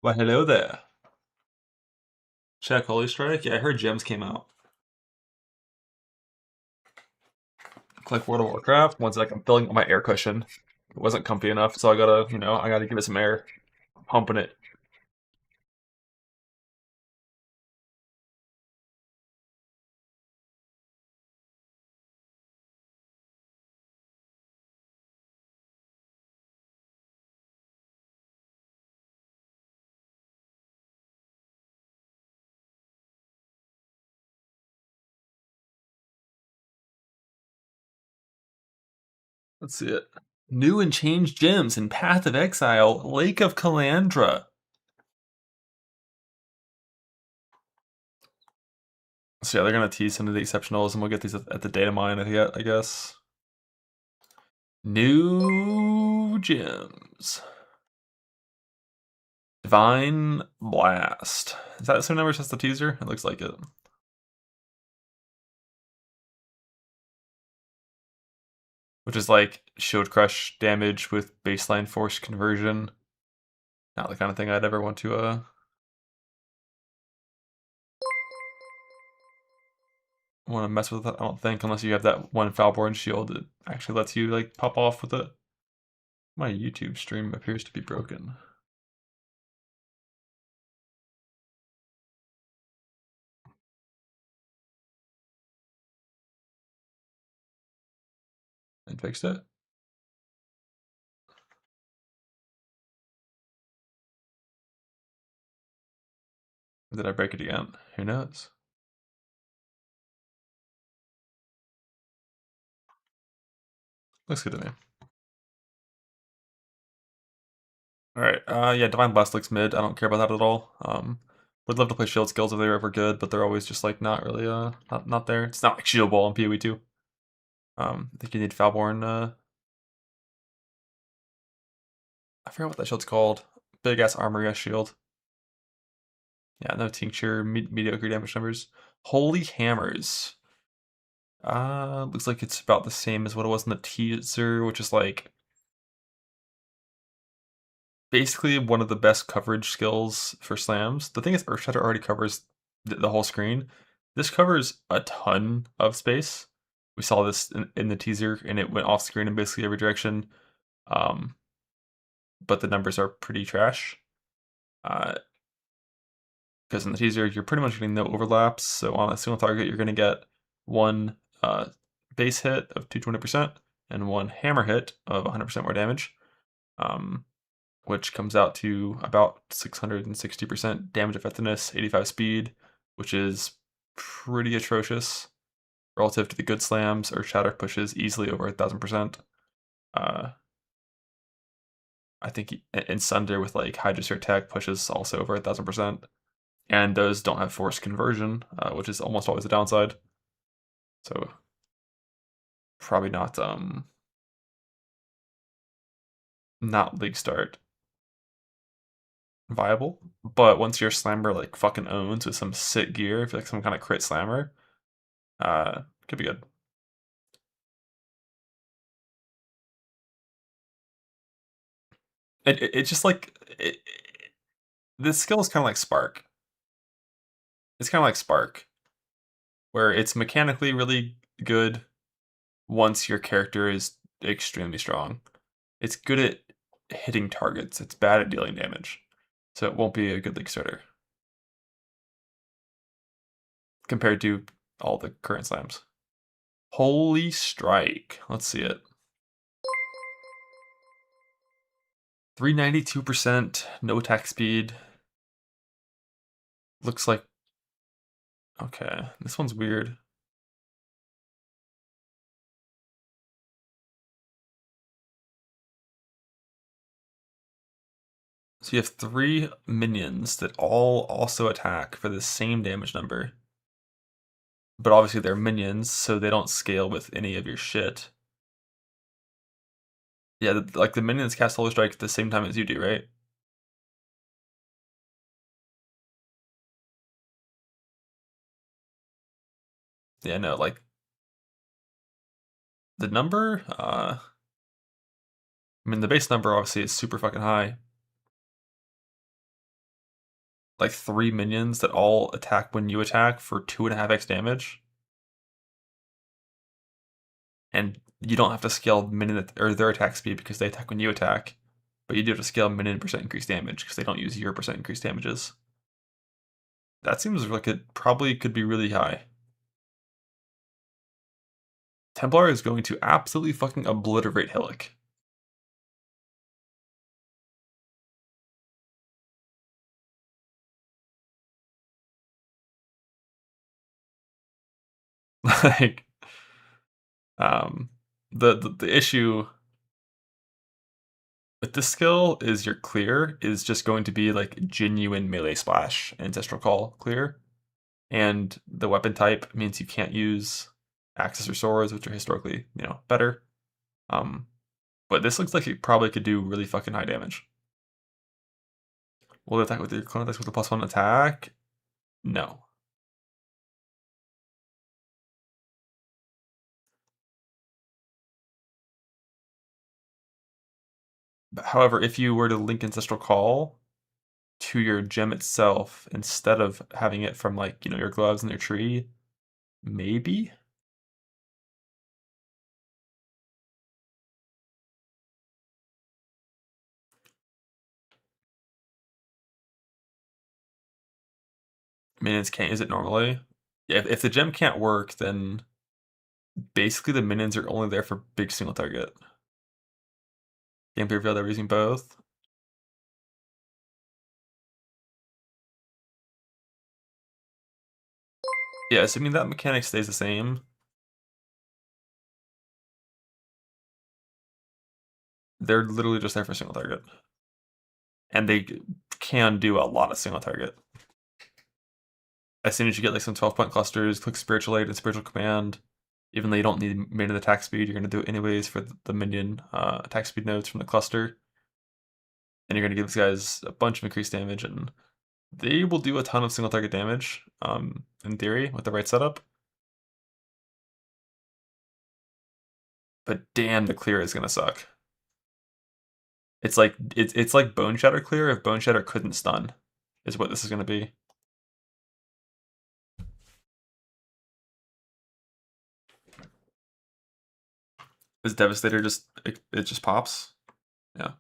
Well, hello there. Check Holy Strike? Yeah, I heard gems came out. Click World of Warcraft. One sec, I'm filling up my air cushion. It wasn't comfy enough, so I gotta give it some air. Pumping it. Let's see it. New and changed gems in Path of Exile, Lake of Calandra. So yeah, they're gonna tease some of the exceptionals, and we'll get these at the data mine. I guess. New gems. Divine Blast. Is that the same number as the teaser? It looks like it. Which is like shield crush damage with baseline force conversion. Not the kind of thing I'd ever want to mess with. I don't think, unless you have that one Foulborn shield that actually lets you like pop off with it. My YouTube stream appears to be broken. And fixed it. Or did I break it again? Who knows? Looks good to me. Alright, yeah, Divine Blast looks mid. I don't care about that at all. Would love to play shield skills if they were ever good, but they're always just like not really not there. It's not like Shield Wall in PoE 2. I think you need Foulborn. I forgot what that shield's called. Big ass armory shield. Yeah, no tincture, mediocre damage numbers. Holy Hammers. Looks like it's about the same as what it was in the teaser, which is like basically one of the best coverage skills for slams. The thing is, Earthshatter already covers the whole screen. This covers a ton of space. We saw this in the teaser, and it went off screen in basically every direction. But the numbers are pretty trash. Because in the teaser, you're pretty much getting no overlaps. So on a single target, you're going to get one base hit of 220% and one hammer hit of 100% more damage, which comes out to about 660% damage effectiveness, 85 speed, which is pretty atrocious relative to the good slams. Or Shatter pushes easily over 1,000%. I think in Sunder with like Hydrosphere Tech pushes also over 1,000%. And those don't have force conversion, which is almost always a downside. So probably not league start viable. But once your slammer like fucking owns with some sick gear, if you're like some kind of crit slammer, could be good. It's just like this skill is kind of like Spark. It's kind of like Spark, where it's mechanically really good once your character is extremely strong. It's good at hitting targets. It's bad at dealing damage. So it won't be a good league starter compared to all the current slams. Holy Strike. Let's see it. 392%, no attack speed. Looks like... Okay, this one's weird. So you have 3 minions that all also attack for the same damage number. But obviously they're minions, so they don't scale with any of your shit. Yeah, like the minions cast Holy Strike at the same time as you do, right? Yeah, no, like the number, I mean the base number obviously is super fucking high. like 3 minions that all attack when you attack for 2.5x damage. And you don't have to scale minion or their attack speed because they attack when you attack, but you do have to scale minion percent increased damage because they don't use your percent increased damages. That seems like it probably could be really high. Templar is going to absolutely fucking obliterate Hillick. Like, um, the issue with this skill is your clear is just going to be like genuine melee splash, ancestral call clear, and the weapon type means you can't use axes or swords, which are historically better. But this looks like it probably could do really fucking high damage. Will it attack with your clone attacks with a +1 attack? No. But however, if you were to link Ancestral Call to your gem itself instead of having it from like your gloves and your tree, maybe. Minions can't use it normally. Yeah, if the gem can't work, then basically the minions are only there for big single target. Gameplay reveal they're using both. Yeah, assuming that mechanic stays the same. They're literally just there for single target. And they can do a lot of single target. As soon as you get like some 12-point clusters, click Spiritual Aid and Spiritual Command. Even though you don't need minion attack speed, you're going to do it anyways for the minion attack speed nodes from the cluster. And you're going to give these guys a bunch of increased damage, and they will do a ton of single target damage, in theory, with the right setup. But damn, the clear is going to suck. It's like it's like Bone Shatter clear if Bone Shatter couldn't stun, is what this is going to be. Is Devastator just it just pops? Yeah.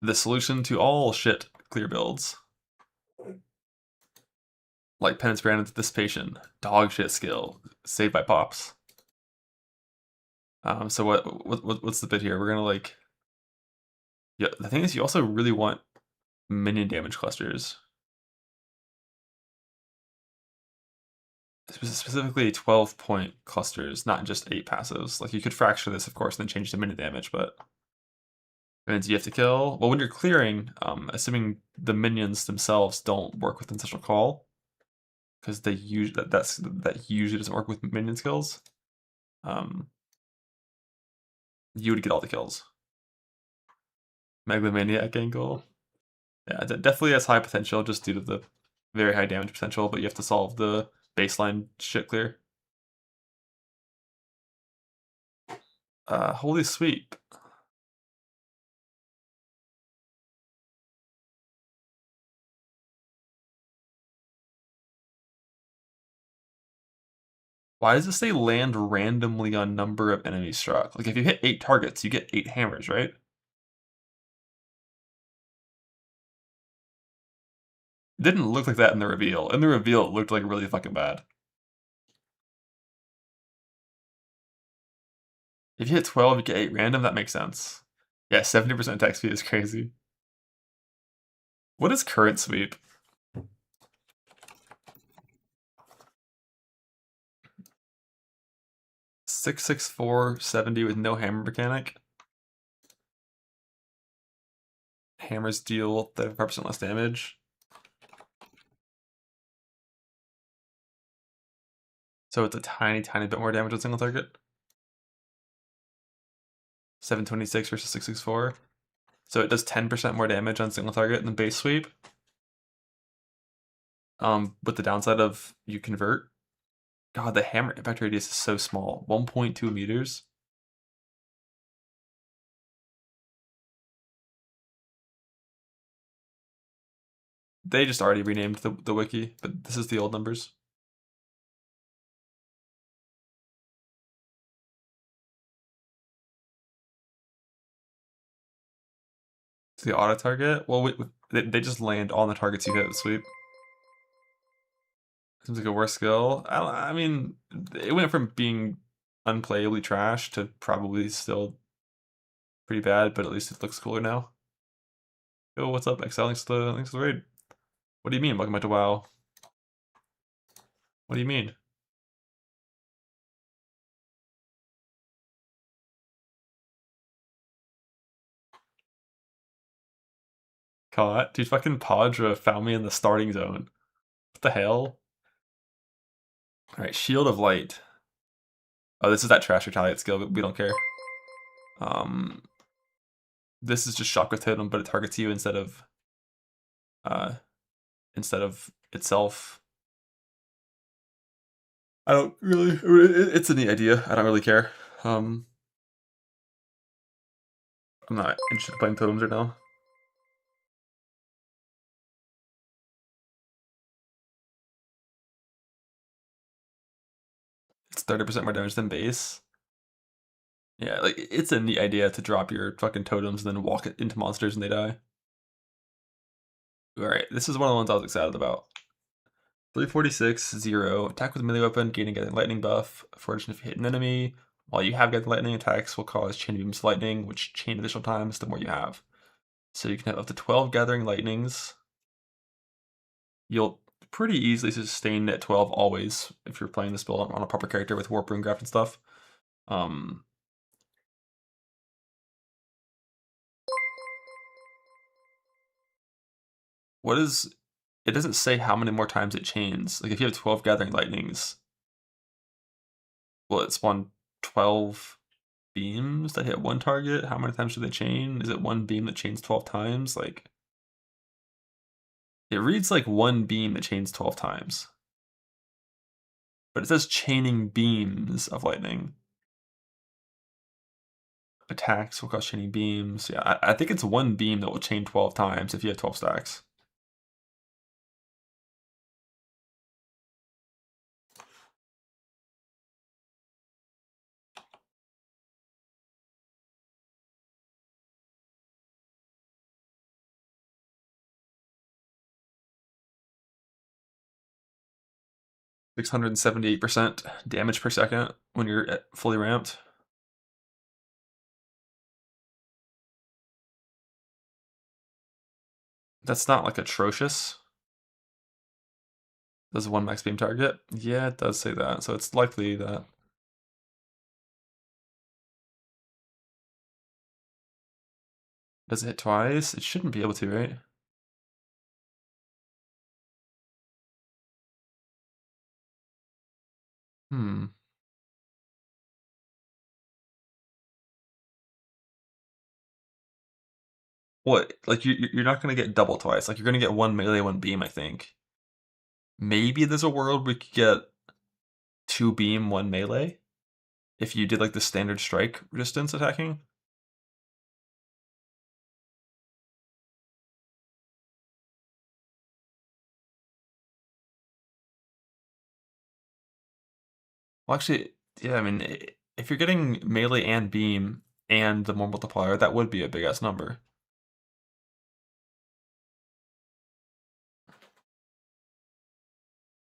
The solution to all shit clear builds. Like Penance Brand Anticipation, dog shit skill, saved by pops. So what's the bit here? We're gonna yeah. The thing is, you also really want minion damage clusters, specifically 12-point clusters, not just 8 passives. Like you could fracture this, of course, and then change the minion damage, but it means you have to kill. Well, when you're clearing, assuming the minions themselves don't work with Ancestral Call, because they use that usually doesn't work with minion skills. You would get all the kills. Megalomaniac angle. Yeah, definitely has high potential just due to the very high damage potential, but you have to solve the baseline shit clear. Holy Sweep. Why does it say land randomly on number of enemies struck? Like if you hit 8 targets, you get 8 hammers, right? It didn't look like that in the reveal. In the reveal, it looked like really fucking bad. If you hit 12, you get 8 random, that makes sense. Yeah, 70% attack speed is crazy. What is current sweep? 664, 70 with no hammer mechanic. Hammers deal 35% less damage. So it's a tiny, tiny bit more damage on single target. 726 versus 664. So it does 10% more damage on single target than base sweep. With the downside of you convert. God, the hammer impact radius is so small. 1.2 meters. They just already renamed the wiki, but this is the old numbers. It's the auto target. Well, they just land on the targets you hit with sweep. Seems like a worse skill. I mean, it went from being unplayably trash to probably still pretty bad, but at least it looks cooler now. Yo, what's up, XL? Thanks for the raid. What do you mean? Welcome back to WoW. What do you mean? Caught? Dude, fucking Padra found me in the starting zone. What the hell? Alright, Shield of Light. Oh, this is that trash retaliate skill, but we don't care. This is just Shock with Totem, but it targets you instead of itself. I don't really. It's a neat idea. I don't really care. I'm not interested in playing totems right now. It's 30% more damage than base. Yeah, like it's a neat idea to drop your fucking totems and then walk it into monsters and they die. Alright, this is one of the ones I was excited about. 346, 0. Attack with a melee weapon, gaining Gathering Lightning buff. Fortune if you hit an enemy. While you have Gathering Lightning, attacks will cause Chain Beams Lightning, which chain additional times the more you have. So you can have up to 12 Gathering Lightnings. You'll pretty easily sustain at 12 always if you're playing this build on a proper character with Warp Rune Graft and stuff. What is... It doesn't say how many more times it chains. Like if you have 12 Gathering Lightnings, will it spawn 12 beams that hit one target? How many times do they chain? Is it one beam that chains 12 times? Like, it reads like one beam that chains 12 times. But it says chaining beams of lightning. Attacks will cause chaining beams. Yeah, I think it's one beam that will chain 12 times if you have 12 stacks. (678% damage per second when you're fully ramped. That's not like atrocious. Does one max beam target? Yeah, it does say that, so it's likely that. Does it hit twice? It shouldn't be able to, right? What? Like you're not gonna get double twice. Like you're gonna get one melee, one beam, I think. Maybe there's a world we could get two beam, one melee. If you did like the standard strike resistance attacking. Well, actually, yeah, I mean, if you're getting melee and beam and the more multiplier, that would be a big ass number.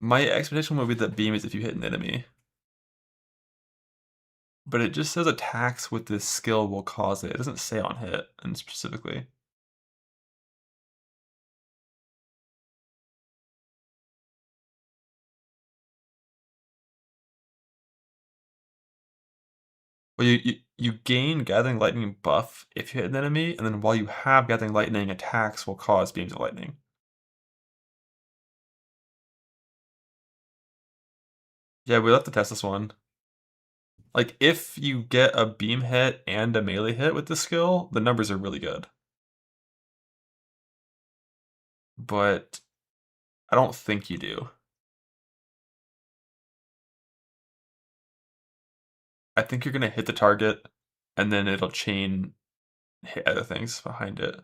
My expectation would be that beam is if you hit an enemy. But it just says attacks with this skill will cause it. It doesn't say on hit, and specifically. Well, you gain Gathering Lightning buff if you hit an enemy, and then while you have Gathering Lightning, attacks will cause beams of lightning. Yeah, we'll have to test this one. Like, if you get a beam hit and a melee hit with this skill, the numbers are really good. But I don't think you do. I think you're gonna hit the target, and then it'll chain hit other things behind it.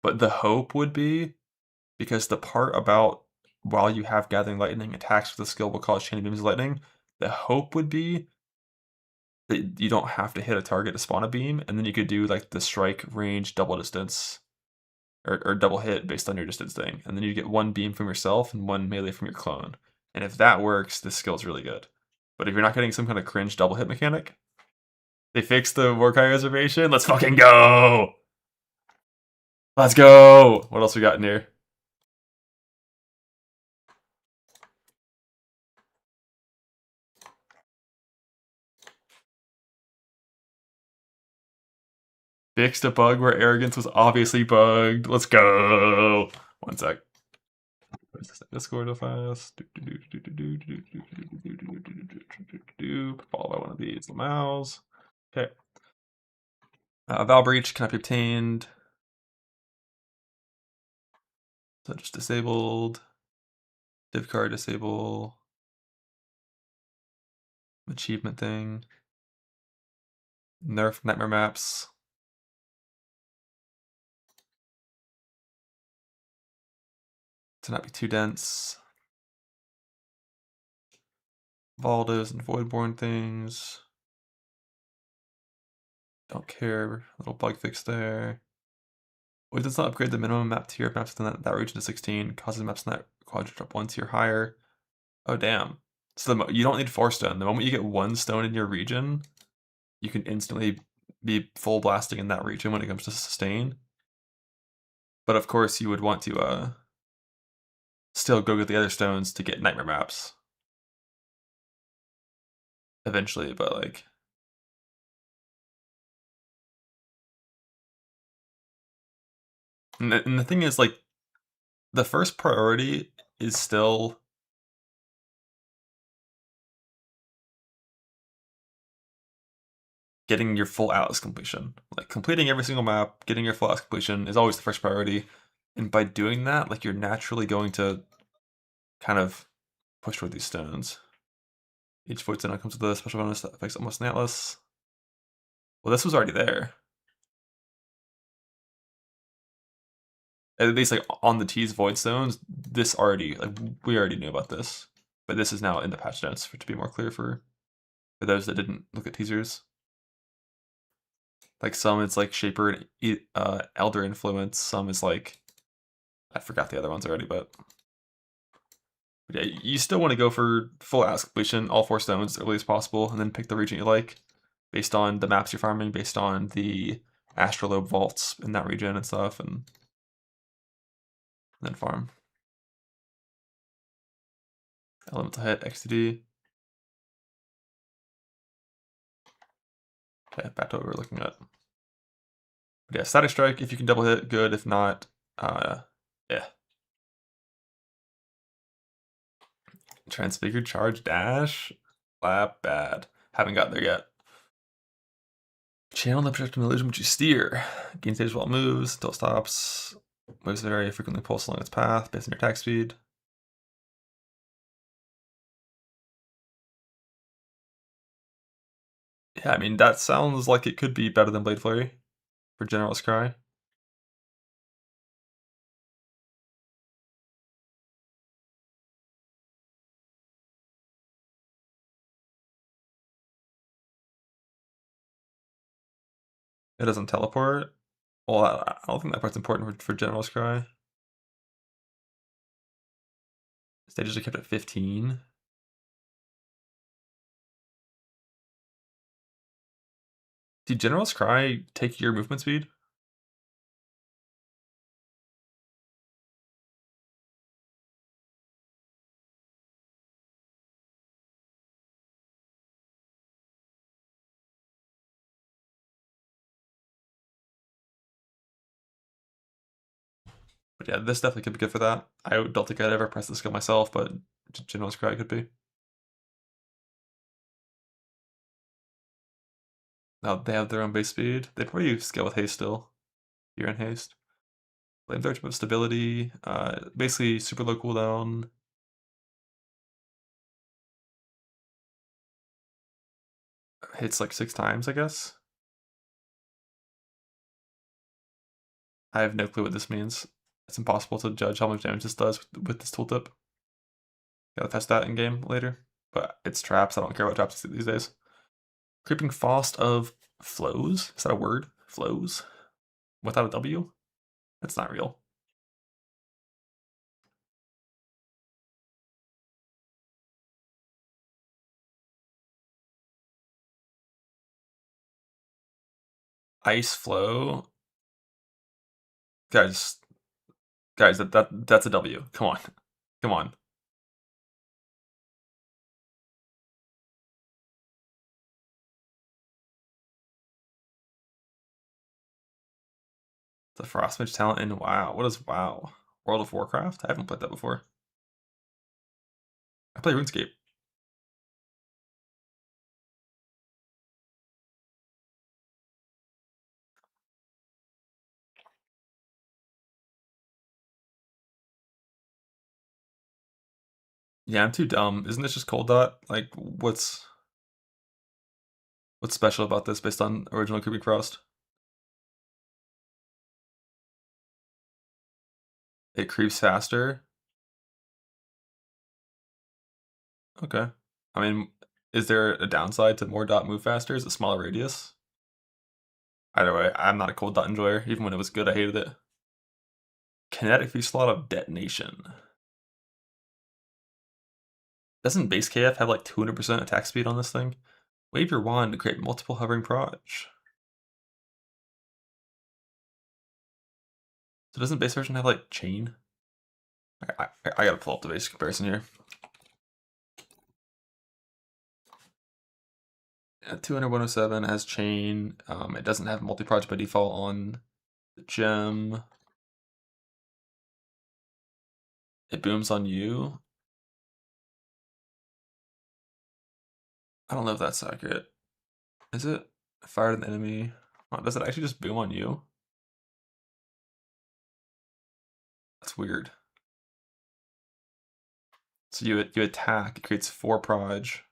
But the hope would be, because the part about while you have Gathering Lightning, attacks with the skill will cause Chain of Beams of Lightning, the hope would be that you don't have to hit a target to spawn a beam, and then you could do like the strike range double distance, or double hit based on your distance thing, and then you get one beam from yourself and one melee from your clone. And if that works, this skill's really good. But if you're not getting some kind of cringe double hit mechanic, they fixed the warcry reservation. Let's fucking go! Let's go! What else we got in here? Fixed a bug where arrogance was obviously bugged. Let's go! One sec. Discord real fast. Followed by one of these Lamals. Okay. Val Breach cannot be obtained. So just disabled. Div card disable. Achievement thing. Nerf nightmare maps. To not be too dense. Valdos and Voidborn things. Don't care. Little bug fix there. It does not upgrade the minimum map tier of maps within that region to 16. Causes maps in that quadrant drop 1 tier higher. Oh, damn. So you don't need 4 stone. The moment you get 1 stone in your region, you can instantly be full blasting in that region when it comes to sustain. But of course, you would want to still go get the other stones to get nightmare maps. Eventually, but like... And the thing is, like, the first priority is still getting your full Atlas completion. Like, completing every single map, getting your full Atlas completion is always the first priority. And by doing that, like, you're naturally going to kind of push toward these stones. Each void stone comes with a special bonus that affects almost an Atlas. Well, this was already there. At least, like, on the T's void stones, this already, like, we already knew about this. But this is now in the patch notes to be more clear for those that didn't look at teasers. Like, some it's like Shaper and Elder Influence, some is like, I forgot the other ones already, but yeah, you still want to go for full Atlas completion, all 4 stones as early as possible, and then pick the region you like, based on the maps you're farming, based on the Astrolabe vaults in that region and stuff, and then farm. Elemental hit, XTD. Okay, back to what we were looking at. But yeah, Static Strike, if you can double hit, good. If not, yeah. Transfigured Charge Dash? Slap bad. Haven't got there yet. Channel the projectile illusion which you steer. Gain stage while it moves, until it stops. Moves very frequently pulse along its path based on your attack speed. Yeah, I mean, that sounds like it could be better than Blade Flurry for General's Cry. It doesn't teleport. Well, I don't think that part's important for General's Cry. Stages are kept at 15. Did General's Cry take your movement speed? But yeah, this definitely could be good for that. I don't think I'd ever press the skill myself, but General's Cry could be. Now they have their own base speed. They probably scale with haste still. You're in haste. Flamethrower with stability. Basically super low cooldown. Hits like 6 times, I guess. I have no clue what this means. It's impossible to judge how much damage this does with this tooltip. Gotta test that in game later. But it's traps. I don't care about traps these days. Creeping Frost of Flows? Is that a word? Flows? Without a W? That's not real. Ice Flow? Guys, that's a W. Come on. Come on. The Frostmage talent in WoW. What is WoW? World of Warcraft? I haven't played that before. I play RuneScape. Yeah, I'm too dumb. Isn't this just Cold Dot? Like, what's special about this based on original Creeping Frost? It creeps faster. Okay. I mean, is there a downside to more dot move faster? Is it smaller radius? Either way, I'm not a Cold Dot enjoyer. Even when it was good, I hated it. Kinetic Fusillade of Detonation. Doesn't base KF have like 200% attack speed on this thing? Wave your wand to create multiple hovering proj. So doesn't base version have like chain? I gotta pull up the base comparison here. 200 107 has chain. It doesn't have multi-proj by default on the gem. It booms on you. I don't know if that's accurate. Is it? Fire at an enemy. Oh, does it actually just boom on you? That's weird. So you attack, it creates 4 proj.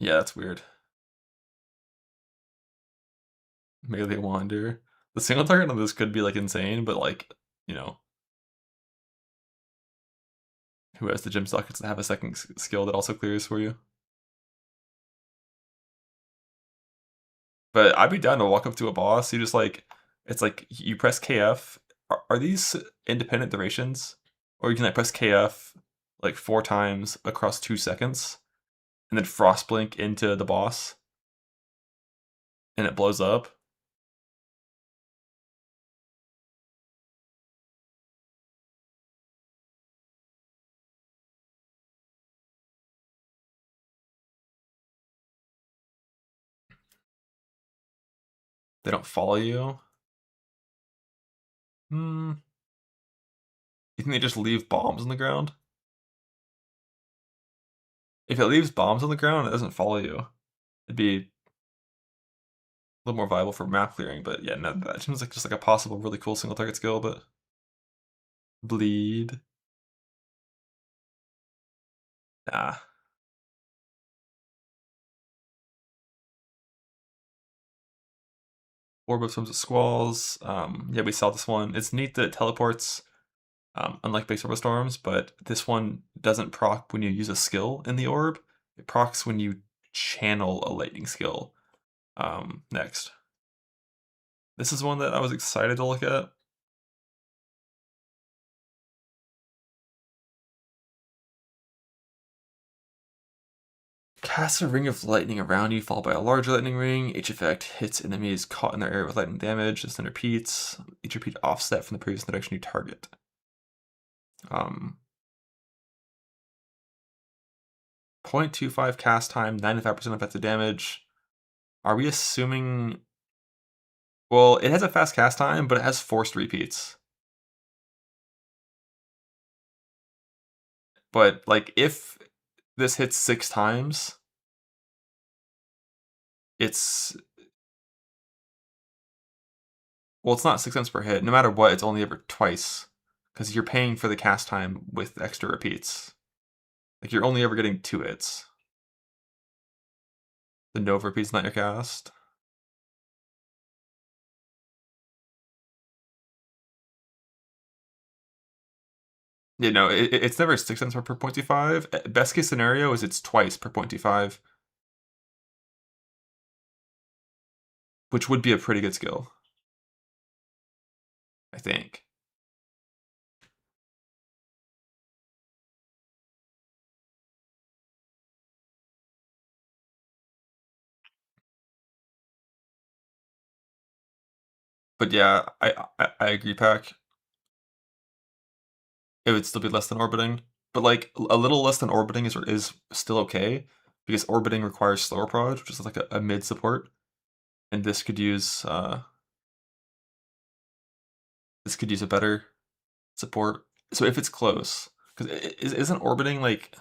Yeah, that's weird. Melee Wander. The single target on this could be like insane, but like, you know, who has the gem sockets to have a second skill that also clears for you? But I'd be down to walk up to a boss. You just like, it's like you press KF. Are these independent durations? Or you can like press KF like 4 times across 2 seconds and then frost blink into the boss and it blows up. They don't follow you. Hmm. You think they just leave bombs on the ground? If it leaves bombs on the ground, it doesn't follow you. It'd be a little more viable for map clearing, but yeah, no, that seems like just like a possible really cool single target skill, but bleed. Nah. Orb of Swims of Squalls. Yeah, we saw this one. It's neat that it teleports, unlike base Orb of Storms, but this one doesn't proc when you use a skill in the orb. It procs when you channel a lightning skill. Next. This is one that I was excited to look at. Cast a ring of lightning around you, followed by a larger lightning ring. Each effect hits enemies caught in their area with lightning damage. This then repeats. Each repeat offset from the previous direction you target. 0.25 cast time, 95% effective damage. Are we assuming... Well, it has a fast cast time, but it has forced repeats. But, like, if this hits 6 times, it's... Well, it's not 6 times per hit. No matter what, it's only ever twice. Because you're paying for the cast time with extra repeats. Like, you're only ever getting 2 hits. The Nova repeat's not your cast. You know, it's never 6 cents per 0.25. Best case scenario is it's twice per 0.25, which would be a pretty good skill, I think. But yeah, I agree, Pack. It would still be less than orbiting, but like a little less than orbiting is still okay because orbiting requires slower prod, which is like a mid support, and this could use a better support. So if it's close, because isn't orbiting like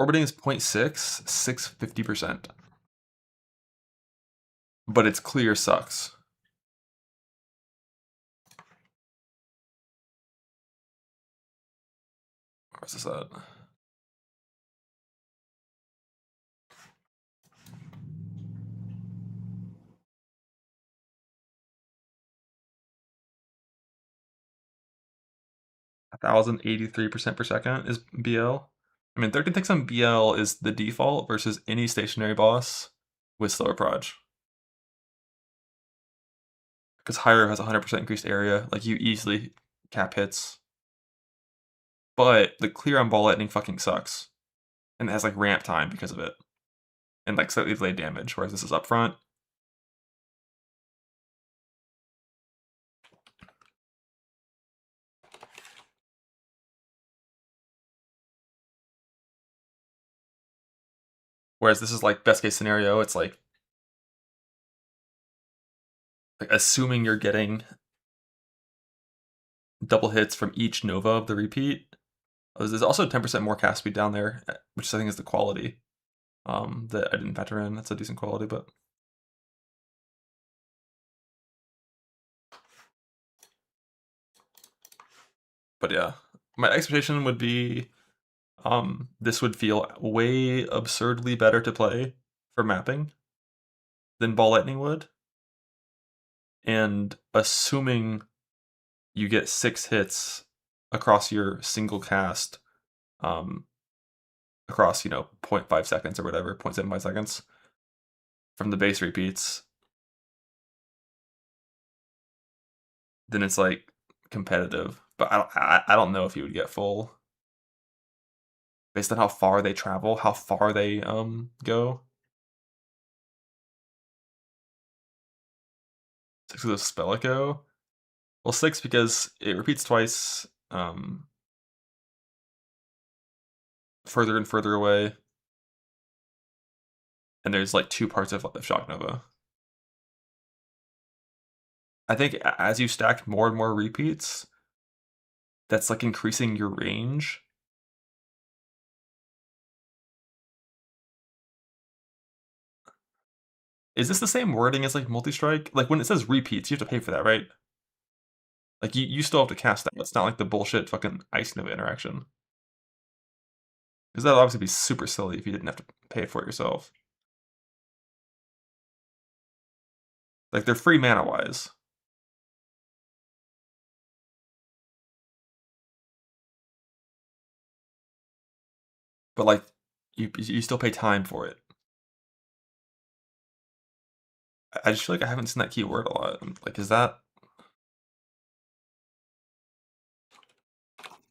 orbiting is 0.6, 650%, but it's clear sucks. Where's this at? (1,083% per second is BL. I mean, 13 ticks on BL is the default versus any stationary boss with slower proj. Because higher has 100% increased area, like you easily cap hits. But the clear on ball lightning fucking sucks. And it has like ramp time because of it. And like slightly delayed damage, whereas this is upfront. Whereas this is like best case scenario, it's like assuming you're getting double hits from each Nova of the repeat. There's also 10% more cast speed down there, which I think is the quality. That I didn't factor in. That's a decent quality, but yeah, my expectation would be this would feel way absurdly better to play for mapping than Ball Lightning would. And assuming you get 6 hits across your single cast, across, 0.5 seconds or whatever, 0.75 seconds from the base repeats, then it's like competitive. But I don't know if you would get full based on how far they travel, how far they go. 6 with a spell echo. Well, 6 because it repeats twice, further and further away, and there's like 2 parts of Shock Nova. I think as you stack more and more repeats, that's like increasing your range. Is this the same wording as like multi-strike? Like when it says repeats, you have to pay for that, right? Like you still have to cast that. It's not like the bullshit fucking Ice Nova interaction. Because that'd obviously be super silly if you didn't have to pay for it yourself. Like they're free mana wise. But like you still pay time for it. I just feel like I haven't seen that keyword a lot. Like is that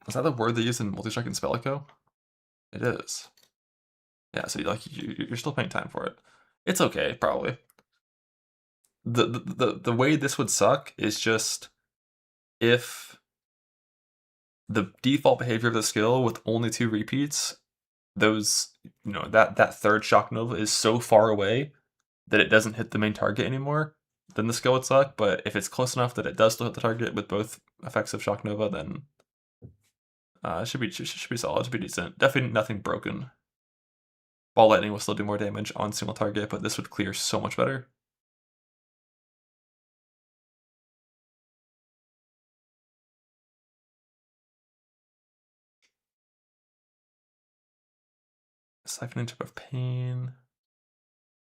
the word they use in multi-strike and spell echo? It is. Yeah, so you're still paying time for it. It's okay, probably. The way this would suck is just if the default behavior of the skill with only 2 repeats, those that third shock nova is so far away that it doesn't hit the main target anymore, then the skill would suck. But if it's close enough that it does still hit the target with both effects of shock nova, then it should be solid, should be decent. Definitely nothing broken. Ball lightning will still do more damage on single target, but this would clear so much better. Siphoning Trap of Pain.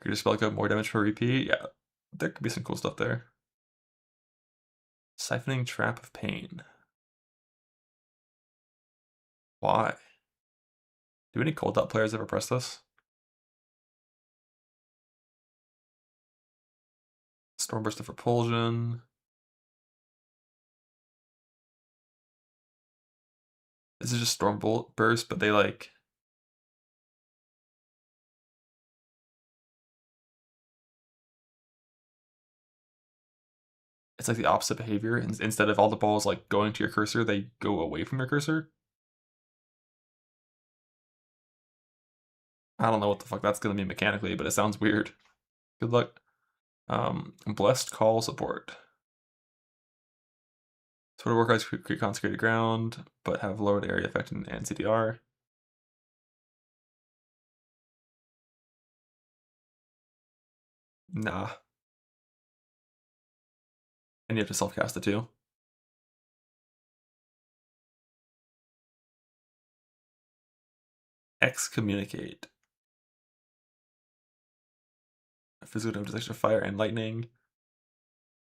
Greater spell go more damage per repeat. Yeah, there could be some cool stuff there. Siphoning Trap of Pain. Why? Do any cold dot players ever press this? Stormburst of Repulsion. This is just Storm Burst, but they like. It's like the opposite behavior. Instead of all the balls like going to your cursor, they go away from your cursor. I don't know what the fuck that's gonna be mechanically, but it sounds weird. Good luck. Blessed Call support. Sort of warcries create consecrated ground, but have lowered area effect and CDR. Nah. And you have to self-cast it too. Excommunicate. Physical damage detection of fire and lightning.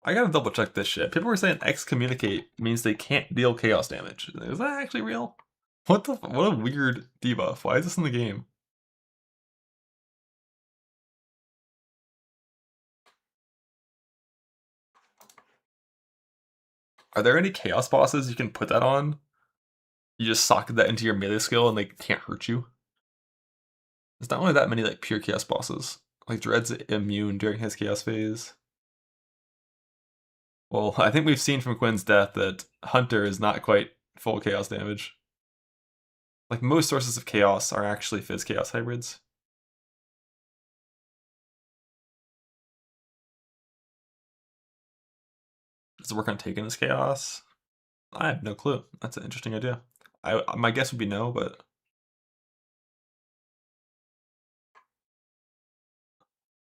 I gotta double check this shit. People were saying excommunicate means they can't deal chaos damage. Is that actually real? What a weird debuff. Why is this in the game? Are there any chaos bosses you can put that on? You just socket that into your melee skill and they can't hurt you? There's not really that many like pure chaos bosses. Like Dread's immune during his chaos phase. Well, I think we've seen from Quinn's death that Hunter is not quite full chaos damage. Like most sources of chaos are actually Fizz chaos hybrids. Does it work on Taken as chaos? I have no clue. That's an interesting idea. My guess would be no, but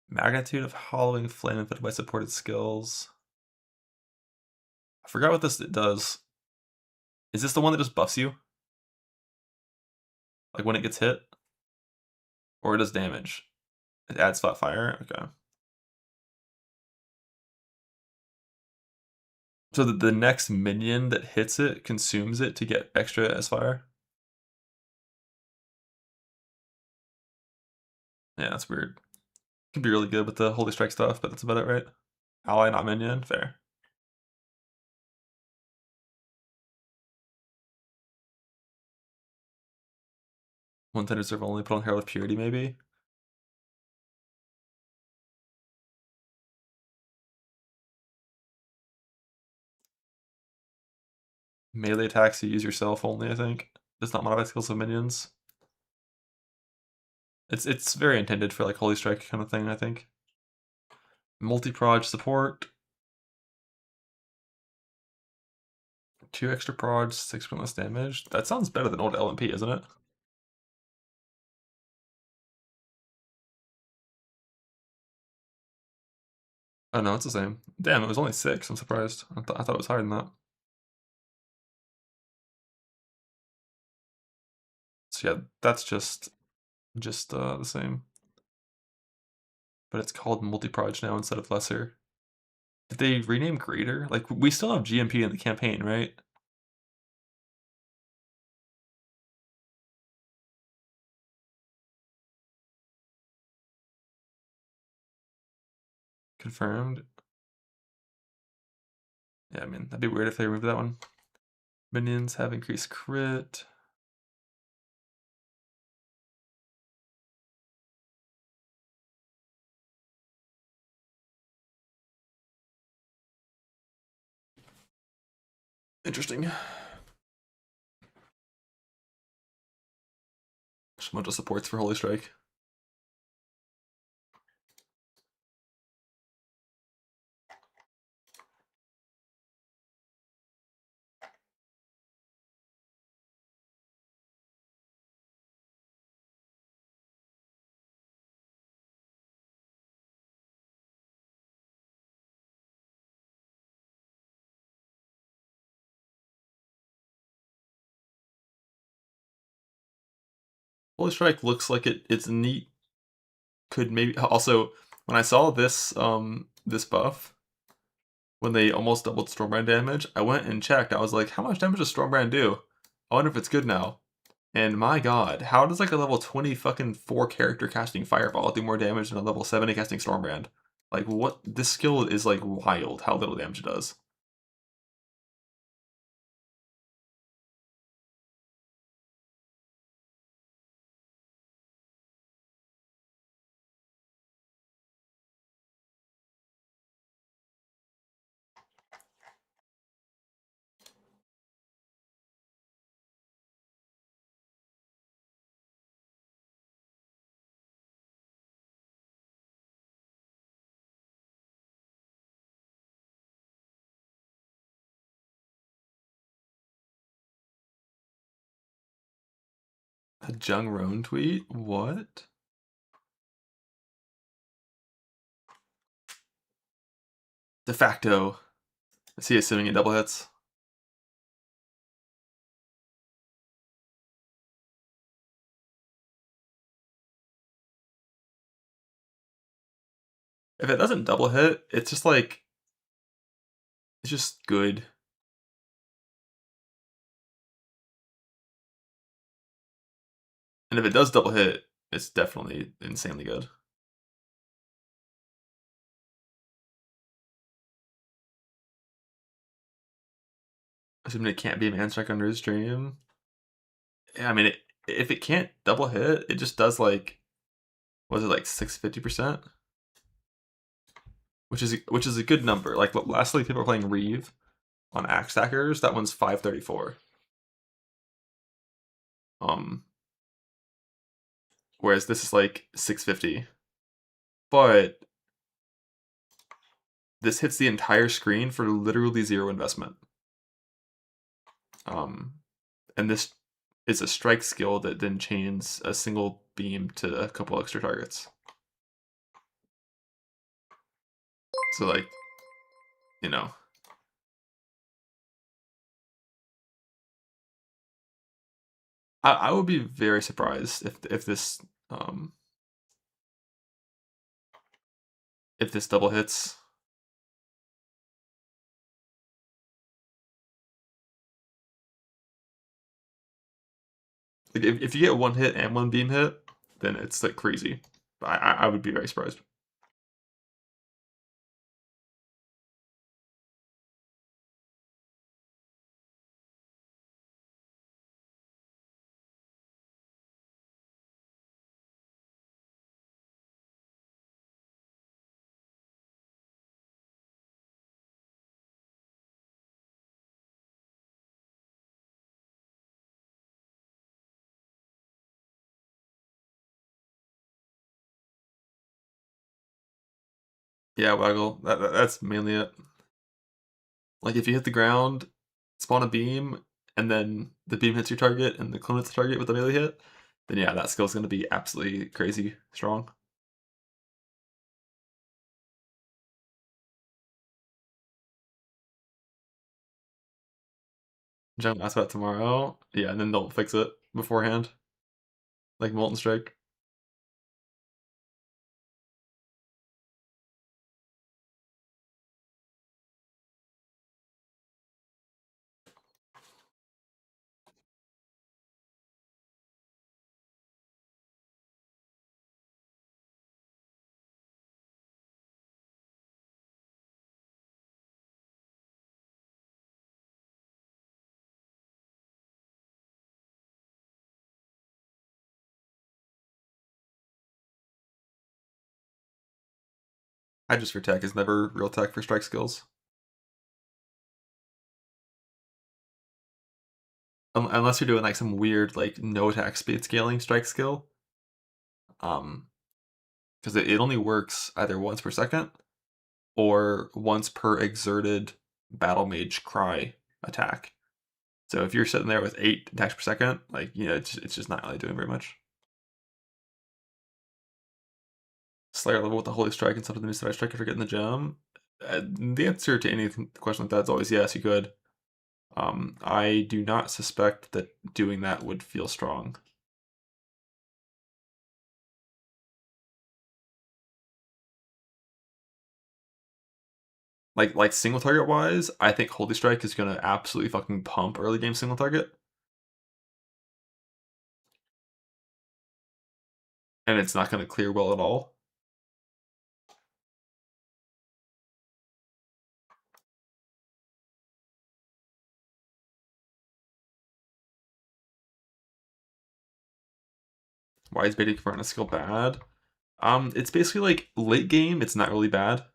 magnitude of hollowing flame infected by supported skills. I forgot what this does. Is this the one that just buffs you? Like when it gets hit? Or it does damage? It adds flat fire? Okay. So the next minion that hits it consumes it to get extra as fire? Yeah, that's weird. Could be really good with the Holy Strike stuff, but that's about it, right? Ally, not minion? Fair. One tender serve only, put on Herald of Purity, maybe? Melee attacks you use yourself only, I think. Does not modify skills of minions. It's very intended for like Holy Strike kind of thing, I think. Multi-proj support. 2 extra proj, 6% less damage. That sounds better than old LMP, isn't it? Oh no, it's the same. Damn, it was only 6. I'm surprised. I thought it was higher than that. So yeah, that's just the same. But it's called multi-proj now instead of lesser. Did they rename greater? Like we still have GMP in the campaign, right? Confirmed. Yeah, I mean that'd be weird if they removed that one. Minions have increased crit. Interesting. Just a bunch of supports for Holy Strike. Holy Strike looks like it's neat. Could maybe also when I saw this buff, when they almost doubled Stormbrand damage, I went and checked. I was like, how much damage does Stormbrand do? I wonder if it's good now. And my god, how does like a level 20 fucking 4 character casting Fireball do more damage than a level 70 casting Stormbrand? Like what? This skill is like wild how little damage it does. A Jung Roan tweet? What? De facto. Is he assuming it double hits? If it doesn't double hit, it's just like it's just good. And if it does double hit, it's definitely insanely good. Assuming it can't be a man strike under his stream. Yeah, I mean, if it can't double hit, it just does like, was it like 650%? Which is a good number. Like lastly, people are playing Reeve on Axe Stackers. That one's 534. Whereas this is like 650. But this hits the entire screen for literally 0 investment. And this is a strike skill that then chains a single beam to a couple extra targets. So like, you know, I would be very surprised if this double hits. Like if you get one hit and one beam hit, then it's like crazy. I would be very surprised. Yeah, Waggle. That's mainly it. Like if you hit the ground, spawn a beam, and then the beam hits your target, and the clone hits the target with a melee hit, then yeah, that skill's gonna be absolutely crazy strong. Jump ask about tomorrow. Yeah, and then they'll fix it beforehand. Like Molten Strike. Hydras for tech is never real tech for strike skills. Unless you're doing like some weird like no attack speed scaling strike skill. Because it only works either once per second or once per exerted battle mage cry attack. So if you're sitting there with 8 attacks per second, like it's just not really doing very much. Slayer level with the Holy Strike instead of the new Strike if you're getting the gem. The answer to any question like that is always yes, you could. I do not suspect that doing that would feel strong. Like single target wise, I think Holy Strike is gonna absolutely fucking pump early game single target. And it's not gonna clear well at all. Why is beta converting a skill bad? It's basically like late game, it's not really bad.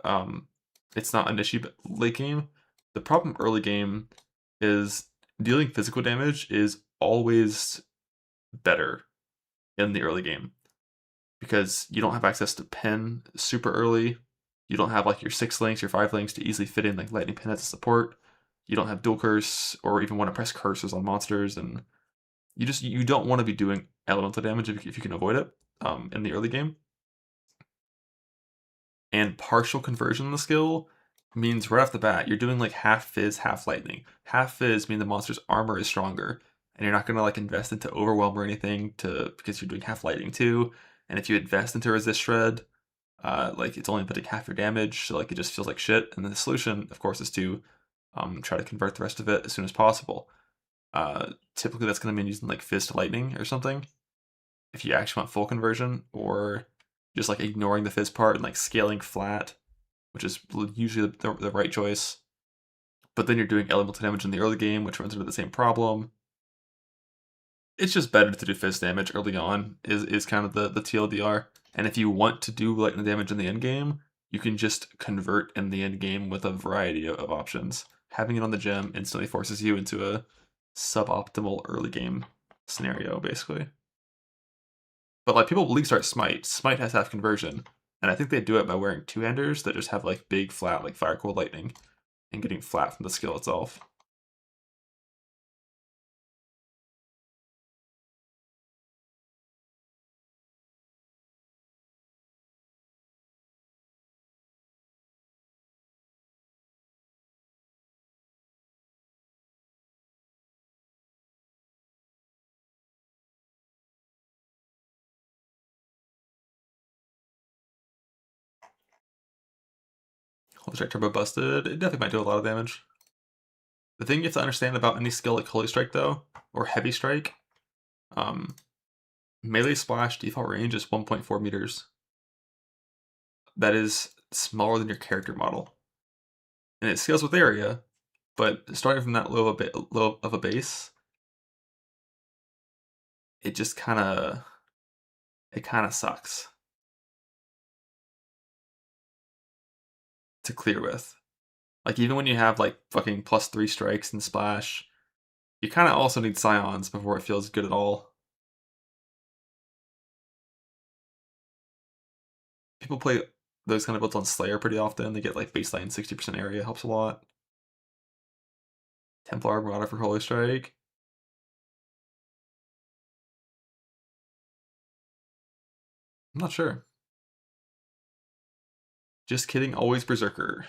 Um, it's not an issue, but late game. The problem early game is dealing physical damage is always better in the early game because you don't have access to pen super early. You don't have like your 6 links, your 5 links to easily fit in like lightning pen as a support. You don't have dual curse or even want to press curses on monsters, and you don't want to be doing elemental damage if you can avoid it in the early game. And partial conversion of the skill means right off the bat you're doing like half fizz, half lightning. Half fizz means the monster's armor is stronger, and you're not gonna like invest into overwhelm or anything because you're doing half lightning too. And if you invest into resist shred, like it's only putting half your damage, so like it just feels like shit. And the solution, of course, is to try to convert the rest of it as soon as possible. Typically, that's gonna mean using like fizz to lightning or something if you actually want full conversion, or just like ignoring the fizz part and like scaling flat, which is usually the right choice. But then you're doing elemental damage in the early game, which runs into the same problem. It's just better to do fizz damage early on, is kind of the TLDR. And if you want to do lightning damage in the end game, you can just convert in the end game with a variety of options. Having it on the gem instantly forces you into a suboptimal early game scenario, basically. But like people league start Smite. Smite has half conversion, and I think they do it by wearing two-handers that just have like big flat like fire cold lightning and getting flat from the skill itself. Holy Strike Turbo Busted, it definitely might do a lot of damage. The thing you have to understand about any skill like Holy Strike though, or Heavy Strike, um, melee splash default range is 1.4 meters. That is smaller than your character model, and it scales with area. But starting from that low of a base, it just kind of sucks to clear with. Like even when you have like fucking +3 strikes and splash, you kind of also need scions before it feels good at all. People play those kind of builds on Slayer pretty often. They get like baseline 60% area, helps a lot. Templar Armada for Holy Strike. I'm not sure. Just kidding, always Berserker.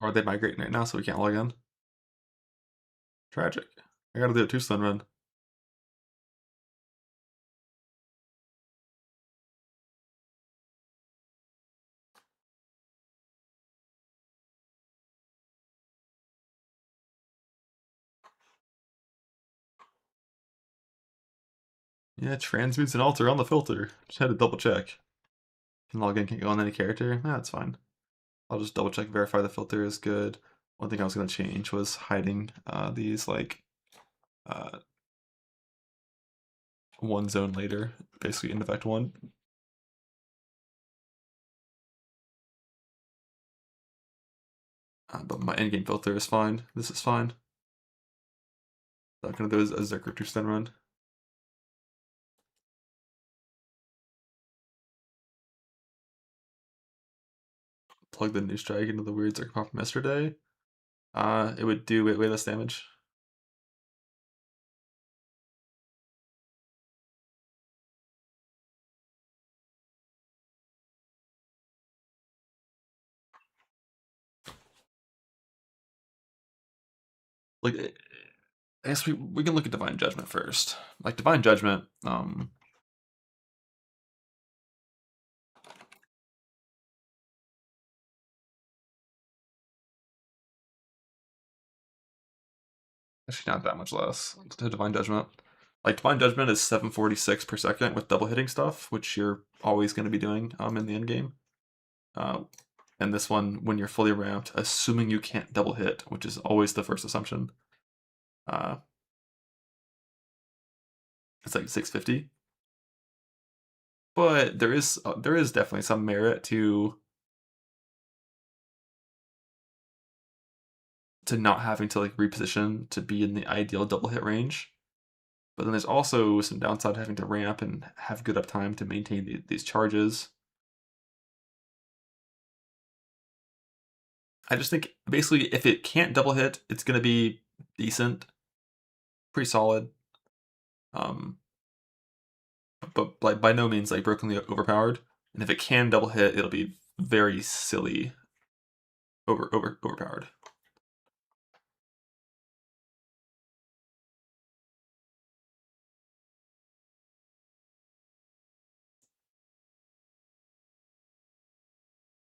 Or are they migrating right now so we can't log in? Tragic. I gotta do a 2-stun run. Yeah, transmutes and alter on the filter. Just had to double check. Can log in, can't go on any character? That's fine. I'll just double check, verify the filter is good. One thing I was gonna change was hiding these like uh, one zone later, basically in effect one. But my endgame filter is fine. This is fine. So I'm gonna do a Zerker 2-stun run. plug the new strike into the weird Zerker pop from yesterday, it would do way less damage. Like, I guess we can look at Divine Judgment first. Like, Divine Judgment, actually not that much less to Divine Judgment. Like, Divine Judgment is 746 per second with double hitting stuff, which you're always going to be doing in the end game. And this one, when you're fully ramped, assuming you can't double hit, which is always the first assumption, it's like 650. But there is definitely some merit to not having to like reposition to be in the ideal double hit range. But then there's also some downside having to ramp and have good uptime to maintain these charges. I just think basically if it can't double hit, it's going to be decent, pretty solid. But like by no means like brokenly overpowered. And if it can double hit, it'll be very silly overpowered.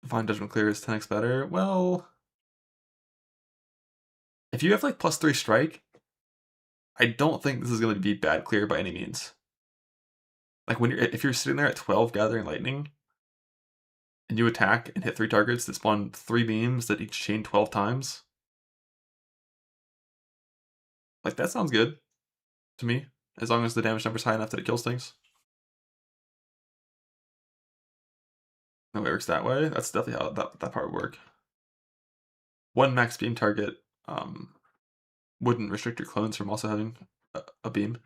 Divine Judgment clear is 10x better. Well, if you have like +3 strike, I don't think this is going to be bad clear by any means. Like if you're sitting there at 12 Gathering Lightning, and you attack and hit 3 targets that spawn 3 beams that each chain 12 times, like that sounds good to me, as long as the damage number's high enough that it kills things. No, it works that way. That's definitely how that part would work. One max beam target wouldn't restrict your clones from also having a beam.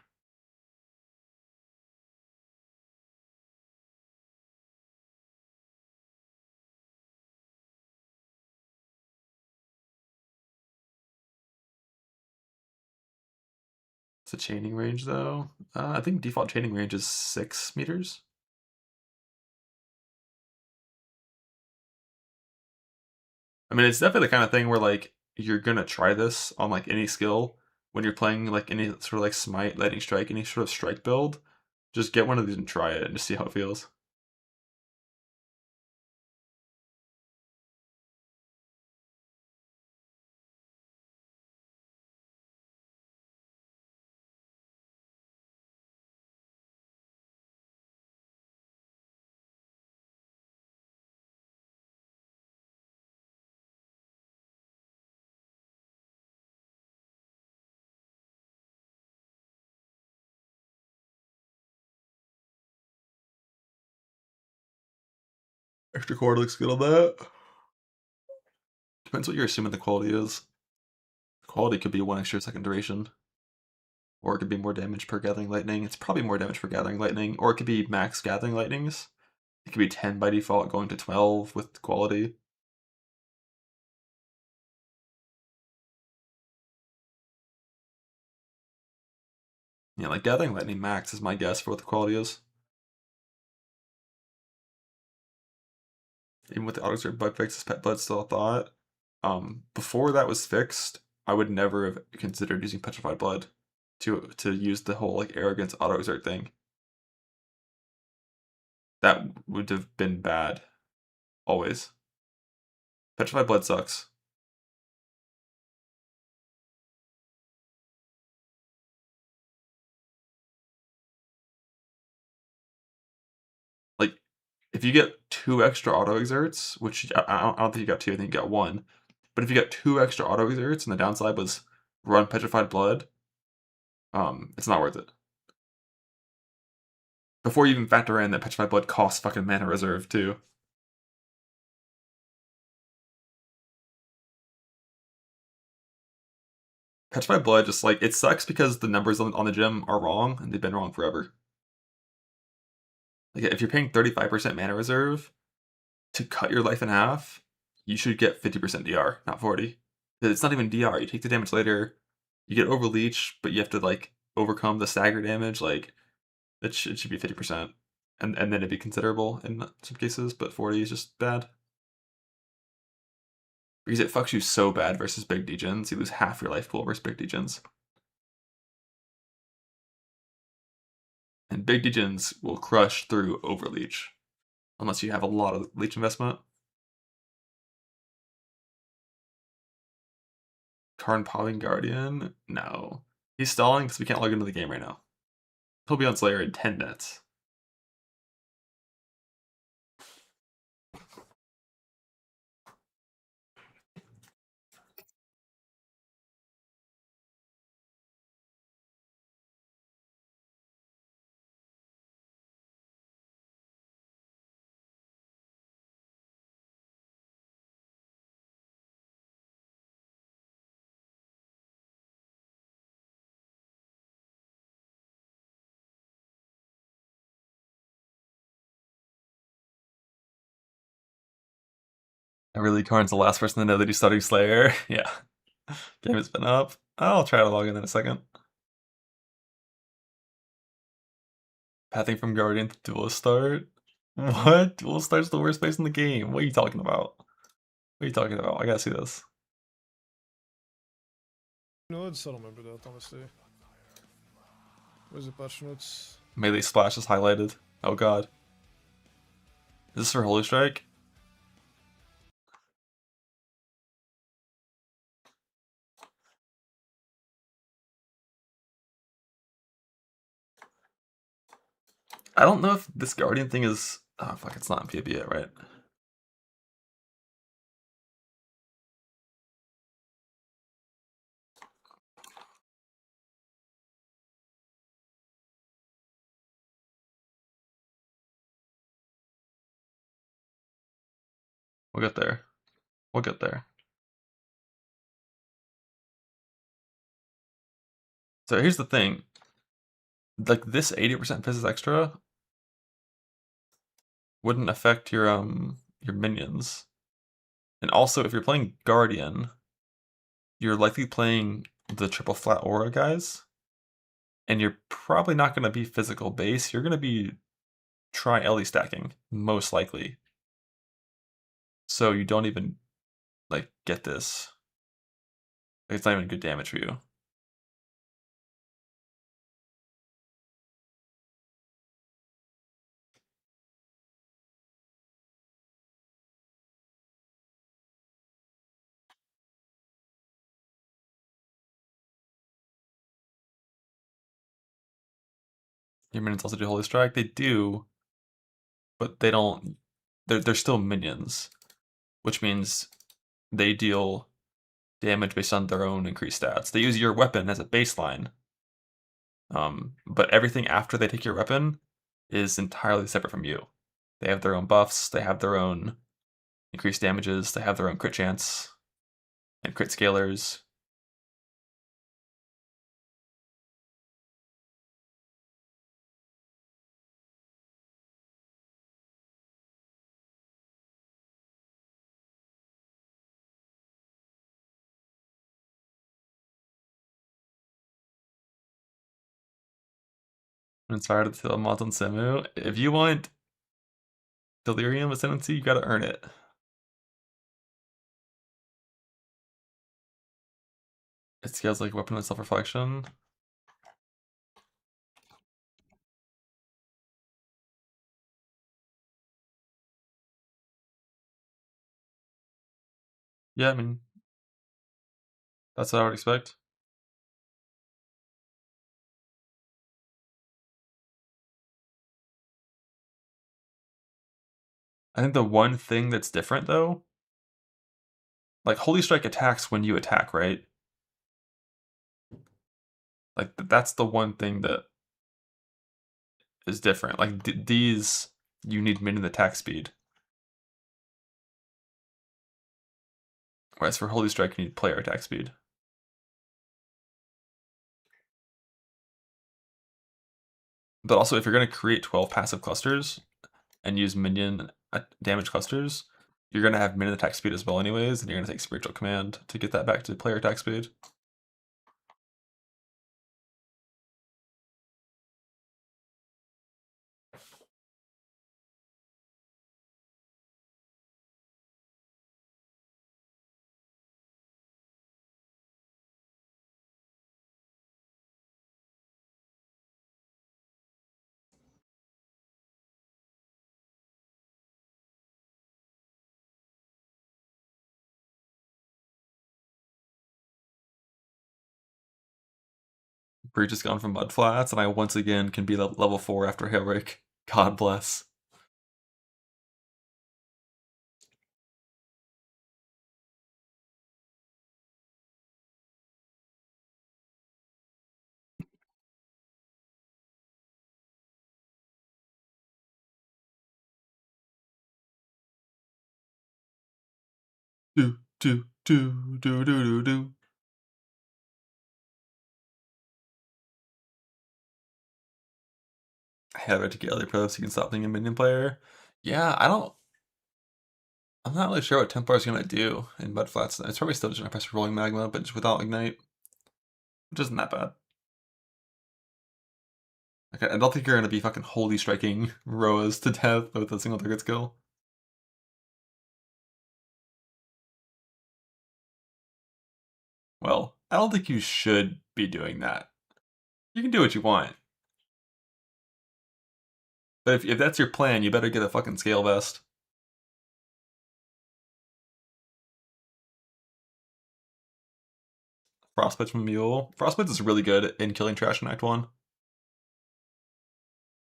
It's a chaining range though. I think default chaining range is 6 meters. I mean, it's definitely the kind of thing where like you're gonna try this on like any skill when you're playing like any sort of like smite, lightning strike, any sort of strike build. Just get one of these and try it and just see how it feels. Extra cord looks good on that. Depends what you're assuming the quality is. The quality could be 1 extra second duration. Or it could be more damage per Gathering Lightning. It's probably more damage per Gathering Lightning. Or it could be max Gathering Lightnings. It could be 10 by default going to 12 with quality. Yeah, like Gathering Lightning max is my guess for what the quality is. Even with the auto-exert bug fix, Pet Blood's still a thought. Before that was fixed, I would never have considered using Petrified Blood to use the whole like arrogance auto-exert thing. That would have been bad. Always. Petrified Blood sucks. Like, if you get 2 extra auto exerts, which I don't think you got 2, I think you got 1. But if you got 2 extra auto exerts and the downside was run Petrified Blood, it's not worth it. Before you even factor in that Petrified Blood costs fucking mana reserve too. Petrified Blood just like, it sucks because the numbers on the gym are wrong and they've been wrong forever. Like if you're paying 35% mana reserve to cut your life in half, you should get 50% DR, not 40. It's not even DR. You take the damage later, you get overleech, but you have to like overcome the stagger damage. Like it should be 50%, and then it'd be considerable in some cases. But 40 is just bad because it fucks you so bad versus big degens. You lose half your life pool versus big degens, and big degens will crush through overleech unless you have a lot of leech investment. Karn Popping Guardian? No. He's stalling because we can't log into the game right now. He'll be on Slayer in 10 minutes. And really, Karn's the last person to know that he's starting Slayer. Yeah. Game has been up. I'll try to log in a second. Pathing from Guardian to Duelist start? What? Duelist start's the worst place in the game. What are you talking about? What are you talking about? I gotta see this. Notes? I don't remember that, honestly. Where's the patch notes? Melee Splash is highlighted. Oh god. Is this for Holy Strike? I don't know if this Guardian thing is... Oh fuck, it's not in PvP yet, right? We'll get there. We'll get there. So here's the thing. Like this 80% Physics extra wouldn't affect your minions. And also if you're playing Guardian, you're likely playing the triple flat aura guys. And you're probably not gonna be physical base, you're gonna be try Ellie stacking, most likely. So you don't even like get this. Like, it's not even good damage for you. Your minions also do Holy Strike. They do, but they don't. They're still minions, which means they deal damage based on their own increased stats. They use your weapon as a baseline, but everything after they take your weapon is entirely separate from you. They have their own buffs. They have their own increased damages. They have their own crit chance and crit scalers. Inspired to the mods on Semu. If you want Delirium Ascendancy, you gotta earn it. It scales like weapon and self-reflection. Yeah, I mean, that's what I would expect. I think the one thing that's different though, like Holy Strike attacks when you attack, right? Like that's the one thing that is different. Like these, you need minion attack speed. Whereas for Holy Strike, you need player attack speed. But also, if you're going to create 12 passive clusters and use minion damage clusters, you're gonna have minute attack speed as well anyways, and you're gonna take spiritual command to get that back to player attack speed. Breach is gone from Mud Flats, and I once again can be level 4 after Hailbreak. God bless. Do, do, do, do, do, do, do. I have it to get other probes so you can stop being a minion player. Yeah, I'm not really sure what Templar is gonna do in Mudflats. It's probably still just gonna press Rolling Magma, but just without Ignite, which isn't that bad. Okay, I don't think you're gonna be fucking holy striking Roas to death with a single target skill. Well, I don't think you should be doing that. You can do what you want. But if that's your plan, you better get a fucking scale vest. Frostbite from Mule. Frostbite is really good in killing trash in Act 1.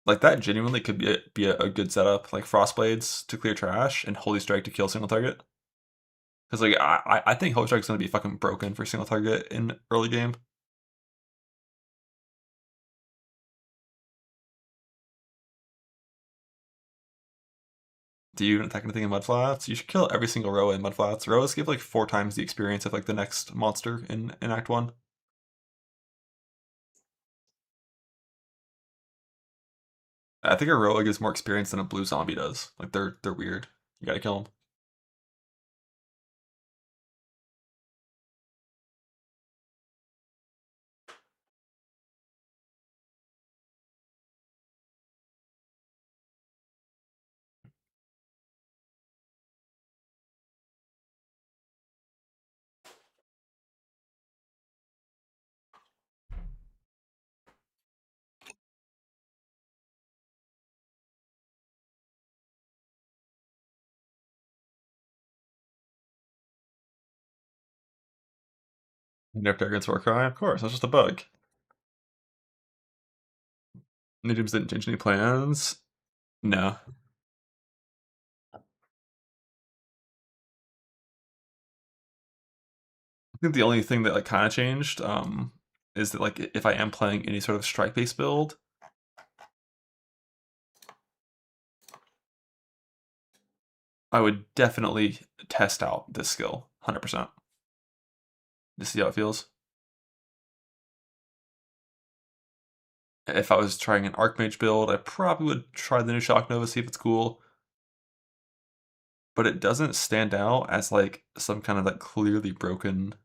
Like, that genuinely could be a good setup. Like, Frostblades to clear trash and Holy Strike to kill single target. Because, like, I think Holy Strike's going to be fucking broken for single target in early game. Do you even attack anything in Mudflats? You should kill every single Roa in Mudflats. Roas give, like, 4 times the experience of, like, the next monster in Act 1. I think a Roa gives more experience than a blue zombie does. Like, they're weird. You gotta kill them. Nerf against Warcry? Of course, that's just a bug. New Teams didn't change any plans. No. I think the only thing that like kind of changed is that like if I am playing any sort of strike-based build, I would definitely test out this skill 100% to see how it feels. If I was trying an Archmage build, I probably would try the new Shock Nova, see if it's cool. But it doesn't stand out as like some kind of like clearly broken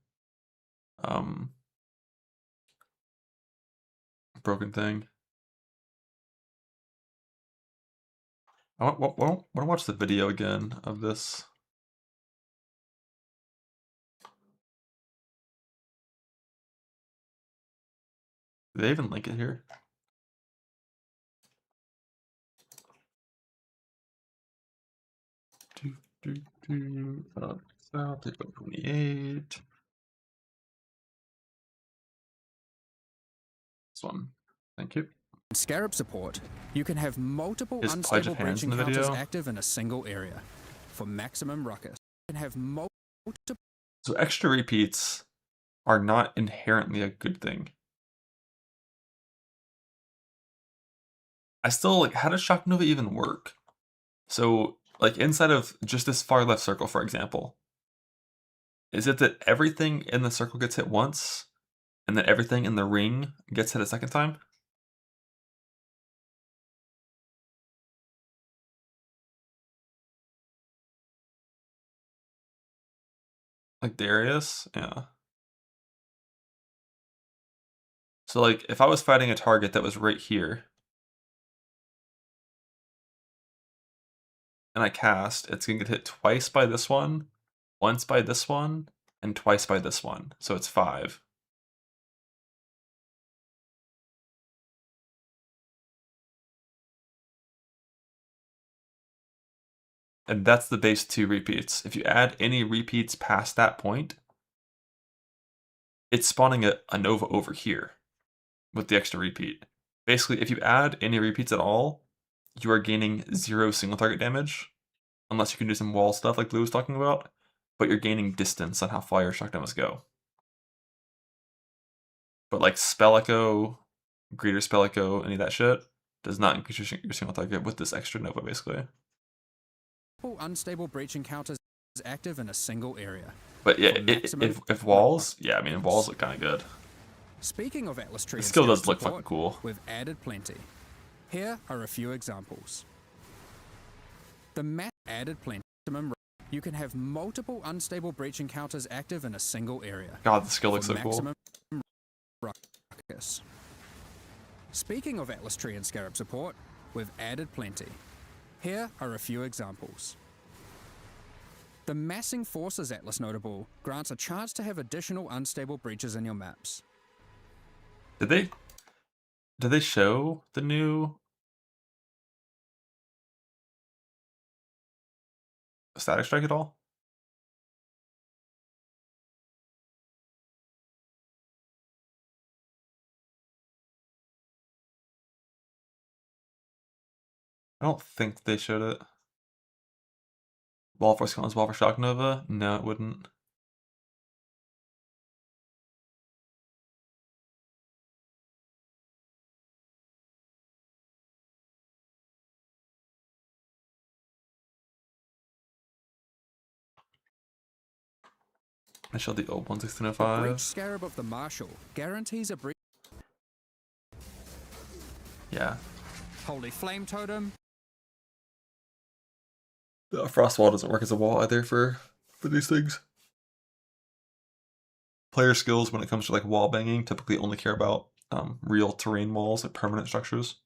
broken thing. I want to watch the video again of this. Do they even link it here? South, 28. This one. Thank you. Scarab support, you can have multiple Is Pledge unstable of Hands breach in the encounters video? active in a single area. For maximum ruckus, you can have multiple... So extra repeats are not inherently a good thing. I still like, how does Shock Nova even work? So like inside of just this far left circle, for example, is it that everything in the circle gets hit once and that everything in the ring gets hit a second time? Like Darius? Yeah. So like if I was fighting a target that was right here and I cast, it's gonna get hit twice by this one, once by this one, and twice by this one. So it's 5. And that's the base 2 repeats. If you add any repeats past that point, it's spawning a Nova over here with the extra repeat. Basically, if you add any repeats at all, you are gaining 0 single target damage, unless you can do some wall stuff like Blue was talking about, but you're gaining distance on how far your shock demos go. But like Spell Echo, Greeter Spell Echo, any of that shit, does not increase your single target with this extra Nova, basically. Unstable breach encounters active in a single area. But yeah, For maximum if walls, yeah, I mean, walls look kind of good. Speaking of Atlas Tree The and skill Scarab does look support, fucking cool. we've added plenty. Here are a few examples. The added plenty. You can have multiple unstable breach encounters active in a single area. God, the skill looks For so cool. maximum ruckus. Speaking of Atlas Tree and Scarab support, we've added plenty. Here are a few examples. The Massing Forces Atlas notable grants a chance to have additional unstable breaches in your maps. Did they show the new Static Strike at all? I don't think they showed it. Wall Force counts Wall for Shock Nova? No, it wouldn't. I showed the old The Breach 1605. Scarab of the Marshal guarantees a breach. Yeah. Holy Flame Totem. The Frost Wall doesn't work as a wall either for these things. Player skills when it comes to like wall banging typically only care about real terrain walls, like permanent structures.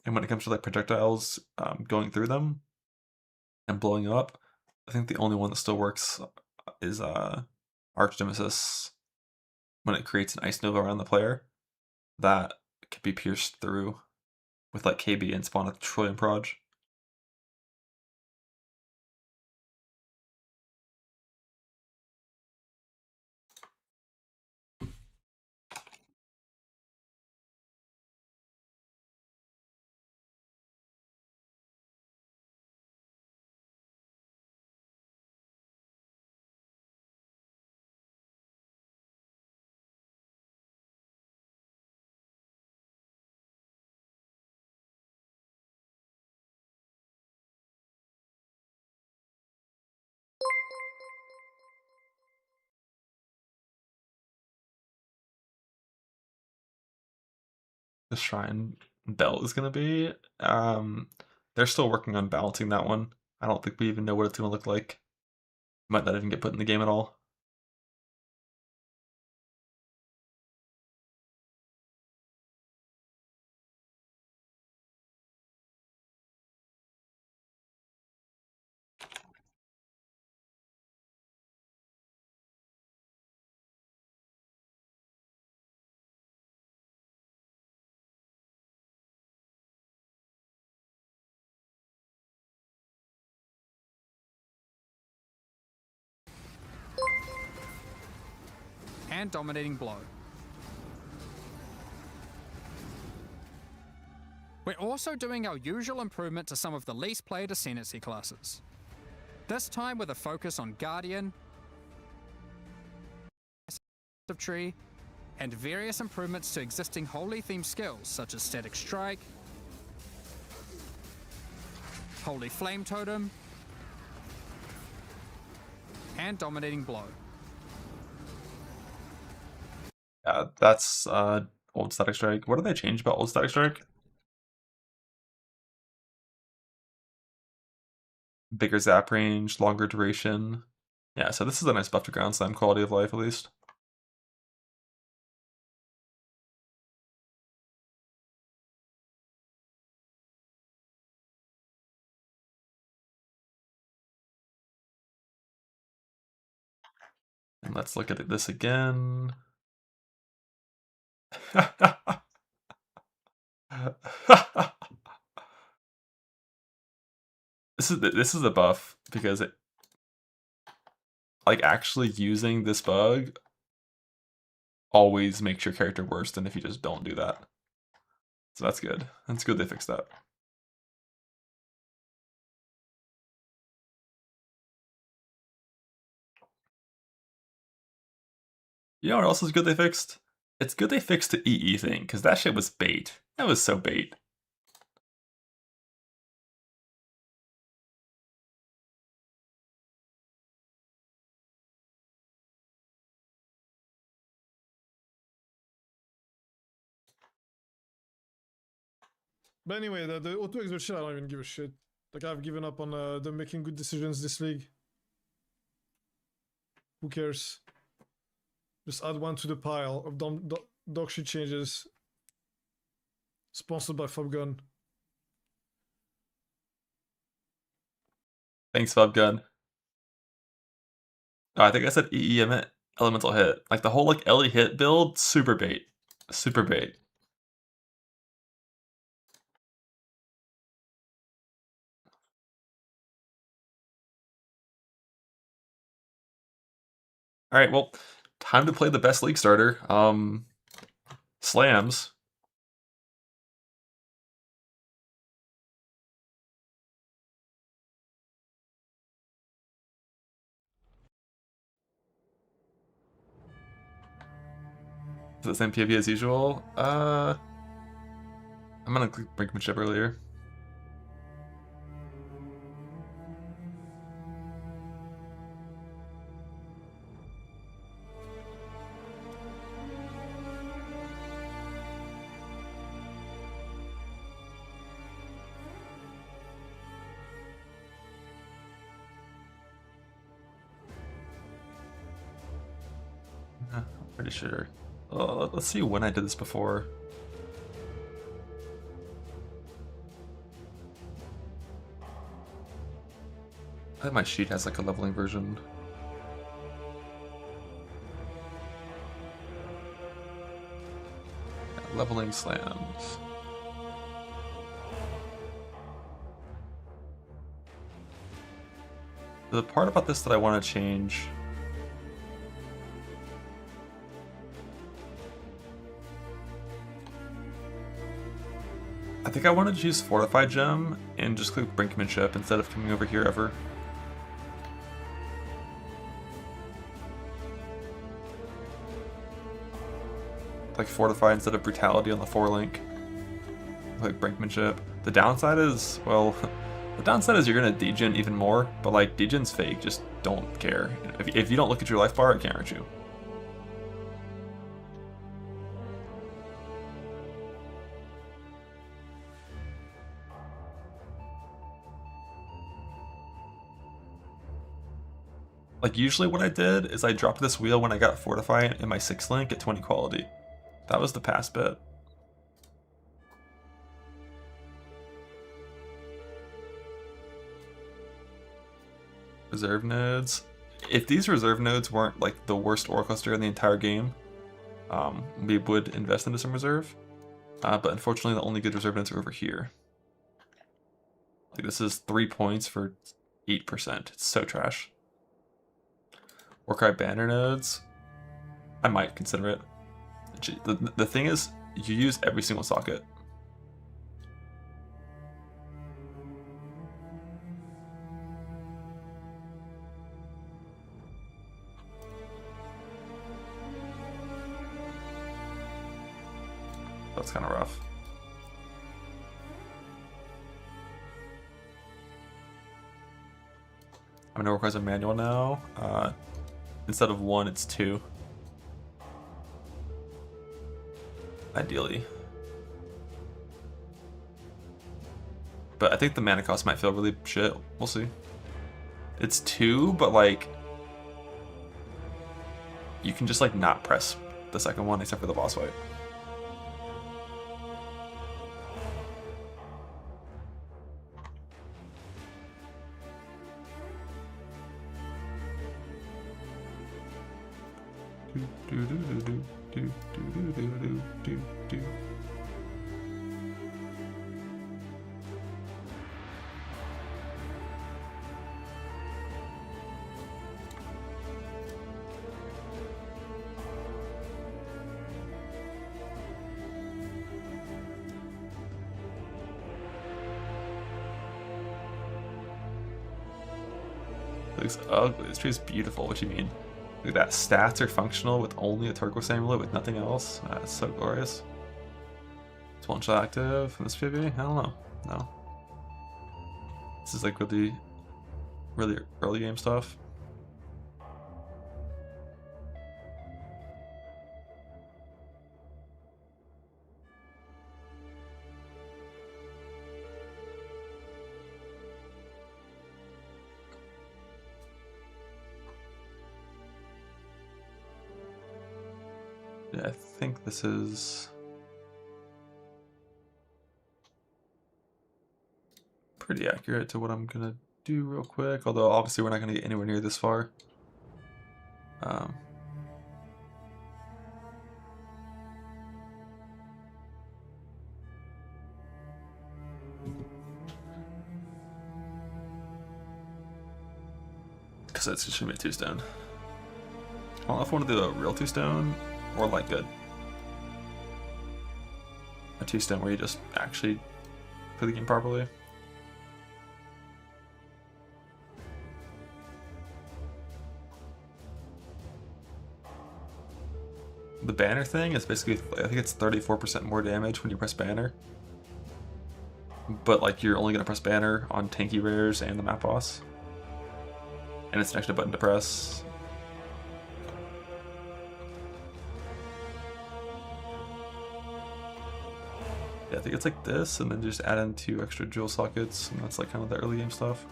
And when it comes to like projectiles going through them and blowing up, I think the only one that still works is Archnemesis. When it creates an Ice Nova around the player, that can be pierced through with like KB and spawn a Trillium Proj. The Shrine Belt is going to be. They're still working on balancing that one. I don't think we even know what it's going to look like. Might not even get put in the game at all. And Dominating Blow. We're also doing our usual improvement to some of the least played Ascendancy classes. This time with a focus on Guardian, Tree, and various improvements to existing Holy themed skills such as Static Strike, Holy Flame Totem, and Dominating Blow. Yeah, that's old Static Strike. What did they change about old Static Strike? Bigger zap range, longer duration. Yeah, so this is a nice buff to ground slam quality of life, at least. And let's look at this again. This is a buff because it, like, actually using this bug always makes your character worse than if you just don't do that. So that's good. That's good they fixed that. You know what else is good they fixed? It's good they fixed the EE thing, because that shit was bait. That was so bait. But anyway, the auto exert shit, I don't even give a shit. Like, I've given up on them making good decisions this league. Who cares? Just add one to the pile of dog shit changes. Sponsored by Fobgun. Thanks, Fubgun. Oh, I think I said EE, I meant elemental hit. Like the whole like Ellie hit build, super bait. Super bait. Alright, well, time to play the best league starter. Slams. Is it the same PvP as usual? I'm gonna click Brinkmanship earlier. I'm pretty sure. Let's see when I did this before. I think my sheet has like a leveling version. Yeah, leveling slams. The part about this that I want to change. I think I wanted to use Fortified Gem and just click Brinkmanship instead of coming over here ever. Like Fortify instead of Brutality on the 4-link. Like Brinkmanship. The downside is, well, the downside is you're gonna degen even more, but like degen's fake, just don't care. If you don't look at your life bar, it can't hurt you. Like usually what I did is I dropped this wheel when I got Fortify in my 6-link at 20 quality. That was the pass bit. Reserve nodes. If these reserve nodes weren't like the worst Aura cluster in the entire game, we would invest into some reserve. But unfortunately the only good reserve nodes are over here. Like this is 3 points for 8%. It's so trash. Warcry banner nodes. I might consider it. The thing is, you use every single socket. That's kind of rough. I'm gonna request a manual now. Instead of 1, it's 2. Ideally. But I think the mana cost might feel really shit. We'll see. It's 2, but like, you can just like not press the second one except for the boss fight. Looks ugly. This tree is beautiful. What you mean? Look at that. Stats are functional with only a turquoise amulet with nothing else. That's so glorious. It's one shot active in this PvP? I don't know. No. This is like really early game stuff. Yeah, I think this is pretty accurate to what I'm gonna do real quick, although obviously we're not gonna get anywhere near this far. Because it's just gonna be a 2-stone. I don't know if I want to do a real 2-stone or like a 2-stone where you just actually play the game properly. The banner thing is basically, I think it's 34% more damage when you press banner. But like you're only gonna press banner on tanky rares and the map boss. And it's an extra button to press. Yeah, I think it's like this, and then just add in 2 extra jewel sockets, and that's like kind of the early game stuff.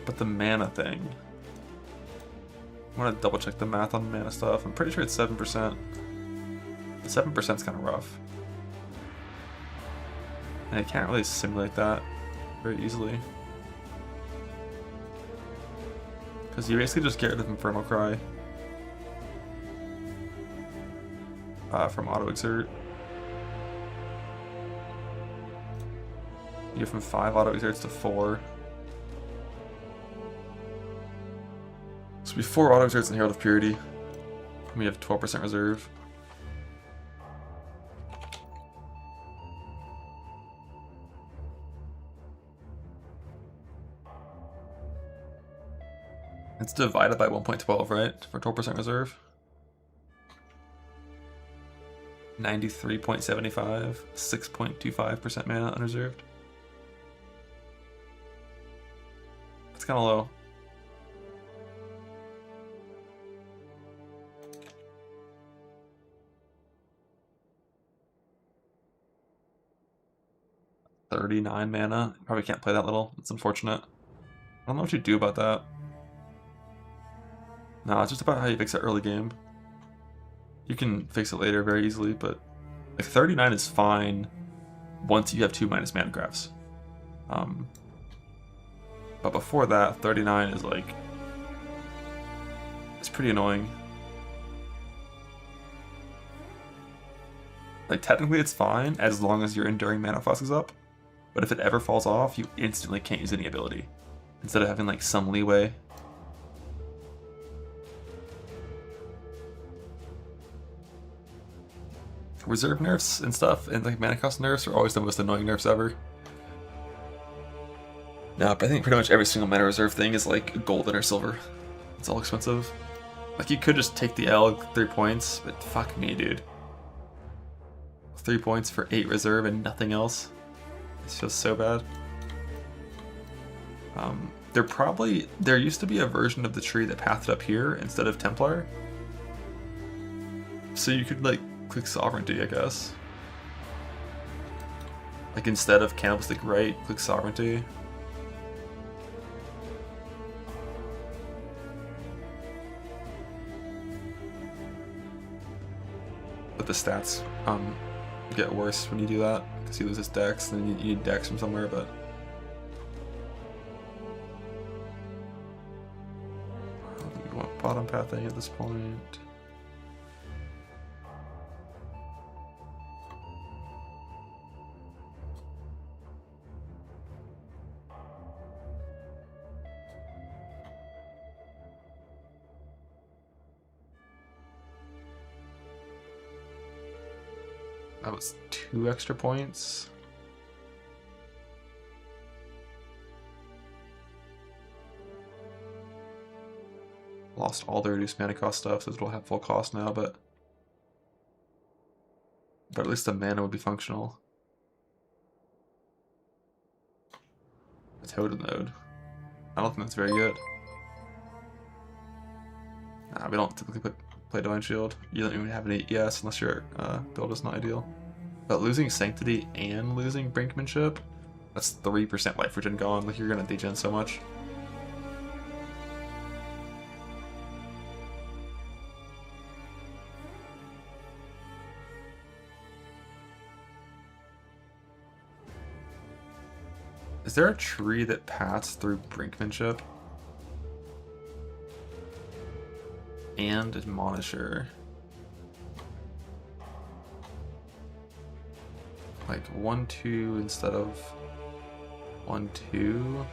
But the mana thing, I want to double check the math on mana stuff. I'm pretty sure it's 7%. The 7% is kind of rough. And I can't really simulate that very easily. Because you basically just get rid of Infernal Cry from auto exert. You go from 5 auto exerts to 4. So before auto exerts in Herald of Purity, we have 12% reserve. It's divided by 1.12, right? For 12% reserve. 93.75, 6.25% mana unreserved. That's kind of low. $39 mana. Probably can't play that little. It's unfortunate. I don't know what you do about that. No, it's just about how you fix it early game. You can fix it later very easily, but like 39 is fine once you have 2 minus mana graphs. But before that, 39 is like, it's pretty annoying. Like technically it's fine as long as your enduring mana flask is up, but if it ever falls off, you instantly can't use any ability instead of having like some leeway. Reserve nerfs and stuff and like mana cost nerfs are always the most annoying nerfs ever. No, but I think pretty much every single mana reserve thing is like golden or silver. It's all expensive. Like you could just take the L 3 points, but fuck me, dude. 3 points for 8 reserve and nothing else. It's just so bad. There used to be a version of the tree that pathed up here instead of Templar. So you could like click Sovereignty, I guess. Like instead of Cannibalistic Rite, click Sovereignty. but the stats get worse when you do that because he loses dex, and then you need dex from somewhere. But I don't think we want bottom pathing at this point. That was 2 extra points. Lost all the reduced mana cost stuff, so it'll have full cost now, but at least the mana would be functional. A totem node. I don't think that's very good. Nah, we don't typically play Divine Shield. You don't even have any ES unless your build is not ideal. But losing Sanctity and losing Brinkmanship, that's 3% life regen gone. Like, you're gonna degen so much. Is there a tree that paths through Brinkmanship? And Admonisher. Like 1-2 instead of 1-2.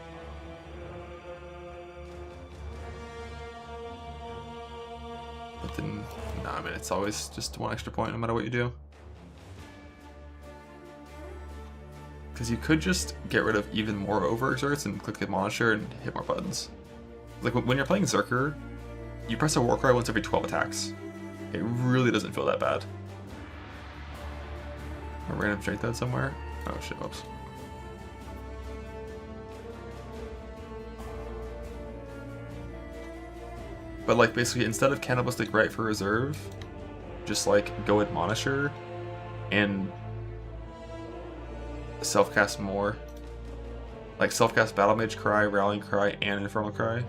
But then, nah, I mean, it's always just 1 extra point no matter what you do. Because you could just get rid of even more overexerts and click the Admonisher and hit more buttons. Like when you're playing Zerker, you press a warcry once every 12 attacks. It really doesn't feel that bad. A random strength node somewhere? Oh shit, whoops. But like basically instead of Cannibalistic Rite for reserve, just like go Admonisher and self-cast more. Like self-cast Battle Mage Cry, Rallying Cry, and Infernal Cry.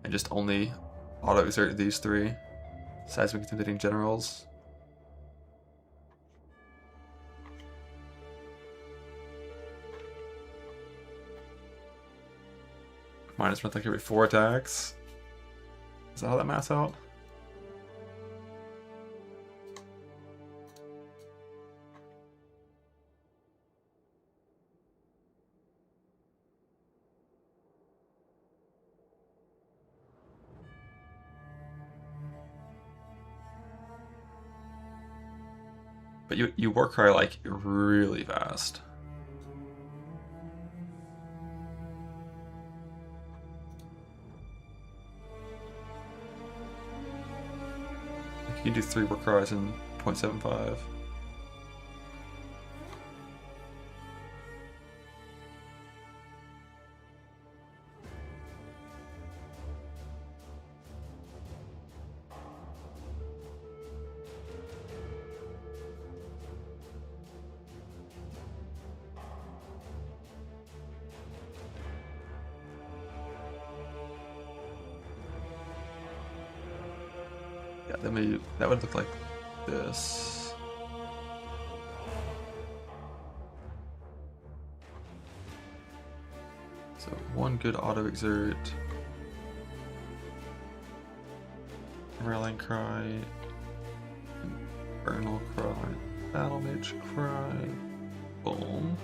And just only auto-exert these 3 Seismic Intimidating Generals. Minus one attack every 4 attacks. Is that how that maths out? But you warcry like really fast. You can do 3 warcries in 0.75. Yeah, that would look like this. So 1 good auto exert, Rallying Cry, Infernal Cry, Battle Mage Cry, boom.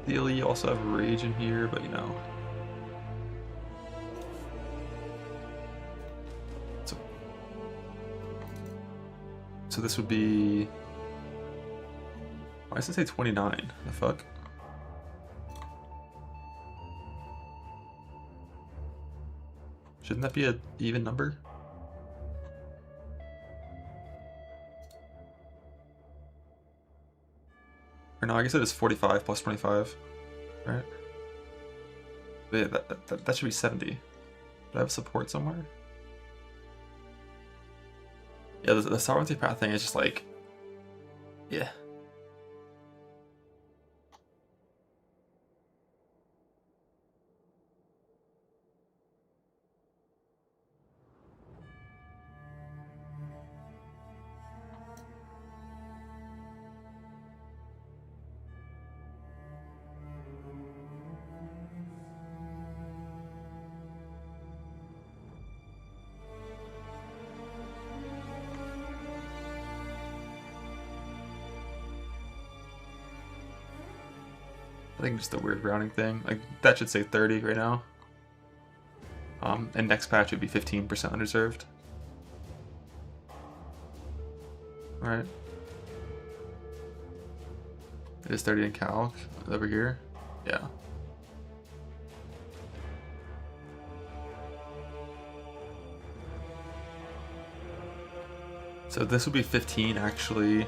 Ideally, you also have Rage in here, but you know. So this would be... Why does it say 29? The fuck? Shouldn't that be an even number? Or no, I guess it is 45 plus 25, right? Yeah, that should be 70. Do I have support somewhere? Yeah, the sovereignty path thing is just like, yeah. I think just a weird rounding thing. Like that should say 30 right now. And next patch would be 15% unreserved. Right. It is 30 in calc over here. Yeah. So this would be 15 actually.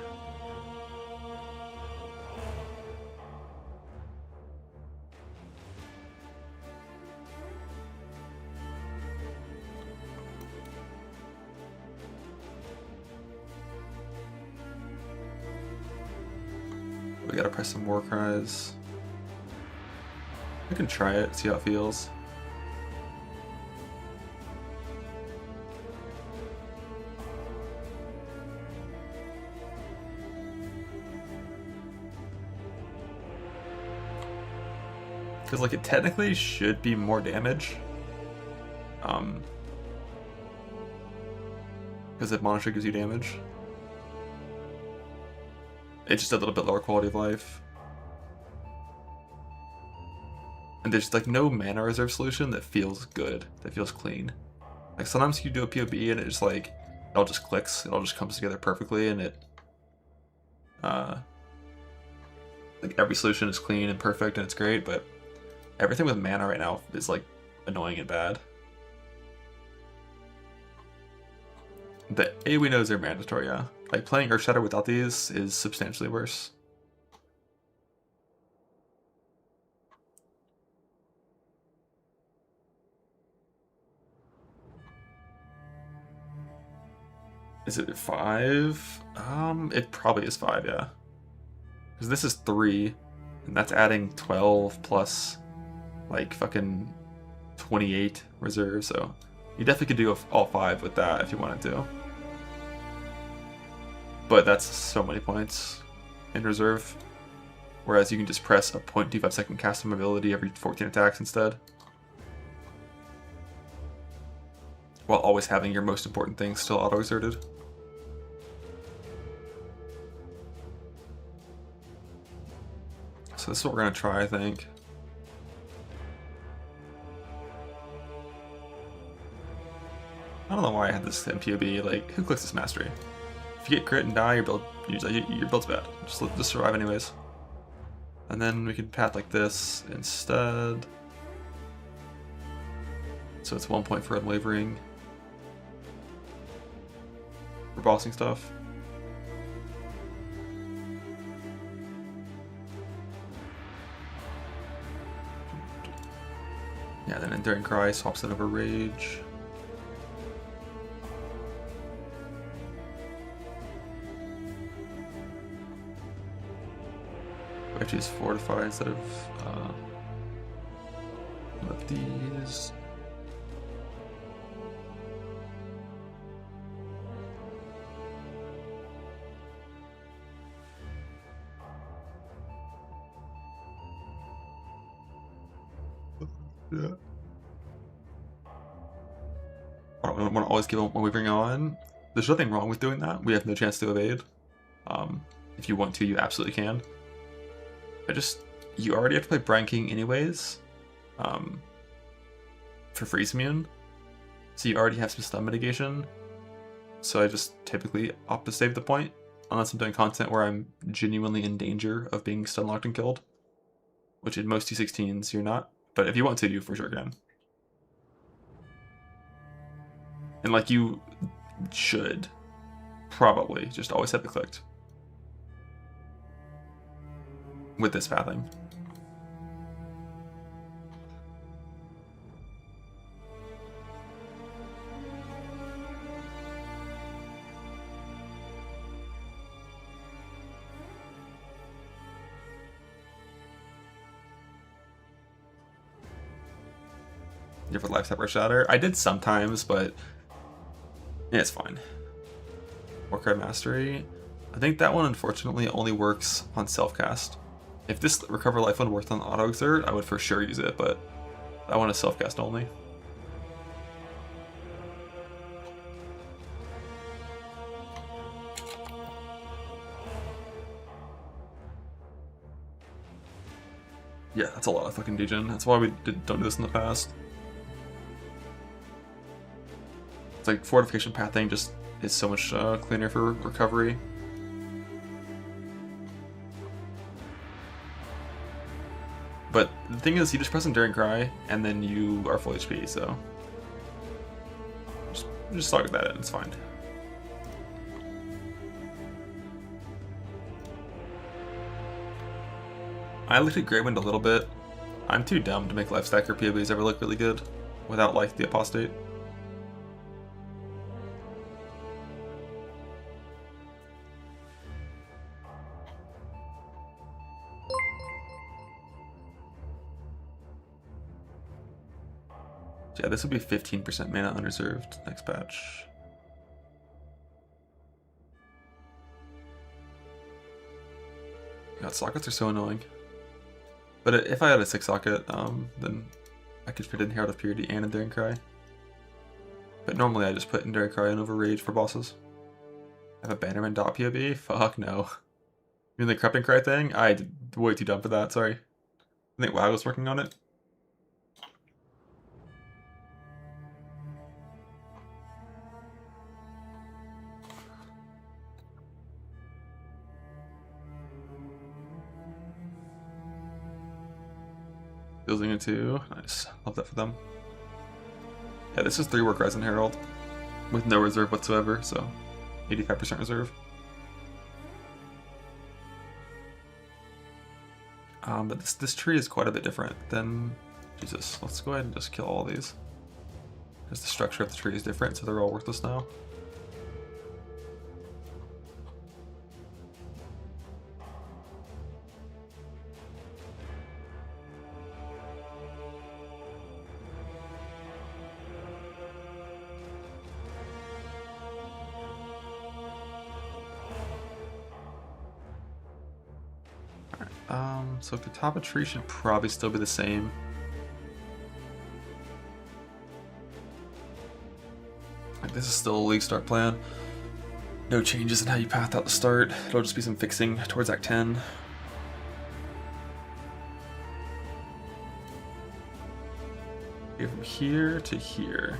We gotta press some warcries. We can try it, see how it feels. Because like it technically should be more damage. Because if Monitor gives you damage. It's just a little bit lower quality of life. And there's like no mana reserve solution that feels good, that feels clean. Like sometimes you do a POB and it just like, it all just clicks, it all just comes together perfectly and it, like every solution is clean and perfect and it's great, but everything with mana right now is like annoying and bad. The AoE nodes are mandatory, yeah. Like playing Earthshatter without these is substantially worse. Is it 5? It probably is 5, yeah. Because this is 3, and that's adding 12 plus like fucking 28 reserve, so you definitely could do all 5 with that if you wanted to. But that's so many points in reserve. Whereas you can just press a 0.25 second cast ability every 14 attacks instead. While always having your most important things still auto-exerted. So this is what we're going to try, I think. I don't know why I had this MPOB, like, who clicks this mastery? If you get crit and die, your build's bad. Just survive anyways. And then we can path like this instead. So it's 1 point for unwavering. For bossing stuff. Yeah, then Enduring Cry swaps it over Rage. We have to use Fortify instead of these. Yeah. I don't want to always give up when we bring on. There's nothing wrong with doing that. We have no chance to evade. If you want to, you absolutely can. You already have to play Brine King anyways. For Freeze Immune. So you already have some stun mitigation. So I just typically opt to save the point. Unless I'm doing content where I'm genuinely in danger of being stun locked and killed. Which in most T16s you're not. But if you want to, you for sure can. And like you should probably just always have it clicked. With this pathing. different life separate shatter. I did sometimes, but yeah, it's fine. Warcry Mastery. I think that one unfortunately only works on self-cast. If this Recover Life one worked on auto exert, I would for sure use it, but that one is self-cast only. Yeah, that's a lot of fucking degen. That's why we don't do this in the past. It's like fortification pathing just is so much cleaner for recovery. But the thing is, you just press Enduring Cry, and then you are full HP, so just slug that in, it's fine. I looked at Greywind a little bit. I'm too dumb to make Life Stacker POBs ever look really good without like the Apostate. Yeah, this would be 15% mana unreserved next patch. God, sockets are so annoying. But if I had a 6 socket, then I could fit in Herald of Purity and Enduring Cry. But normally I just put Enduring Cry in over Rage for bosses. I have a Bannerman dot POB? Fuck no. You mean the Corrupting Cry thing? I did way too dumb for that, sorry. I think WoW was working on it. Building it too. Nice. Love that for them. Yeah, this is 3 Warcries and Herald with no reserve whatsoever, so 85% reserve. But this tree is quite a bit different than... Jesus, let's go ahead and just kill all these. Because the structure of the tree is different, so they're all worthless now. So the top of tree should probably still be the same. Like this is still a League start plan. No changes in how you path out the start. It'll just be some fixing towards Act 10. Okay, from here to here.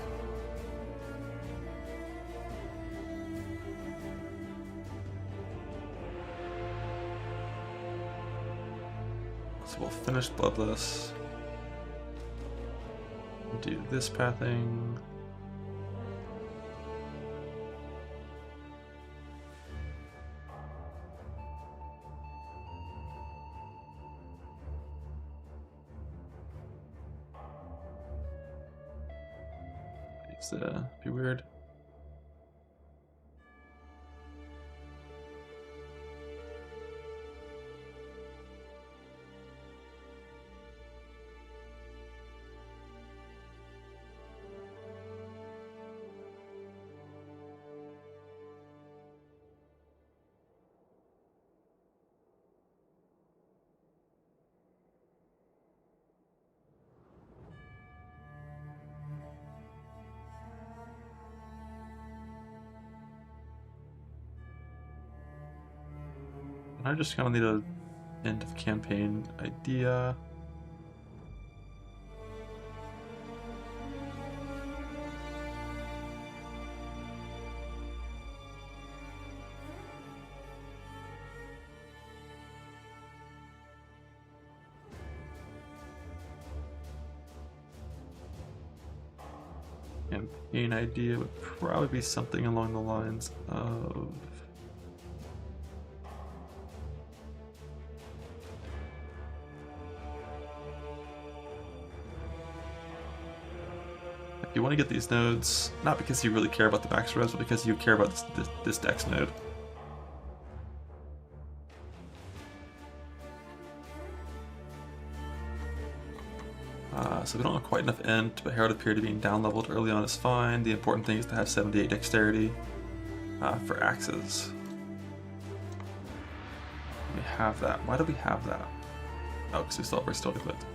So we'll finish Bloodless. Do this pathing. It's be weird. I just kind of need a end of campaign idea. Campaign idea would probably be something along the lines of... You want to get these nodes, not because you really care about the max res, but because you care about this dex node. So we don't have quite enough int, but Herald of Purity being down-leveled early on is fine. The important thing is to have 78 dexterity for axes. We have that. Why do we have that? Oh, because we still have Restored equipped.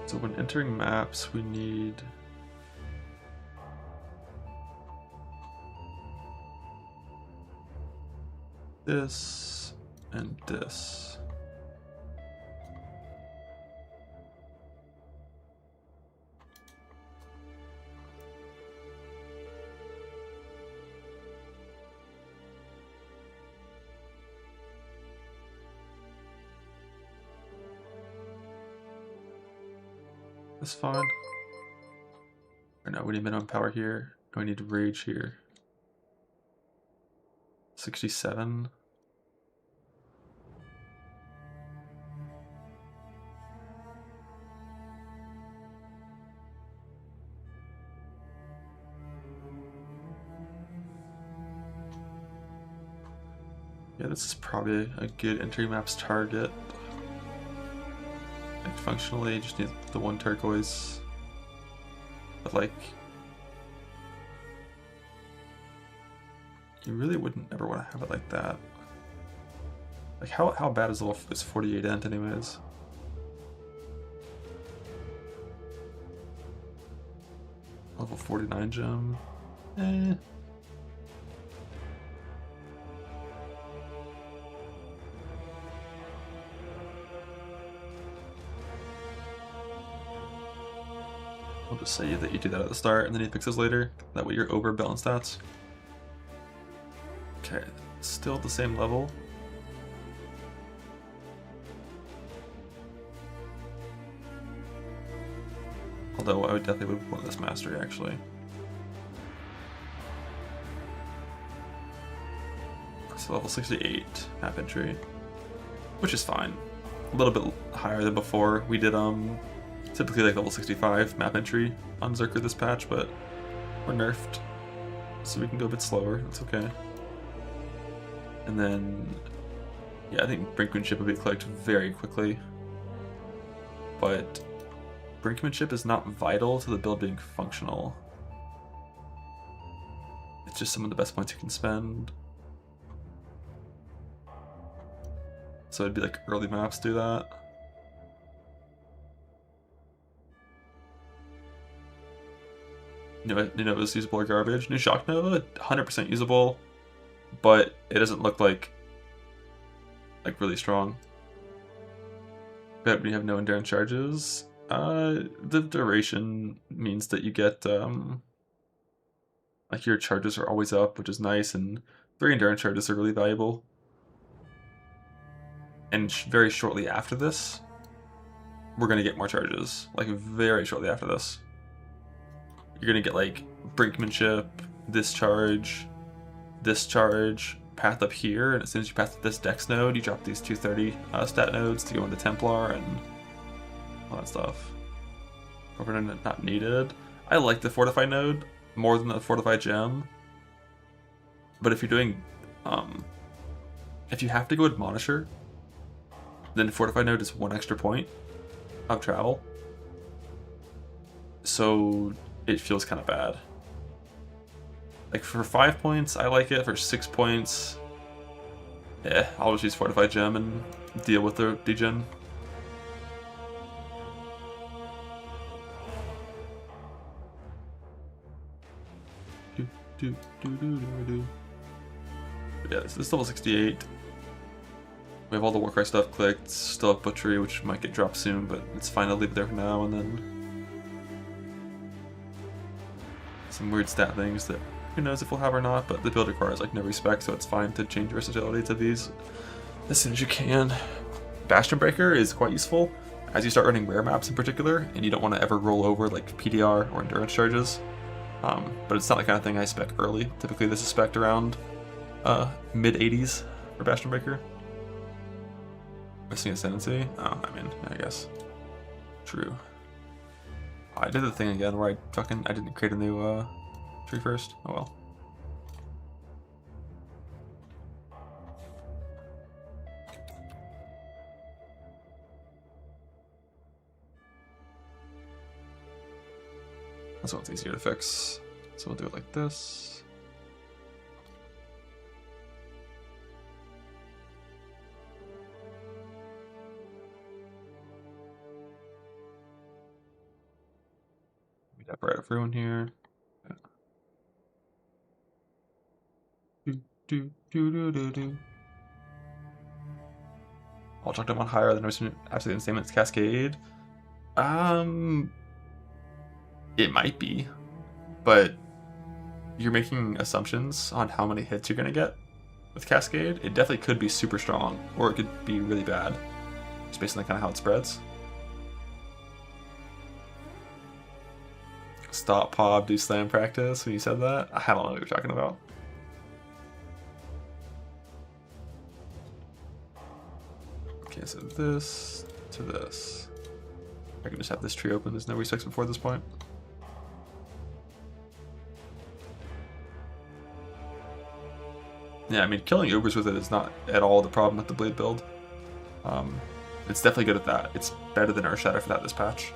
So when entering maps, we need this and this. That's fine. Or no, we need minimum power here. We need rage here. 67. Yeah, this is probably a good entry maps target. Like functionally, you just need the one turquoise. But like, you really wouldn't ever want to have it like that. Like how bad is this 48 int anyways? Level 49 gem. Eh. I'll just say that you do that at the start and then he fixes later. That way you're over balance stats. Okay, still at the same level. Although I would definitely want this mastery actually. So level 68 map entry, which is fine. A little bit higher than before. We did typically like level 65 map entry on Zerker this patch, but we're nerfed, so we can go a bit slower. That's okay. And then, yeah, I think Brinkmanship would be clicked very quickly, but Brinkmanship is not vital to the build being functional. It's just some of the best points you can spend. So it'd be like early maps do that. New Nova is usable or garbage. New Shock Nova, 100% usable, but it doesn't look like really strong. But when you have no endurance charges, the duration means that you get like your charges are always up, which is nice, and 3 endurance charges are really valuable. And very shortly after this, we're gonna get more charges. Like very shortly after this, you're gonna get like Brinkmanship, this charge, path up here, and as soon as you pass this dex node, you drop these 230 stat nodes to go into Templar and all that stuff. Fortified not needed. I like the Fortified node more than the Fortified gem, but if you're doing, if you have to go Admonisher, then Fortified node is 1 extra point of travel, so it feels kind of bad. Like for 5 points, I like it. For 6 points, yeah, I'll just use Fortified Gem and deal with the degen. But yeah, this is level 68. We have all the warcry stuff clicked. Still have Butchery, which might get dropped soon, but it's fine. I'll leave it there for now, and then some weird stat things that who knows if we'll have or not, but the build requires like no respec, so it's fine to change versatility to these as soon as you can. Bastion Breaker is quite useful as you start running rare maps in particular, and you don't want to ever roll over like PDR or endurance charges. But it's not the kind of thing I spec early. Typically this is spec'd around mid 80s for Bastion Breaker. Missing Ascendancy? Oh, I mean, I guess. True. I did the thing again where I didn't create a new tree first. Oh well. This one's easier to fix. So we'll do it like this. We decorate everyone here. I'll chuck them on higher than absolute insanement's cascade. It might be, but you're making assumptions on how many hits you're gonna get with cascade. It definitely could be super strong, or it could be really bad, just based on kind of how it spreads. Stop, pop, do slam practice. When you said that, I don't know what you're talking about. Okay, so this to this. I can just have this tree open. There's no resets before this point. Yeah, I mean, killing Ubers with it is not at all the problem with the Bleed build. It's definitely good at that. It's better than Earthshatter for that this patch.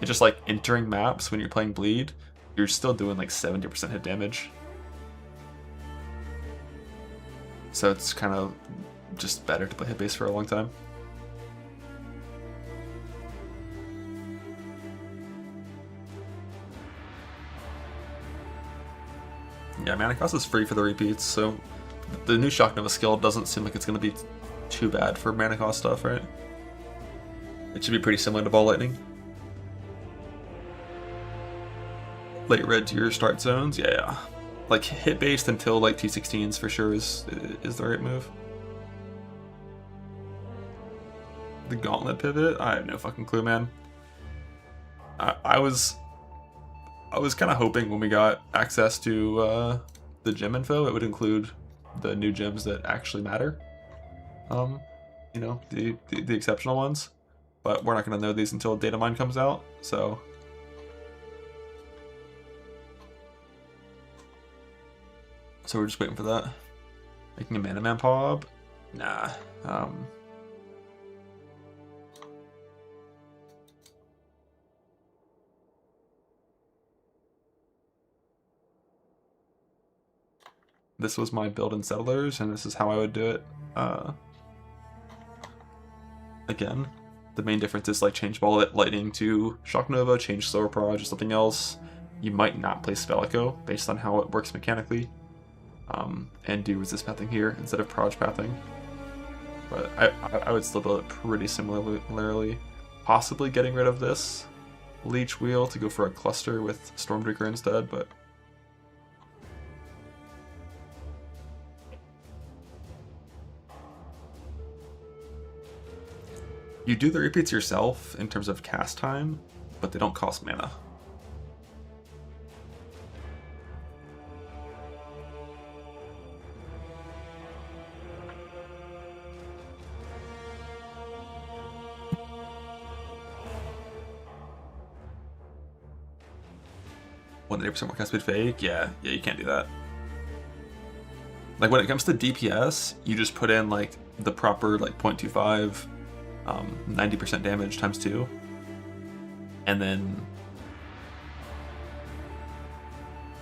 It's just like entering maps when you're playing Bleed, you're still doing like 70% hit damage. So it's kind of just better to play hit base for a long time. Yeah, mana cost is free for the repeats, so the new Shock Nova skill doesn't seem like it's going to be too bad for mana cost stuff, right? It should be pretty similar to Ball Lightning. Late red to your start zones, yeah. Like hit based until like T16s for sure is the right move. The Gauntlet pivot? I have no fucking clue, man. I was kind of hoping when we got access to the gym info, it would include the new gyms that actually matter. You know, the exceptional ones. But we're not going to know these until data mine comes out, so. So we're just waiting for that. Making a Mana Man Pob? Nah. This was my build in Settlers, and this is how I would do it. Again, the main difference is like change Ball Lightning to Shock Nova, change Slower Proj or something else. You might not play Spell Echo based on how it works mechanically, and do resist pathing here instead of Proj pathing. But I would still build it pretty similarly, possibly getting rid of this Leech Wheel to go for a cluster with Stormbreaker instead, but. You do the repeats yourself in terms of cast time, but they don't cost mana. When 80% more cast speed fake? Yeah, you can't do that. Like when it comes to DPS, you just put in like the proper like 0.25 90% damage times 2, and then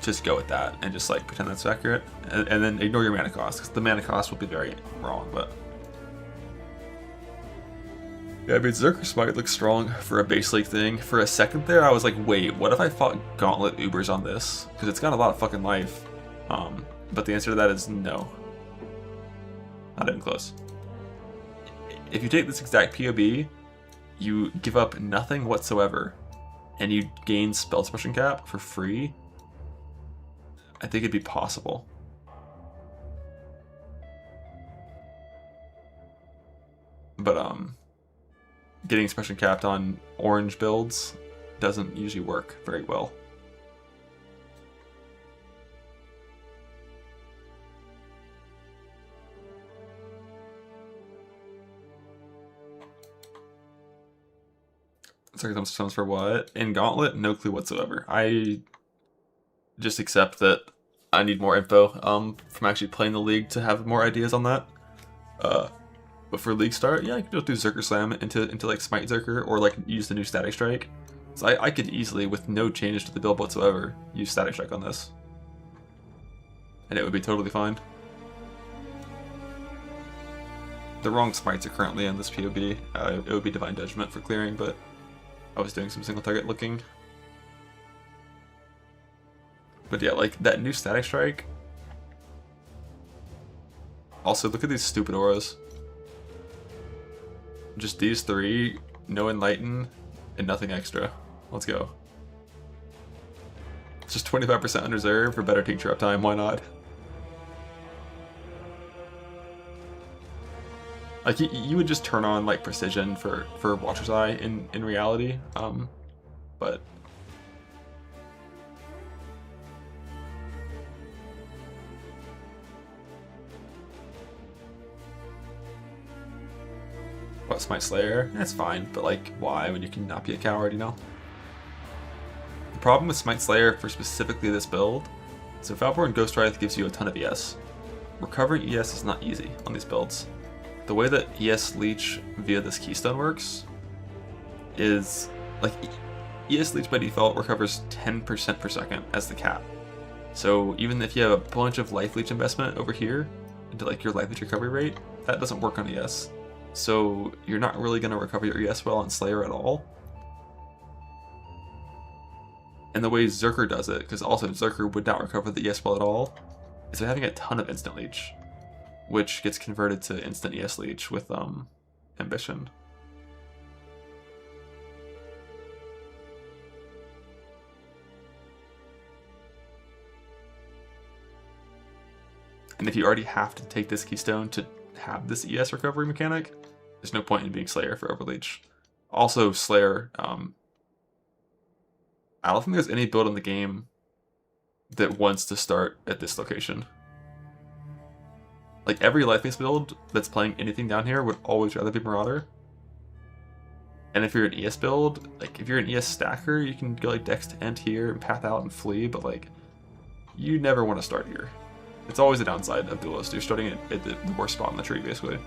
just go with that and just like pretend that's accurate, and then ignore your mana cost, because the mana cost will be very wrong. But yeah, I mean, Zerker Smite looks strong for a base league thing. For a second there, I was like, wait, what if I fought Gauntlet Ubers on this? Because it's got a lot of fucking life. But the answer to that is no. Not even close. If you take this exact POB, you give up nothing whatsoever, and you gain spell suppression cap for free, I think it'd be possible. But getting suppression capped on orange builds doesn't usually work very well. Zerker stones for what? In Gauntlet, no clue whatsoever. I just accept that I need more info from actually playing the league to have more ideas on that. But for league start, yeah, I could just do Zerker Slam into like Smite Zerker, or like use the new Static Strike. So I could easily, with no change to the build whatsoever, use Static Strike on this. And it would be totally fine. The wrong smites are currently in this POB. It would be Divine Judgment for clearing, but I was doing some single target looking. But yeah, like that new Static Strike. Also, look at these stupid auras. Just these three, no Enlighten, and nothing extra. Let's go. It's just 25% on reserve for better tincture uptime, why not? Like, you would just turn on, like, Precision for Watcher's Eye in reality, but... What, Smite Slayer? That's fine, but like, why when you can not be a coward, you know? The problem with Smite Slayer for specifically this build, so Valborn Ghost Wraith gives you a ton of ES. Recovering ES is not easy on these builds. The way that ES Leech via this Keystone works is, like, ES Leech by default recovers 10% per second as the cap. So even if you have a bunch of Life Leech investment over here into like your Life Leech recovery rate, that doesn't work on ES. So you're not really going to recover your ES well on Slayer at all. And the way Zerker does it, because also Zerker would not recover the ES well at all, is by having a ton of Instant Leech, which gets converted to Instant ES Leech with Ambition. And if you already have to take this Keystone to have this ES recovery mechanic, there's no point in being Slayer for Overleech. Also, Slayer, I don't think there's any build in the game that wants to start at this location. Like, every life-based build that's playing anything down here would always rather be Marauder. And if you're an ES build, like, if you're an ES stacker, you can go, like, Dex to End here and path out and flee, but, like, you never want to start here. It's always a downside of Duelist. You're starting at the worst spot in the tree, basically.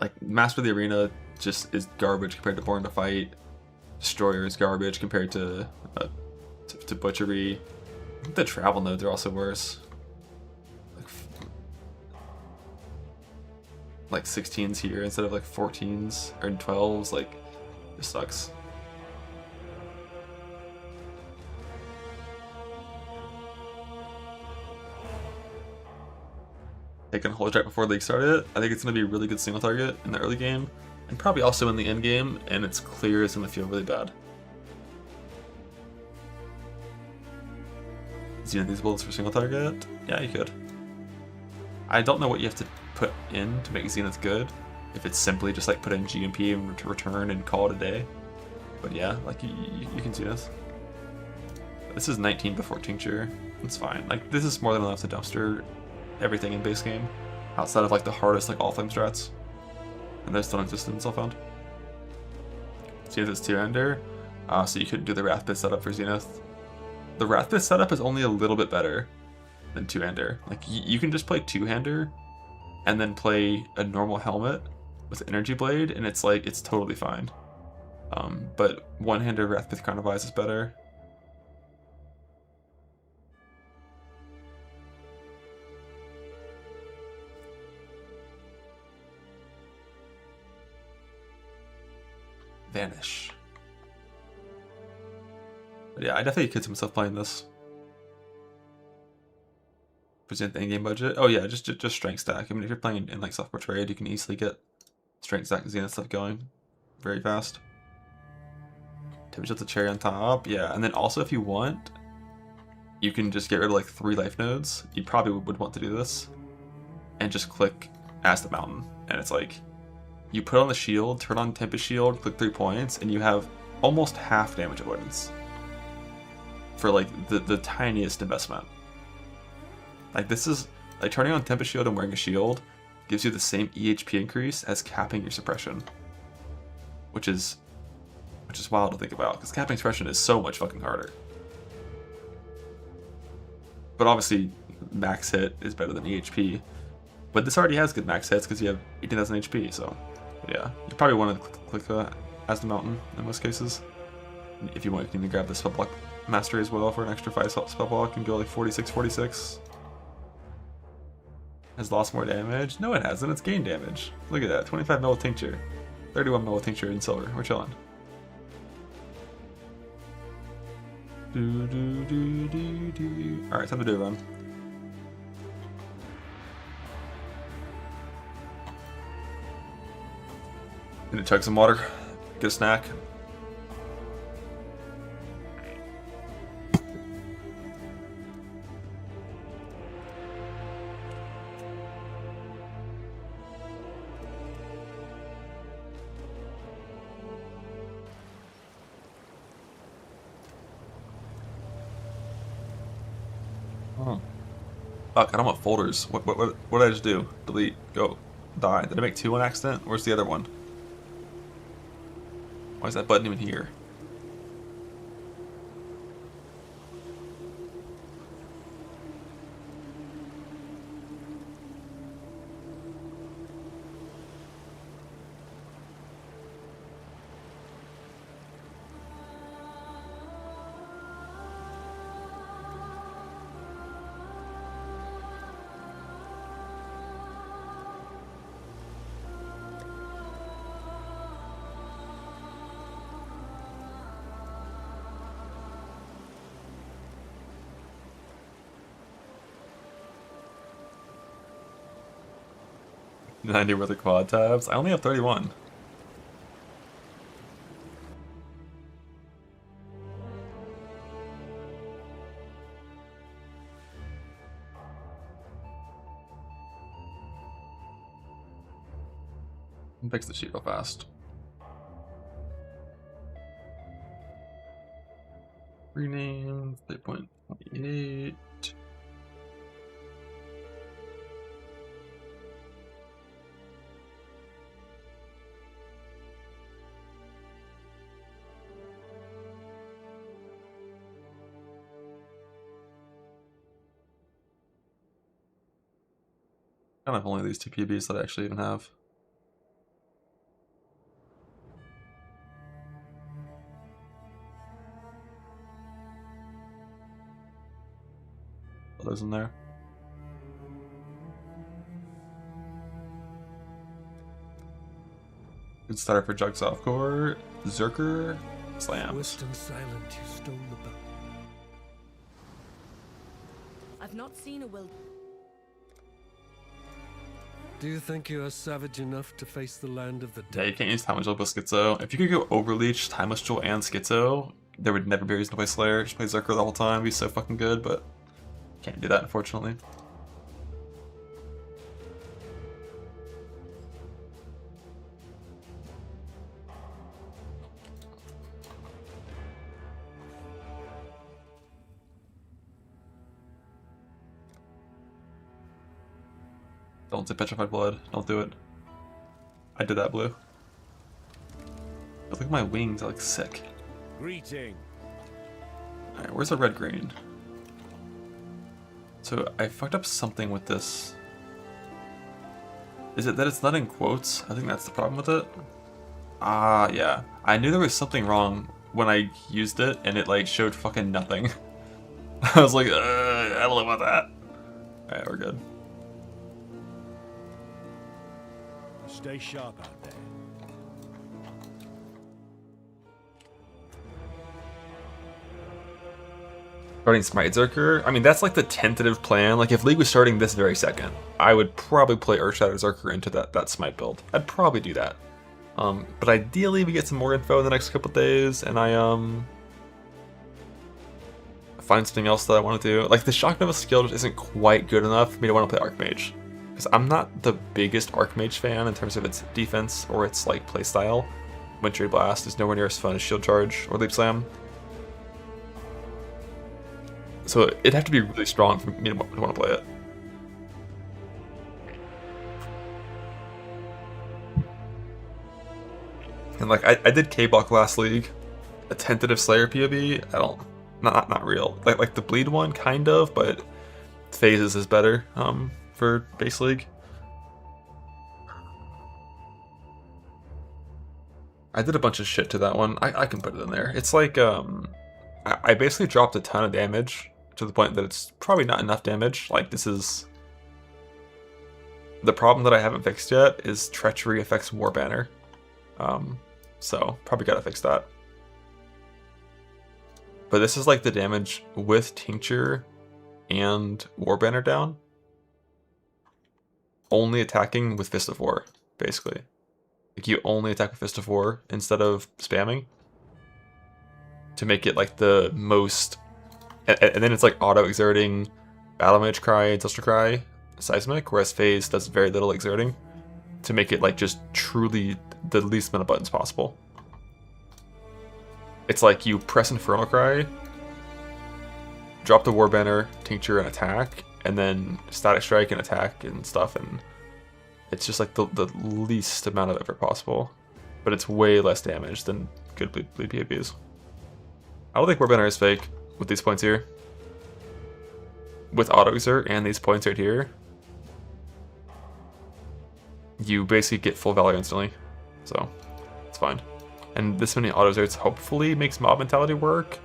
Like, Master of the Arena just is garbage compared to Born to Fight. Destroyer is garbage compared to Butchery. I think the travel nodes are also worse. Like 16s here instead of like 14s or 12s. Like, it sucks. Taking Holy Strike before League started. I think it's going to be a really good single target in the early game, and probably also in the end game, and it's clear it's going to feel really bad. Zenith these builds for single target? Yeah, you could. I don't know what you have to put in to make Zenith good, if it's simply just like put in GMP and return and call it a day. But yeah, like you can Zenith. This is 19 before Tincture. It's fine. Like, this is more than enough to dumpster everything in base game, outside of like the hardest like all flame strats, and those still exist in Self-Found. Zenith is 2-hander, so you couldn't do the Wrathpit setup for Zenith. The Wrathpit setup is only a little bit better than 2-hander. Like, you can just play 2-hander and then play a normal helmet with Energy Blade, and it's like, it's totally fine. But 1-hander Wrathpit Crown of Eyes is better. Vanish. But yeah, I definitely could see myself playing this. Present the in-game budget. Oh yeah, just strength stack. I mean, if you're playing in like self-portrayed, you can easily get strength stack Zenith stuff going very fast. Temperature the cherry on top. Yeah, and then also if you want, you can just get rid of like 3 life nodes. You probably would want to do this, and just click as the mountain, and it's like, you put on the shield, turn on Tempest Shield, click 3 points, and you have almost half damage avoidance for like the tiniest investment. Like, this is Like turning on Tempest Shield and wearing a shield gives you the same EHP increase as capping your suppression. Which is wild to think about, because capping suppression is so much fucking harder. But obviously, max hit is better than EHP. But this already has good max hits because you have 18,000 HP, so yeah. You probably want to click as the mountain in most cases. If you want, you can even grab the spell block mastery as well for an extra 5 spell block and go like 46. Has lost more damage? No, it hasn't. It's gained damage. Look at that. 25 mil tincture. 31 mil tincture in silver. We're chilling. Alright, time to do a run. Gonna chug some water, get a snack. Oh. Fuck, I don't want folders. What did I just do? Delete, go, die. Did I make 2 on accident? Where's the other one? Why is that button even here? $90 worth of quad tabs. I only have 31. Fix the sheet real fast. Rename 3.28. I don't have only these 2 PBs that I actually even have. What is in there? Good starter for Jug Softcore. Zerker slams. And silent, you stole the bow. I've not seen a will. Do you think you are savage enough to face the land of the Yeah, dead? you can't use Timeless Jewel with Schizo. If you could go Overleech, Timeless Jewel, and Schizo, there would never be a reason to play Slayer. Just play Zerker the whole time, be so fucking good, but can't do that unfortunately. Don't say Petrified Blood. Don't do it. I did that, Blue. But look at my wings, I look sick. Greeting. Alright, where's the red green? So I fucked up something with this. Is it that it's not in quotes? I think that's the problem with it. Ah, yeah. I knew there was something wrong when I used it and it like showed fucking nothing. I was like, I don't know about that. Alright, we're good. Stay sharp out there. Starting Smite Zerker, I mean that's like the tentative plan. Like if League was starting this very second, I would probably play Earthshatter Zerker into that Smite build. I'd probably do that. But ideally we get some more info in the next couple days, and I find something else that I want to do. Like the Shock Nova skill just isn't quite good enough for me to want to play Archmage, because I'm not the biggest Archmage fan in terms of its defense or its like playstyle. Wintry Blast is nowhere near as fun as Shield Charge or Leap Slam. So it'd have to be really strong for me to want to play it. And like I did K-Block last league, a tentative Slayer POB. I don't, not real. Like the bleed one kind of, but phases is better for base league. I did a bunch of shit to that one. I can put it in there. It's like I basically dropped a ton of damage to the point that it's probably not enough damage. Like this is the problem that I haven't fixed yet is treachery affects War Banner. So probably gotta fix that. But this is like the damage with Tincture and War Banner down. Only attacking with Fist of War, basically. Like you only attack with Fist of War instead of spamming. To make it like the most... And then it's like auto-exerting Battle Mage Cry, Ancestral Cry, Seismic, whereas Phase does very little exerting. To make it like just truly the least amount of buttons possible. It's like you press Infernal Cry, drop the War Banner, Tincture, and attack, and then Static Strike and attack and stuff, and it's just like the least amount of effort possible. But it's way less damage than good bleed PvPs. I don't think War Banner is fake with these points here. With Auto Exert and these points right here, you basically get full value instantly. So, it's fine. And this many Auto Exerts hopefully makes Mob Mentality work.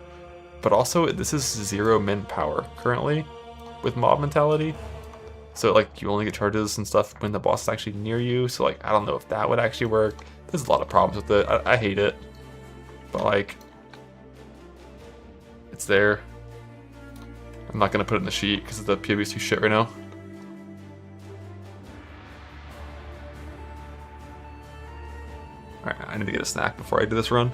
But also, this is 0 min power currently with Mob Mentality. So, like, you only get charges and stuff when the boss is actually near you. So, like, I don't know if that would actually work. There's a lot of problems with it. I hate it. But, like, it's there. I'm not going to put it in the sheet because the POV is too shit right now. Alright, I need to get a snack before I do this run.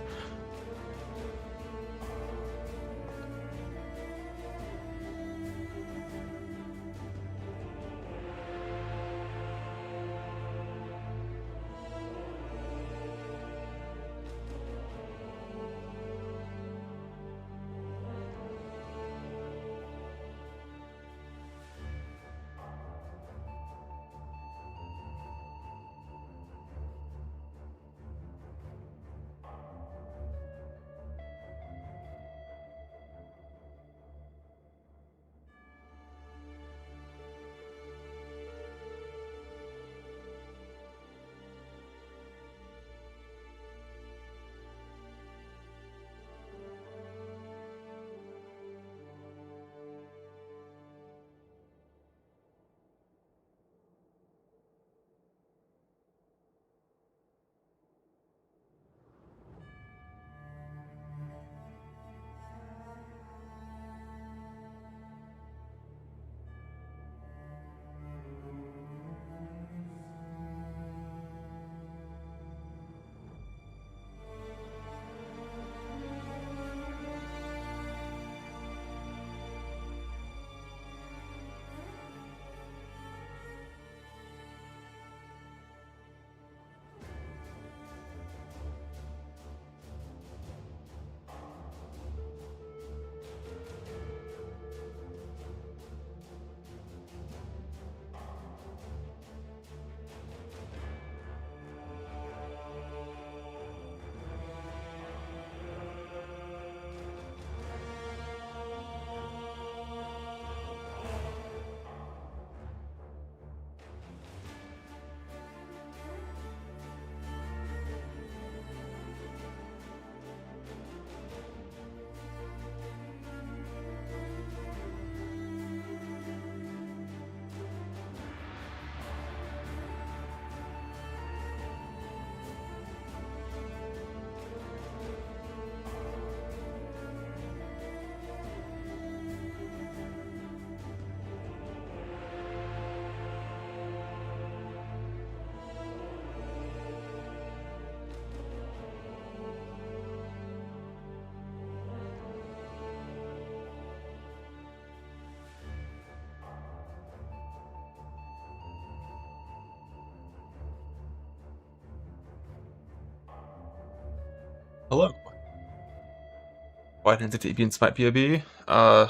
Hello. Why didn't it be in Smite POB?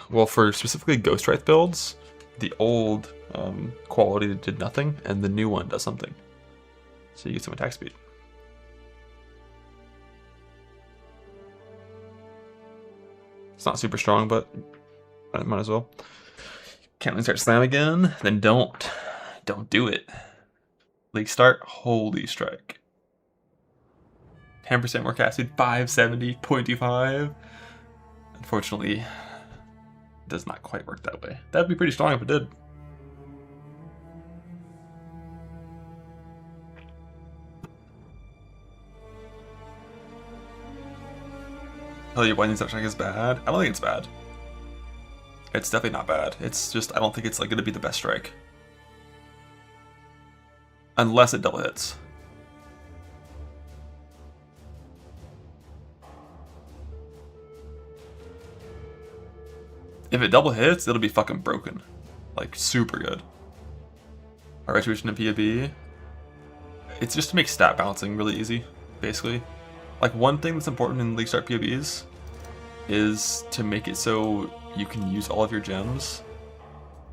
Well, for specifically Ghost Wraith builds, the old quality did nothing, and the new one does something. So you get some attack speed. It's not super strong, but I might as well. Can't really start slam again, then don't. Don't do it. League start, holy strike. 10% more casted, 570, 0.25. Unfortunately, it does not quite work that way. That'd be pretty strong if it did. Tell you why that strike is bad? I don't think it's bad. It's definitely not bad. It's just, I don't think it's like going to be the best strike. Unless it double hits. If it double hits, it'll be fucking broken. Like, super good. Our retribution and PAB. It's just to make stat balancing really easy, basically. Like, one thing that's important in League Start PABs is to make it so you can use all of your gems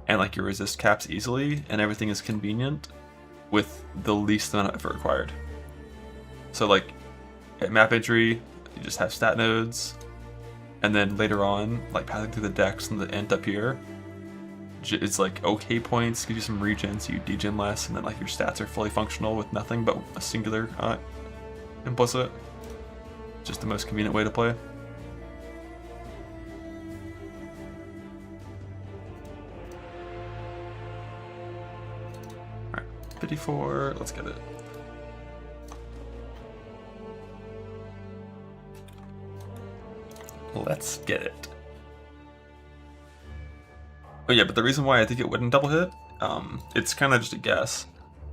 and like your resist caps easily, and everything is convenient with the least amount of effort required. So like at map entry, you just have stat nodes, and then later on, like passing through the decks and the end up here, it's like okay points, gives you some regen, so you degen less, and then like your stats are fully functional with nothing but a singular implicit. Just the most convenient way to play. Alright, 54, let's get it. Let's get it. Oh yeah, but the reason why I think it wouldn't double hit, it's kind of just a guess,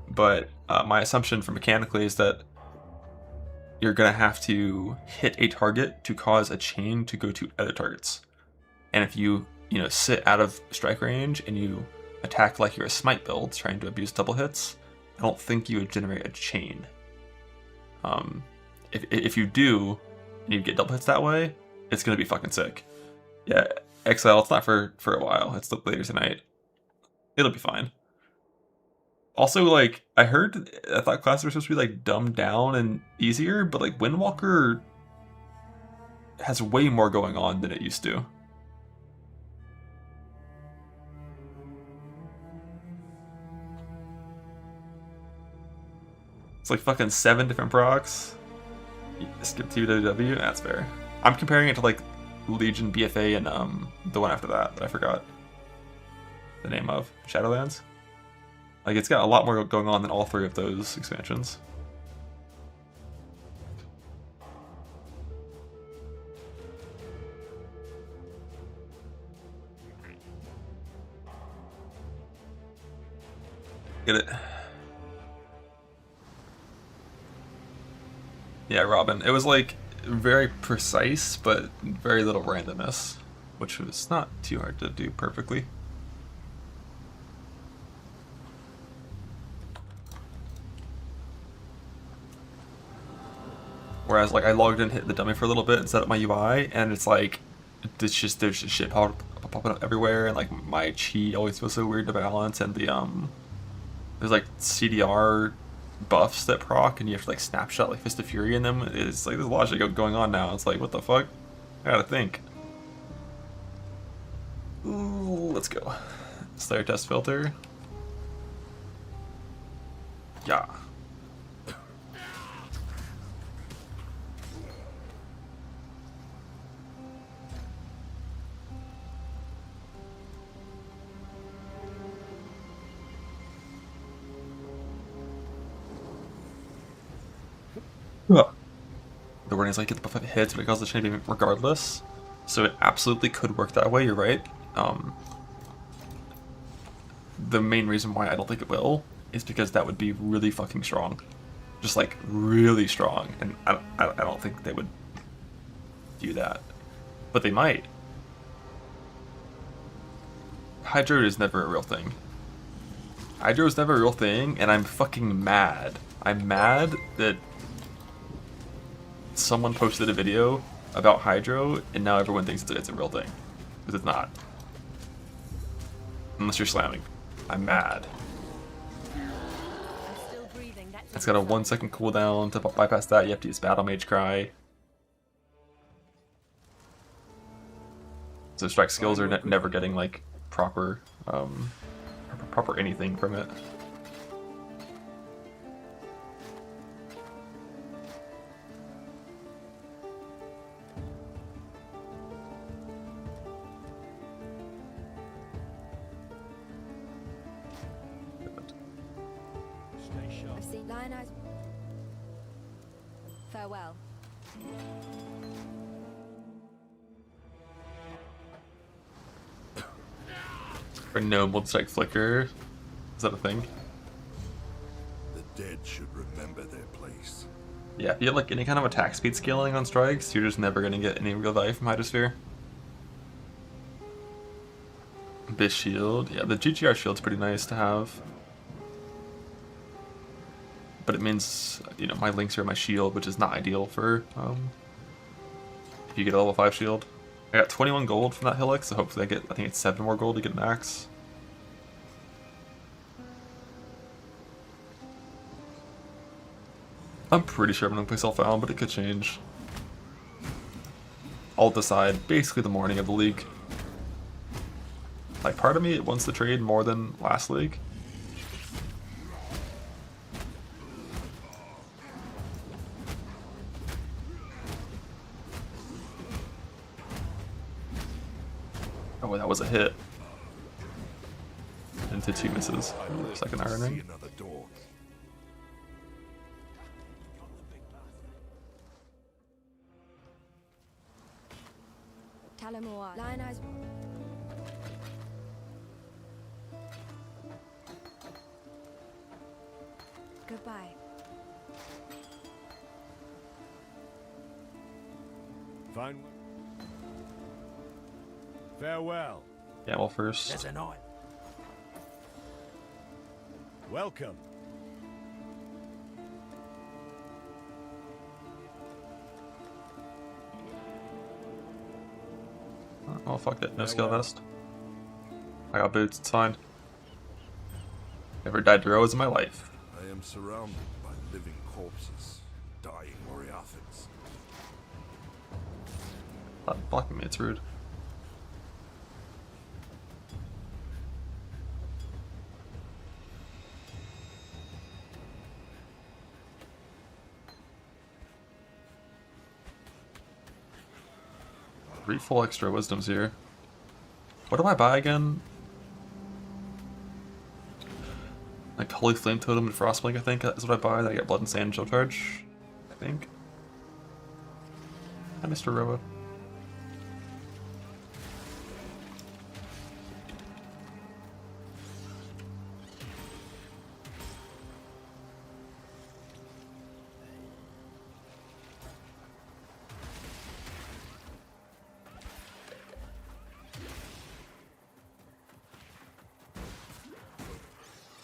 but my assumption for mechanically is that you're gonna have to hit a target to cause a chain to go to other targets. And if you sit out of strike range and you attack like you're a smite build trying to abuse double hits, I don't think you would generate a chain. If you do and you get double hits that way, it's gonna be fucking sick. Yeah, Exile, it's not for a while. It's later tonight. It'll be fine. Also, like, I thought classes were supposed to be, like, dumbed down and easier, but, like, Windwalker has way more going on than it used to. It's like fucking 7 different procs. Skip TWW, that's fair. I'm comparing it to, like, Legion BFA and, the one after that I forgot the name of. Shadowlands? Like, it's got a lot more going on than all 3 of those expansions. Get it? Yeah, Robin. It was, like, very precise, but very little randomness, which was not too hard to do perfectly. Whereas, like, I logged in, hit the dummy for a little bit and set up my UI, and it's like, there's just shit popping up everywhere, and like my chi always feels so weird to balance, and there's like CDR buffs that proc, and you have to like snapshot like Fist of Fury in them. It's like there's a lot of shit going on now. It's like, what the fuck? I gotta think. Ooh, let's go. Slayer test filter. Yeah. The warning is like, get the buff if it hits, but it causes the chain to be regardless. So it absolutely could work that way, you're right. The main reason why I don't think it will is because that would be really fucking strong. Just like, really strong. And I don't think they would do that. But they might. Hydro is never a real thing. Hydro is never a real thing, and I'm fucking mad. I'm mad that someone posted a video about Hydro, and now everyone thinks it's a real thing. Because it's not. Unless you're slamming. I'm mad. It's got a 1 second cooldown. To bypass that, you have to use Battle Mage Cry. So strike skills are never getting like proper proper anything from it. Stay sharp. I've seen lion eyes. Farewell. For noble strike flicker. Is that a thing? The dead should remember their place. Yeah, if you have like any kind of attack speed scaling on strikes, you're just never gonna get any real value from Hydrosphere. This shield, yeah, the GGR shield's pretty nice to have. But it means, you know, my links are my shield, which is not ideal for if you get a level 5 shield. I got 21 gold from that Hillock, so hopefully I think it's 7 more gold to get an axe. I'm pretty sure I'm gonna play Self-Found, but it could change. I'll decide basically the morning of the league. Like, part of me wants to trade more than last league. Oh, that was a hit. Into 2 misses. Second Iron See Ring. another door. Talamoa. Lion eyes. Goodbye. Fine. Farewell. Yeah, well, first. There's a night. Welcome. Oh, fuck it. No skill vest. I got boots, it's fine. Never died heroes in my life. I am surrounded by living corpses, dying Moriathans. Blocking me, it's rude. Three full extra wisdoms here. What do I buy again? Like Holy Flame Totem and Frostblink, I think is what I buy. Then I get Blood and Sand Chill Charge, I think. Hi, Mr. Robo.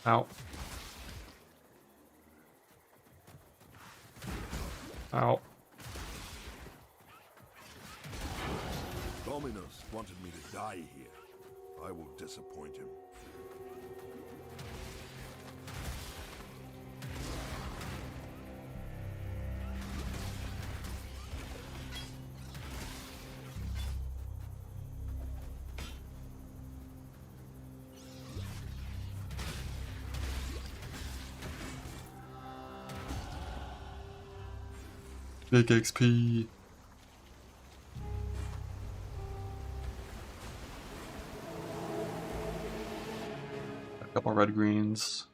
Ow. Ow. Dominus wanted me to die here. I will disappoint him. Big XP. A couple red greens.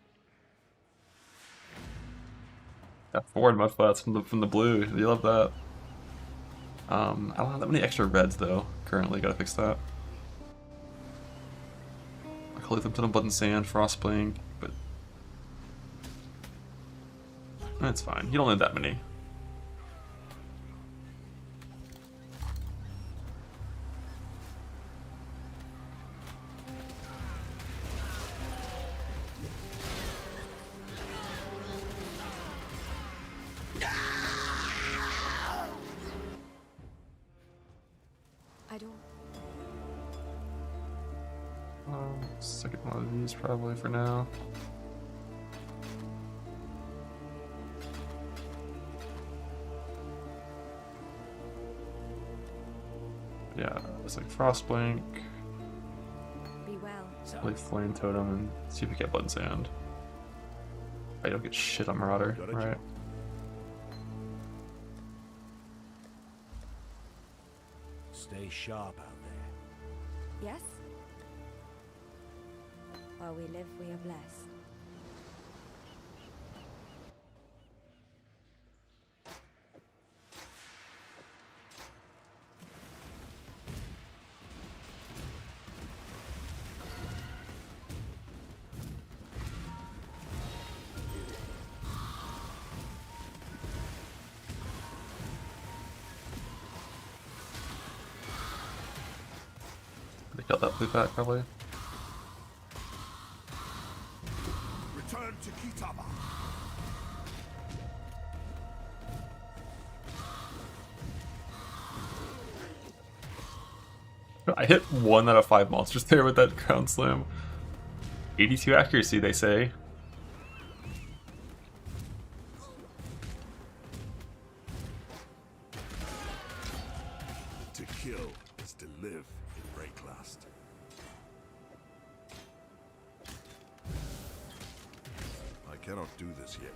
Got 4 mud flats from the blue. You love that. I don't have that many extra reds though. Currently, gotta fix that. I call them to Blood and Sand, Frostblink, but that's fine. You don't need that many. I don't. Second one of these probably for now. Yeah, it's like Frostblink, Be well. play Flame Totem, and see if we get Blood and Sand. I don't get shit on Marauder, Got a right? job. Stay sharp out there. Yes? While we live, we are blessed. They killed that blue pack probably. Return to Kitaba. I hit 1 out of 5 monsters there with that ground slam. 82 accuracy, they say. To kill is to live in Breaklast. I cannot do this yet.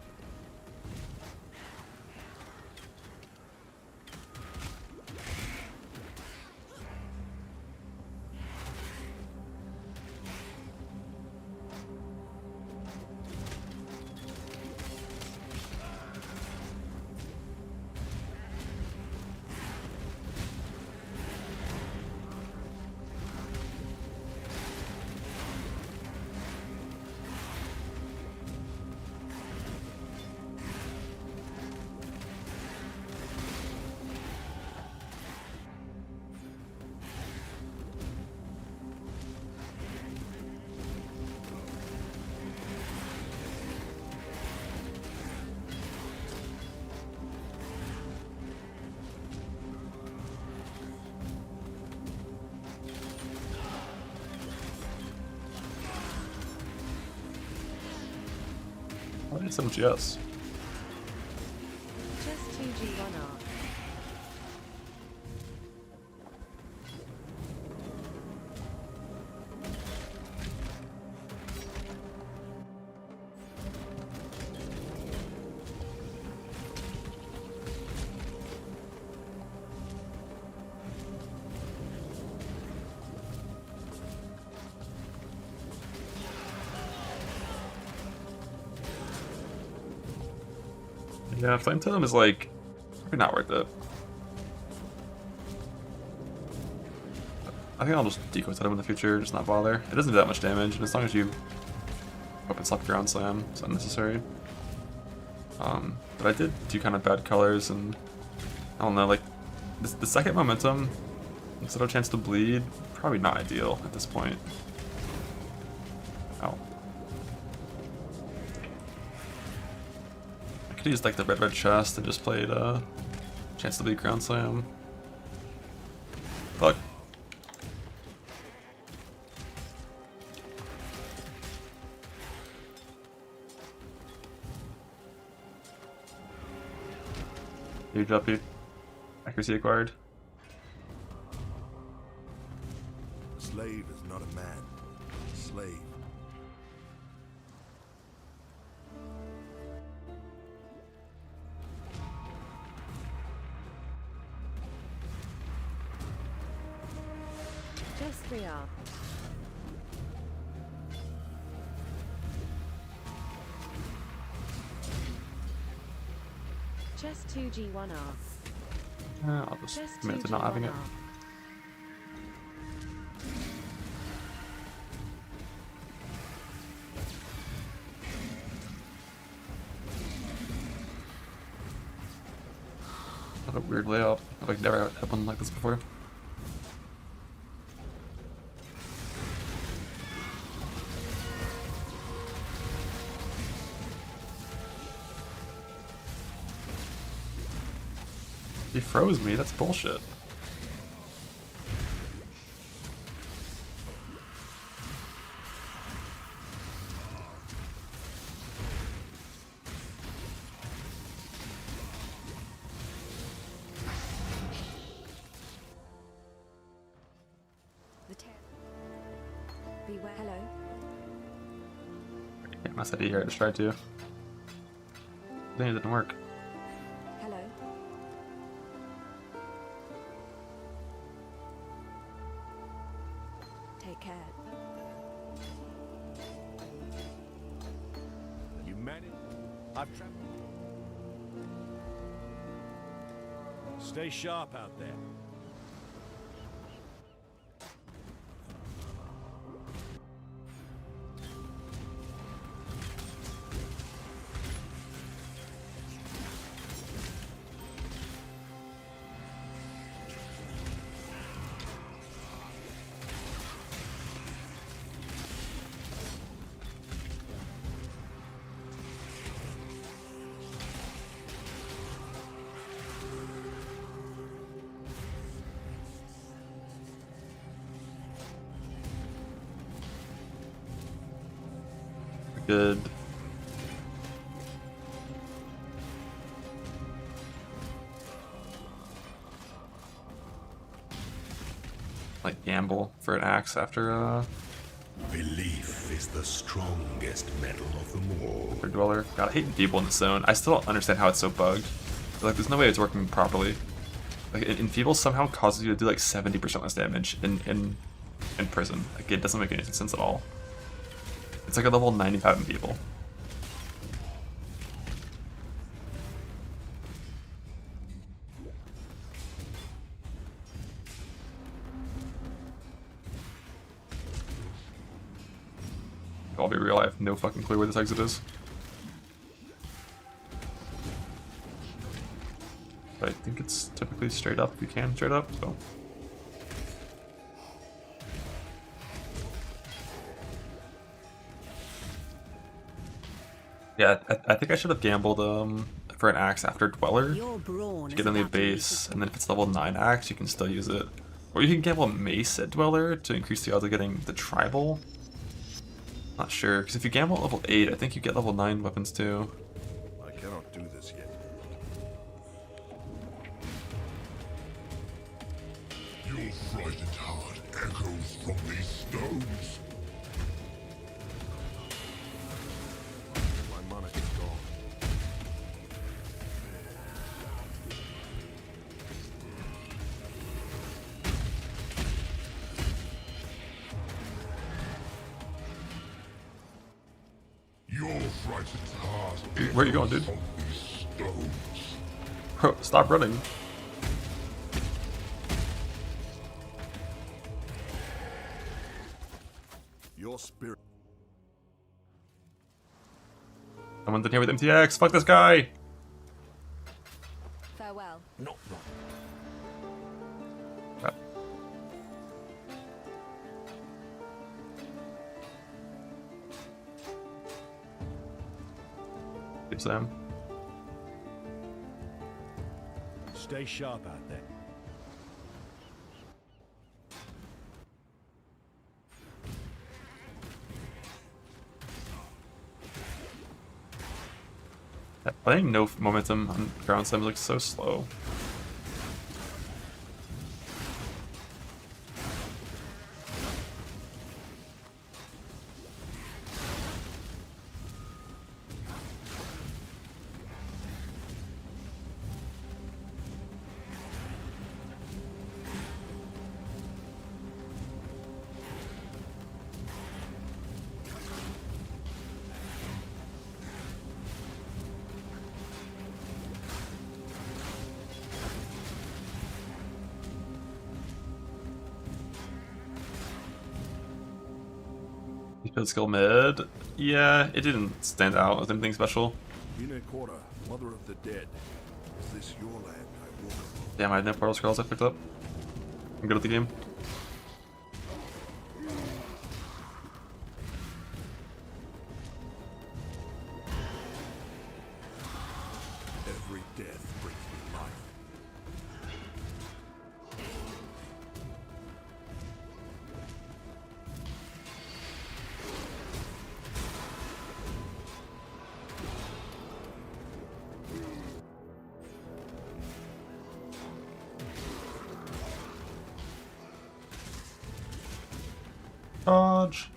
Oh, it's MGS. Just 2G1R. Yeah, Flame Totem is like probably not worth it. I think I'll just decoy Totem in the future, just not bother. It doesn't do that much damage, and as long as you open slap ground slam, it's unnecessary. But I did do kind of bad colors, and I don't know, like the second momentum, instead of a chance to bleed, probably not ideal at this point. Ow. I could use like the red chest and just played chance to bleed ground slam. Fuck. Huge up, dude. Accuracy acquired. A slave is not a man. A slave. Just 3R. Just 2G1R. I'll just Just commit to not having it. 2G1R. What a weird layout. I've like never had one like this before. He froze me, that's bullshit. Beware. Hello. Yeah, my idea here. I just tried to. Then it didn't work. Hello. Take care. You managed? I've traveled. Stay sharp out there. Good. Like gamble for an axe after Belief is the strongest metal of them all. for Dweller. God, I hate people in the zone. I still don't understand how it's so bugged. Like, there's no way it's working properly. Like, Enfeeble somehow causes you to do like 70% less damage in prison. Like, it doesn't make any sense at all. It's like a level 95 Enfeeble. I'll be real, I have no fucking clue where this exit is. But I think it's typically straight up if you can straight up, so. Yeah, I think I should have gambled for an axe after Dweller Your brawn to is get on the about to be base, and then if it's level 9 axe, you can still use it. Or you can gamble Mace at Dweller to increase the odds of getting the Tribal. Not sure, because if you gamble at level 8, I think you get level 9 weapons too. I cannot do this yet. Your frightened heart echoes from these stones. My monarch is gone. Your frightened heart Where are you going, dude? echoes from these stones. Bro, stop running. Your spirit. Someone's in here with MTX. Fuck this guy. farewell. Not wrong. Crap. Keep Sam. Stay sharp out there. Playing no momentum on ground sims looks so slow. Field skill mid. Yeah, it didn't stand out as anything special. Quarter, mother of the dead. Is this your land I walk upon? Damn, I had no portal scrolls I picked up. I'm good at the game. Every death brings me life. Dodge.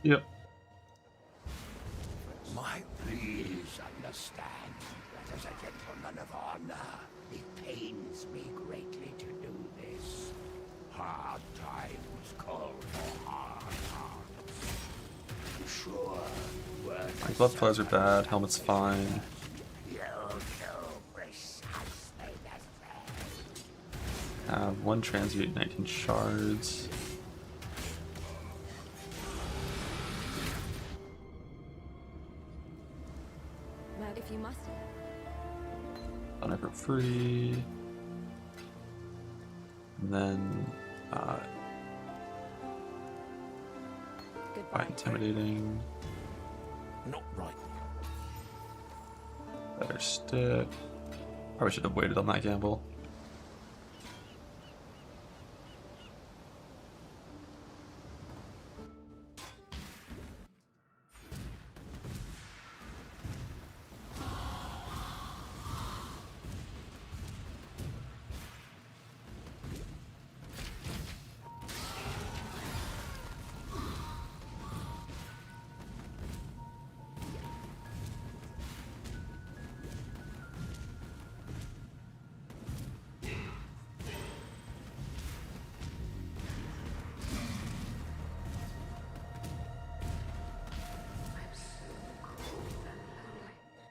Yep. My please understand that as a gentleman of honor, it pains me greatly to do this. Hard times call for hard hearts. Sure, worth My glove colors are bad, helmet's fine. you'll do precisely the same. Have 1 transmute, 19 shards. Well, if you must. Done it for free. And then Goodbye. intimidating. Not right. Better stick. Probably should have waited on that gamble.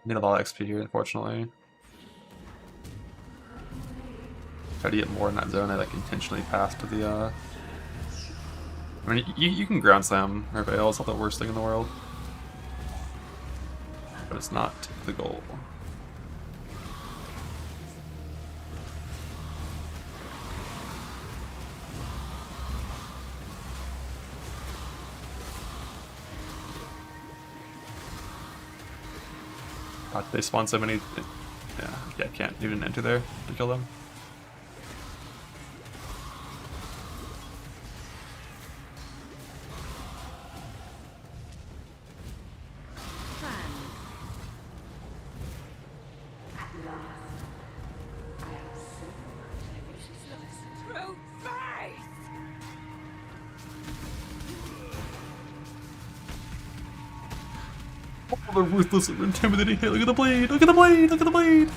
Need a lot of XP here, unfortunately. Try to get more in that zone. I like intentionally passed to the. I mean, you can ground slam or veil. It's not the worst thing in the world, but it's not the goal. They spawn so many. Yeah, I can't even enter there to kill them. Oh, they're ruthless and intimidating. Hey, look at the blade! Look at the blade! Look at the blade!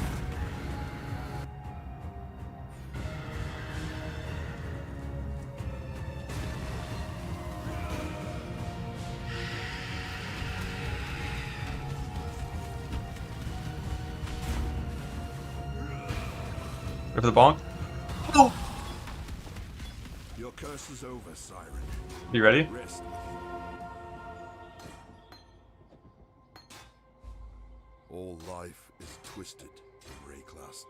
Ready for the bonk? Oh! Your curse is over, Siren. You ready? Rest. All life is twisted, Rayclast.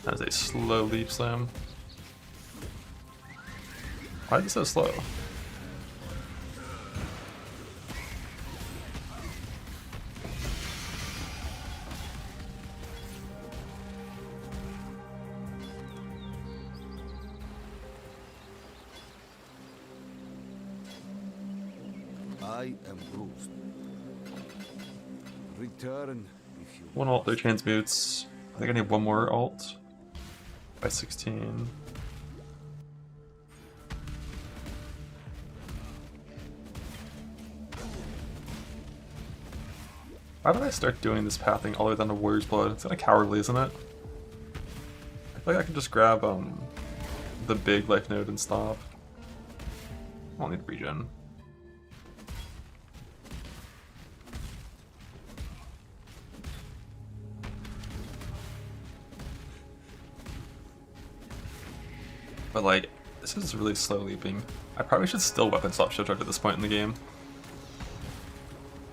That is a slow leap slam. Why is it so slow? I am bruised. Return if you 1 ult, 3 transmutes. I think I need 1 more ult. By 16. Why did I start doing this pathing all the way down to Warrior's Blood? It's kind of cowardly, isn't it? I feel like I can just grab the big life node and stop. I don't need regen. But like, this is really slow leaping. I probably should still weapon swap shield charge at this point in the game.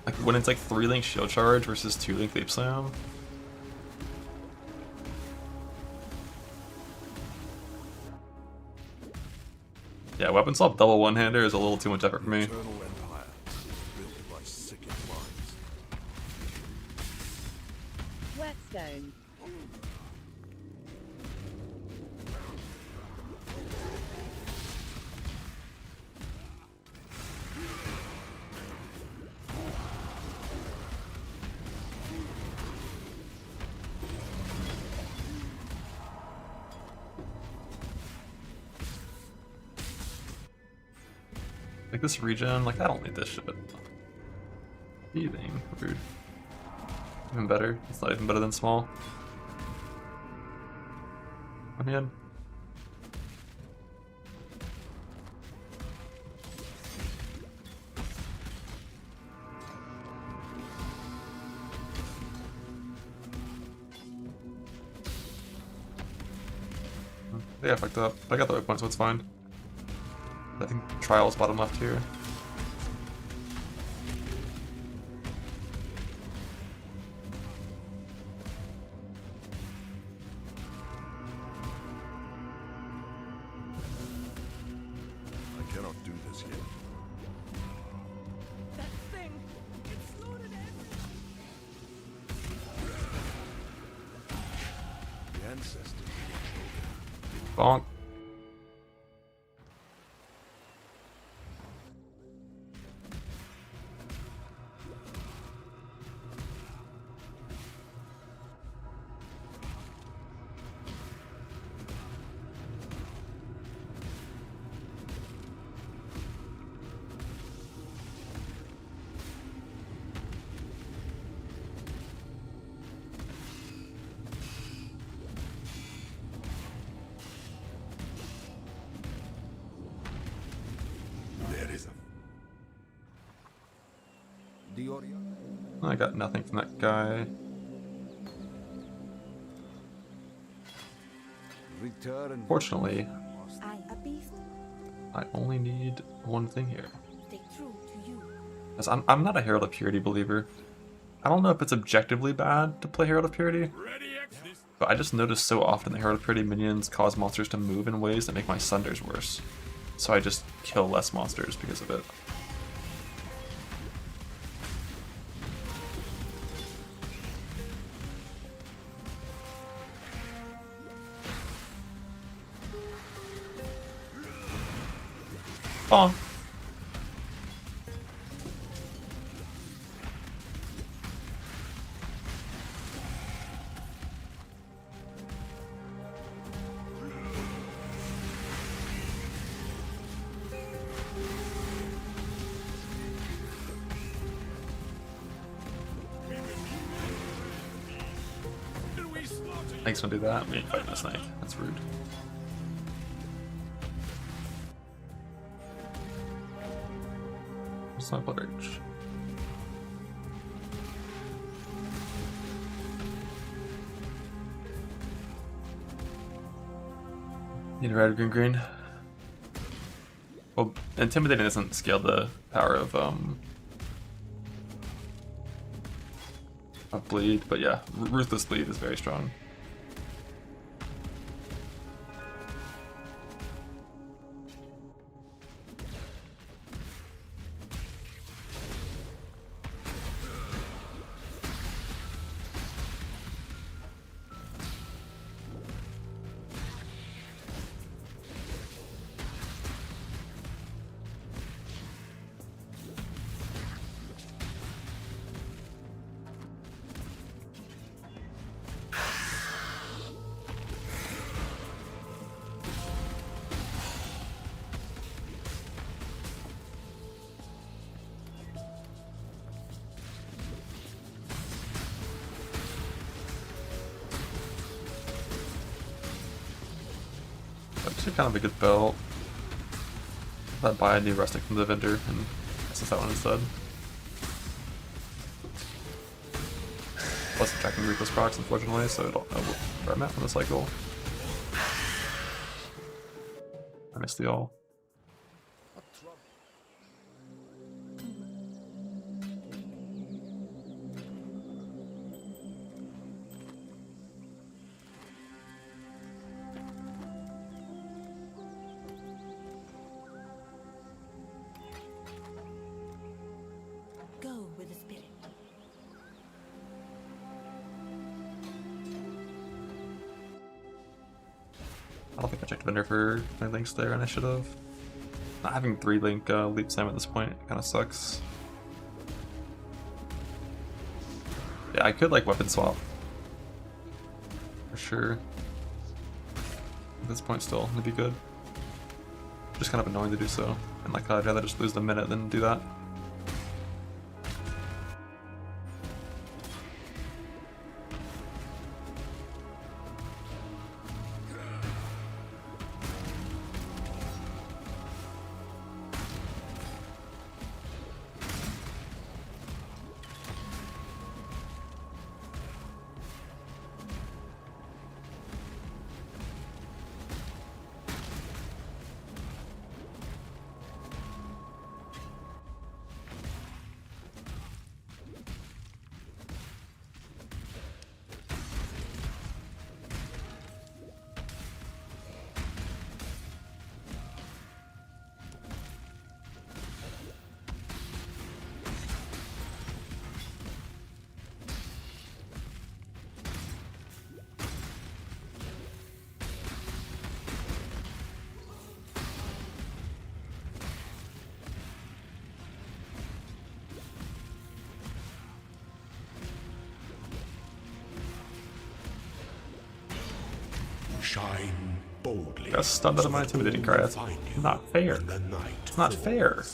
Like when it's like 3-link shield charge versus 2-link leap slam. Yeah, weapon swap double one-hander is a little too much effort for me. Eternal Empire is built by sickened minds. Whetstone. Like this regen, like I don't need this shit. Healing, rude. Even better. It's not even better than small. I'm in. Yeah, I fucked up. I got the right point, so it's fine. I think Trial's bottom left here. I cannot do this yet. That thing! It slaughtered everything! The ancestors. Bonk. There is a I got nothing from that guy. Return. Fortunately, A beast. I only need one thing here. Stay true to you. Because I'm not a Herald of Purity believer. I don't know if it's objectively bad to play Herald of Purity, but I just notice so often the Herald of Purity minions cause monsters to move in ways that make my Sunders worse. So I just kill less monsters because of it. Oh. Thanks, don't do that. We ain't fighting a snake. That's rude. It's not Blood Rage. Need a red, green, green. Well, intimidating doesn't scale the power of bleed, but yeah, ruthless bleed is very strong. Actually kind of a good belt. I'd buy a new rustic from the vendor and access that one instead. Plus attacking Ruthless procs, unfortunately, so I don't know where I'm at from the cycle. I missed the all. Go with the spirit. I don't think I checked vendor for my links there, and I should have. Not having 3-link leap time at this point kind of sucks. Yeah, I could like weapon swap. For sure. At this point still, it'd be good. Just kind of annoying to do so. And like I'd rather just lose the minute than do that. Shine boldly. Got stunned out of my intimidating cry. That's not fair. It's not fair.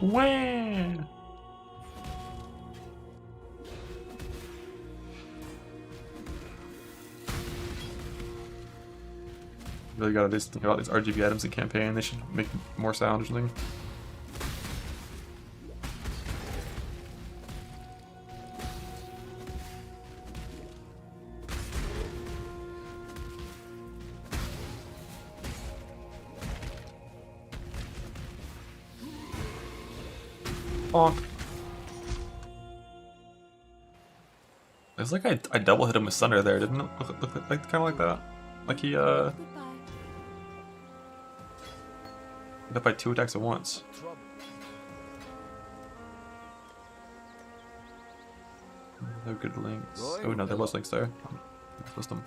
Wah! Really gotta do something about these RGB items in campaign. They should make more sound or something. Bonk. It's like I double hit him with Thunder there, didn't it? Look like kind of like that. Like he Goodbye. hit by 2 attacks at once. No good links. Oh no, there was links there. Missed them.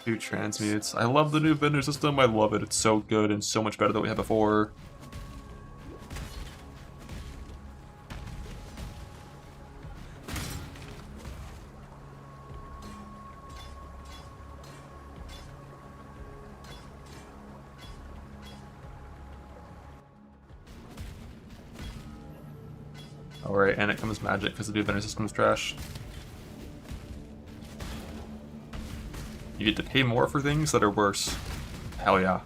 2 transmutes. I love the new vendor system. I love it. It's so good and so much better than we had before. Alright, and it comes magic because the new vendor system is trash. You get to pay more for things that are worse. Hell yeah.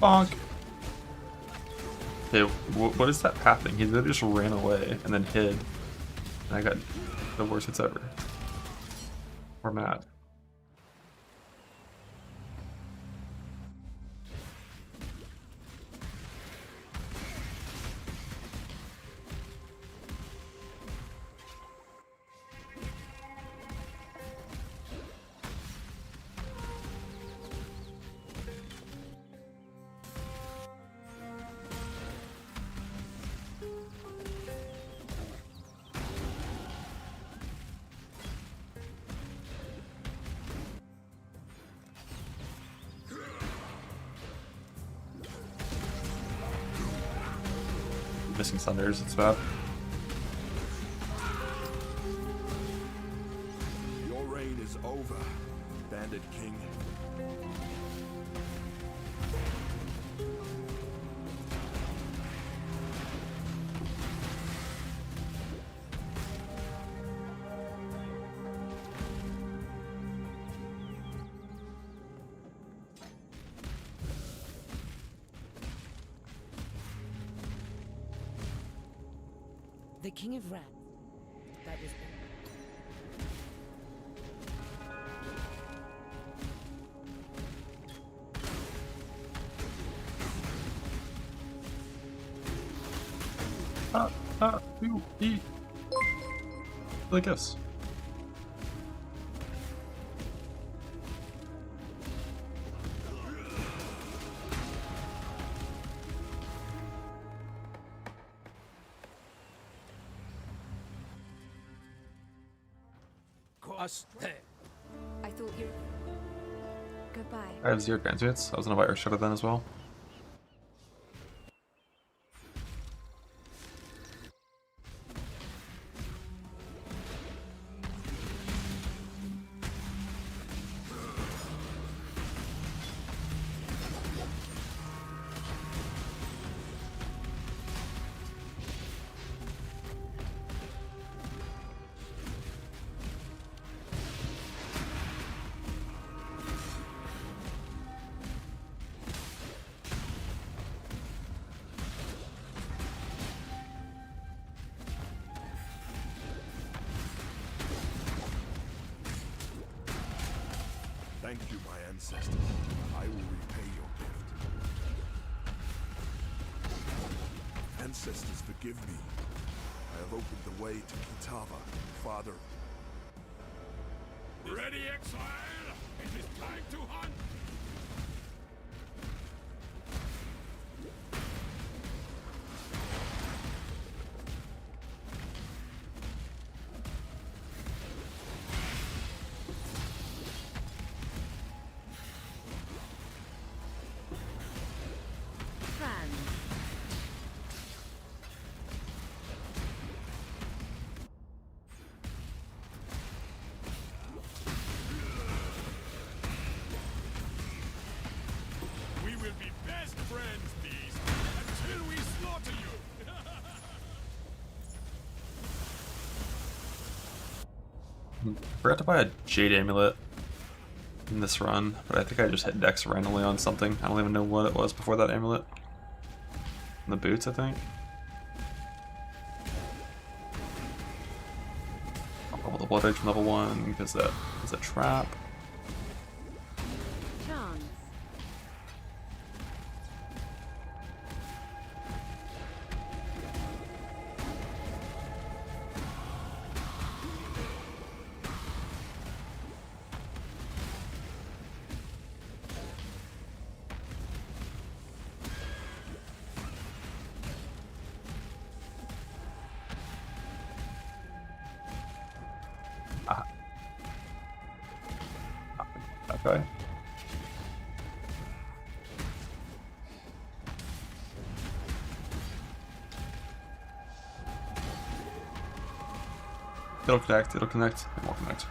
Bonk. Okay, what is that happening? He literally just ran away and then hid. And I got the worst hits ever. We're mad. Missing Thunders, it's bad. Your reign is over, Bandit King. The King of Rats. That was I guess. I thought you. Goodbye. I have 0 transmutes. I was gonna buy Earth Shadow then as well. Thank you, my ancestors. I will repay your gift. Ancestors, forgive me. I have opened the way to Kitava, Father. Ready, exile? It is time to hunt! We will be best friends, beast, until we slaughter you! Forgot to buy a Jade Amulet in this run, but I think I just hit Dex randomly on something. I don't even know what it was before that amulet. The boots, I think. I'll pull the Blood Rage from level 1 because that is a trap. Chance. Okay. It'll connect, it won't connect.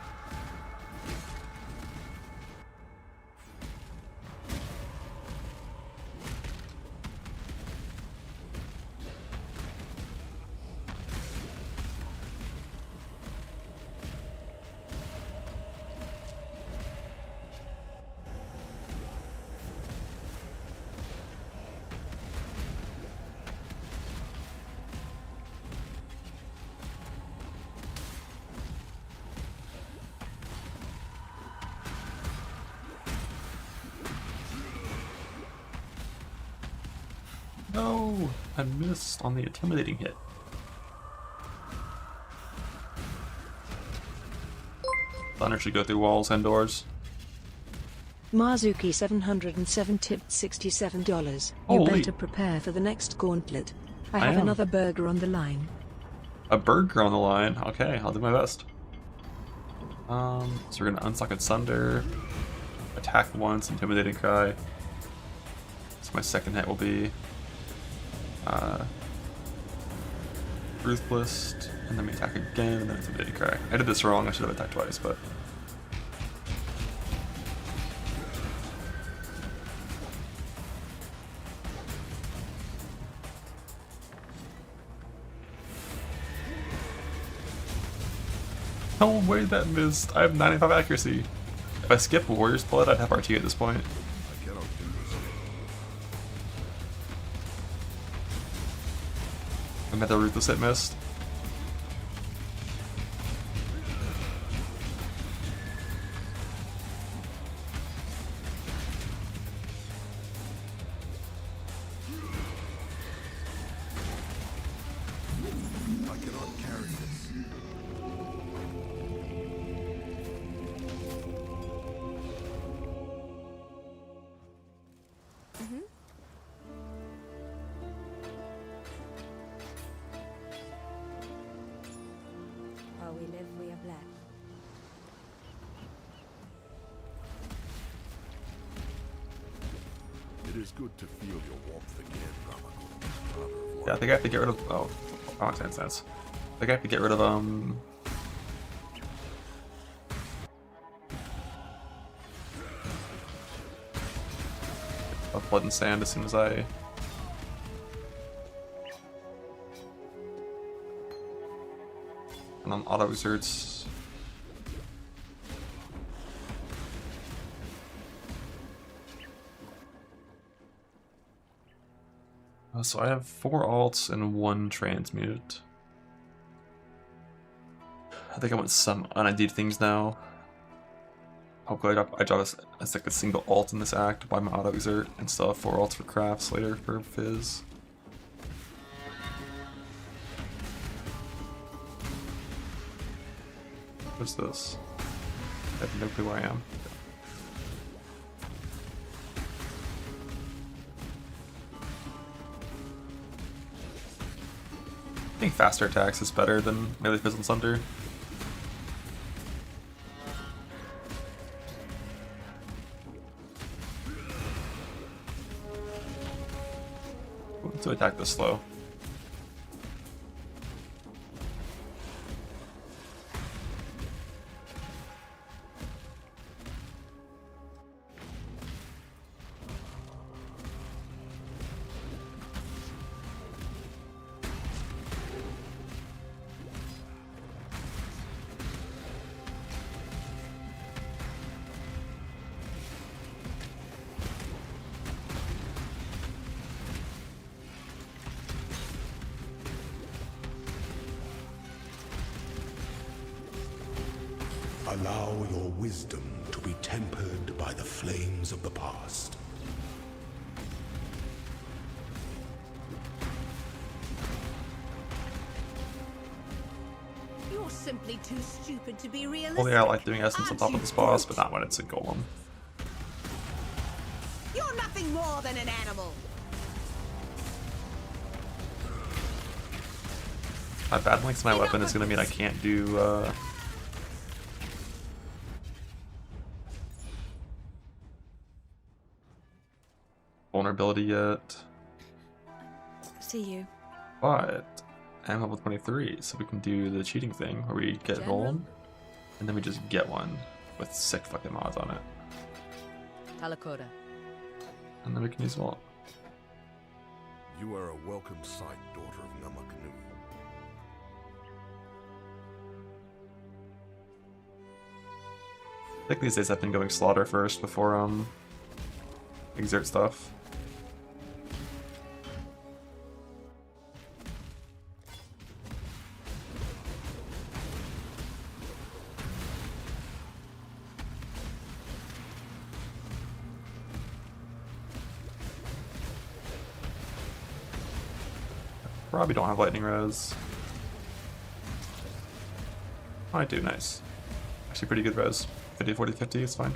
No! I missed on the intimidating hit. Thunder should go through walls and doors. Marzuki 707 tipped $67. You Holy. better prepare for the next gauntlet. I I have am. another burger on the line. A burger on the line. Okay, I'll do my best. So we're gonna unsuck Asunder, attack once, intimidating cry. So my second hit will be Ruthless, and then we attack again, and then intimidating cry. I did this wrong. I should have attacked twice, but no way that missed. I have 95 accuracy. If I skip Warrior's Blood, I'd have RT at this point. I cannot do this. Another Ruthless hit missed. I cannot carry this. While we live, we are blessed. It is good to feel your warmth again, Ramaku. Yeah, I think I have to get rid of. Oh, I want sense. I think I have to get rid of of blood and sand as soon as I. And on auto exerts. So I have 4 alts and 1 transmute. I think I want some unID'd things now. Hopefully I drop as like a single alt in this act by my auto exert and still have 4 alts for crafts later for fizz. What's this? I have no clue where I am. I think faster attacks is better than melee fizz and sunder. To attack this slow. Allow your wisdom to be tempered by the flames of the past. You're simply too stupid to be realistic. Well, yeah, I like doing essence on top of this boss, but not when it's a golem. You're nothing more than an animal. My bad links to my weapon is gonna mean I can't do vulnerability yet. See you. But I'm level 23, so we can do the cheating thing where we get golem and then we just get one with sick fucking mods on it. Talakoda. And then we can use vault. You are a welcome sight, daughter of Namakanu. I think these days I've been going slaughter first before exert stuff. Probably don't have lightning res. Oh, I do, nice. Actually pretty good res. 50, 40, 50 is fine.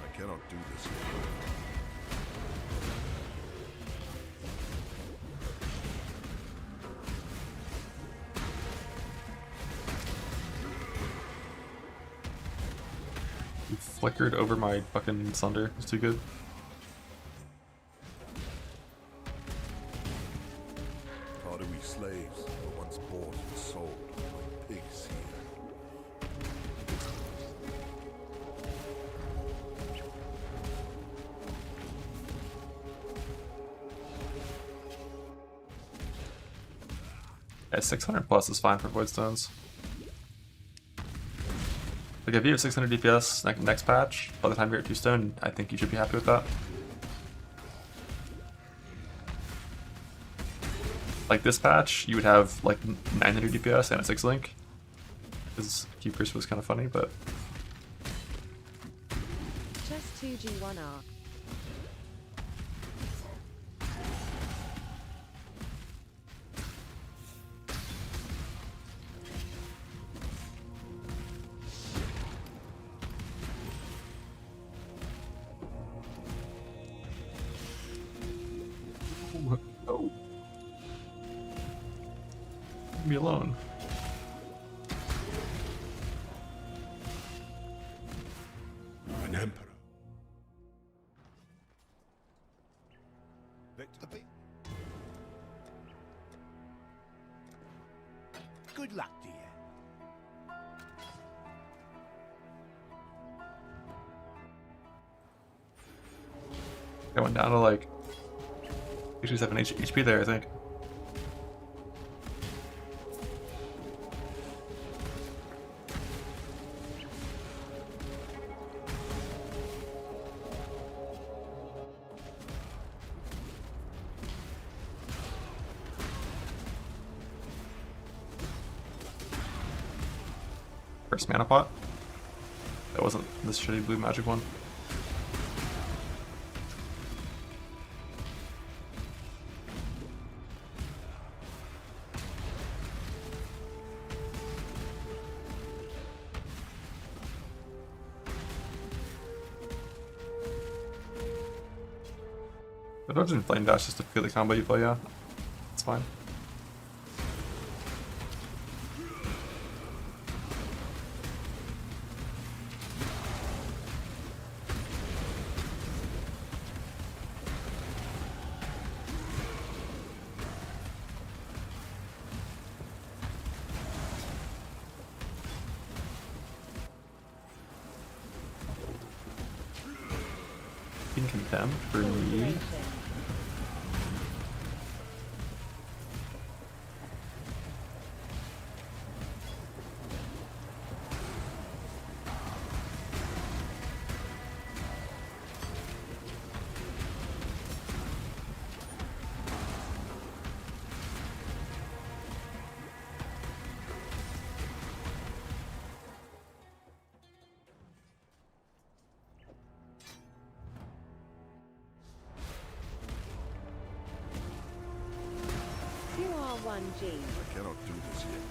I cannot do this. You flickered over my fucking sunder. It's too good. How do we slaves were once bought and sold like pigs here? Yeah, 600 plus is fine for void stones. Like if you have 600 DPS next patch, by the time you're at 2 stone, I think you should be happy with that. Like this patch, you would have like 900 DPS and a 6 link. Because Keepers was kind of funny, but Just 2G1R. me alone. An emperor. Good luck to you. I went down to like 67 HP there, I think. First mana pot. That wasn't this shitty blue magic one. The dodge and flame dash just to feel the combo you play, yeah. It's fine. Being condemned for me. You are 1G. I cannot do this yet.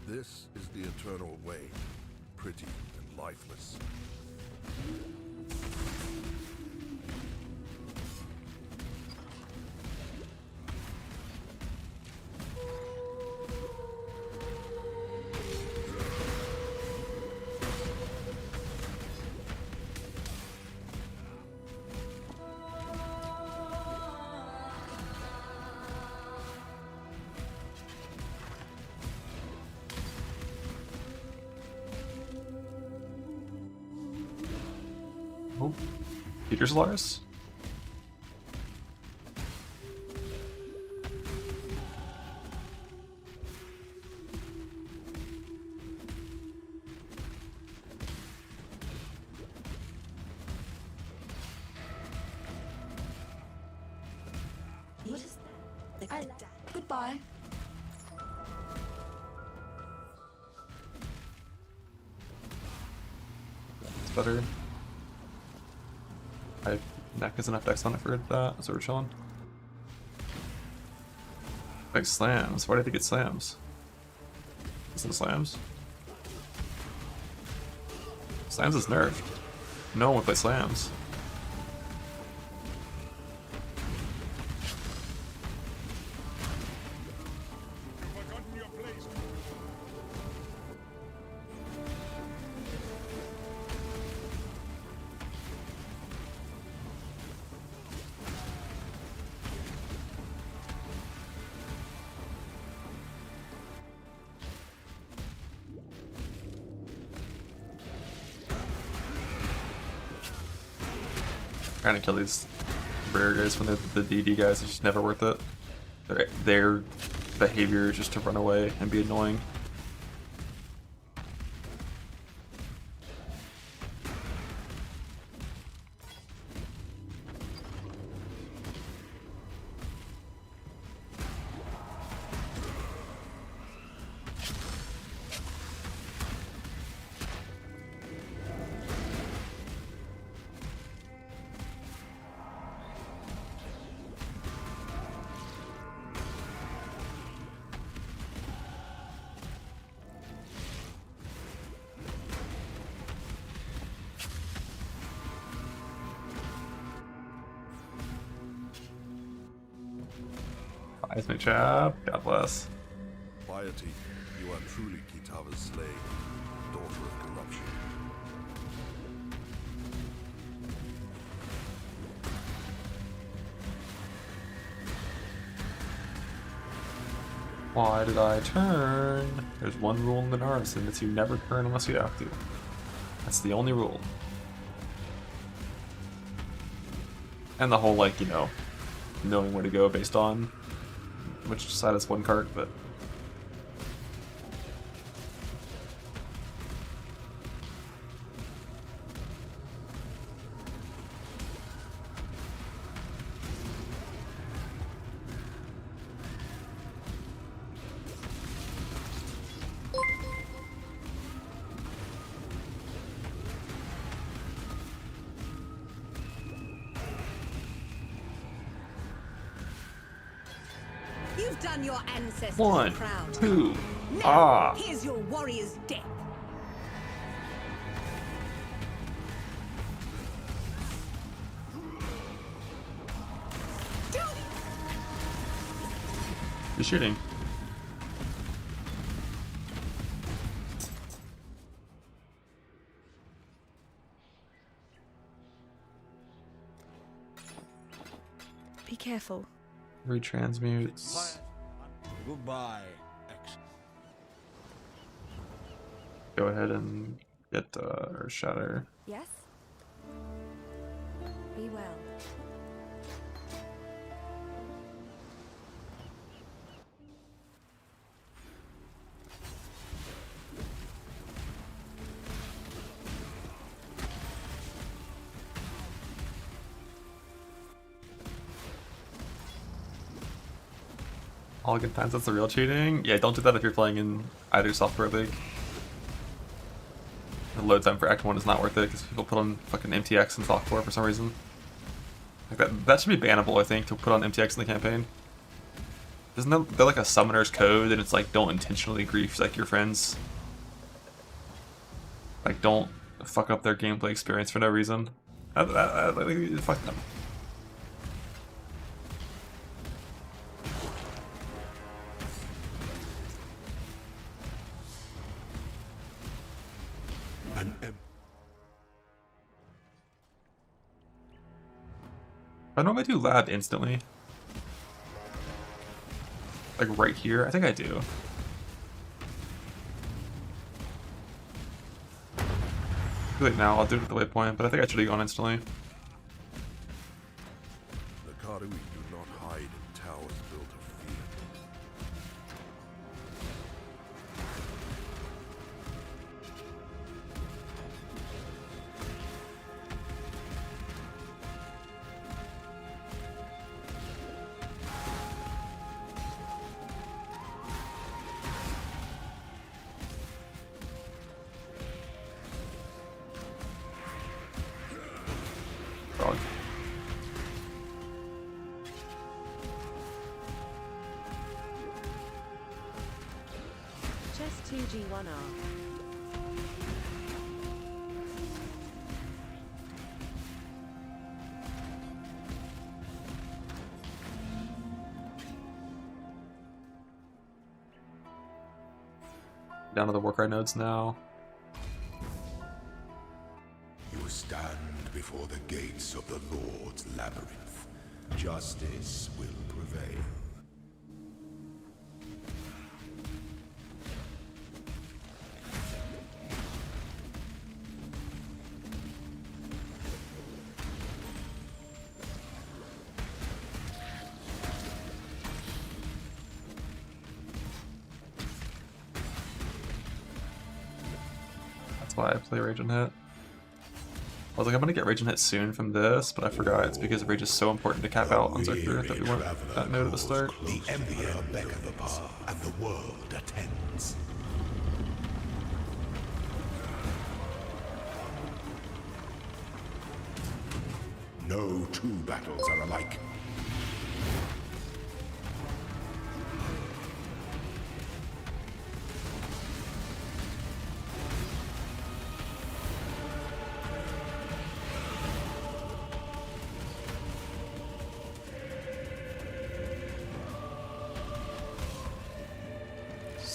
This is the eternal way, pretty and lifeless. Oh, Peter Solaris. Goodbye. It's better. I neck is enough dex on it for that, so we're chilling. Like slams. Why do I think it slams? Isn't it slams? Slams is nerfed. No one would play slams. Trying to kill these rare guys when they're the DD guys, it's just never worth it. Their behavior is just to run away and be annoying. Eyes me chap. God bless. Piety, you are truly Kitava's slave, daughter of corruption. Why did I turn? There's one rule in the Norse, and it's you never turn unless you have to. That's the only rule. And the whole, like, you know, knowing where to go based on which side is one card, but... You've done your ancestors One, proud. two, Now, here's your warrior's death. You're shooting. Be careful. Retransmutes. Goodbye. Go ahead and get Earth Shatter. Yes? Be well. All good times, that's the real cheating? Yeah, don't do that if you're playing in either software league. The load time for Act 1 is not worth it because people put on fucking MTX in software for some reason. Like that should be bannable, I think, to put on MTX in the campaign. Isn't there like a summoner's code and it's like don't intentionally grief like your friends? Like don't fuck up their gameplay experience for no reason. Fuck them. I normally do lab instantly. Like right here? I think I do. Too late now, I'll do it at the waypoint, but I think I should have gone instantly. The Karui do not hide in towers built of fear. Frog. Just 2G1R. Down to the warcry nodes now. You stand before the gates of the Lord's labyrinth. Justice will prevail. That's why I play Rage and Hit. I was like, I'm gonna get Rage and Hit soon from this, but I forgot it's because Rage is so important to cap out on Zerker that we want that node at the start. The Emperor beckoneth, and the world attends. No two battles are alike.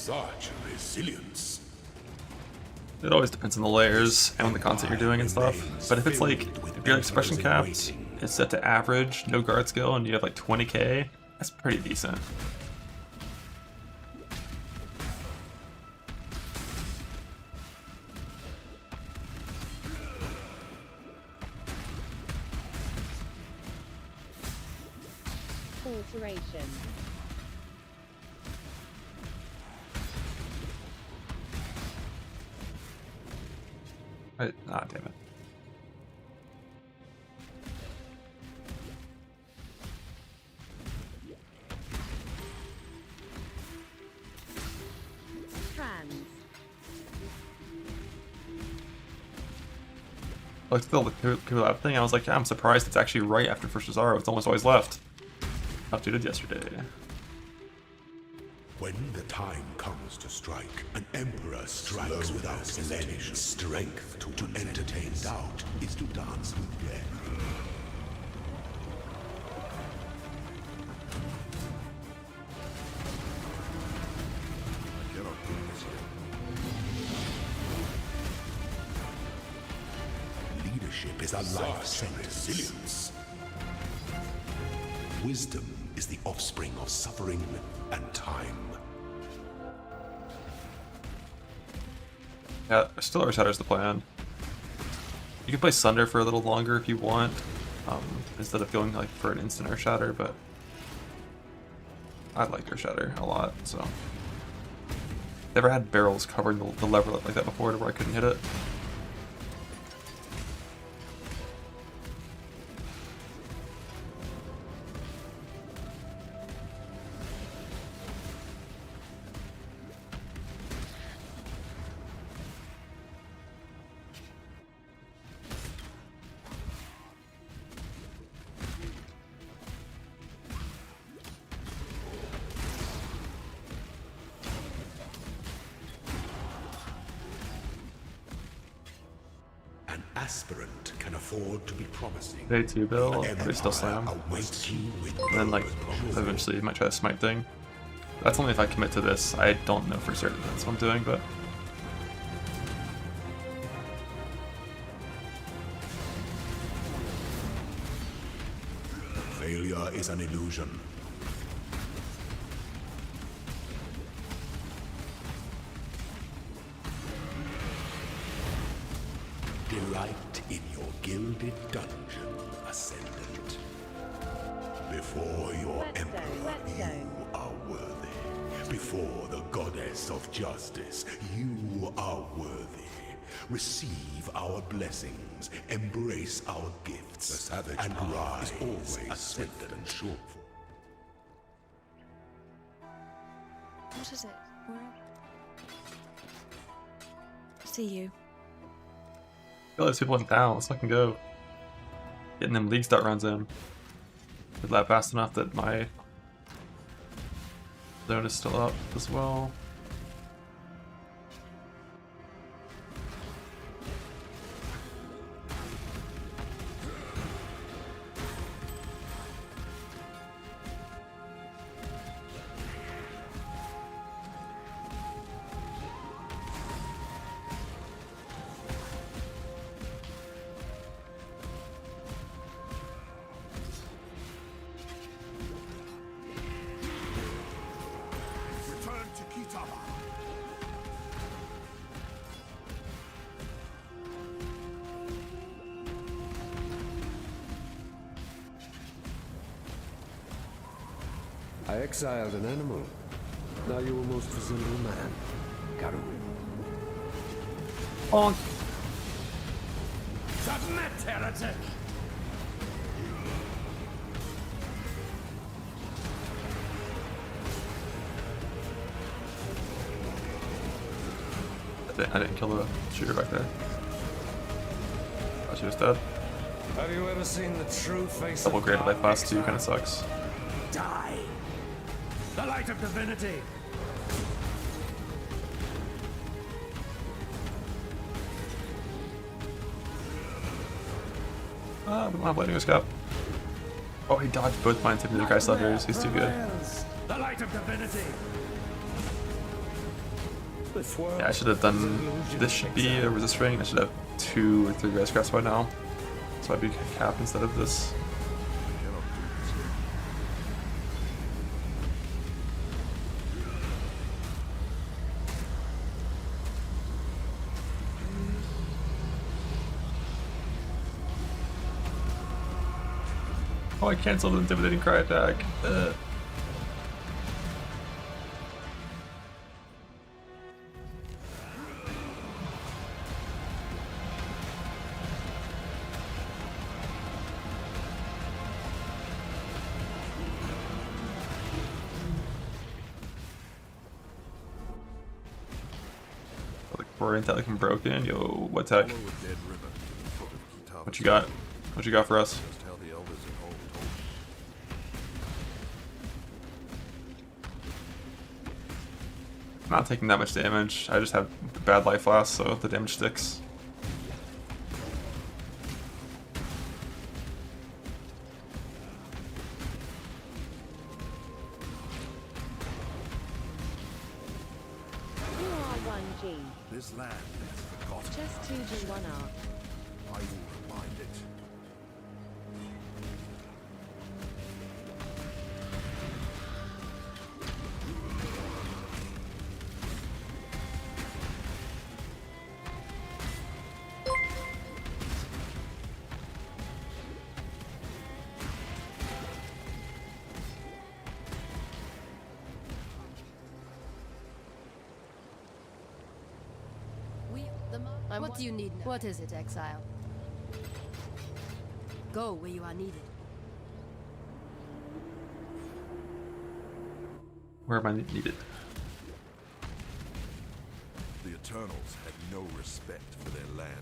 Such resilience. It always depends on the layers and the content you're doing and stuff. But if it's like, if you're expression capped, it's set to average, no guard skill, and you have like 20k, that's pretty decent. Alteration. Right, ah, damn it. Trans. Like still the Fusillade thing, I was like, yeah, I'm surprised it's actually right after First Zaro. It's almost always left. Updated yesterday. When the time comes to strike, an emperor strikes without hesitation. Strength to entertain doubt is to dance with death. I cannot do this yet. Leadership is a life sentence. Resilience. Wisdom is the offspring of suffering and time. Yeah, still Overshadow's the plan. You can play Sunder for a little longer if you want, instead of going like for an instant Earth Shatter, but I like Earth Shatter a lot, so. Never had barrels covering the lever like that before to where I couldn't hit it. Aspirant can afford to be promising. Day 2 Bill, they still slam. Awaits you with And then like eventually you might try a smite thing. That's only if I commit to this. I don't know for certain that's what I'm doing, but failure is an illusion. Delight in your gilded dungeon, Ascendant. Before your emperor, you are worthy. Before the goddess of justice, you are worthy. Receive our blessings, embrace our gifts, the savage and rise is always Ascendant and short. What is it? Where? See you. I feel like people went down. Let's fucking go. Getting them league start runs in. Did that fast enough that my zone is still up as well. I exiled an animal. Now you almost resemble a man. Garu. Bonk. Submit, heretic! I didn't kill the shooter back there. Oh, she was dead. Have you ever seen the true face Double of graded by dark class 2 exile? kind of sucks. Die! The light of divinity! Ah, we don't have lightning escape. Oh, he dodged both mines into the guy's sliders. He's too good. The light of divinity! Yeah, I should have done. This should be a resist ring. I should have 2 or 3 res scraps by now. So I'd be cap instead of this. Oh, I canceled the intimidating cry attack. Like looking broken. Yo, what tech? What you got? What you got for us? I'm not taking that much damage. I just have bad life loss, so the damage sticks. You are 1G. This land is forgotten. Just 2G1R. I will remind it. What do you need now? What is it, exile? Go where you are needed. Where am I needed? The Eternals had no respect for their land.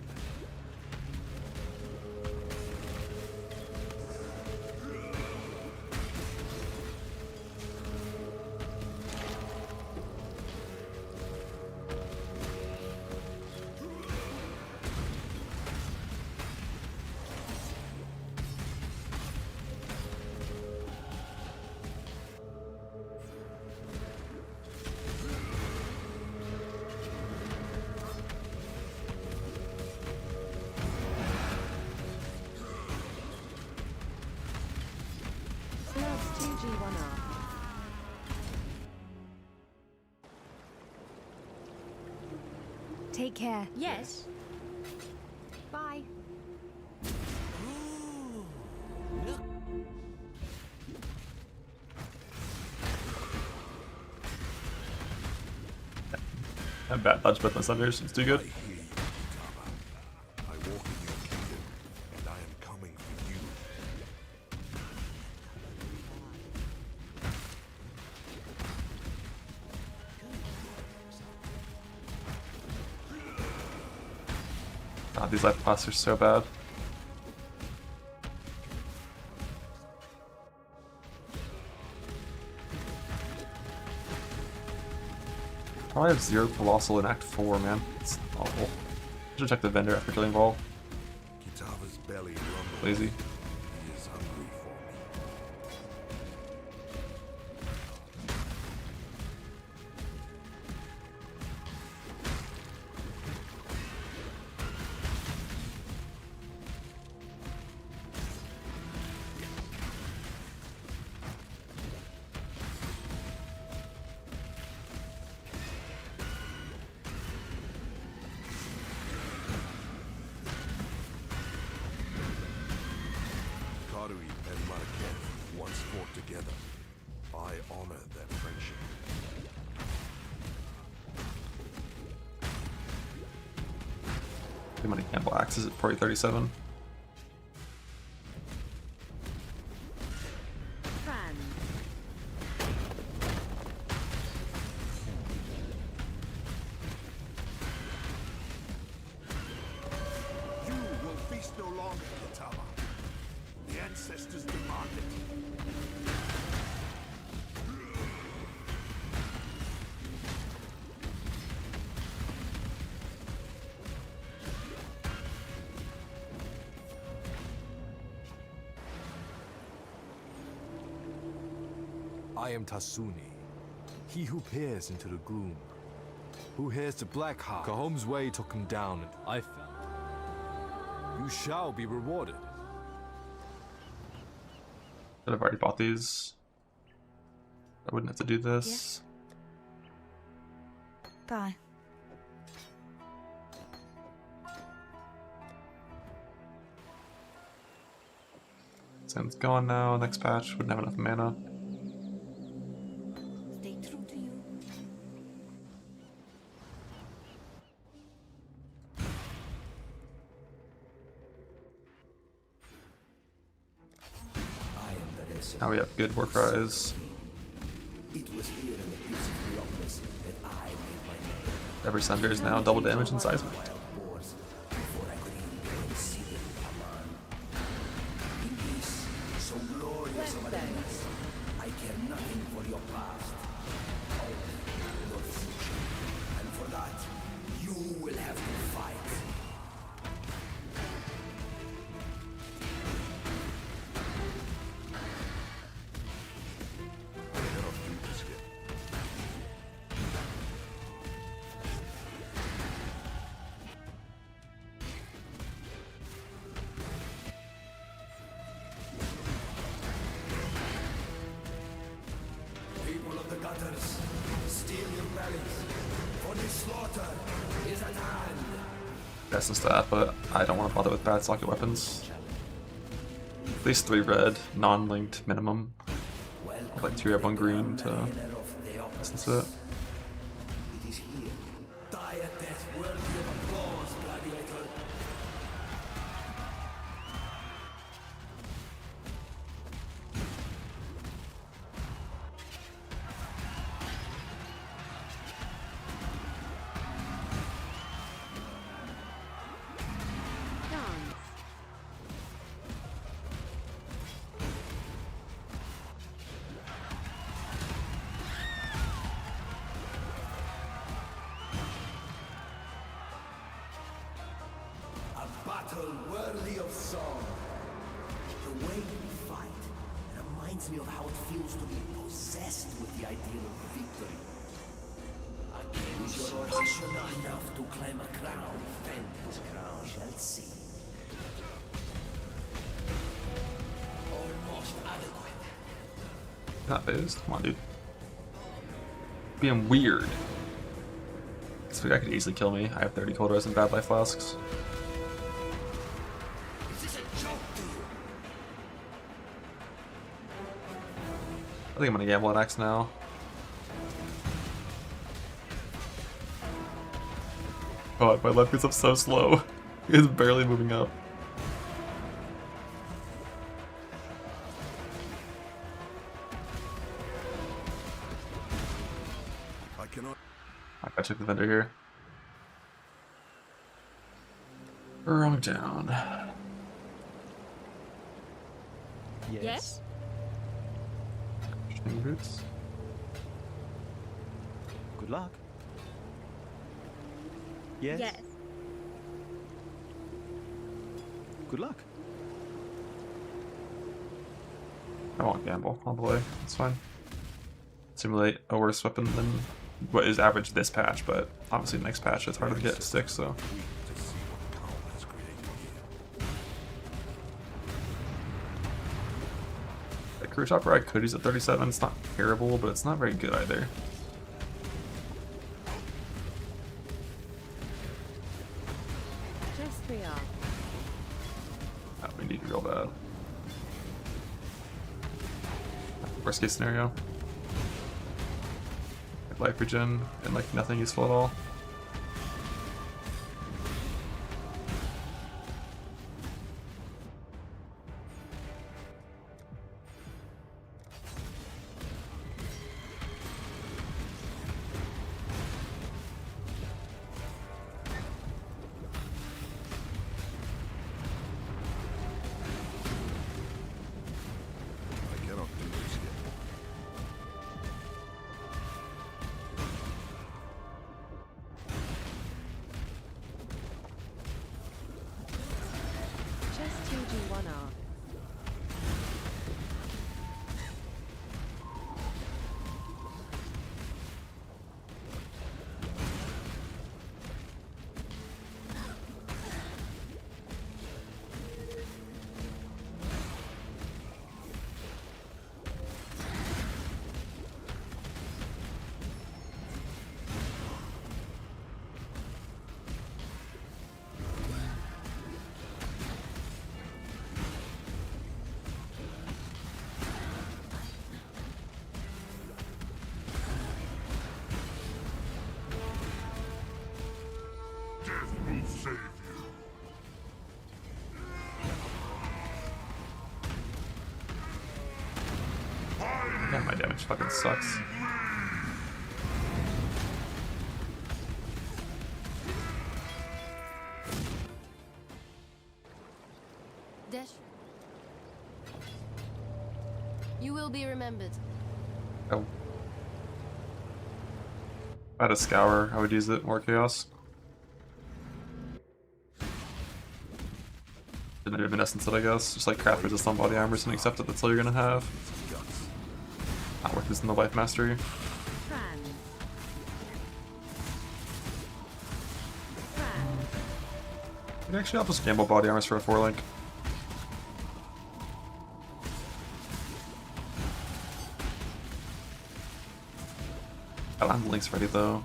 Slabs 2G1R. Take care. Yes. Bye. I bad dodge both my thunders. It's too good. I hear you, Kitava. I walk in your kingdom, and I am coming for you. God, these life paths are so bad. Probably have 0 Colossal in Act 4, man. It's awful. Should check the vendor after killing Vol. Kitava's belly rumbles. Lazy. He is hungry for me. Karui and Marquette once fought together. I honor that friendship. The money Campbell axes at probably 37. Fran. You will feast no longer, Kitava. The ancestors demand it. I am Tasuni, he who peers into the gloom. Who hears the Black Heart? Cahome's way took him down, and I found. You shall be rewarded. I've already bought these. I wouldn't have to do this. Bye. Sam's gone now. Next patch wouldn't have enough mana. Stay true to you. Now we have good warcries. Every Sunder is now double damage and seismic. I care nothing for your past, only your future. And for that, you will have to fight. People of the gutters, steal your bellies, for the slaughter is at hand. That's the stat, but I don't want to bother with bad socket weapons. At least 3 red, non-linked minimum. Like 2 red, 1 green to distance it. It is here. Die a death worthy of applause, gladiator. Dance. A battle worthy of song. The way you fight reminds me of how it feels to be possessed with the ideal of victory. Is your passionate enough to claim a crown? Defend his crown. We shall see. Almost adequate. Not phased. Come on, dude. Being weird. This guy could easily kill me. I have 30 cold res and bad life flasks. Is this a joke to you? I think I'm gonna gamble at X now. God, my left gets up so slow. It's barely moving up. I cannot. I gotta check the vendor here. Wrong down. Yes? Chain boots. Good luck. Yes. Yes. Good luck. I won't gamble all the way. It's fine. Simulate a worse weapon than what is average this patch, but obviously next patch it's harder to get sticks, so. To see what Carl has created here. The crew chopper I could use at 37. It's not terrible, but it's not very good either. Just we are. Oh, we need real bad. Worst case scenario. Like life regen and like nothing useful at all. I cannot do this yet. which fucking sucks. Dash. You will be remembered. Oh. If I had a scour, I would use it. More chaos. Limited essence it, I guess. Just like craft resistant body armors and accept it, that's all you're gonna have. Not worth using the life mastery. Actually, I'll just gamble body armors for a 4-link. I don't have the links ready though.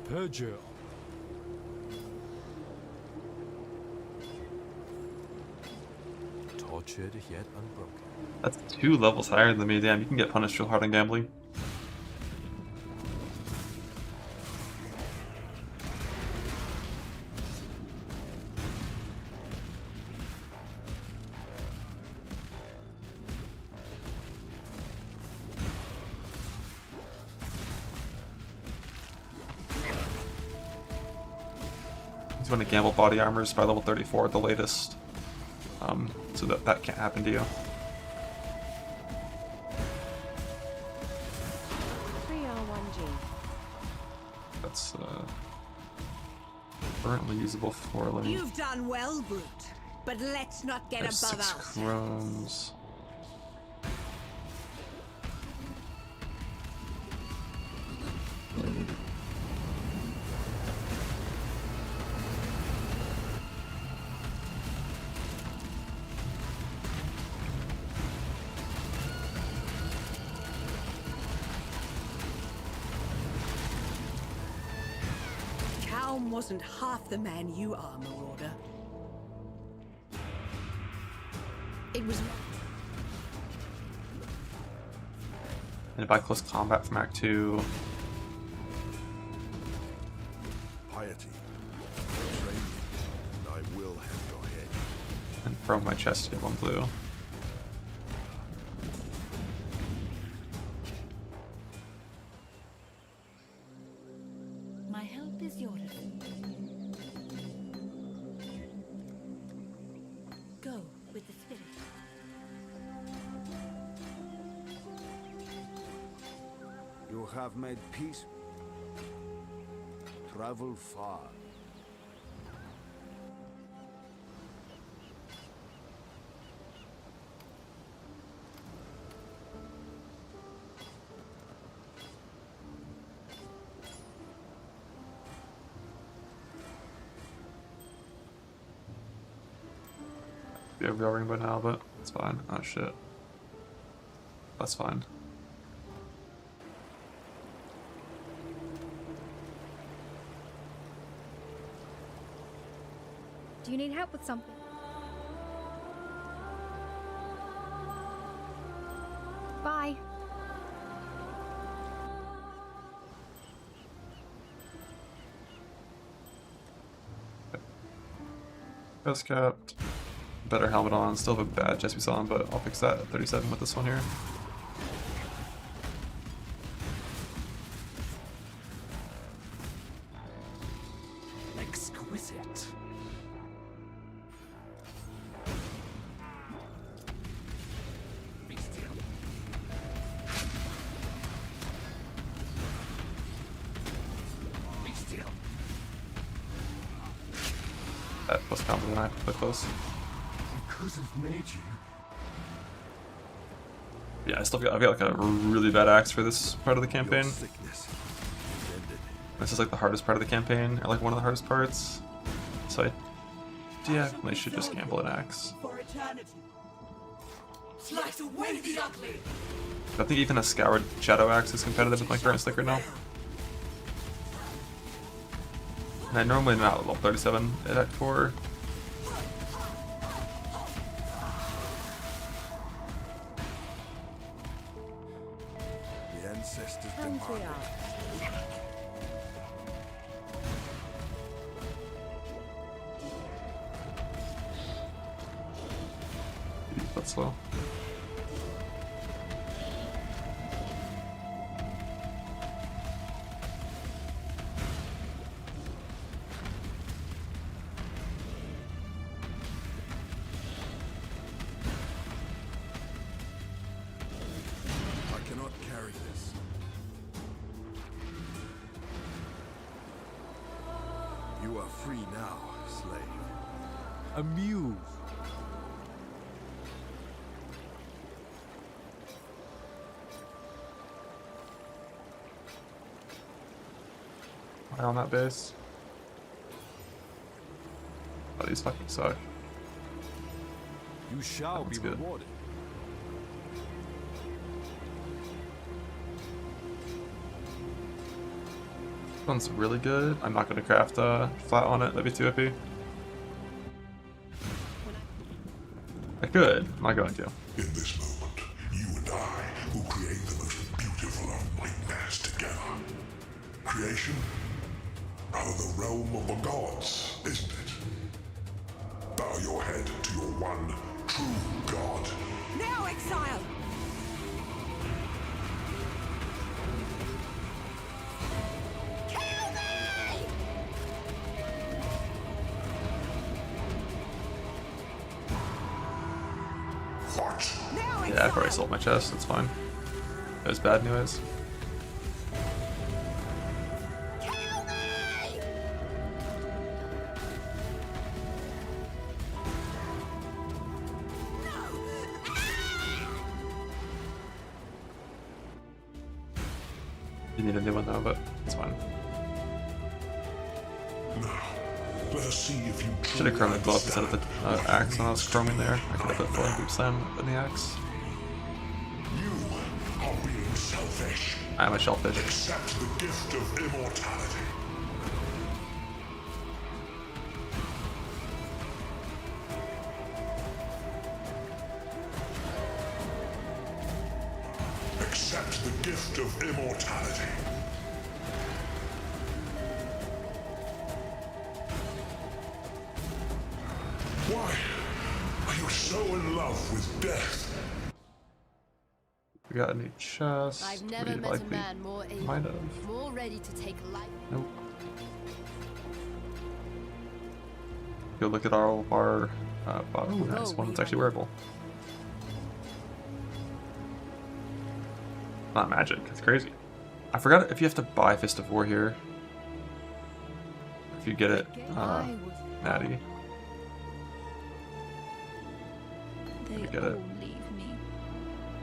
Perjure. Tortured yet unbroken. That's 2 levels higher than me. Damn, you can get punished real hard on gambling. He's going to gamble body armors by level 34 at the latest, so that can't happen to you. 3R1G. That's currently usable for let me. You've done well, Brute, but let's not get There's above 6 ourselves. chromes. Calm wasn't half the man you are, Marauder. It was. And by close combat from Act 2. Piety. Train me, and I will have your head. And from my chest, you have 1 blue. My help is yours. Go with the spirit. You have made peace. Travel far. Be overring by now, but it's fine. Oh shit. That's fine. Do you need help with something? Bye. Best capped. Better helmet on. Still have a bad chest piece on, but I'll fix that at 37 with this one here. Exquisite. Be still. Be still. That plus combo and I put close. Could have made you. Yeah, I've got like a really bad axe for this part of the campaign. Sickness. Ended. This is like the hardest part of the campaign, or like one of the hardest parts. So I definitely should just gamble an axe. For eternity. Slice away the ugly. I think even a Scoured Shadow Axe is competitive with my current stick right now. And I normally am at level 37 at Act 4. The ancestors demanded. That's slow. I cannot carry this. You are free now, slave. Amuse. On that base. Oh, these fucking suck. You shall be good. rewarded. This one's really good. I'm not going to craft flat on it. That'd be too OP. I could. I'm not going to. In this moment, you and I will create the most beautiful of nightmares together. Creation? Rather the realm of the gods, isn't it? Bow your head to your one true god. Now, exile! Kill me! What? Now, Yeah, I probably sold my chest. That's fine. It was bad anyways. You need a new one though, but it's fine. Now, let us see if you Should have chromed both instead of the axe when I was chroming there. I could have put full boot slam in the axe. You are being selfish. I'm a shellfish. Accept the gift of immortality. Accept the gift of immortality. Why are you so in love with death? We got a new chest. I've We never need met a likely- man more able, Might have. more ready to take life. Nope. Go look at all of our oh, nice one that's actually wearable. Not magic, it's crazy. I forgot if you have to buy Fist of War here. If you get it, Natty. Let me get it.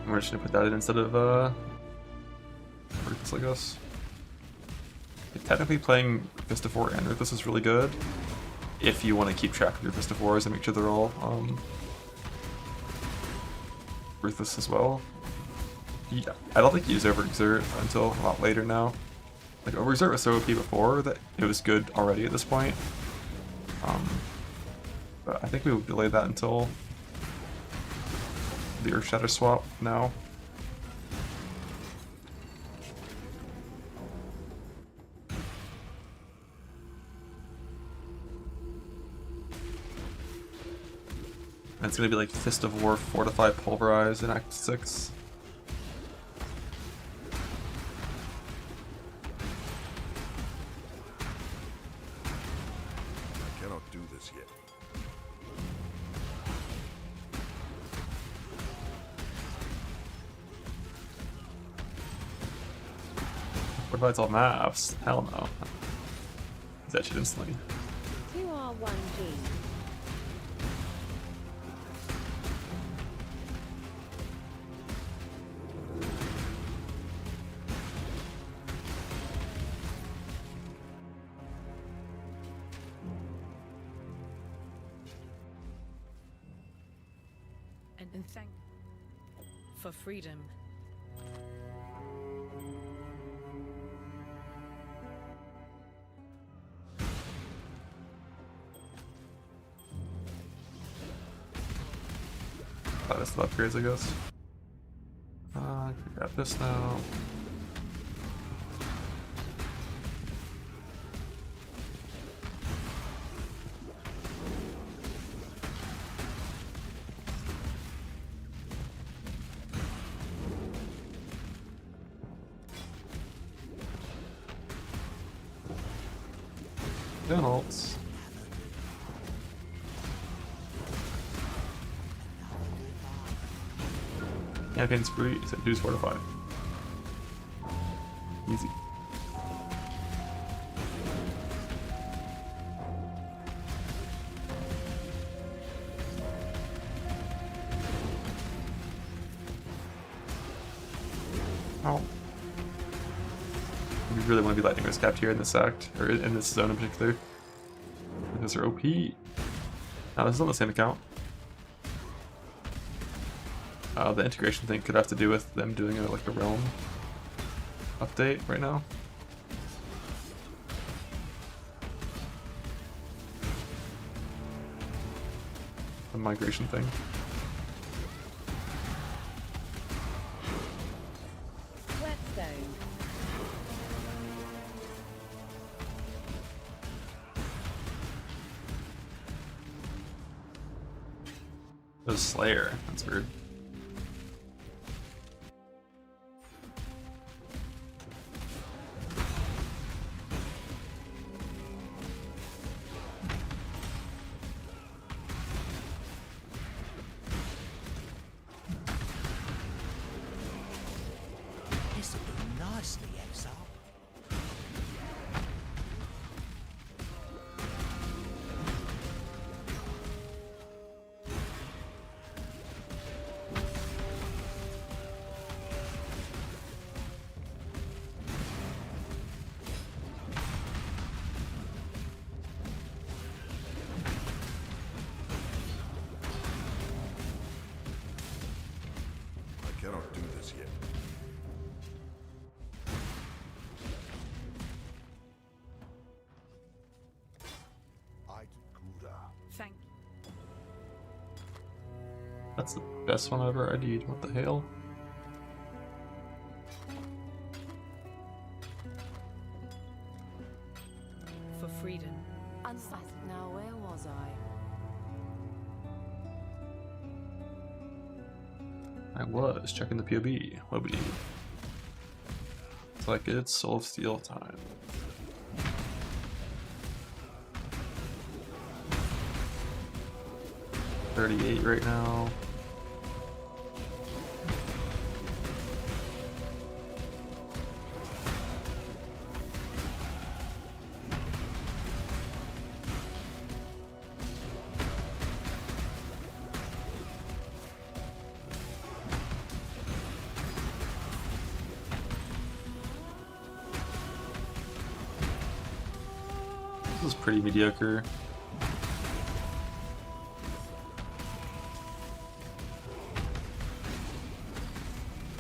We're just gonna put that in instead of Ruthless, I guess. Like, technically playing Fist of War and Ruthless is really good if you want to keep track of your Fist of Wars and make sure they're all Ruthless as well. Yeah, I don't think you use Overexert until a lot later now. Like, Overexert was so OP before that it was good already at this point. But I think we will delay that until the Earthshatter swap now. And it's gonna be like Fist of War, Fortify, Pulverize in Act 6. I cannot do this yet. What about all maps? Hell no. That shit instantly. 2R1G. And thank for freedom. Oh, that's the upgrades, I guess. I can grab this now. Ults. Campaign spree is at Deuce Fortify. Easy. Oh. We really want to be lightning risk capped here in this act, or in this zone in particular. Because they're OP. Now this is on the same account. The integration thing could have to do with them doing like a realm update right now. The migration thing. Whetstone. Oh, Slayer. That's weird. This will do nicely, Exile. I cannot do this yet. Thank That's the best one I've ever ID'd. What the hell? for freedom. Now, where was I? I was checking the POB. What we need? It's like it's Soul of Steel time. $38 right now. This is pretty mediocre.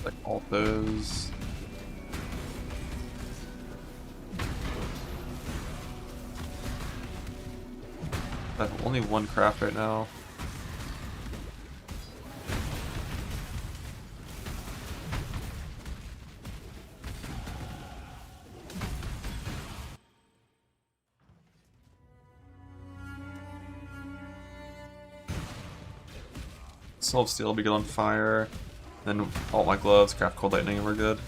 Like all those. I have only one craft right now. Soul of Steel will be good on fire. Then all my gloves, craft cold lightning, and we're good.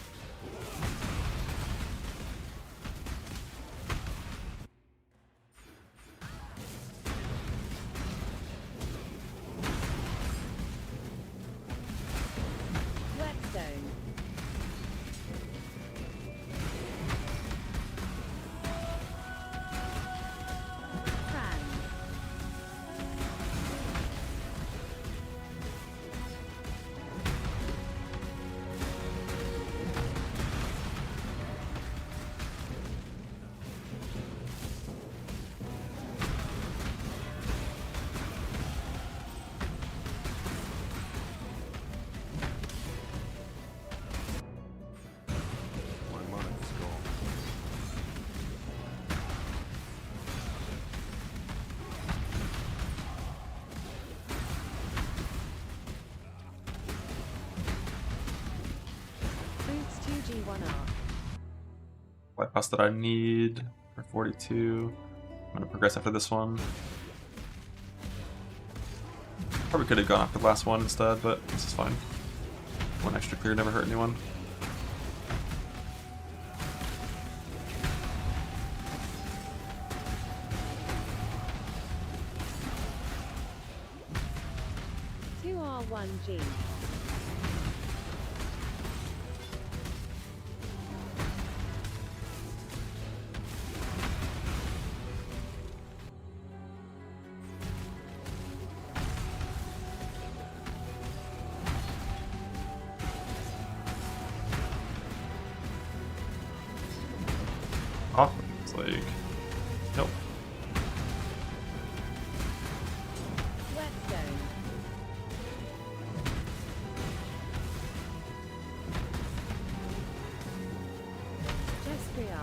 Whetstone. Cran. cost that I need for 42. I'm gonna progress after this one. Probably could have gone after the last one instead, but this is fine. One extra clear never hurt anyone. R1G. Oh, it's like, nope. Whetstone. Jespria.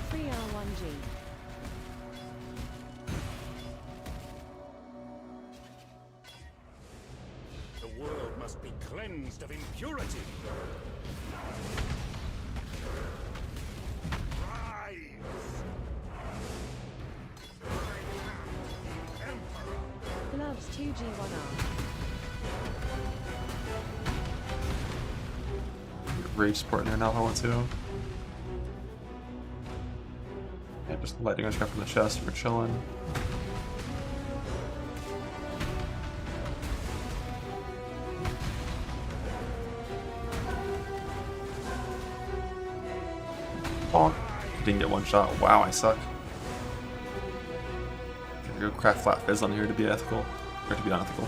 Free R1G. The world must be cleansed of impurity. Gloves 2G1R. Rage support in there now if I want to. Yeah, just lightning on from the chest, we're chilling. Oh, didn't get one shot. Wow, I suck. Gotta go craft flat fizz on here to be ethical, or to be unethical.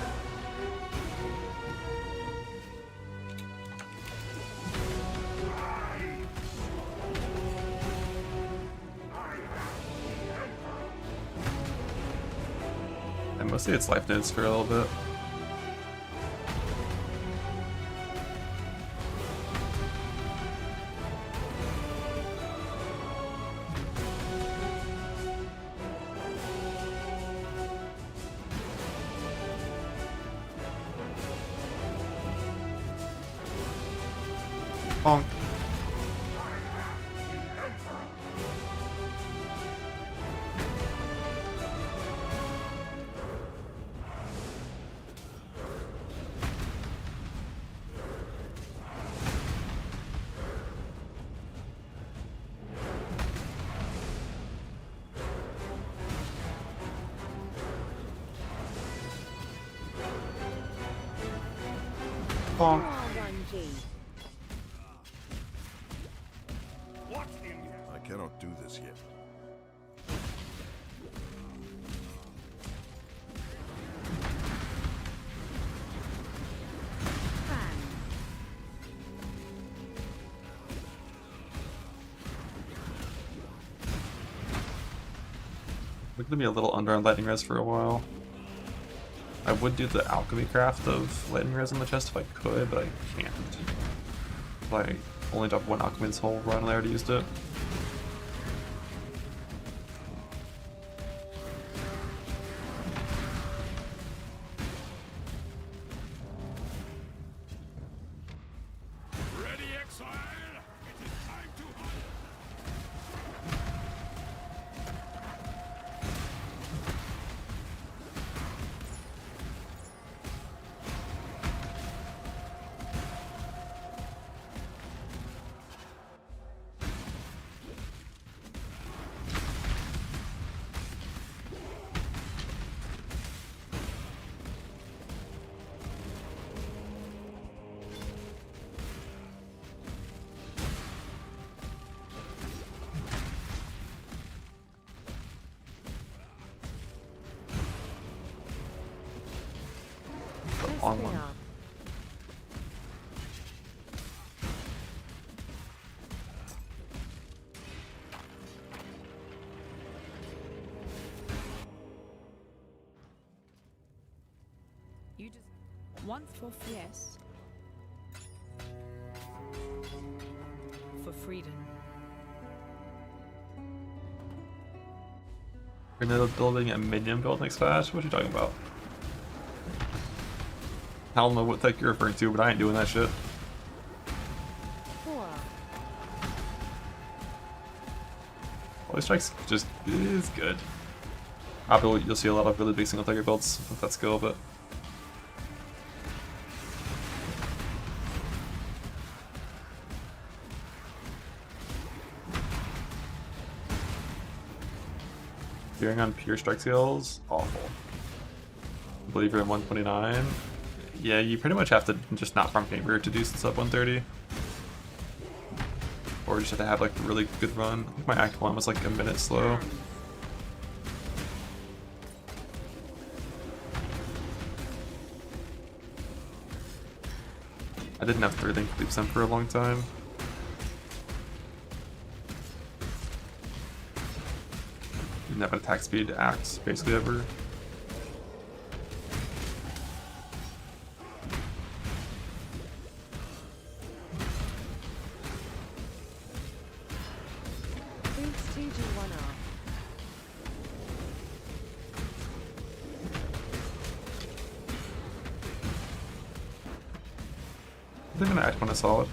And mostly it's life nodes for a little bit. Bonk. Bonk. R1G. I cannot do this yet. We're gonna be a little under on lightning res for a while. I would do the alchemy craft of lightning res on the chest if I could, but I can't. I only dropped one alchemy this whole run and I already used it. Ready, exile? It is time to hunt. On one. You just once for yes. For freedom. Grenade building a minion build next fast? What are you talking about? I don't know what tech you're referring to, but I ain't doing that shit. Play Strike's just is good. Probably you'll see a lot of really big single target builds with that skill, but Fearing on pure strike skills, awful. Believer in 129. Yeah, you pretty much have to just not farm Chamber to do sub 130. Or just have to have like a really good run. I think my Act 1 was like a minute slow. I didn't have 3 link leaps in for a long time. Didn't have an attack speed axe basically ever. I think I'm gonna Act 1 is solid.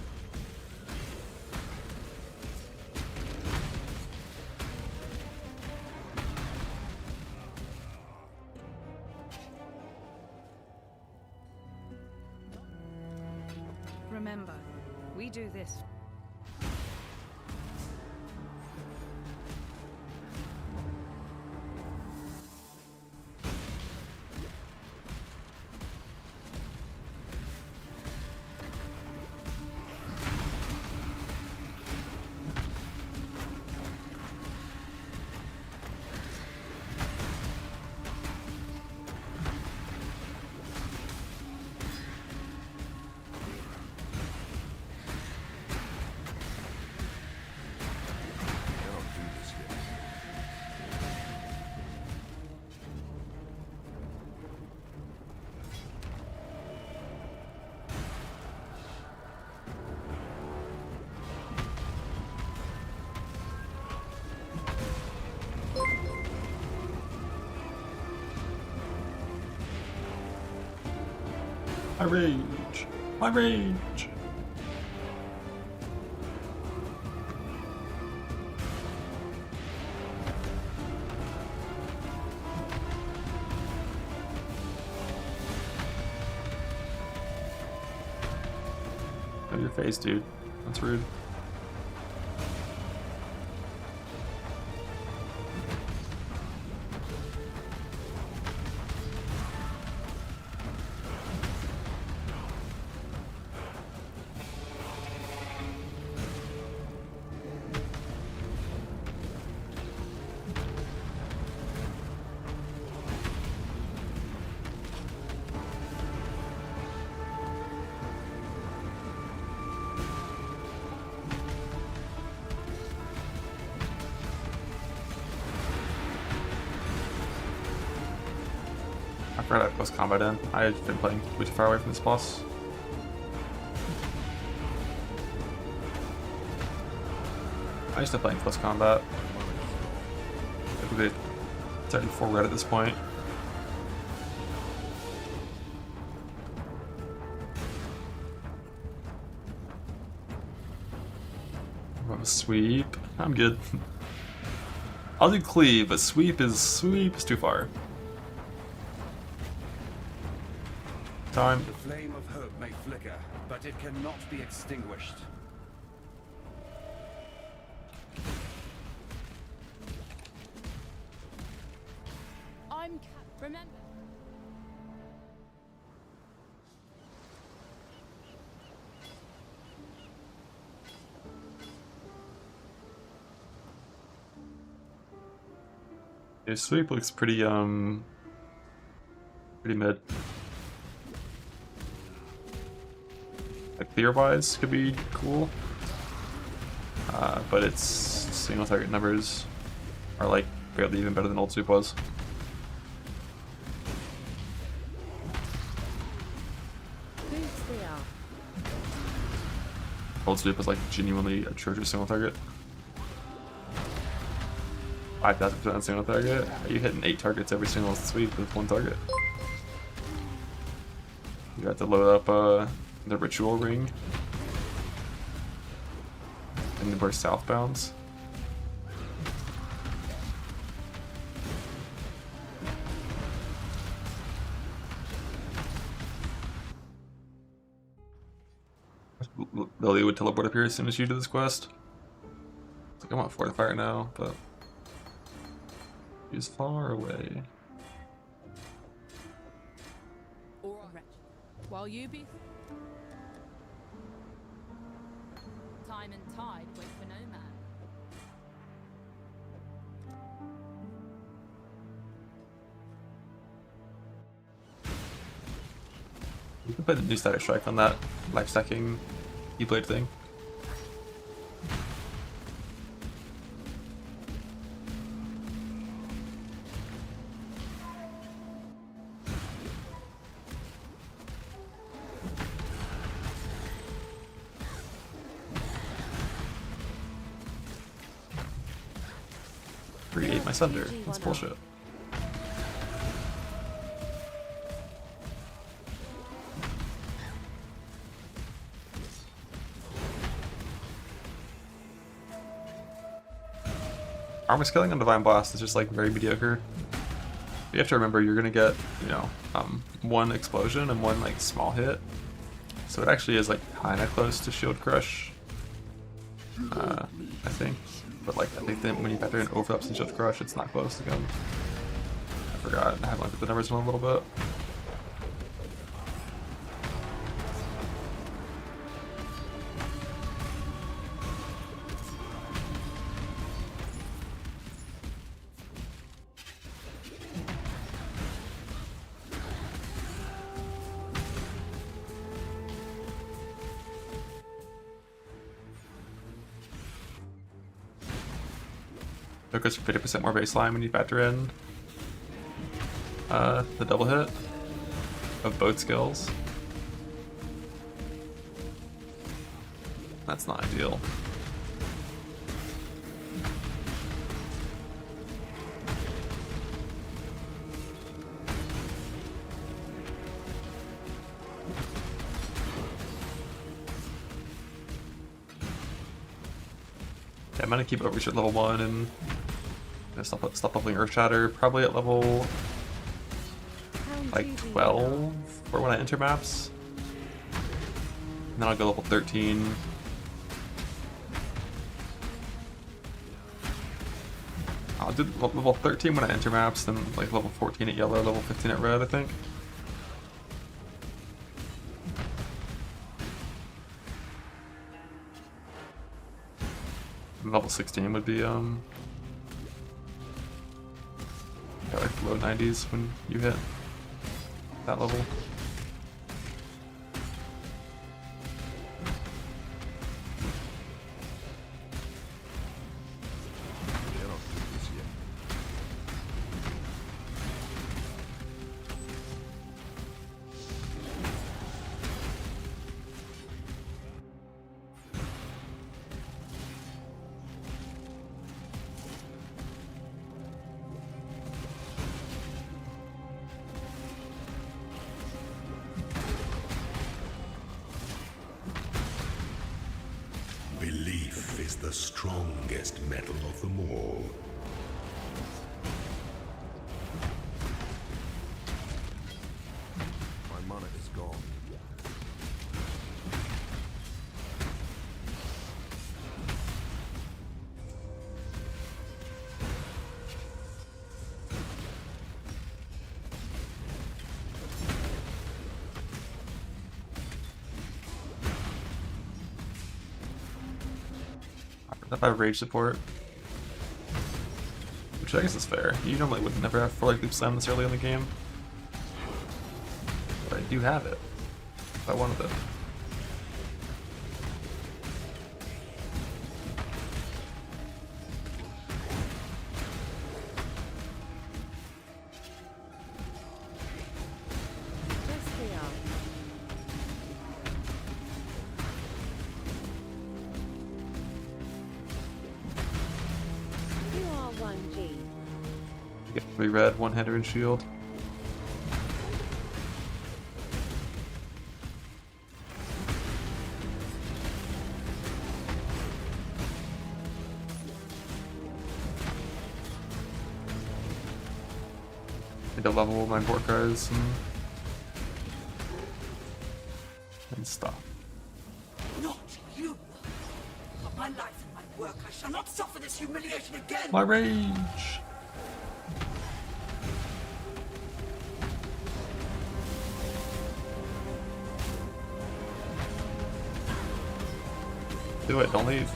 Remember, we do this. My rage! My rage! Have your face, dude. That's rude. I forgot I had close combat in. I've been playing way too far away from this boss. I used to play in close combat. It's already 4 red at this point. What a sweep. I'm good. I'll do cleave, but sweep is too far. Time. The flame of hope may flicker, but it cannot be extinguished. Remember. Your sweep looks pretty mid. Like clear wise could be cool. But its single target numbers are like barely even better than old sweep was. Old sweep was like genuinely atrocious single target. 5,000% single target. Are you hitting 8 targets every single sweep with 1 target? You have to load up the ritual ring and the burst southbounds. Lily would teleport up here as soon as you do this quest. It's like I want Fortify right now, but she's far away. Alright. While you be time and tide wait for no man. You can play the new static strike on that life stacking E-blade thing. Create my Sunder. That's bullshit. Armor scaling on Divine Blast is just like very mediocre. You have to remember you're gonna get, you know, one explosion and one like small hit. So it actually is like kinda close to Shield Crush. I think. But like I think that when you factor in overlaps and Shield Crush, it's not close again. I forgot. I haven't looked at the numbers in a little bit. It goes for 50% more baseline when you factor in the double hit of both skills. That's not ideal. Yeah, I'm gonna keep Overshoot level 1 and stop leveling Earth Shatter probably at level like 12 for when I enter maps. And then I'll go level 13. I'll do level 13 when I enter maps, then like level 14 at yellow, level 15 at red, I think. And level 16 would be like low 90s when you hit that level. Belief is the strongest metal of them all. My mana is gone. If I have rage support, which I guess is fair. You normally would never have 4 like Loop Slam this early in the game, but I do have it if I wanted it. Get 3 red, 1 hitter, and shield. Need to level my warcries and stop. Not you. For my life and my work, I shall not suffer this humiliation again. My rage. Do it, don't leave.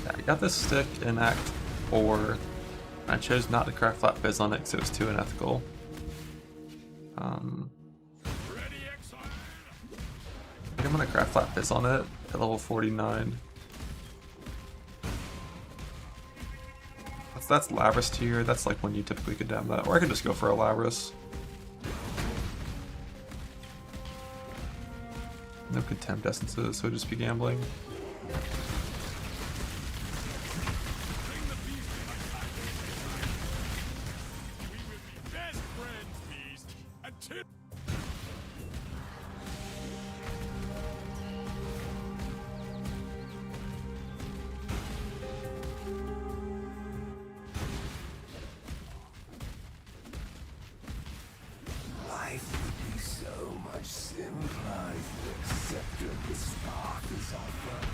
I got this stick in Act 4. I chose not to craft flat fizz on it because it was too unethical. I think I'm gonna craft flat fizz on it at level 49. That's Labris tier. That's like when you typically condemn that. Or I could just go for a Labris. No contempt essences, so just be gambling. Life would be so much simpler if you accepted this path as offered.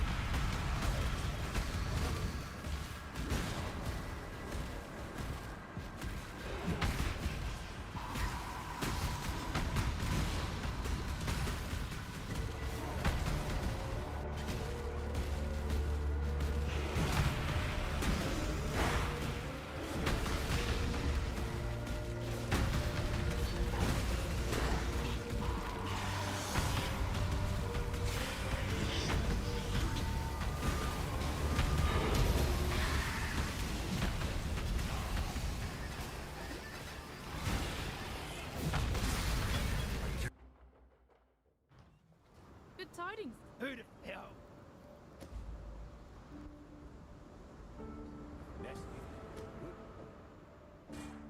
Good tidings. Who the hell?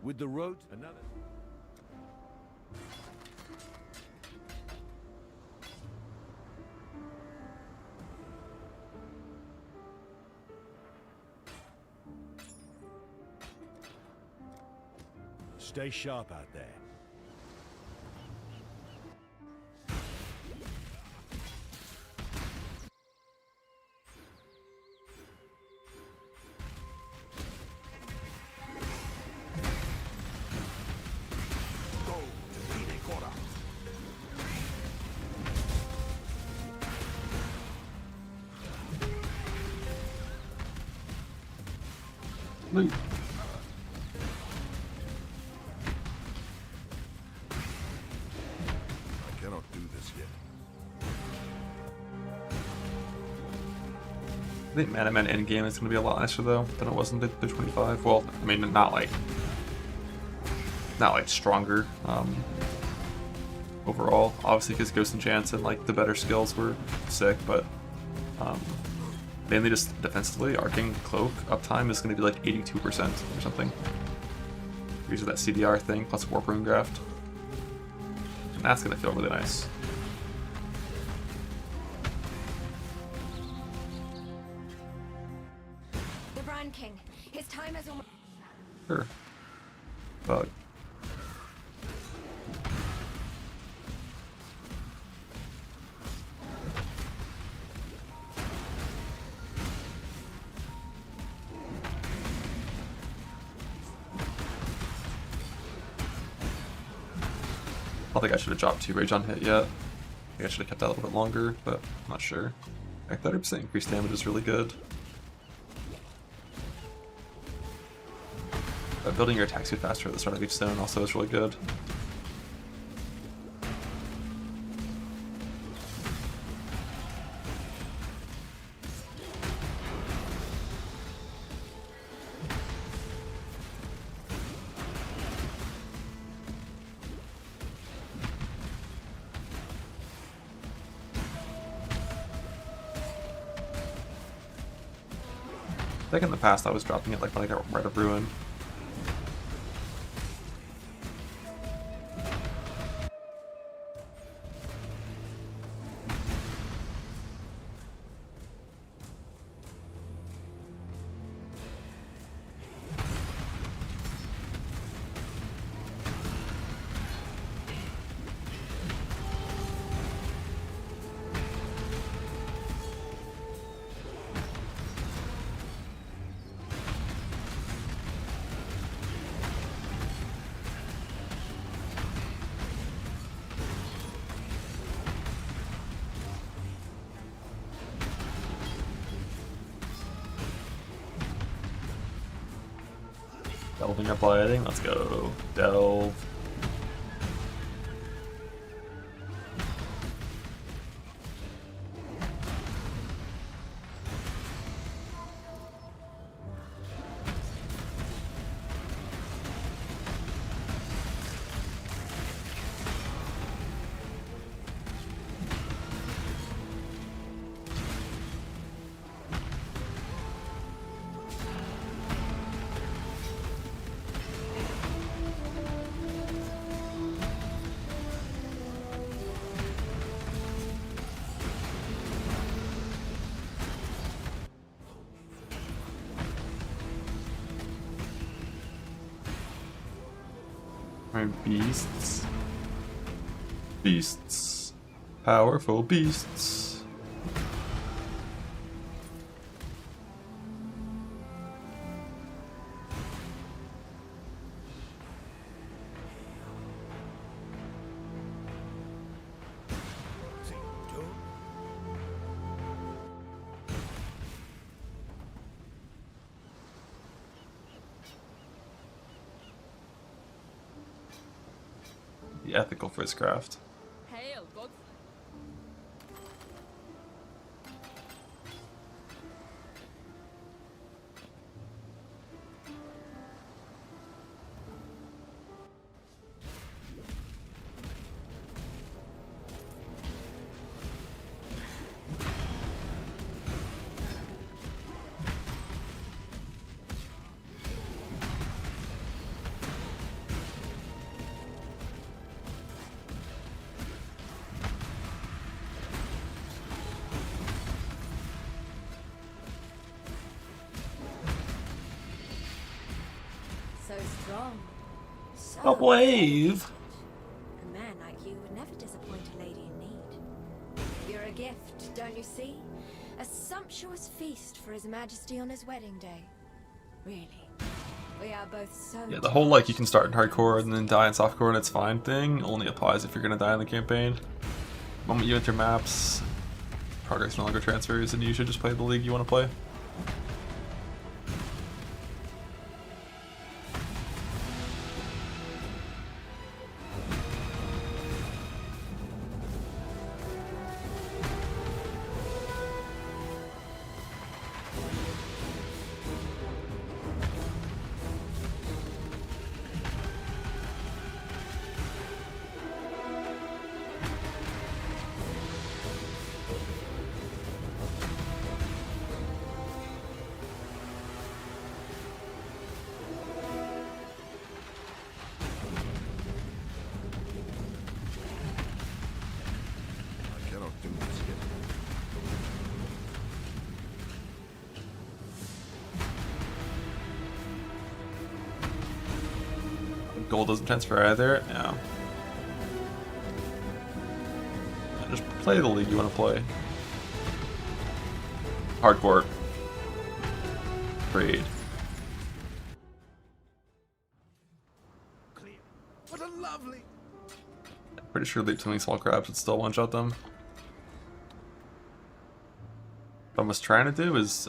With the road, another. Stay sharp out there. Move. I cannot do this yet. I think Mana Man Endgame is going to be a lot nicer though than it was in the 25. Well, I mean, not like stronger overall. Obviously, because Ghost and Jansen, like the better skills were sick, but mainly just defensively, Arcane Cloak uptime is going to be like 82% or something. Because of that CDR thing plus Warp Rune Graft. And that's going to feel really nice. The Brand King. His time is almost. Sure. Bug. I don't think I should have dropped 2 rage on hit yet. I think I should have kept that a little bit longer, but I'm not sure. Like 30% increased damage is really good. But building your attack speed faster at the start of each zone also is really good. I think in the past I was dropping it like when I got rid of Ruin. Delving or blighting, let's go. Delve. Alright, beasts. Beasts. Powerful beasts. The ethical Frizzcraft. Hail, God. So strong. So A wave! A man like you would never disappoint a lady in need. You're a gift, don't you see? A sumptuous feast for His Majesty on his wedding day. Really. We are both so Yeah, the whole like you can start in hardcore and then die in softcore and it's fine thing only applies if you're gonna die in the campaign. The moment you enter maps, progress no longer transfers and you should just play the league you want to play. Gold doesn't transfer either. Yeah. Just play the league you want to play. Hardcore. Raid. What a lovely... Pretty sure leap swinging small crabs would still one-shot them. What I was trying to do is,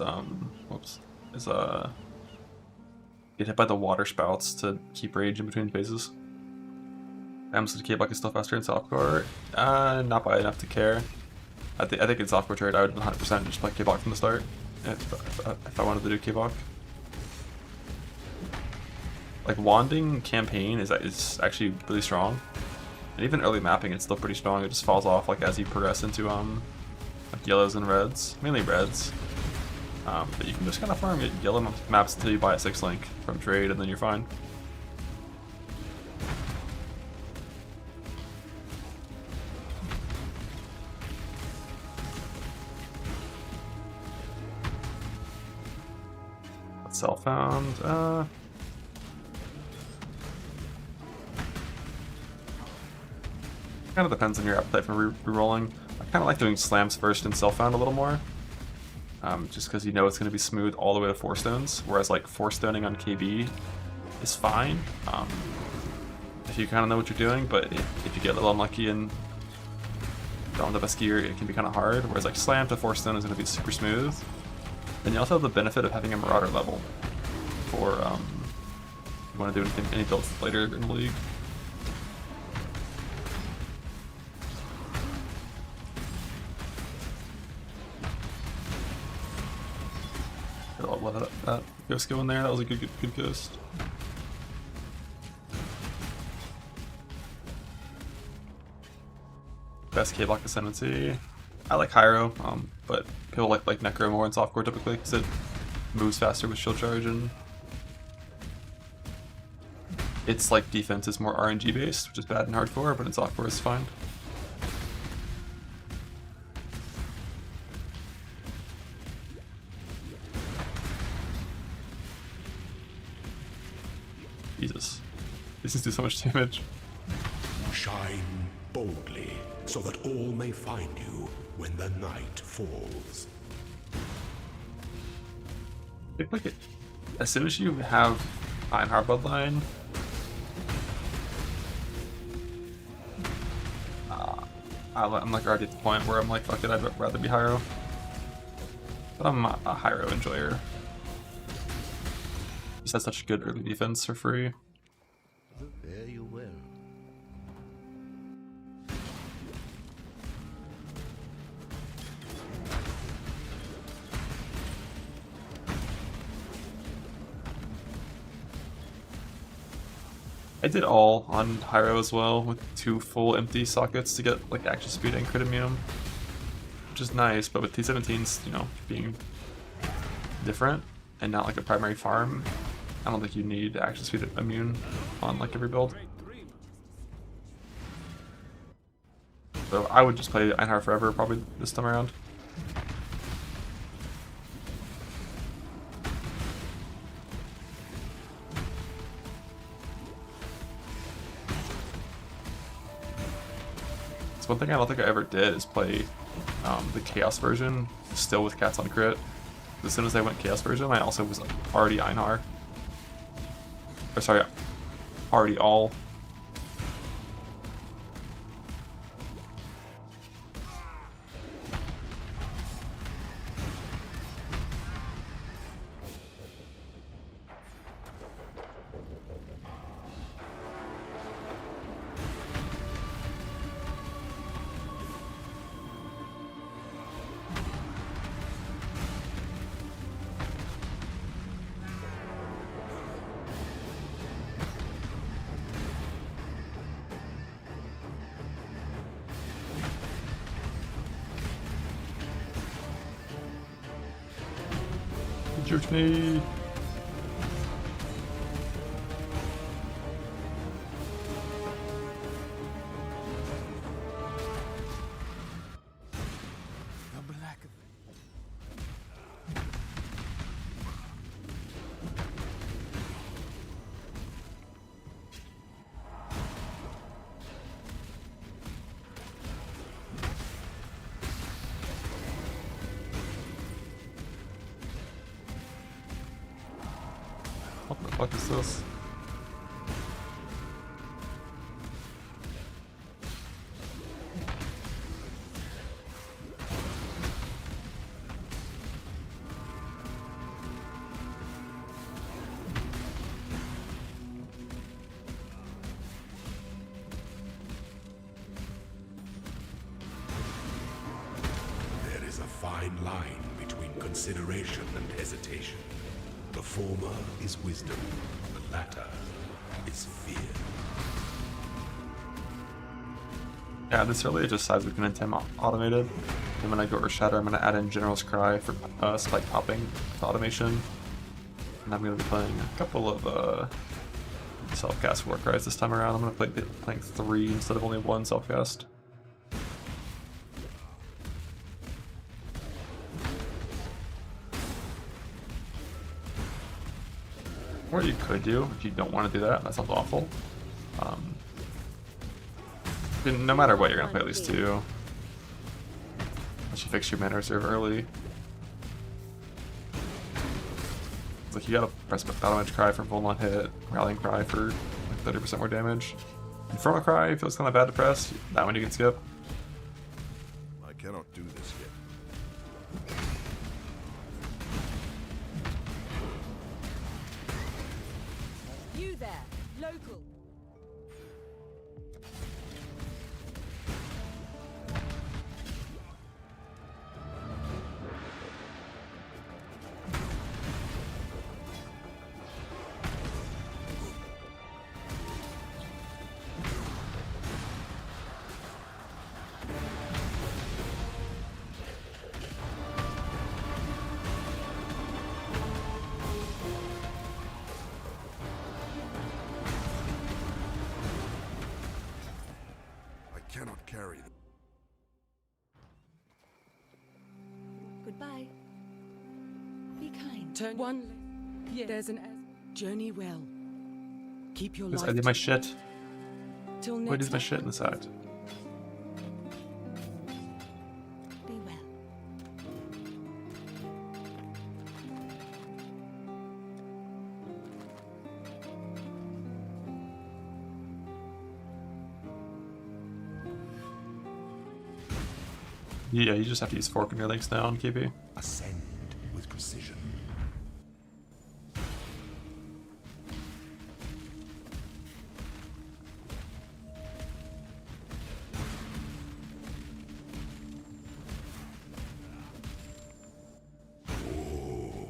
get hit by the water spouts to keep rage in between phases. Am's to K-Block is still faster in softcore. Not by enough to care. I think in softcore trade I would 100% just play K-Block from the start if I wanted to do K-Block. Like wanding campaign is actually really strong, and even early mapping it's still pretty strong. It just falls off like as you progress into like yellows and reds, mainly reds. But you can just kind of farm it yellow maps until you buy a 6-link from trade, and then you're fine. Self-found. Kind of depends on your appetite for rerolling. I kind of like doing slams first and self-found a little more. Just because you know it's going to be smooth all the way to 4 stones, whereas like 4 stoning on KB is fine if you kind of know what you're doing, but if you get a little unlucky and don't have the best gear, it can be kind of hard, whereas like slam to 4 stone is going to be super smooth. Then you also have the benefit of having a Marauder level for if you want to do any builds later in the league. I'll let that ghost go in there. That was a good ghost. Best K-Block Ascendancy. I like Hyro, but people like Necro more in softcore typically because it moves faster with shield charge, and its like defense is more RNG based, which is bad in hardcore, but in softcore it's fine. Jesus, these things do so much damage. Shine boldly, so that all may find you when the night falls. I think like as soon as you have Einhar bloodline, I'm like already at the point where I'm like, fuck it, I'd rather be Hyro. But I'm a Hyro enjoyer. Just has such good early defense for free. Fare you well. I did all on Hyro as well, with 2 full empty sockets to get like action speed and crit immune, which is nice. But with T17s, you know, being different and not like a primary farm, I don't think you need action speed immune on like every build. So I would just play Einhar forever probably this time around. So one thing I don't think I ever did is play the Chaos version still with Cats on crit. As soon as I went Chaos version, I also was already Einhar. Or sorry, already all. Juked me. What the fuck is this? fine line between consideration and hesitation. The former is wisdom, the latter is fear. Yeah, this early it just sides with Command 10 automated. And when I go Earthshatter, I'm going to add in General's Cry for spike popping with automation. And I'm going to be playing a couple of self-cast warcries this time around. I'm going to play playing 3 instead of only 1 self-cast. What you could do, if you don't want to do that, that sounds awful. No matter what, you're going to play at least 2. Unless you fix your mana reserve early. It's like you gotta press Battle Edge Cry for full on hit, Rallying Cry for like 30% more damage. Infernal Cry feels kind of bad to press, that one you can skip. I cannot do this yet. You there, local. Cannot carry them. Goodbye. Be kind. Turn one. Yeah. There's an journey well. Keep your life. I did my shit. Till next Wait, is my time. shit in the side? Be well. Yeah, you just have to use fork in your links now on KP. Ascend with precision. Oh,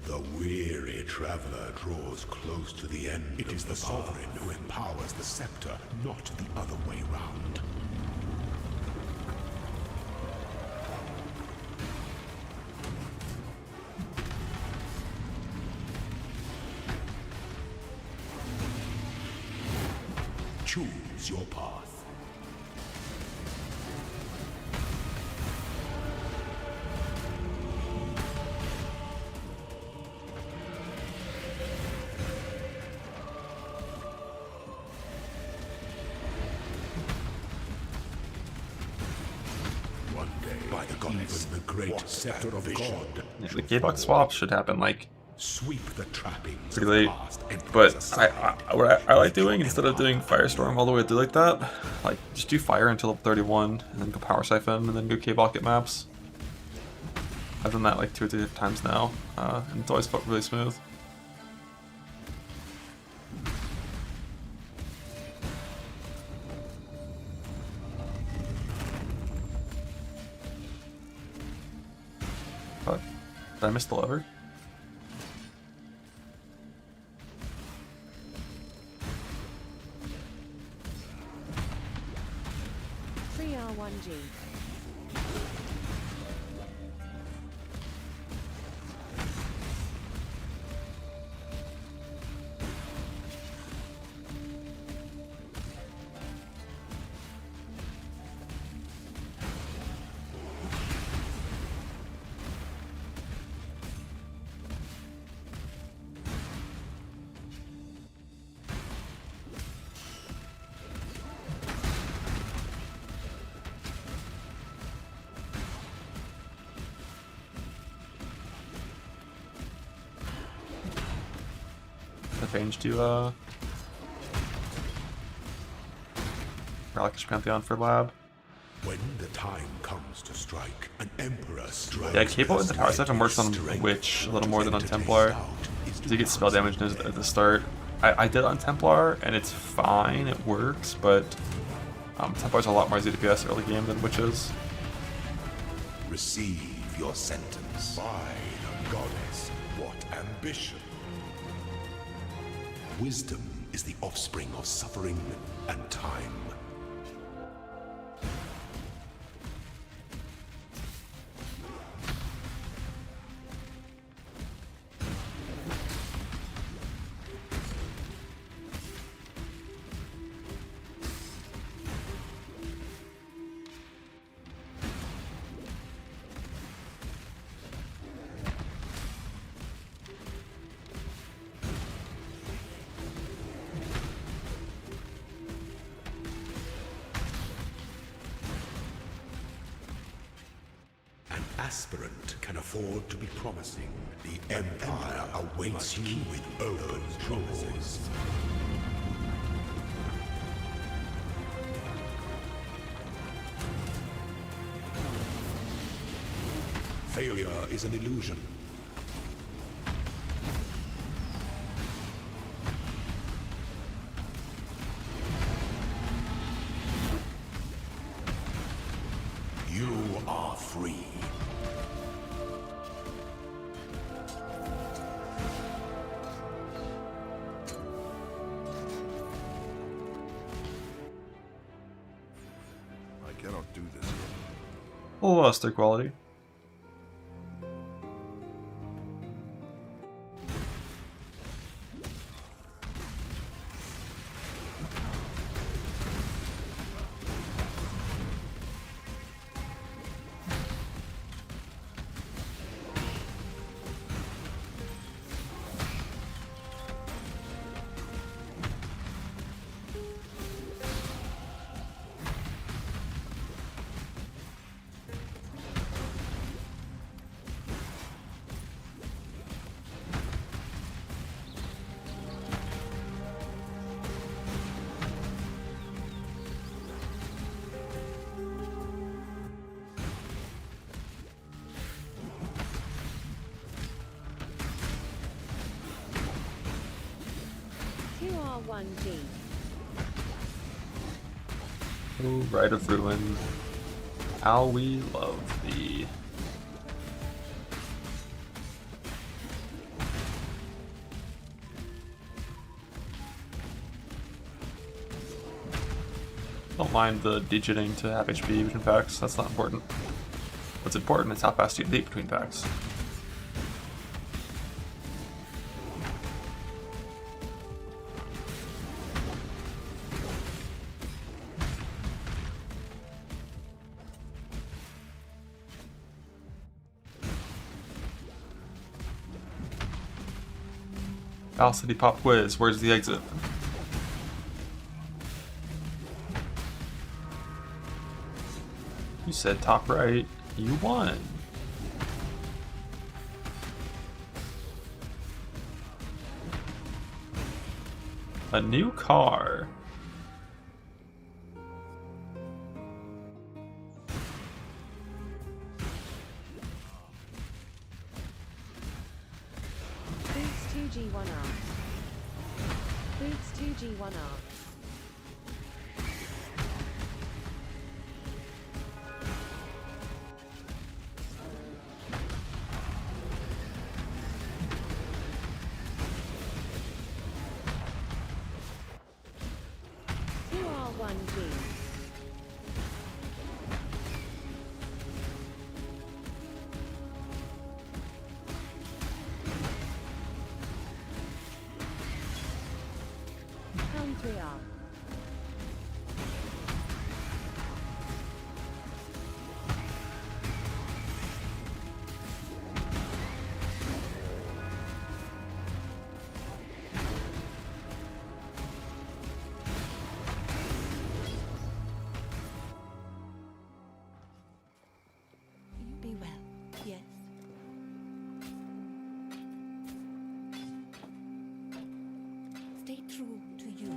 the weary traveler draws close to the end. It is the sovereign who empowers the scepter, not the other way round. Choose your path. One day, by the gods, the great scepter of God. Yeah, the K-Box swap should happen like Sweep the trappings pretty late, but what I like doing, instead of doing Firestorm all the way through like that, like just do Fire until 31, and then go Power Siphon, and then go K-Block at maps. I've done that like 2 or 3 times now, and it's always felt really smooth. Fuck, did I miss the lever? R1G. Change to Relic Pantheon for lab. When the time comes to strike, an emperor strikes. Yeah, Cable in the Power Siphon works on Witch a little more than on Templar. So you get spell damage at the start. I did on Templar and it's fine, it works, but Templar's a lot more easy to PS early game than Witch is. Receive your sentence. By the goddess, what ambition! Wisdom is the offspring of suffering and time. Aspirant can afford to be promising. The Empire awaits you with open doors. Failure is an illusion. You are free. Oh, lost their quality. Oh, Rite of Ruin. How we love thee. Don't mind the degenerating to half HP between packs, that's not important. What's important is how fast you leap between packs. Owl City Pop Quiz, where's the exit? You said top right, you won. A new car. Boots 2G1R. Boots 2G1R. Be well, yes. Stay true to you.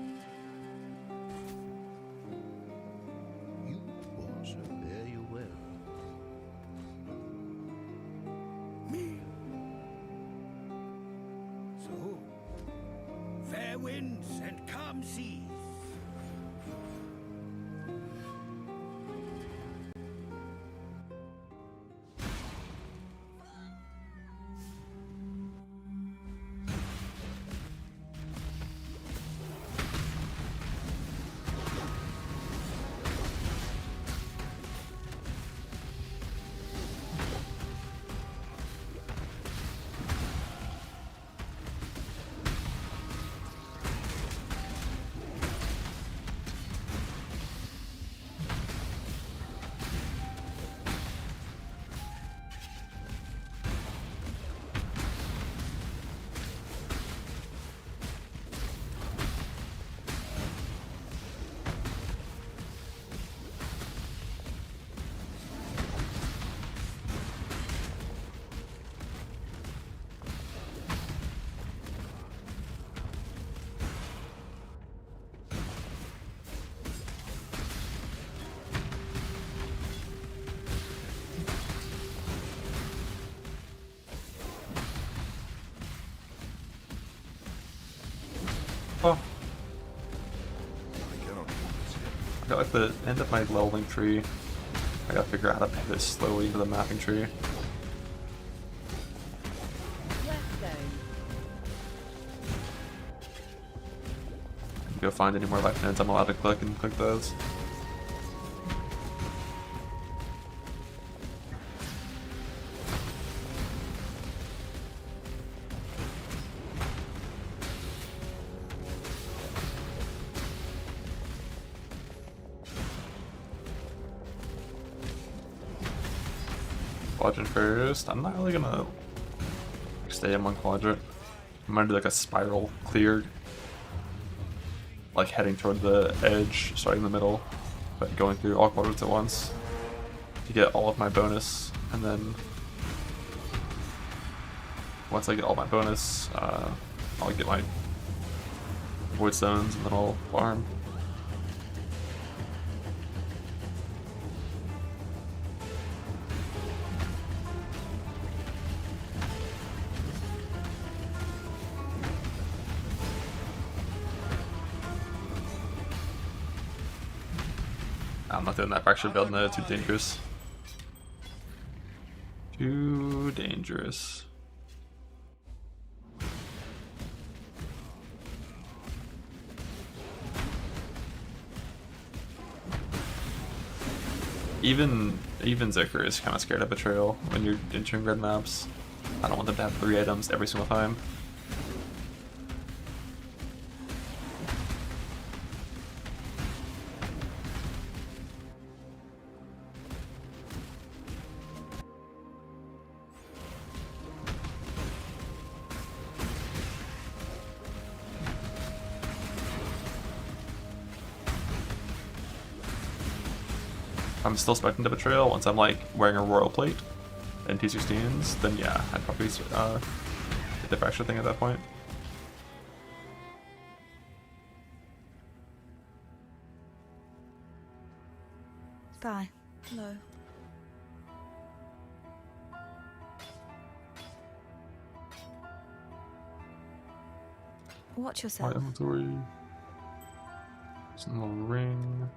You also bear you well. Me. So, fair winds and calm seas. got like the end of my leveling tree. I gotta figure out how to pivot slowly into the mapping tree. Go find any more life nodes I'm allowed to click and click those. Quadrant first. I'm not really gonna stay in one quadrant. I'm gonna do like a spiral clear, like heading toward the edge, starting in the middle, but going through all quadrants at once to get all of my bonus, and then once I get all my bonus, I'll get my void stones and then I'll farm. I'm not doing that fractured build, no, too dangerous. Too dangerous. Even Zerker is kind of scared of betrayal when you're entering red maps. I don't want them to have 3 items every single time. I'm still expecting the betrayal once I'm like wearing a royal plate and T16s, then yeah, I'd probably get the fracture thing at that point. Sky, low. Watch yourself. My inventory. Some little ring.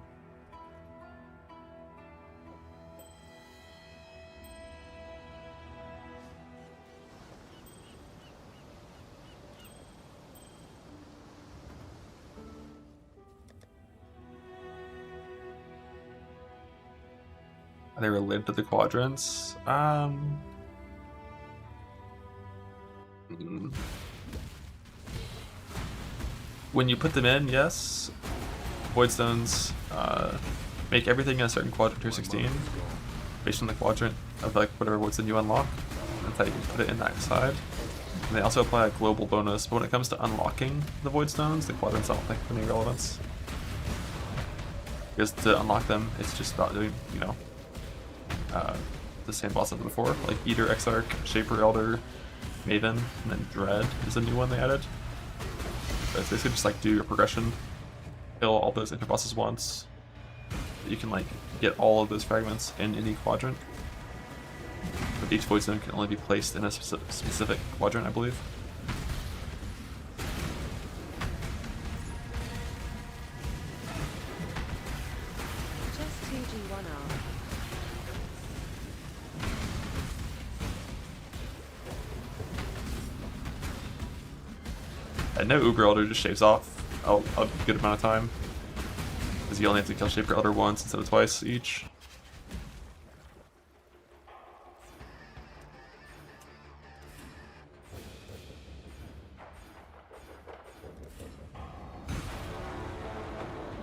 Are they related to the quadrants? When you put them in, yes. Void stones make everything in a certain quadrant tier 16 based on the quadrant of like whatever void stone you unlock. That's how you can put it in that side. And they also apply a global bonus, but when it comes to unlocking the void stones, the quadrants don't think of any relevance. Because to unlock them, it's just about doing, you know, the same boss as before, like Eater, Exarch, Shaper, Elder, Maven, and then Dread is a new one they added. So it's basically just like do your progression, kill all those inter bosses once. You can like get all of those fragments in any quadrant. But each void stone can only be placed in a specific quadrant, I believe. Just 2G1R. And no Uber Elder just shaves off a good amount of time. Because you only have to kill Shaper Elder once instead of twice each.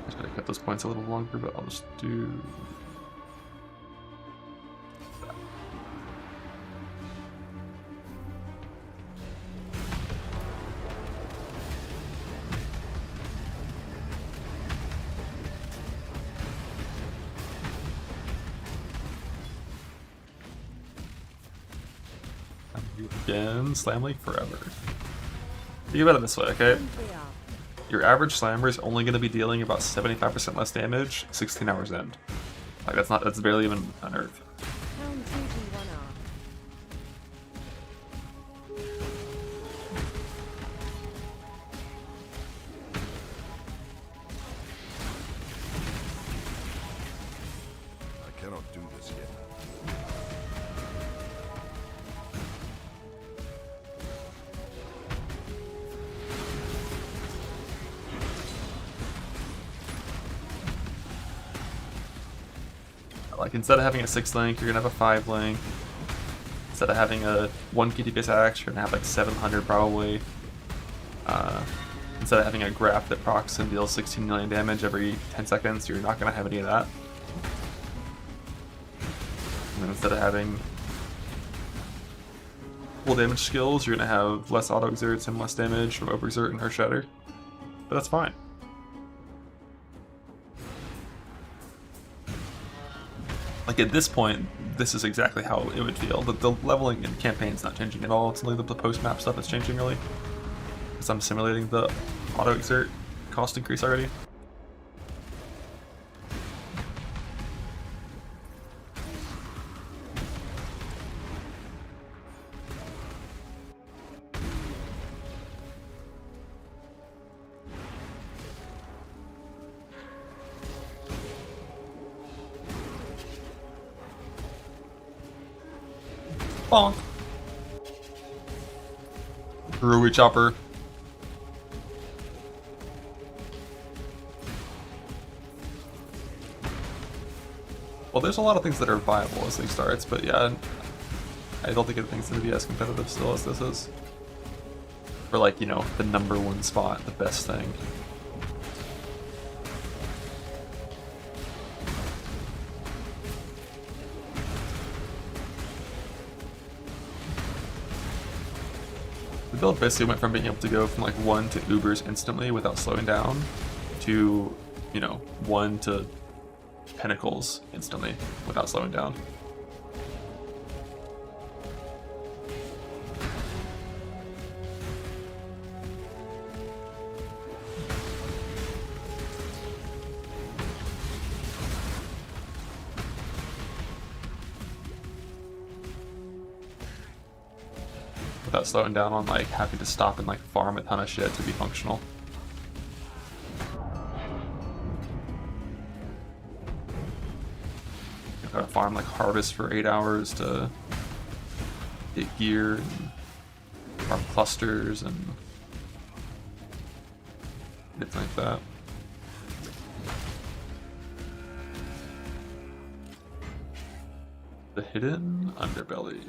I should have kept those points a little longer, but I'll just do... Again, Slam League forever. Think about it this way, okay? Your average slammer is only going to be dealing about 75% less damage 16 hours in. Like that's barely even a nerf. Pound 2G1R. cannot do this yet. Like, instead of having a 6 link, you're gonna have a 5 link. Instead of having a 1 KT base axe, you're gonna have like 700 probably. Instead of having a graph that procs and deals 16 million damage every 10 seconds, you're not gonna have any of that. And then instead of having full damage skills, you're gonna have less auto exerts and less damage from overexert and her shatter. But that's fine. Like, at this point, this is exactly how it would feel. The leveling in campaign's not changing at all. It's only the post-map stuff that's changing, really. Because I'm simulating the auto-exert cost increase already. Bonk. Brewery chopper. Well, there's a lot of things that are viable as they starts, but yeah, I don't think anything's going to be as competitive still as this is. For, like, you know, the #1 spot, the best thing. The build basically went from being able to go from like 1 to Ubers instantly without slowing down to, you know, 1 to Pinnacles instantly without slowing down. Without slowing down on like having to stop and like farm a ton of shit to be functional. You gotta farm like harvest for 8 hours to get gear and farm clusters and bits like that. The hidden underbelly.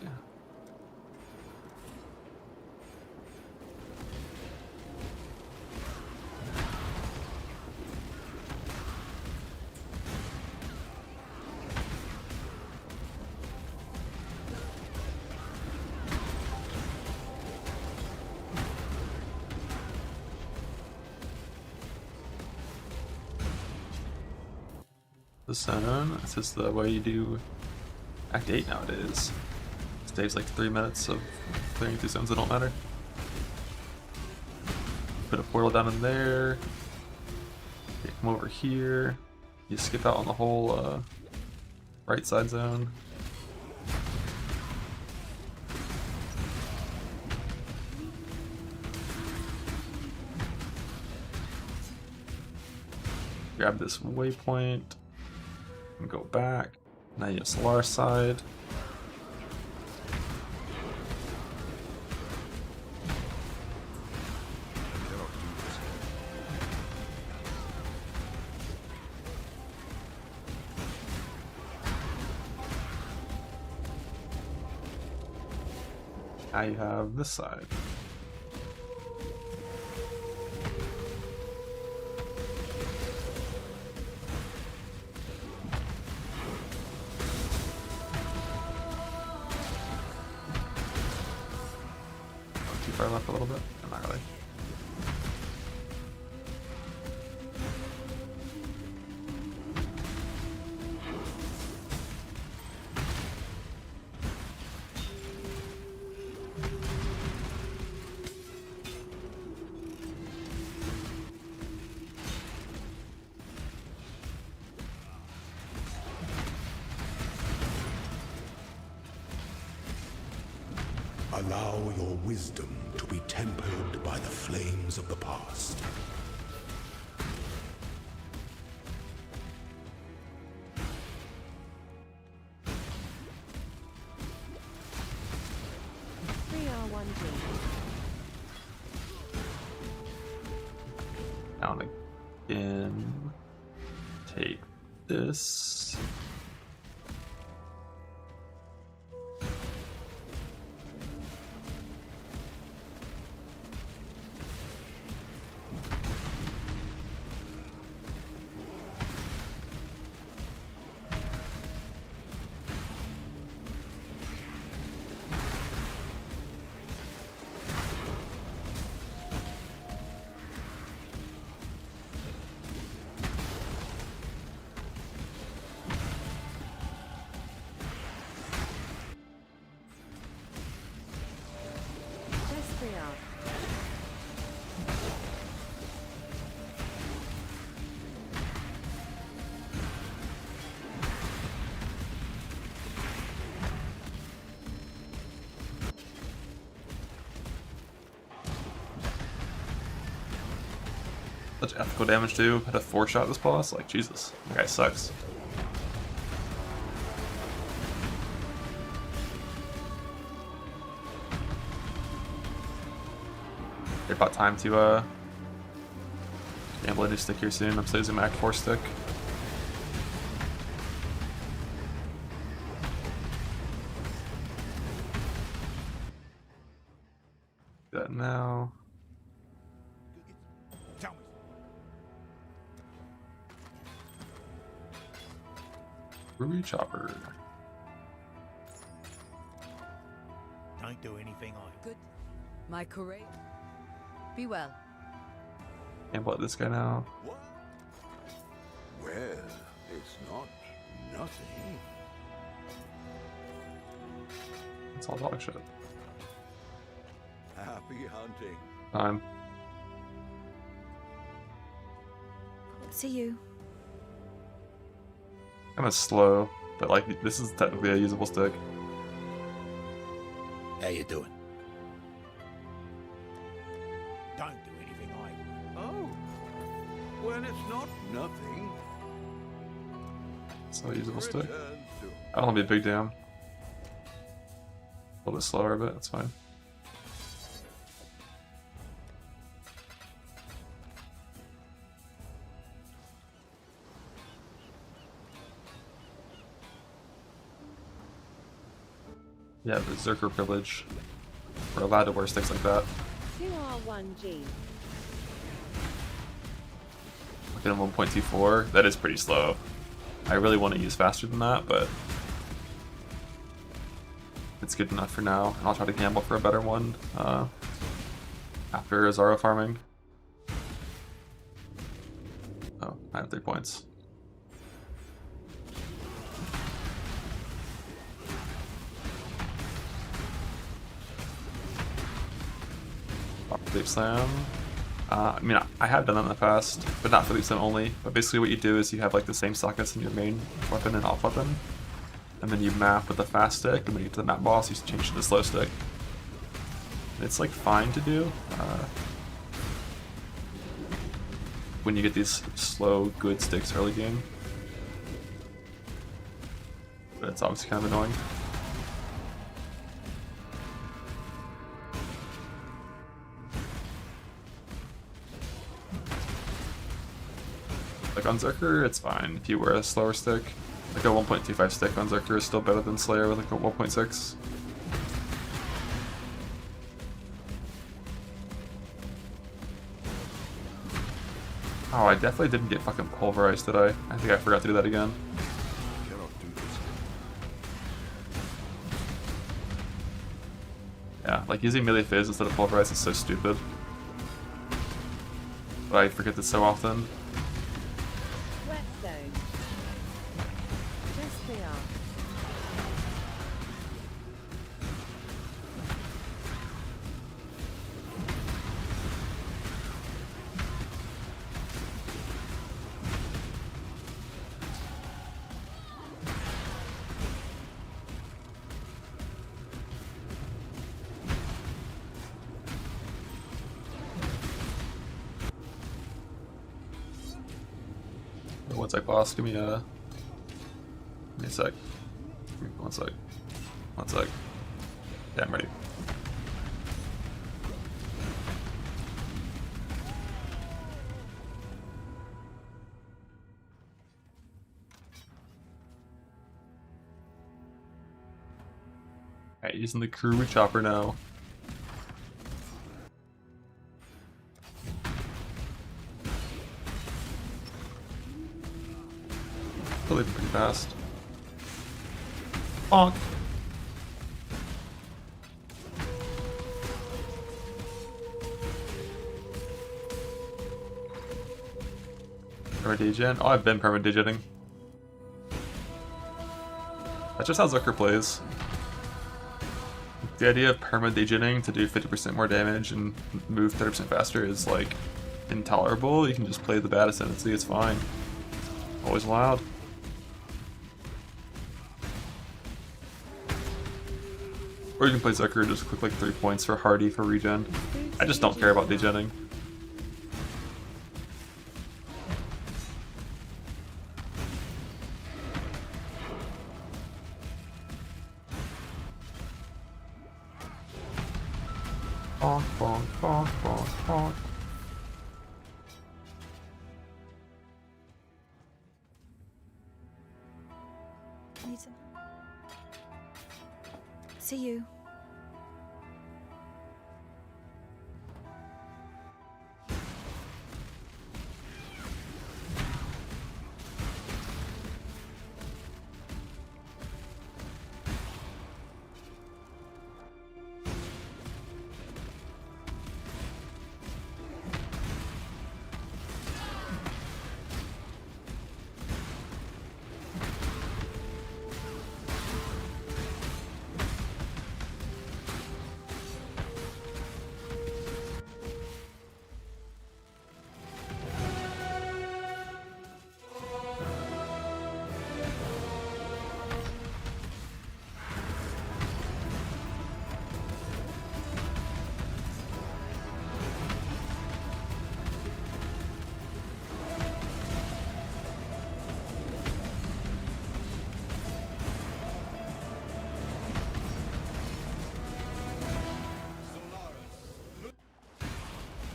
The zone. This is the way you do Act 8 nowadays. It saves like 3 minutes of clearing through zones that don't matter. Put a portal down in there. You come over here. You skip out on the whole right side zone. Grab this waypoint. And go back. Now you have Solar side. Now you have this side. Left a little bit? Not really. Allow your wisdom to be tempered by the flames of the past. 1G. Down again. Take this. Such ethical damage too. Had a 4-shot this boss. Like, Jesus, that guy sucks. It's about time to gamble a new stick here soon. I'm still using my Act 4 stick. Do that now. Ruby Chopper. Don't do anything I. Good. My courage. Be well. Gamble at this guy now. Well, it's not nothing. It's all dog shit. Happy hunting. Time. See you. Kind of slow, but like this is technically a usable stick. How you doing? Don't do anything I. Oh. Well, it's not nothing. It's not a usable stick. Return soon. I don't want to be a big damn. A little bit slower, but that's fine. Yeah, the Zerker privilege. We're allowed to wear sticks like that. 2R1G. Looking at 1.24, that is pretty slow. I really want to use faster than that, but it's good enough for now. And I'll try to gamble for a better one after Azaro farming. Oh, I have 3 points. Leap Slam. I mean, I have done that in the past, but not for Leap Slam only. But basically what you do is you have like the same sockets in your main weapon and off weapon. And then you map with the fast stick, and when you get to the map boss, you change to the slow stick. It's like fine to do. When you get these slow, good sticks early game. But it's obviously kind of annoying. Like on Zerker, it's fine if you wear a slower stick. Like a 1.25 stick on Zerker is still better than Slayer with like a 1.6. Oh, I definitely didn't get fucking pulverized, did I? I think I forgot to do that again. Cannot do this. Yeah, like using melee fizz instead of pulverize is so stupid. But I forget this so often. Whetstone. Just 3R. One sec, boss. Give me a sec. Give me 1 sec. 1 sec. Yeah, I'm ready. Alright, using the crew chopper now. Still pretty fast. Bonk! Perma-degen? Oh, I've been perma-degenning. That's just how Zerker plays. The idea of perma-degenning to do 50% more damage and move 30% faster is, like, intolerable. You can just play the bad Ascendancy, it's fine. Always allowed. Or you can play Zerker and just click like 3 points for hardy for regen. I just don't care about degenning. Bonk, bonk, bonk, bonk, bonk. Need some. See you.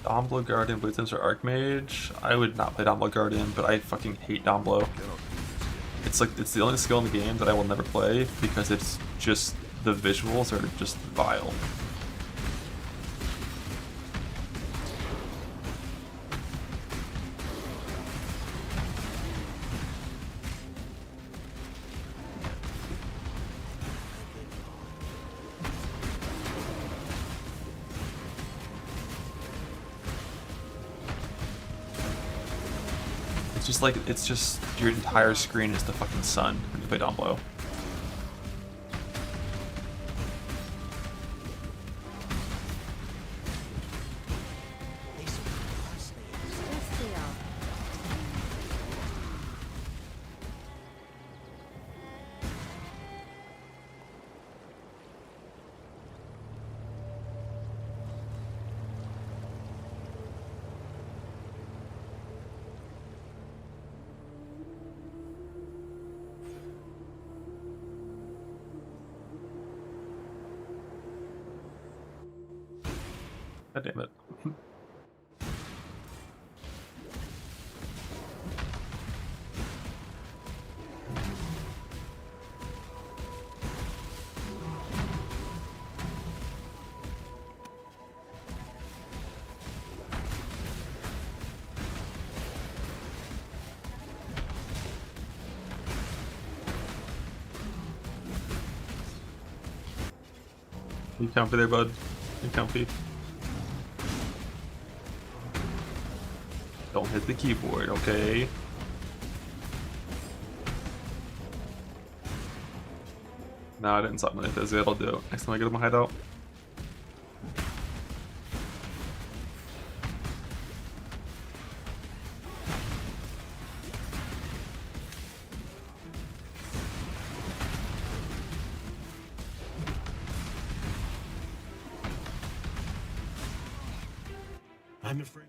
Domblo Guardian, Blue or Archmage. I would not play Domblo Guardian, but I fucking hate Domblo. It's like, it's the only skill in the game that I will never play because it's just, the visuals are just vile. Just like, it's just your entire screen is the fucking sun when you play Domblo. God damn it. You comfy there, bud? You comfy? Don't hit the keyboard, okay? No, I didn't stop my enthusiasm. I'll do it next time I get to my hideout. I'm afraid.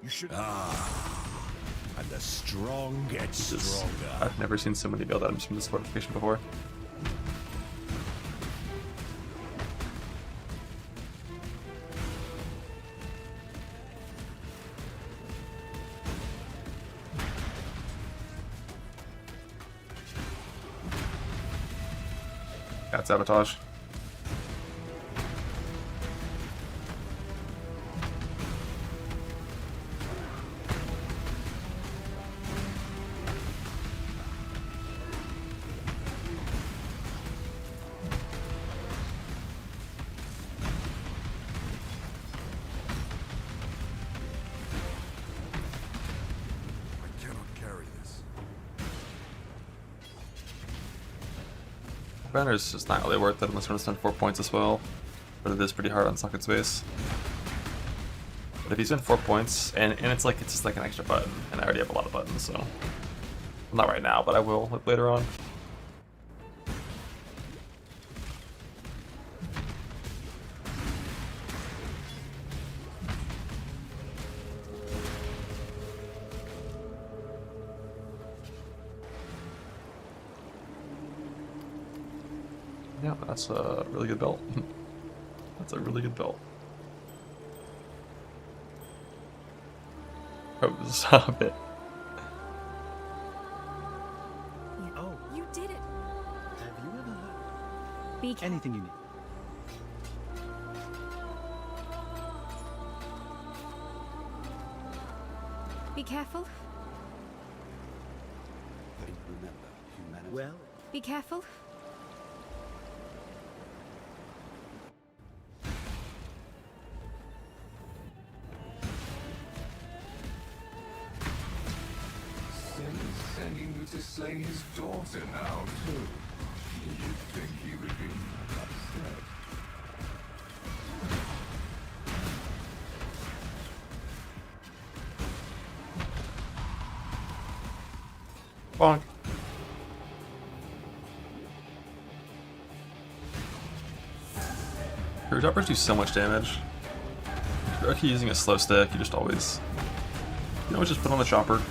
You should. And the strong get stronger. I've never seen so many build items from this fortification before. Cat sabotage. Banner's just not really worth it unless you're going to spend 4 points as well, but it is pretty hard on Socket's base. But if you spend 4 points, and it's just like an extra button, and I already have a lot of buttons, so... Well, not right now, but I will like, later on. Yeah, that's a really good belt. That's a really good belt. Oh, stop it. Oh, You did it. have you ever heard? Be Anything you need. Be careful. Remember, humanity. Well, Be careful. Sin's sending you to slay his daughter now, too. You'd think he would be upset. Bonk. Your droppers do so much damage. If you're actually using a slow stick, you just always... You always just put on the chopper.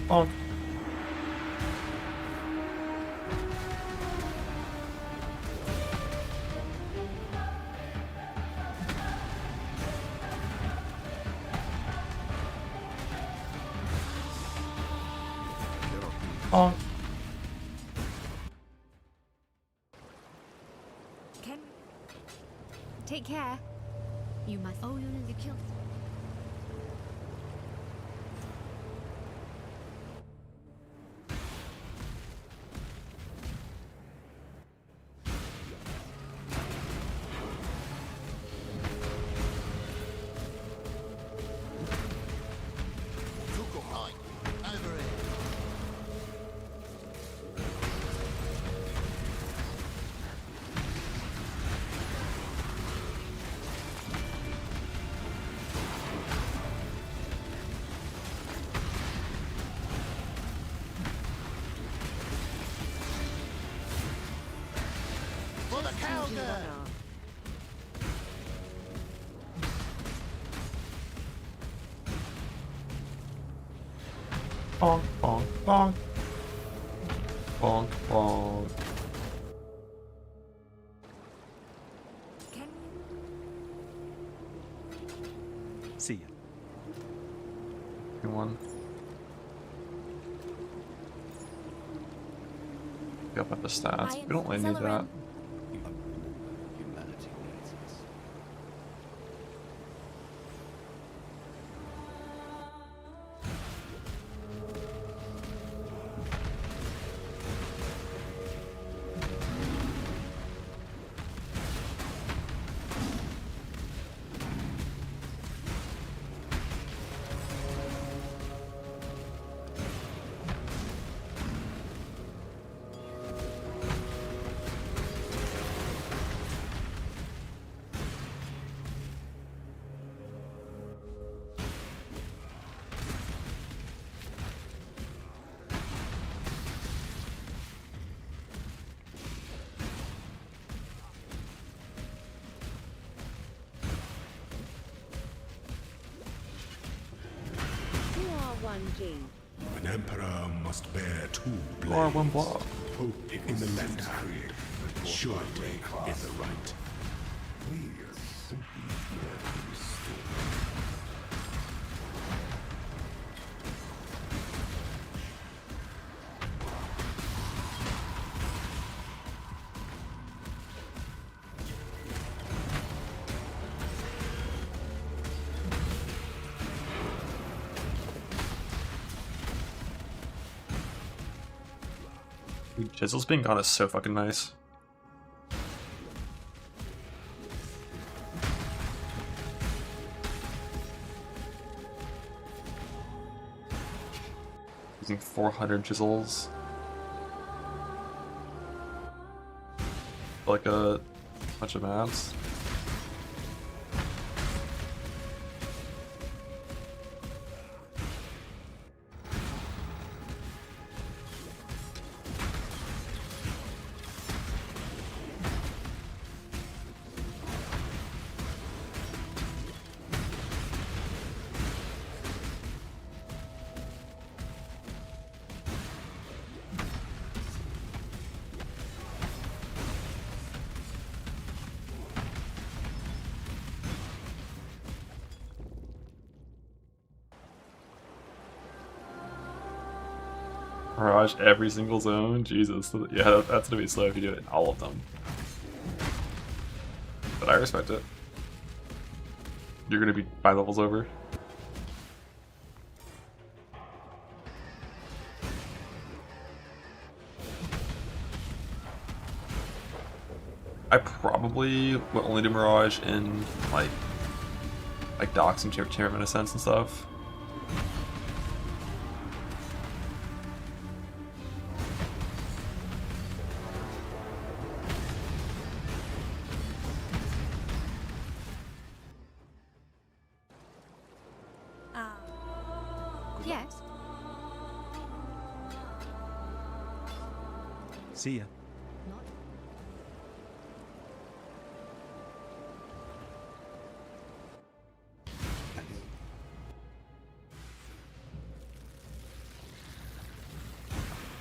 Bonk. Bonk. Can take care. You must. Oh, you killed. For the counter! Bonk, bonk, bonk. Bonk, bonk. see ya. Good one. Pick up the stats. We don't really need that. Humanity needs us. 2R1G. An emperor must bear two blades. Or one block. Hope in the left hand, surety in the right. Dude, Jizzle's being gone is so fucking nice. Using 400 Jizzles. Like a bunch of maps. Mirage every single zone? Jesus. Yeah, that's gonna be slow if you do it in all of them. But I respect it. You're gonna be 5 levels over. I probably will only do Mirage in like docks and Chamber of Ascents and stuff. Yes. See ya.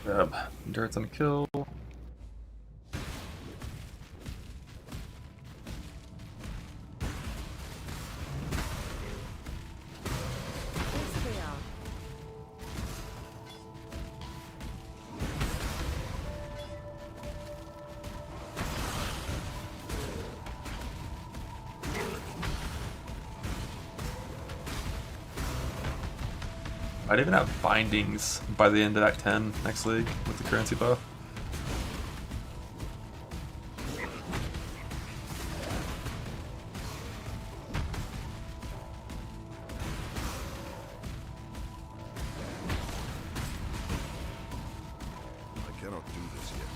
Grab Endurance on kill. I'd even have bindings by the end of Act 10 next league with the currency buff. I cannot do this yet.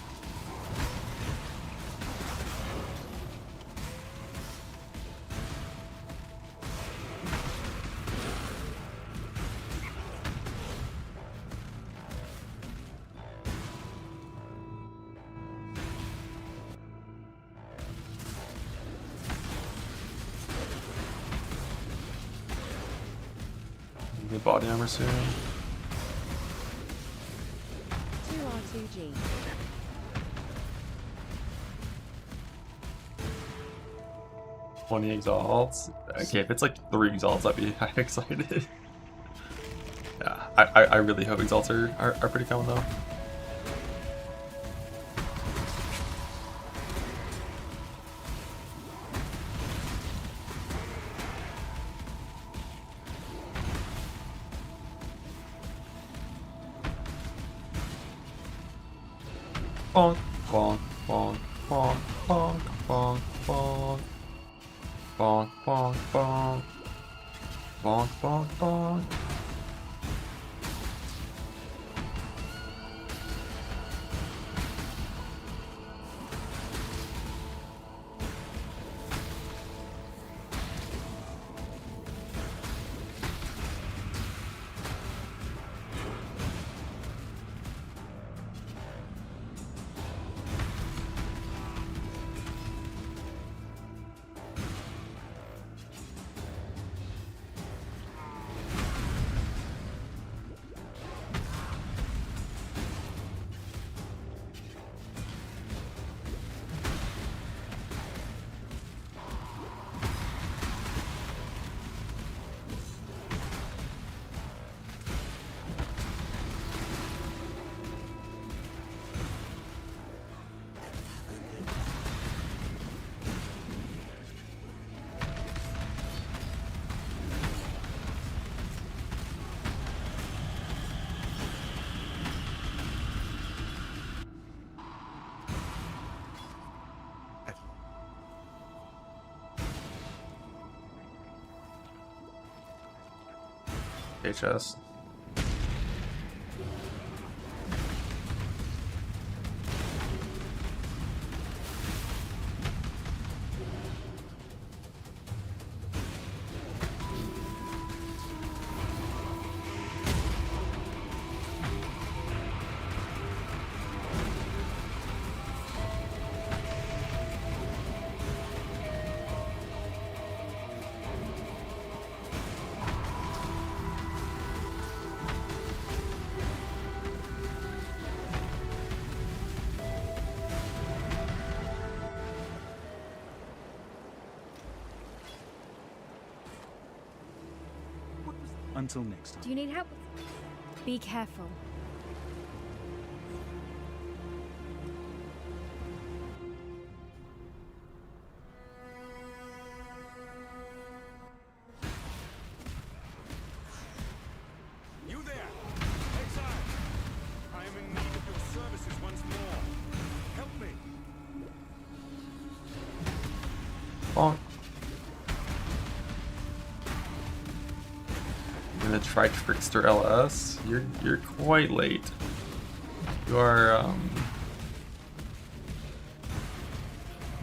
Get body armor soon. 2R2G. Twenty exalts. Okay, if it's like 3 exalts, I'd be excited. Yeah, I really hope exalts are pretty common though. Bonk, bonk, bonk, bonk, bonk, bonk, bonk. Bonk, bonk, bonk. Bonk, bonk, bonk. HS. Until next time. Do you need help? Be careful. You there! Exile! I am in need of your services once more. Help me! Bonk. Gonna try Trickster LS. You're quite late. You are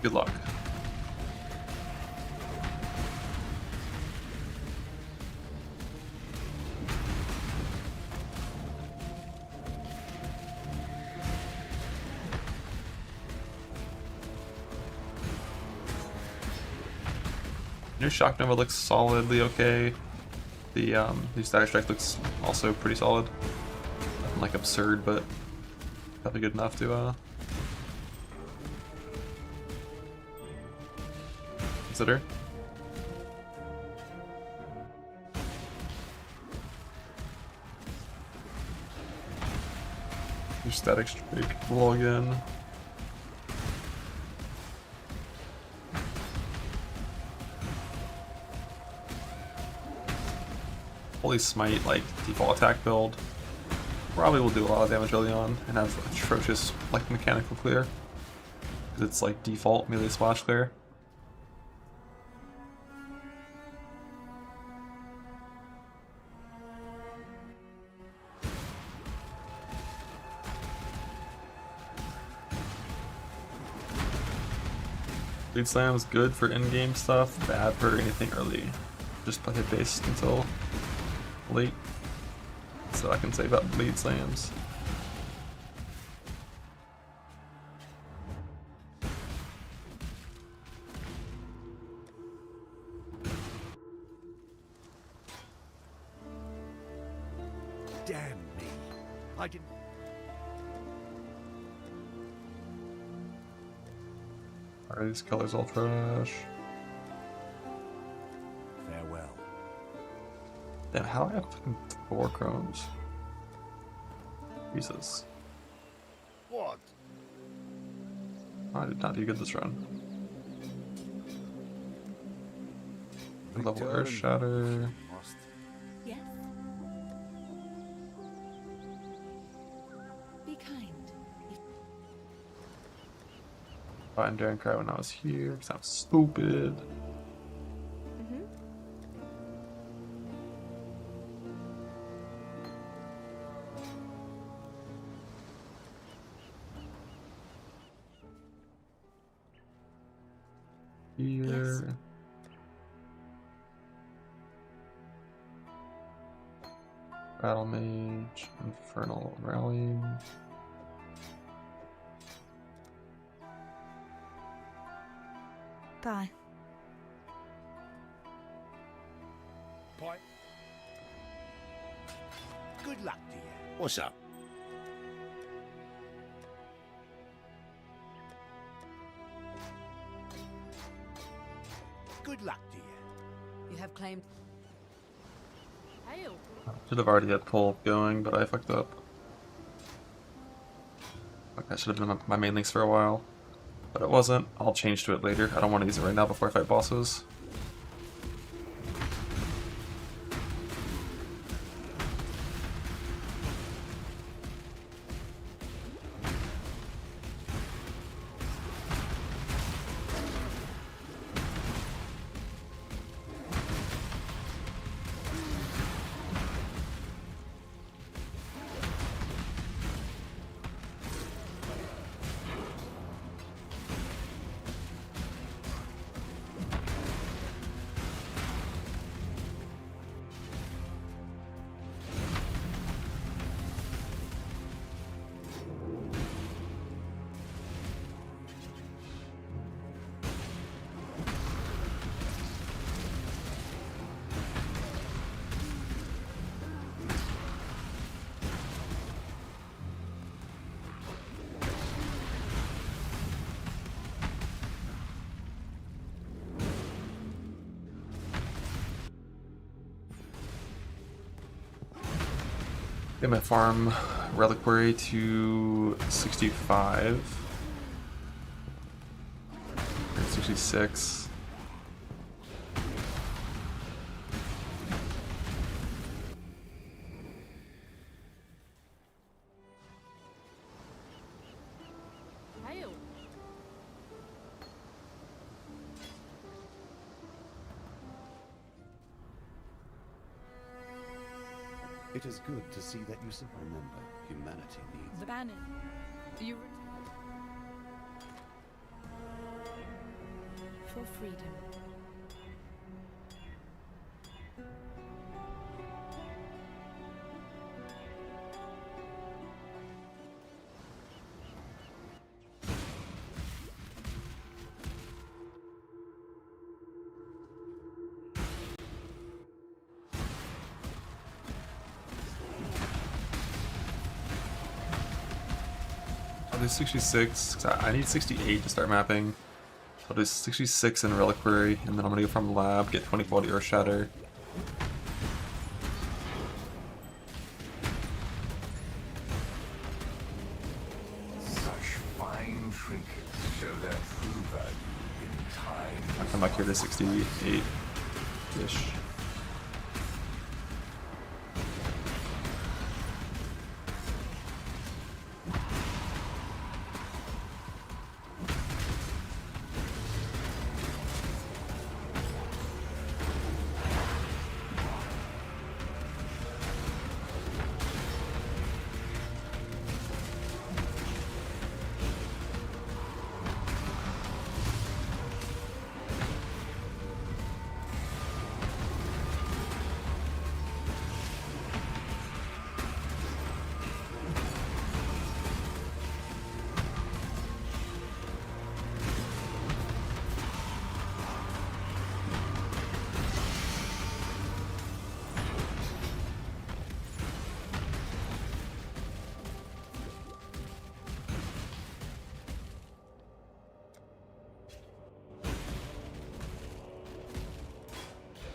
good luck. New Shock Nova looks solidly okay. The new Static Strike looks also pretty solid. Nothing like absurd, but probably good enough to consider. New Static Strike roll again. Holy Smite, like, default attack build. Probably will do a lot of damage early on and have atrocious, like, mechanical clear. Because it's, like, default melee splash clear. Bleed Slam is good for in-game stuff, bad for anything early. Just play hit based until late. So I can say about Bleed Slams. Damn me. I didn't... Alright, these colors all trash. Farewell. Damn, how do I have fucking 4 chromes? Jesus. What? I did not do good this run. Level Earth Shatter. Yes. Be kind. I didn't dare cry when I was here because I'm stupid. Here. Yes. Battle Mage, Infernal Rallying. Bye. Point. Good luck to you. What's up? Good luck to you. You have claimed. Hail. Should have already had pull going, but I fucked up. Like that should have been my main links for a while. But it wasn't. I'll change to it later. I don't want to use it right now before I fight bosses. Get my farm reliquary to 65. 66. Hail. It is good to see that you remember humanity needs. The Bandit. You for freedom. I'll do 66, 'cause I need 68 to start mapping. I'll do 66 in Reliquary, and then I'm gonna go from the lab, get 20 quality Earth Shatter. Such fine trinkets show their true value in time. I'll come back here to 68-ish.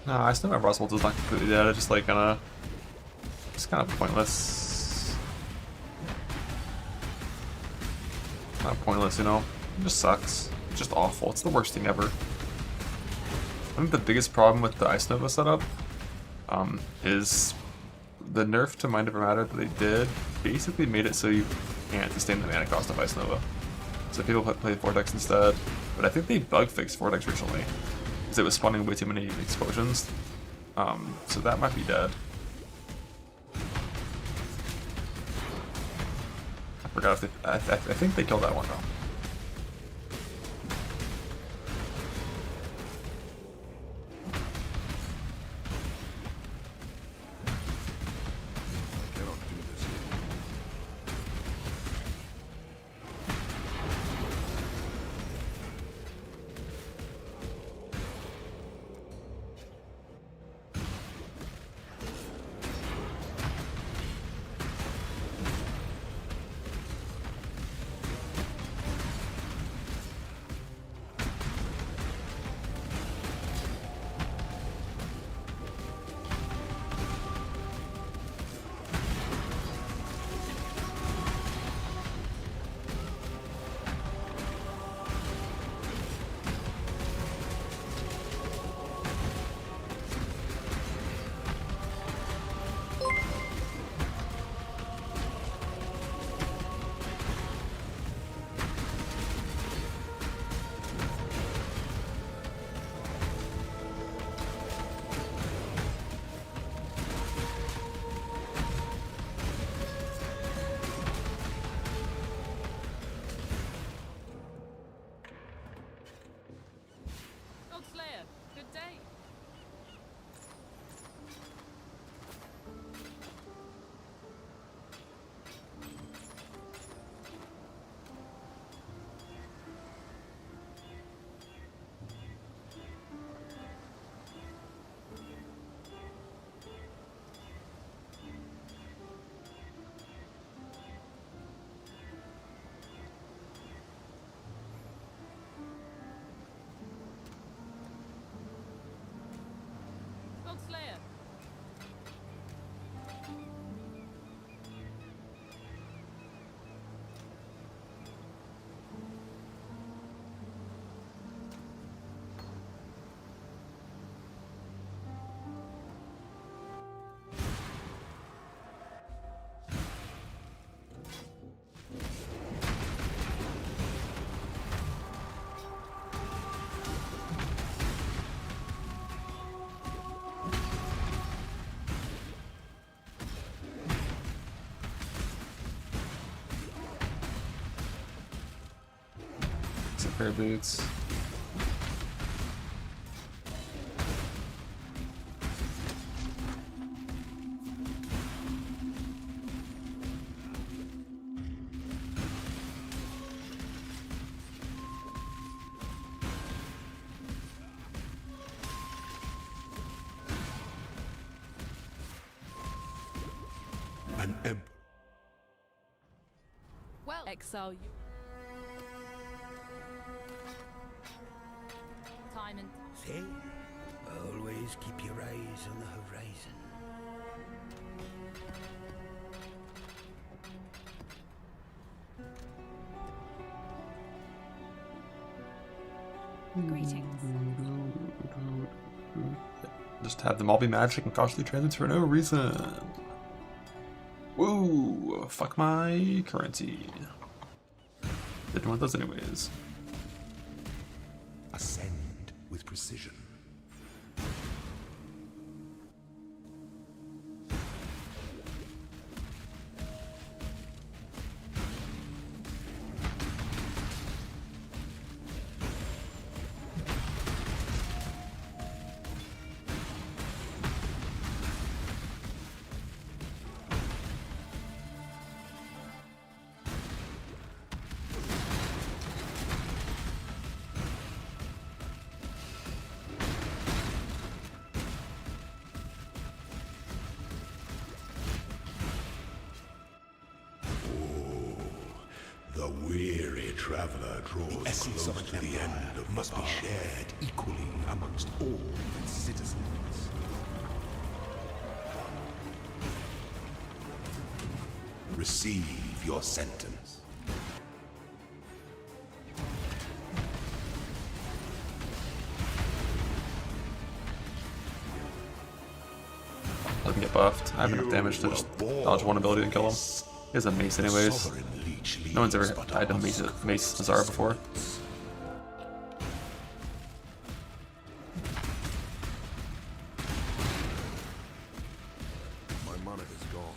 No, I still have Roswell is not completely dead. It's just like it's kind of pointless. Not pointless, you know. It just sucks. It's just awful. It's the worst thing ever. I think the biggest problem with the Ice Nova setup is the nerf to Mind Over Matter that they did basically made it so you can't sustain the mana cost of Ice Nova. So people play Vortex instead, but I think they bug fixed Vortex recently. It was spawning way too many explosions, so that might be dead. I forgot if they, I think they killed that one though. pair of boots. An emperor. Well, exile you. Time and See? Always keep your eyes on the horizon. Greetings. Just have them all be magic and costly transits for no reason. Woo! Fuck my currency. Didn't want those anyways. Ascend with precision. The weary traveler draws close to the end of must be shared equally amongst all its citizens. Receive your sentence. Let him get buffed. I have enough damage to just dodge one ability and kill him. He has a mace anyways. No one's ever died to mace Zara before. My mana is gone.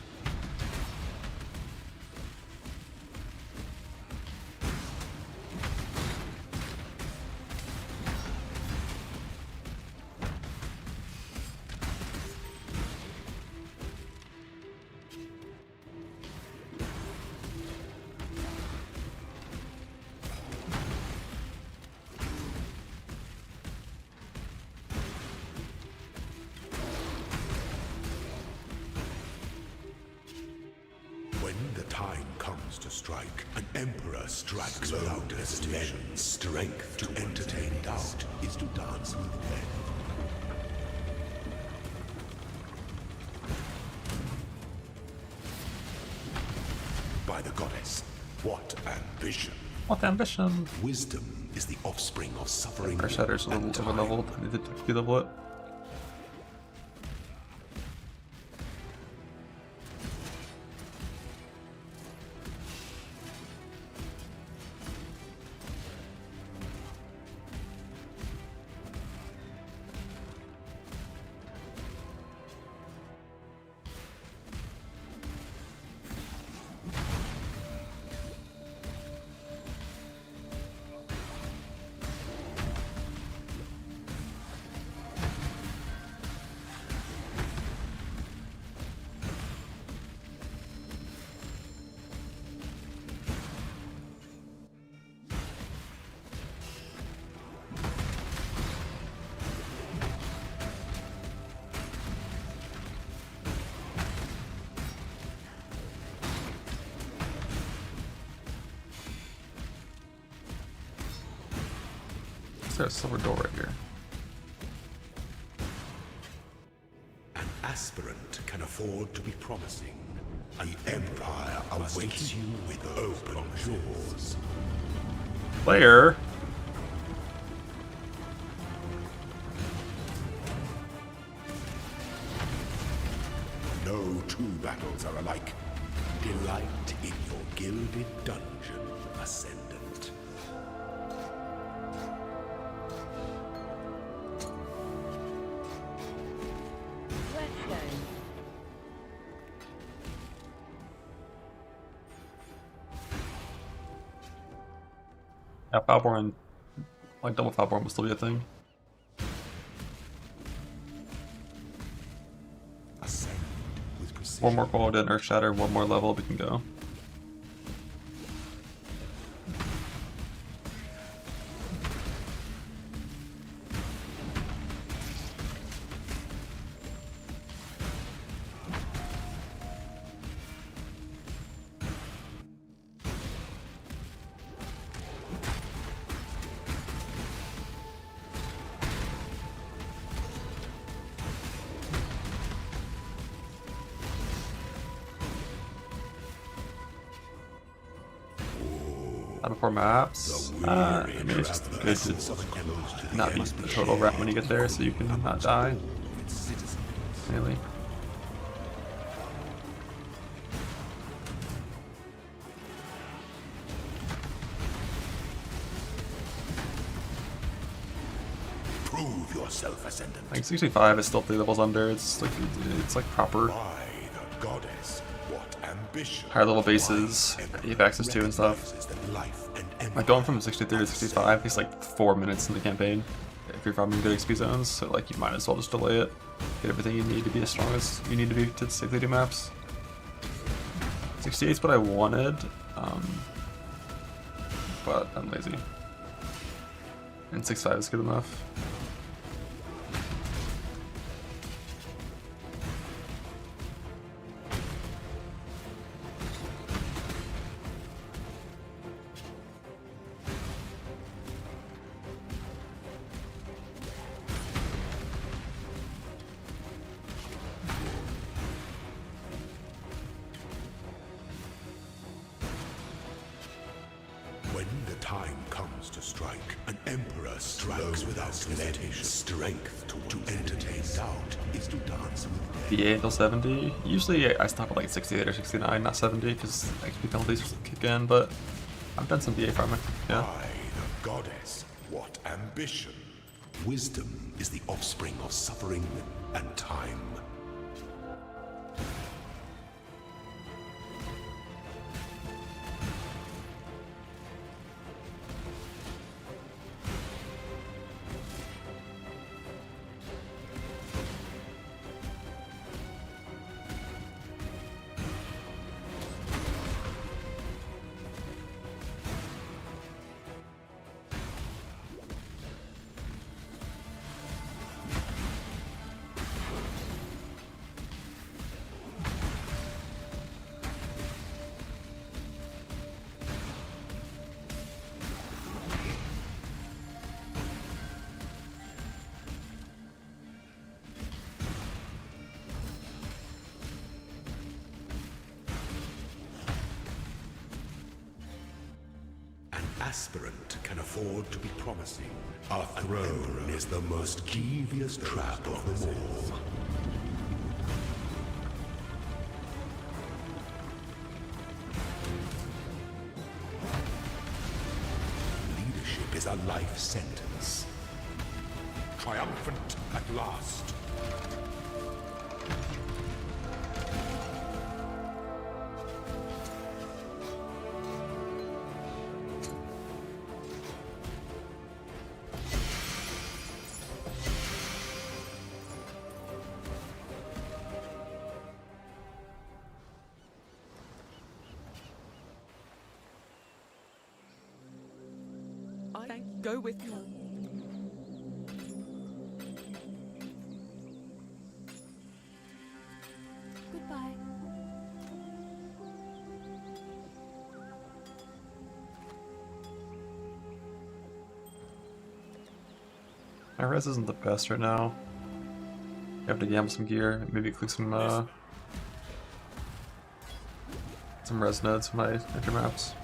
When the time comes to strike, an emperor strikes without hesitation. Men's strength to entertain doubt is to dance with death. By the goddess, what ambition! What ambition! Wisdom is the offspring of suffering. Our shatter's a little over leveled. I need to de-level it. There's a silver door right here. An aspirant can afford to be promising. The Empire awaits you with open jaws. Player. No two battles are alike. Delight in your gilded dungeon, Ascendant. Whetstone. Yeah, Balborn Like double Falborn will still be a thing. One more quality and Earth Shatter, one more level, we can go. Before maps, I mean it's just good to not be the total rat when you get there, so you can not die. Really. Prove yourself, Ascendant. Like 65 is still 3 levels under. It's like proper. By the goddess, what ambition. Higher level bases you have access to and stuff. Like going from 63 to 65 takes like 4 minutes in the campaign if you're farming good XP zones, so like you might as well just delay it. Get everything you need to be as strong as you need to be to safely do maps. 68 is what I wanted, but I'm lazy. And 65 is good enough. When the time comes to strike, an emperor strikes without limitation. Strength to entertain doubt is to dance with death. BA until 70. Usually I stop at like 68 or 69, not 70, because XP penalties kick in, but I've done some BA farming, yeah. By the goddess, what ambition. Wisdom is the offspring of suffering and time. Aspirant can afford to be promising. Our throne is the most devious trap of them all. Leadership is a life sentence. Triumphant at last. Go with you. Goodbye. My res isn't the best right now. You have to gamble some gear, maybe click some res nodes when I enter maps.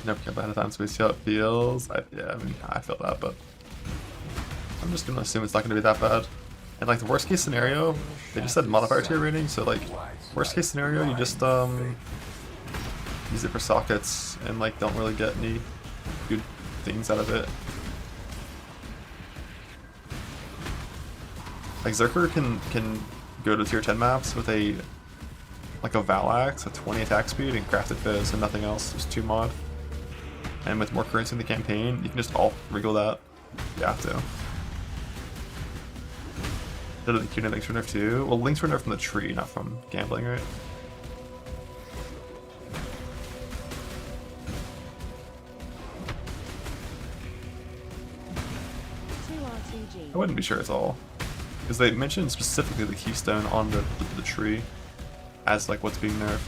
Never get ahead of time, so we see how it feels. Yeah, I mean, I feel that, but I'm just gonna assume it's not gonna be that bad. And like the worst case scenario, they just said modifier tier rating, so like worst case scenario, you just use it for sockets and like don't really get any good things out of it. Like Zerker can go to tier 10 maps with a Val Axe with 20 attack speed and crafted fizz and nothing else, just 2 mod. And with more currency in the campaign, you can just alt wriggle that. You have to. Did the Kinetic Fusillade Orb too? Well, links were nerfed from the tree, not from gambling, right? I wouldn't be sure it's all. Because they mentioned specifically the keystone on the tree as like what's being nerfed.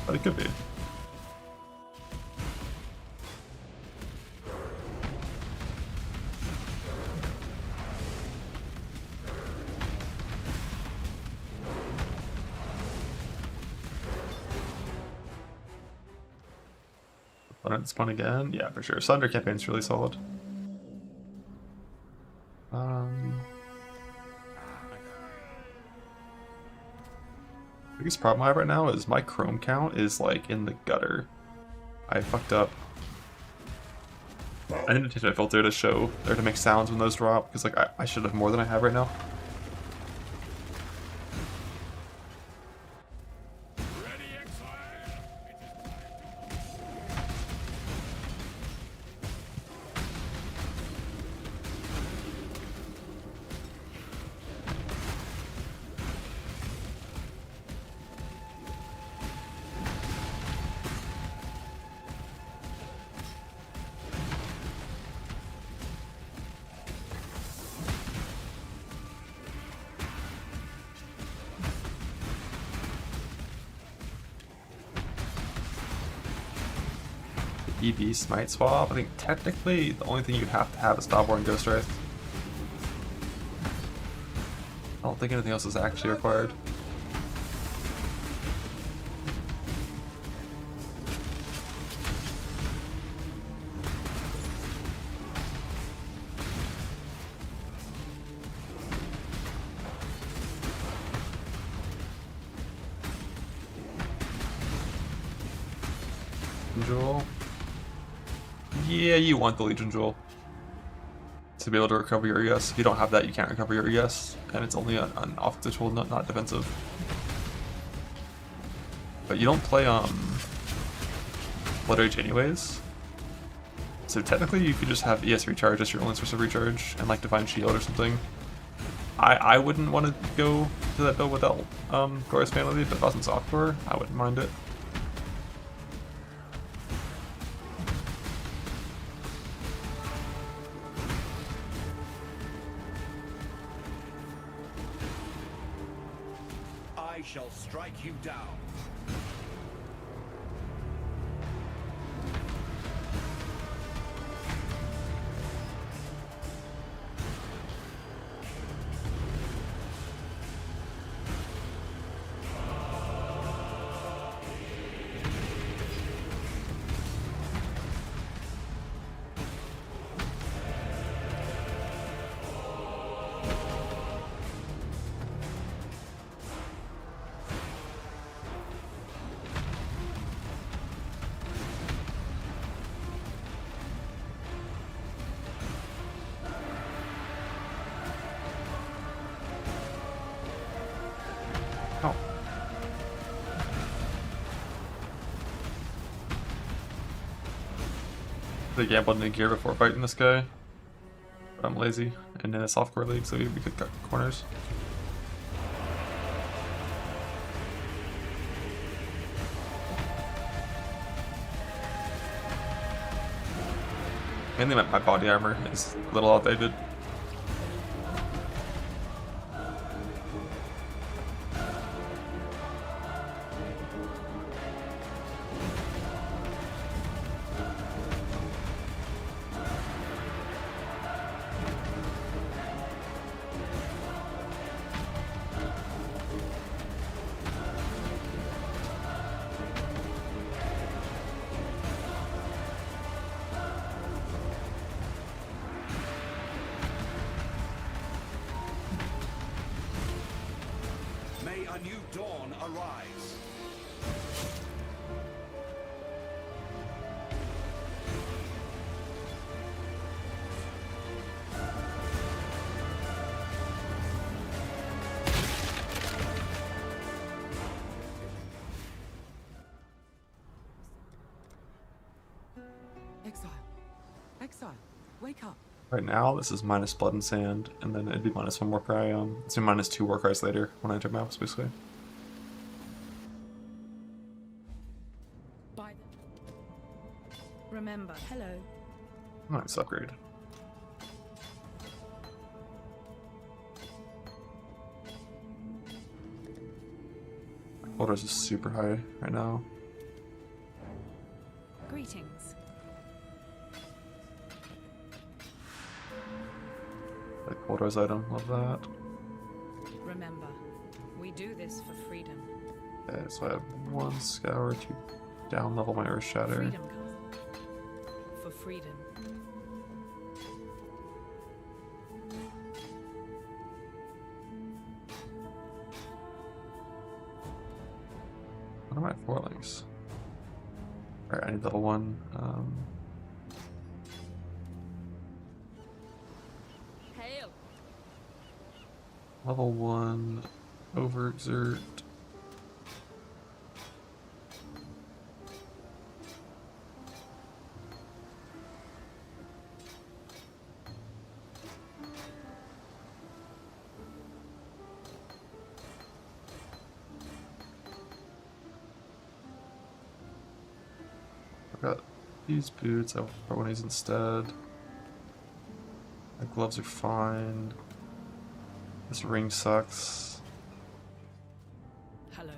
But it could be. Spawn again? Yeah, for sure. Sunder campaign's really solid. Biggest problem I have right now is my chrome count is like in the gutter. I fucked up. I need to change my filter to show or to make sounds when those drop because like I should have more than I have right now. EV Smite swap. I think technically the only thing you have to have is Stopwar and Ghost Wraith. I don't think anything else is actually required. Jewel. Yeah, you want the Legion Jewel to be able to recover your ES. If you don't have that, you can't recover your ES, and it's only an offensive tool, not defensive. But you don't play Blood Rage anyways, so technically you could just have ES recharge as your only source of recharge, and like Divine Shield or something. I wouldn't want to go to that build without Glorious Viability, but if I was in software, I wouldn't mind it. I shall strike you down. Oh. They gambled into gear before fighting this guy, but I'm lazy and in a softcore league, so we could cut corners. Mainly my body armor is a little outdated. A new dawn arise. Exile. Exile. Wake up. Right now, this is minus blood and sand, and then it'd be minus 1 warcry. It's a minus 2 warcries later when I enter mouse, basically. By the... Remember. Hello. Nice upgrade. Quotas is super high right now. Greetings. Like Quotas item, love that. Remember, we do this for freedom. Okay, so I have 1 scour to down level my Earth Shatter. Freedom, cousin. For freedom. What are my 4 links? Alright, I need level 1. Hail. Level 1, overexert. I've got these boots, I'll put one of these instead. My gloves are fine. This ring sucks. Hello.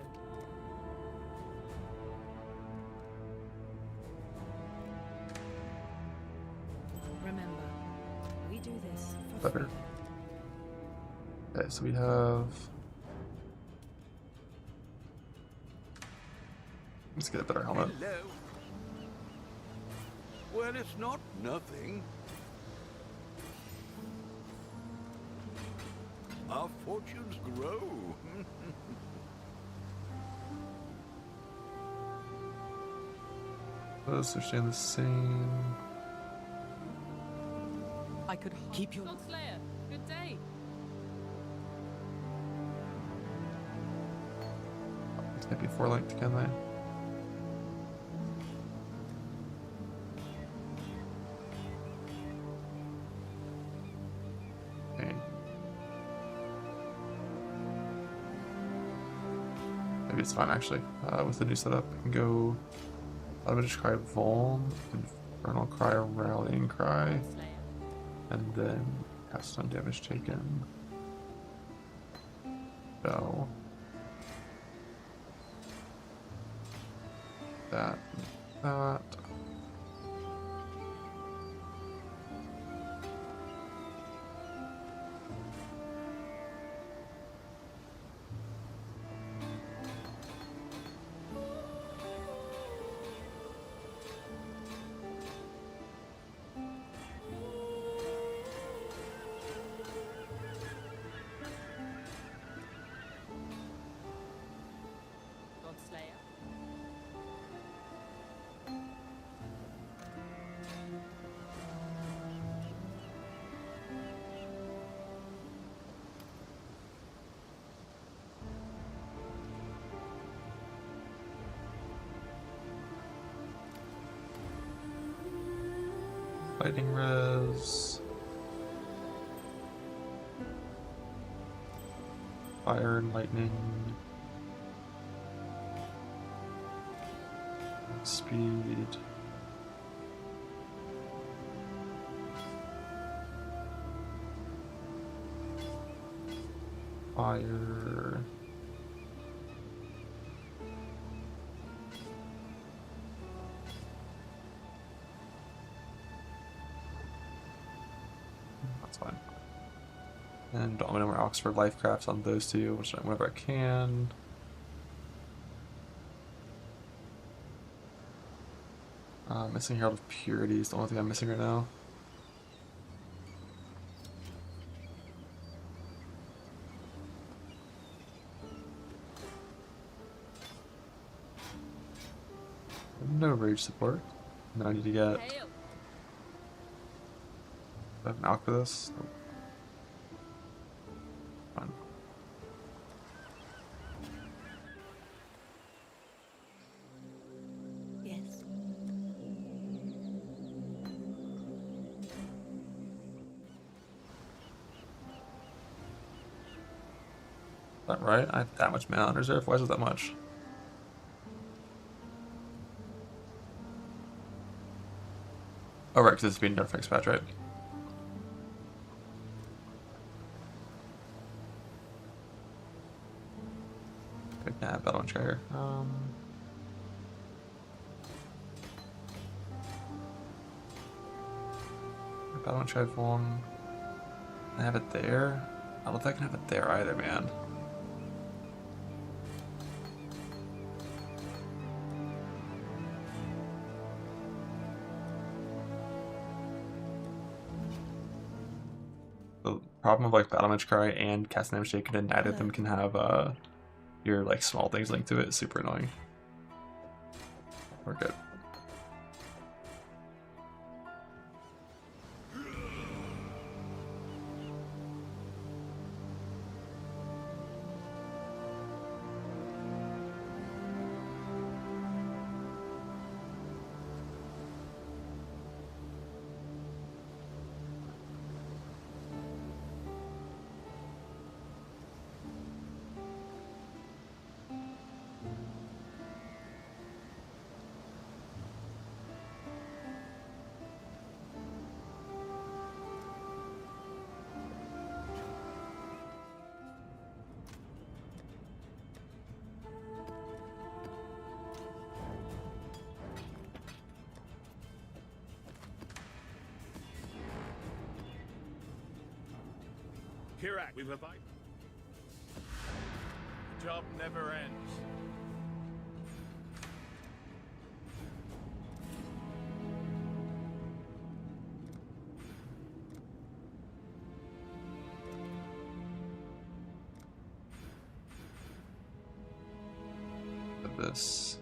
Remember, we do this for Better. freedom. Okay, so we have... Let's get a better helmet. Hello. Well, it's not nothing. Our fortunes grow. Those are staying the same. I could keep you. Slayer, good day. These can't be 4 linked, can they? Okay. Maybe it's fine actually. With the new setup, I can go Elemental Cry Vuln, Infernal Cry Rallying Cry, and then cast on damage taken. So that. Lightning res. Fire and lightning. Speed. Fire. That's fine. And Dominum or Oxford Lifecraft on those two, which whenever I can. Missing Herald of Purity is the only thing I'm missing right now. No rage support. No, I need to get. Do I have an alch for this? Nope. Fine. Yes. Is that right? I have that much mana on reserve. Why is it that much? Oh, right, because it's being done for expat, right? Good nap, battle and trigger. Battle and try one. I have it there. I don't think I can have it there either, man. The problem of like Battle Mage Cry and Cast Damage Taken, and neither of them can have your like small things linked to it. It's super annoying. We're good. Kirak, we've abided. The job never ends. This.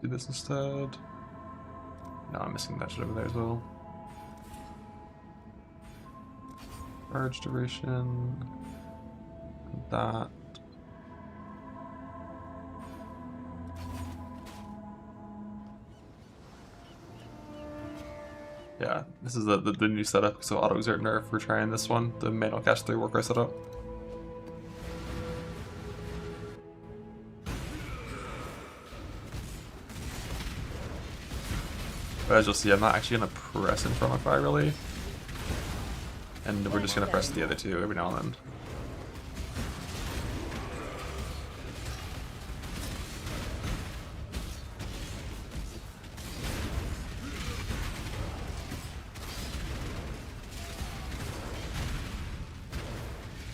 Do this instead. No, I'm missing that shit over there as well. Charge duration. That. Yeah, this is the new setup, so auto exert nerf. We're trying this one, the manual cast 3 warcry setup. But as you'll see, I'm not actually gonna press Infernify really, and we're just gonna press the other two every now and then.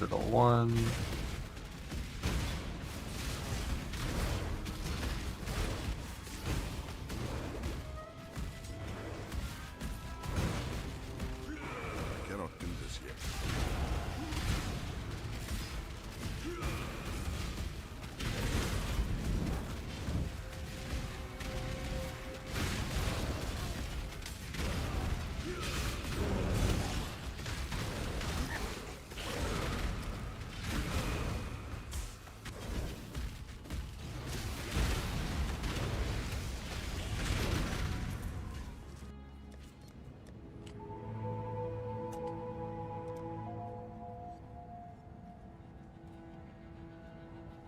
Little one. I cannot do this yet.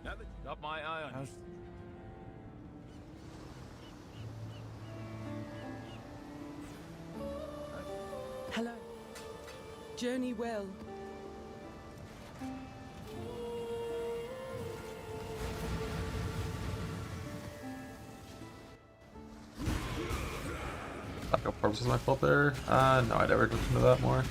Now that you've got my eye on you. Hello. Journey well. Backup orbs was my fault there. No, I never looked into that more.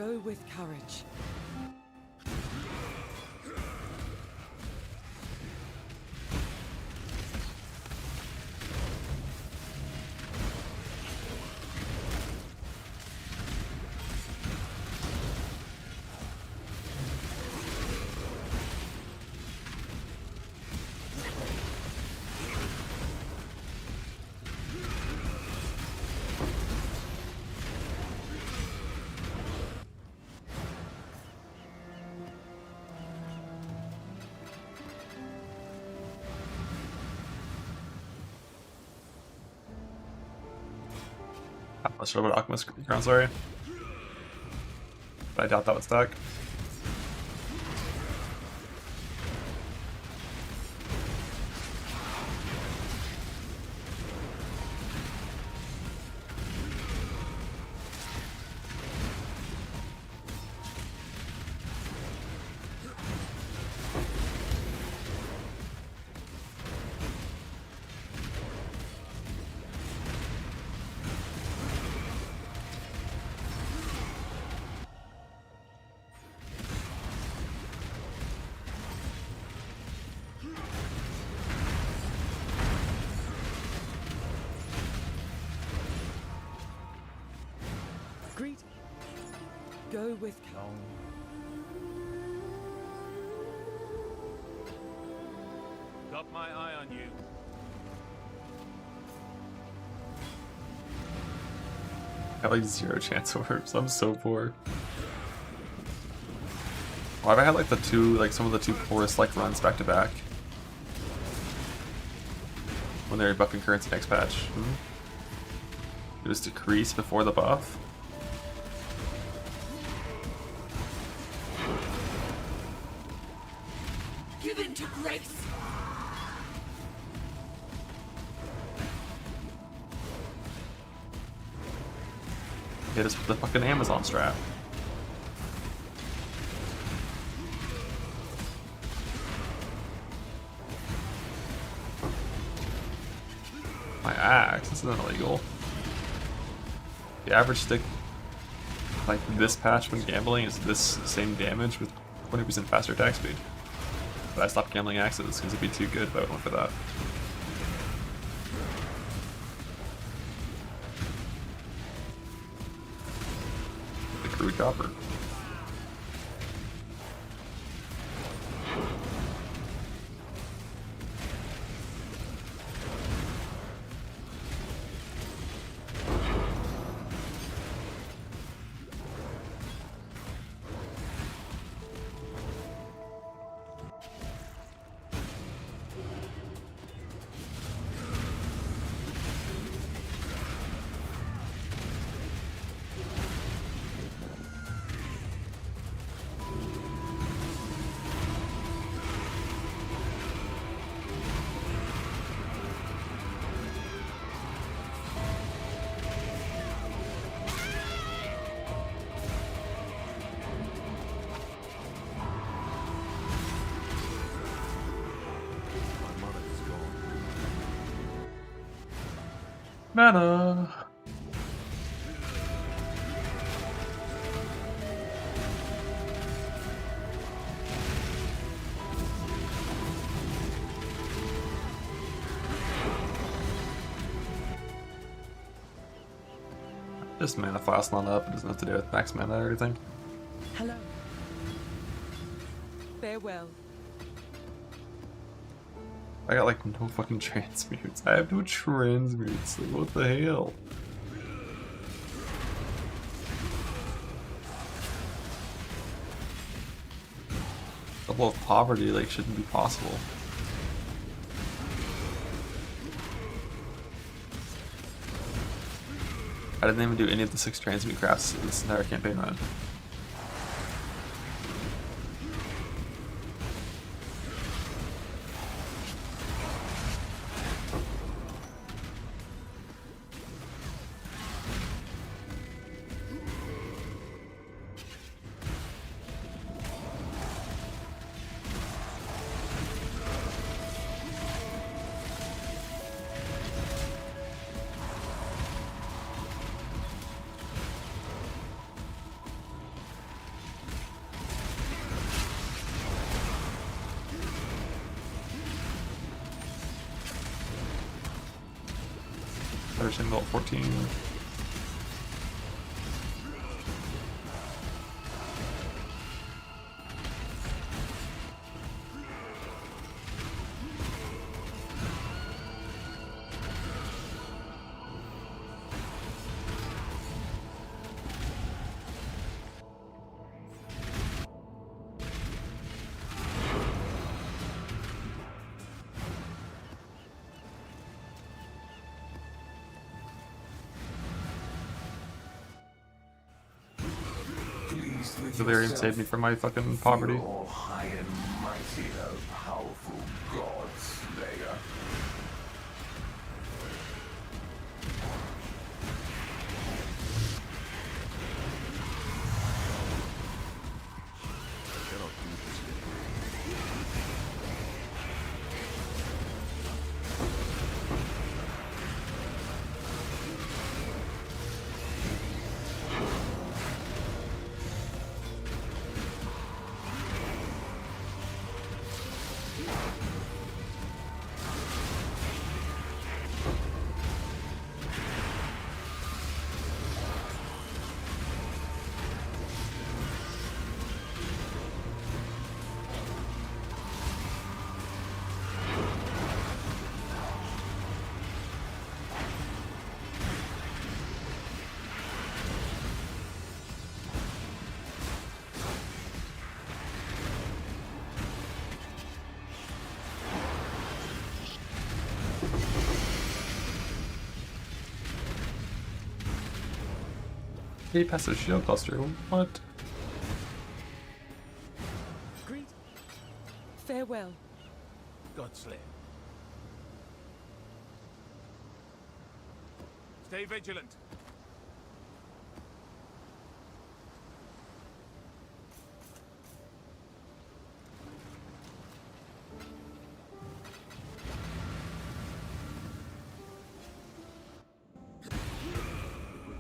Go with courage. Let's show about Alchemist Ground, sorry. But I doubt that would stack. Greet. Go with Got my eye on you. I have like 0 chance orbs. I'm so poor. Why have I had like some of the two poorest like runs back to back? When they're buffing currency next patch. It was decreased before the buff. Give in to grace. Hit us with the fucking Amazon strap. My axe, this isn't illegal. The average stick, like this patch when gambling, is this same damage with 20% faster attack speed. But I stopped gambling axes because it'd be too good if I went for that. The crude copper. Mana. Just mana fast not up, it doesn't have to do with max mana or anything. Hello. Farewell. I got like no fucking transmutes. I have no transmutes. Like, what the hell? Level of poverty like shouldn't be possible. I didn't even do any of the 6 transmute crafts this entire campaign run. reservation level 14. Delirium saved me from my fucking poverty. High and mighty, O powerful God Slayer. He passed a shield cluster. What? Greet. Farewell. Godslayer. Stay vigilant.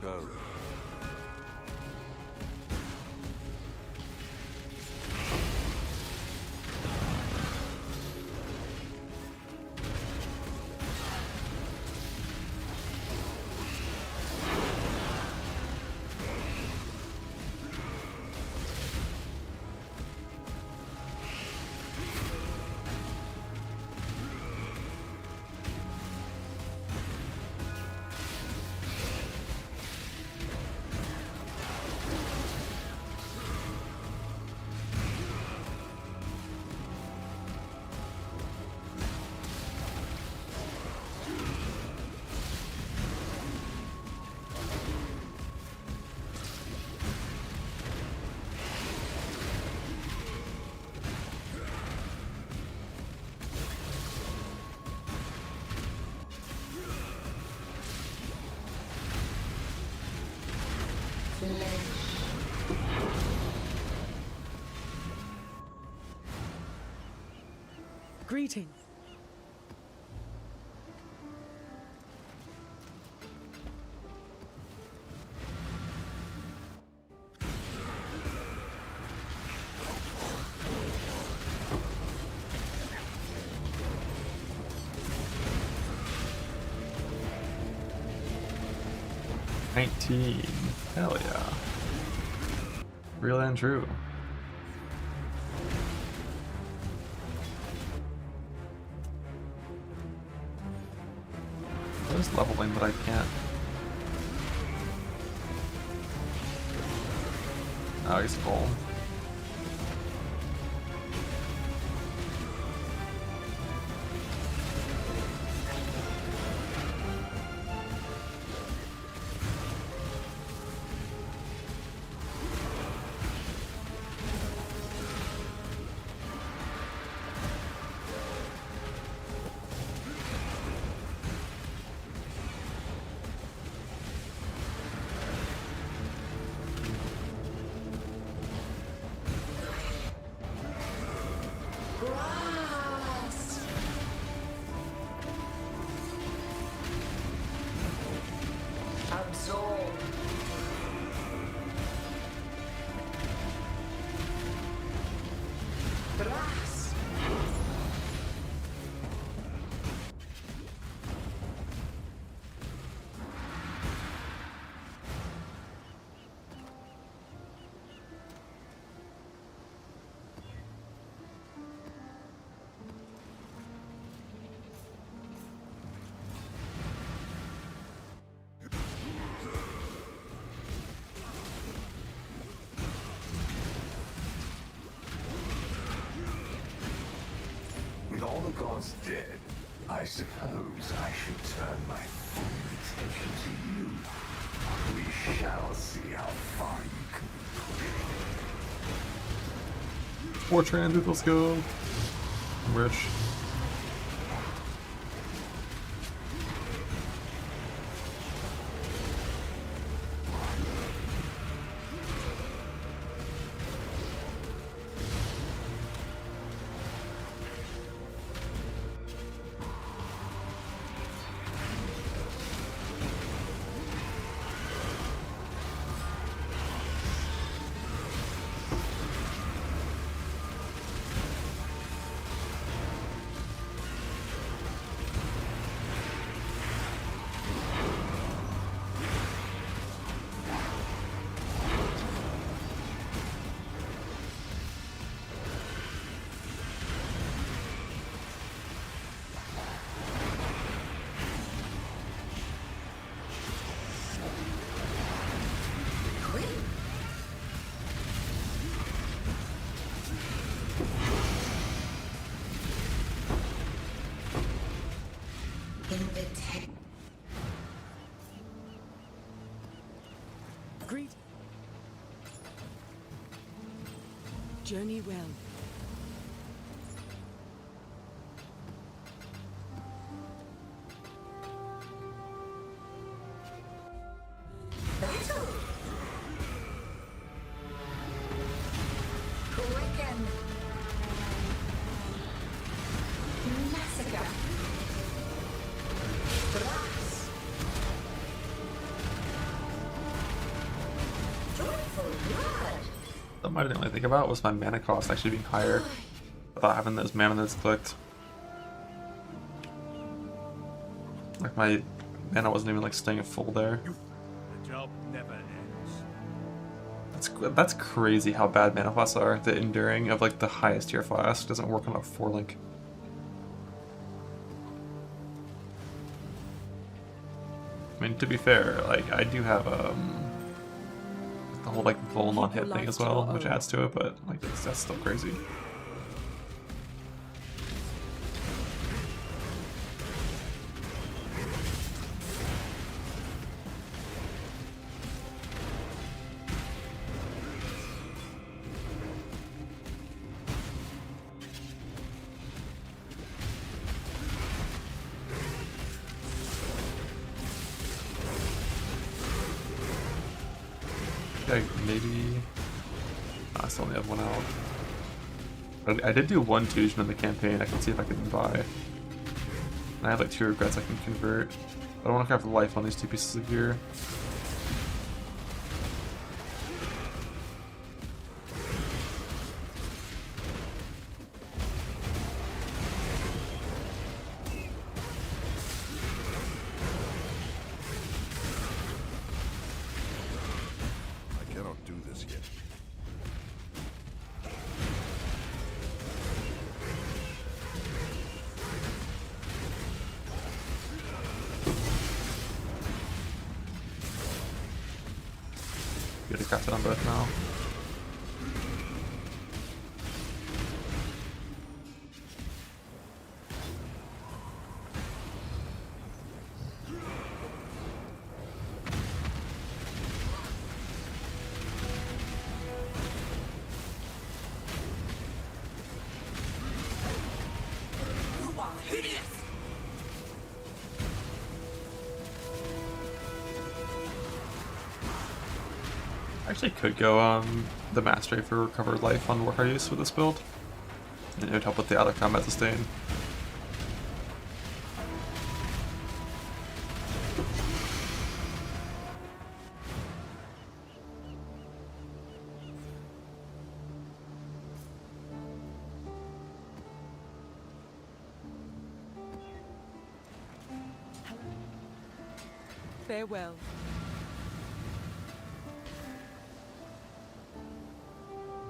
Go. Greetings. Hell yeah. Real and true. There's leveling, but I can't. Oh, he's full. the gods dead, I suppose I should turn my full attention to you. We shall see how far you can push. Fortran, let's go. I'm rich. Greet. Journey well. Quicken. Massacre. Blast. Joyful blood. Something I didn't really think about was my mana cost actually being higher without having those mana that's clicked. Like my mana wasn't even like staying at full there. The job never ends. That's crazy how bad mana costs are. The enduring of like the highest tier flask doesn't work on a 4-link. I mean, to be fair, like I do have the whole like Vol non-hit thing as well, which adds to it, but like that's still crazy. Okay, maybe. I still only have one out. I did do one Tusion in the campaign. I can see if I can buy. And I have like 2 regrets I can convert. I don't want to have life on these 2 pieces of gear. I cannot do this yet. Get a cast it on both now. Actually could go the mastery for recovered life on warcries with this build. And it would help with the out of combat sustain. Farewell.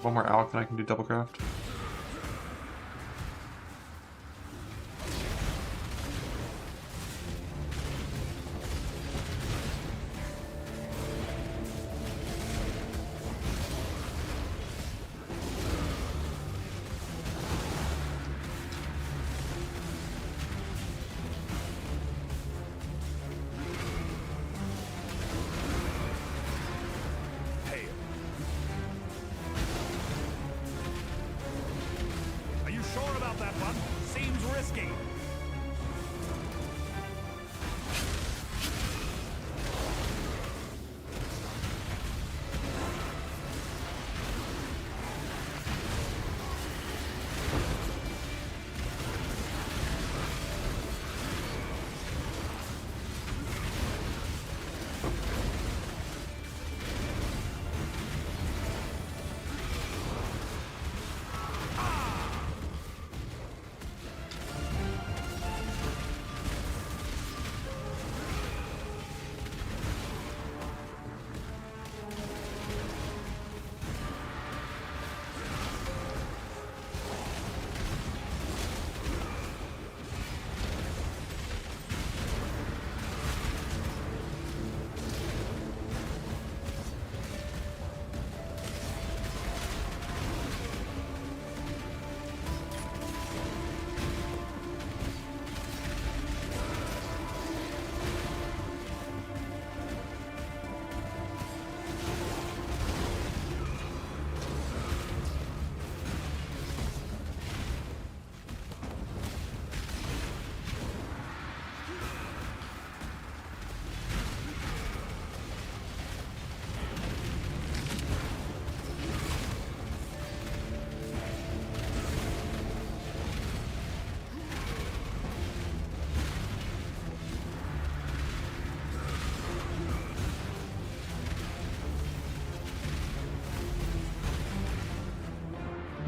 One more Alec, then I can do double craft. escape.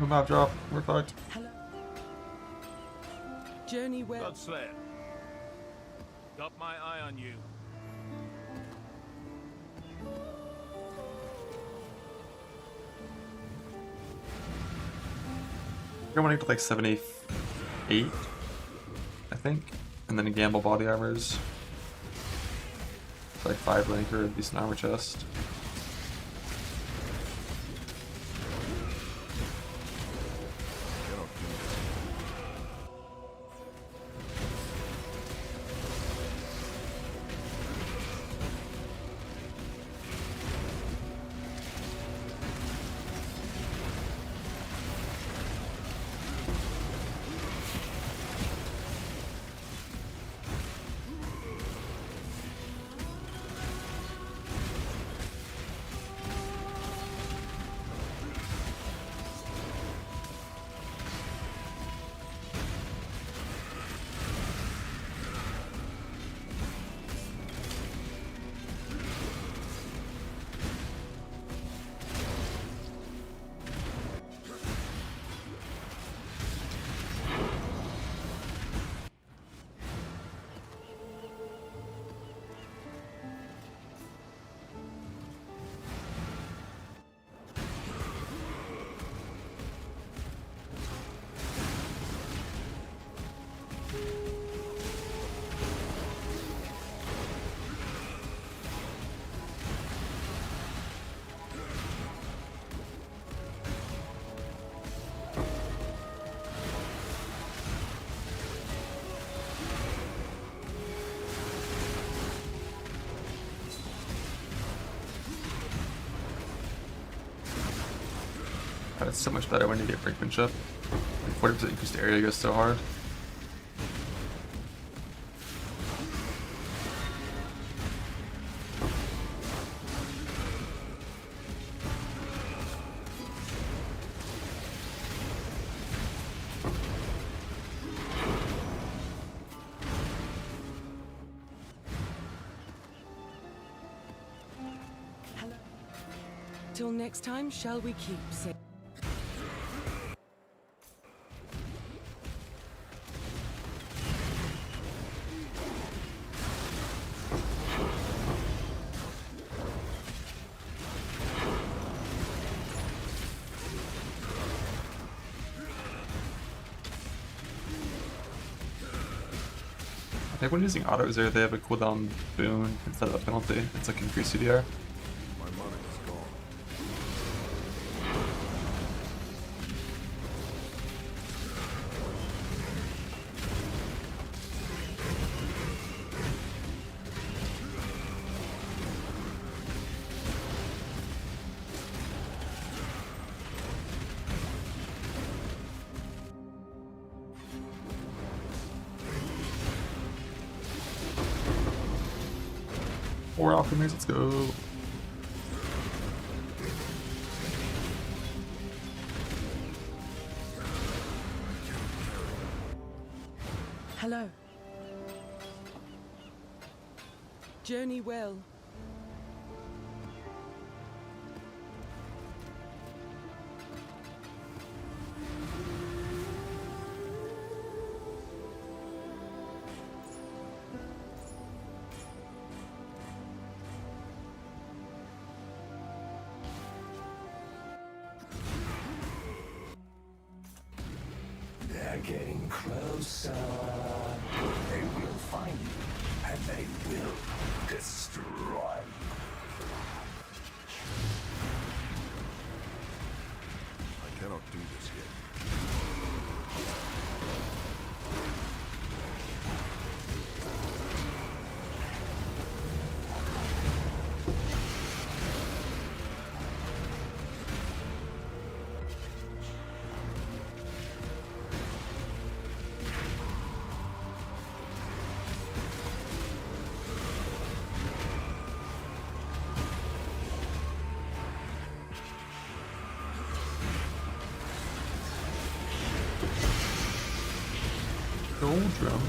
Map drop, we're fucked. Hello. Journey well. Godslayer. Got my eye on you. You're wanting to like 78, I think, and then gamble body armors. It's like 5 linker, decent armor chest. God, it's so much better when you get brinkmanship. Like 40% increased area goes so hard. Hello. Till next time, shall we keep safe? I think when using autos there, they have a cooldown boon instead of a penalty. It's like increased CDR. My money is gone. 4 alchemies, let's go. Hello. Journey well. They're getting closer. They will find you, and they will destroy you. I cannot do this yet. Gold drum.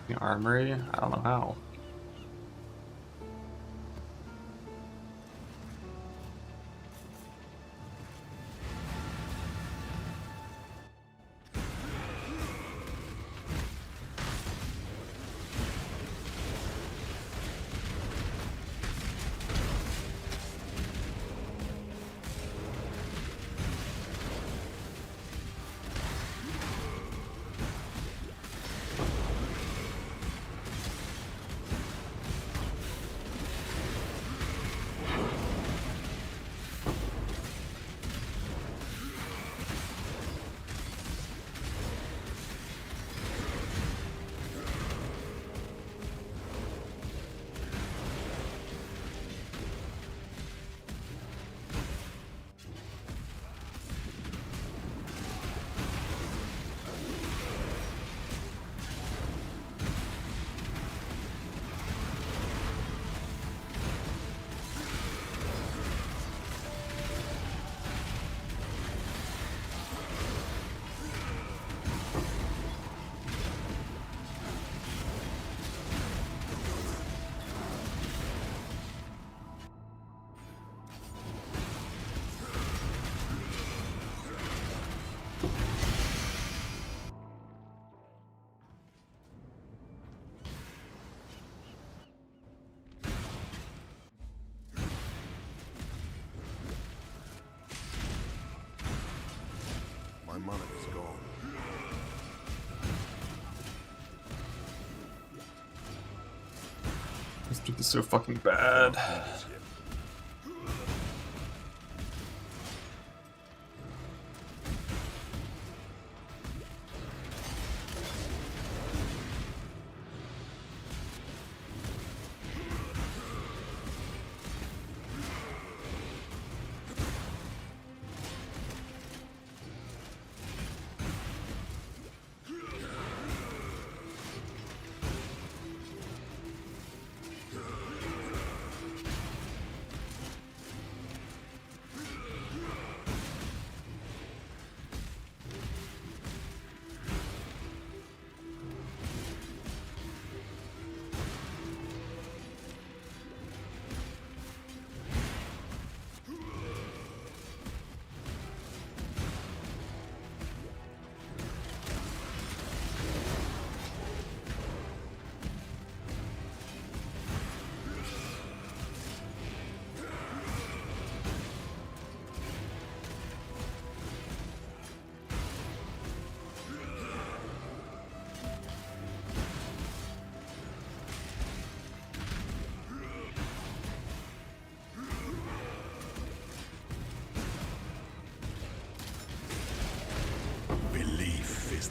The armory? I don't know how. My mana is gone. This dude is so fucking bad.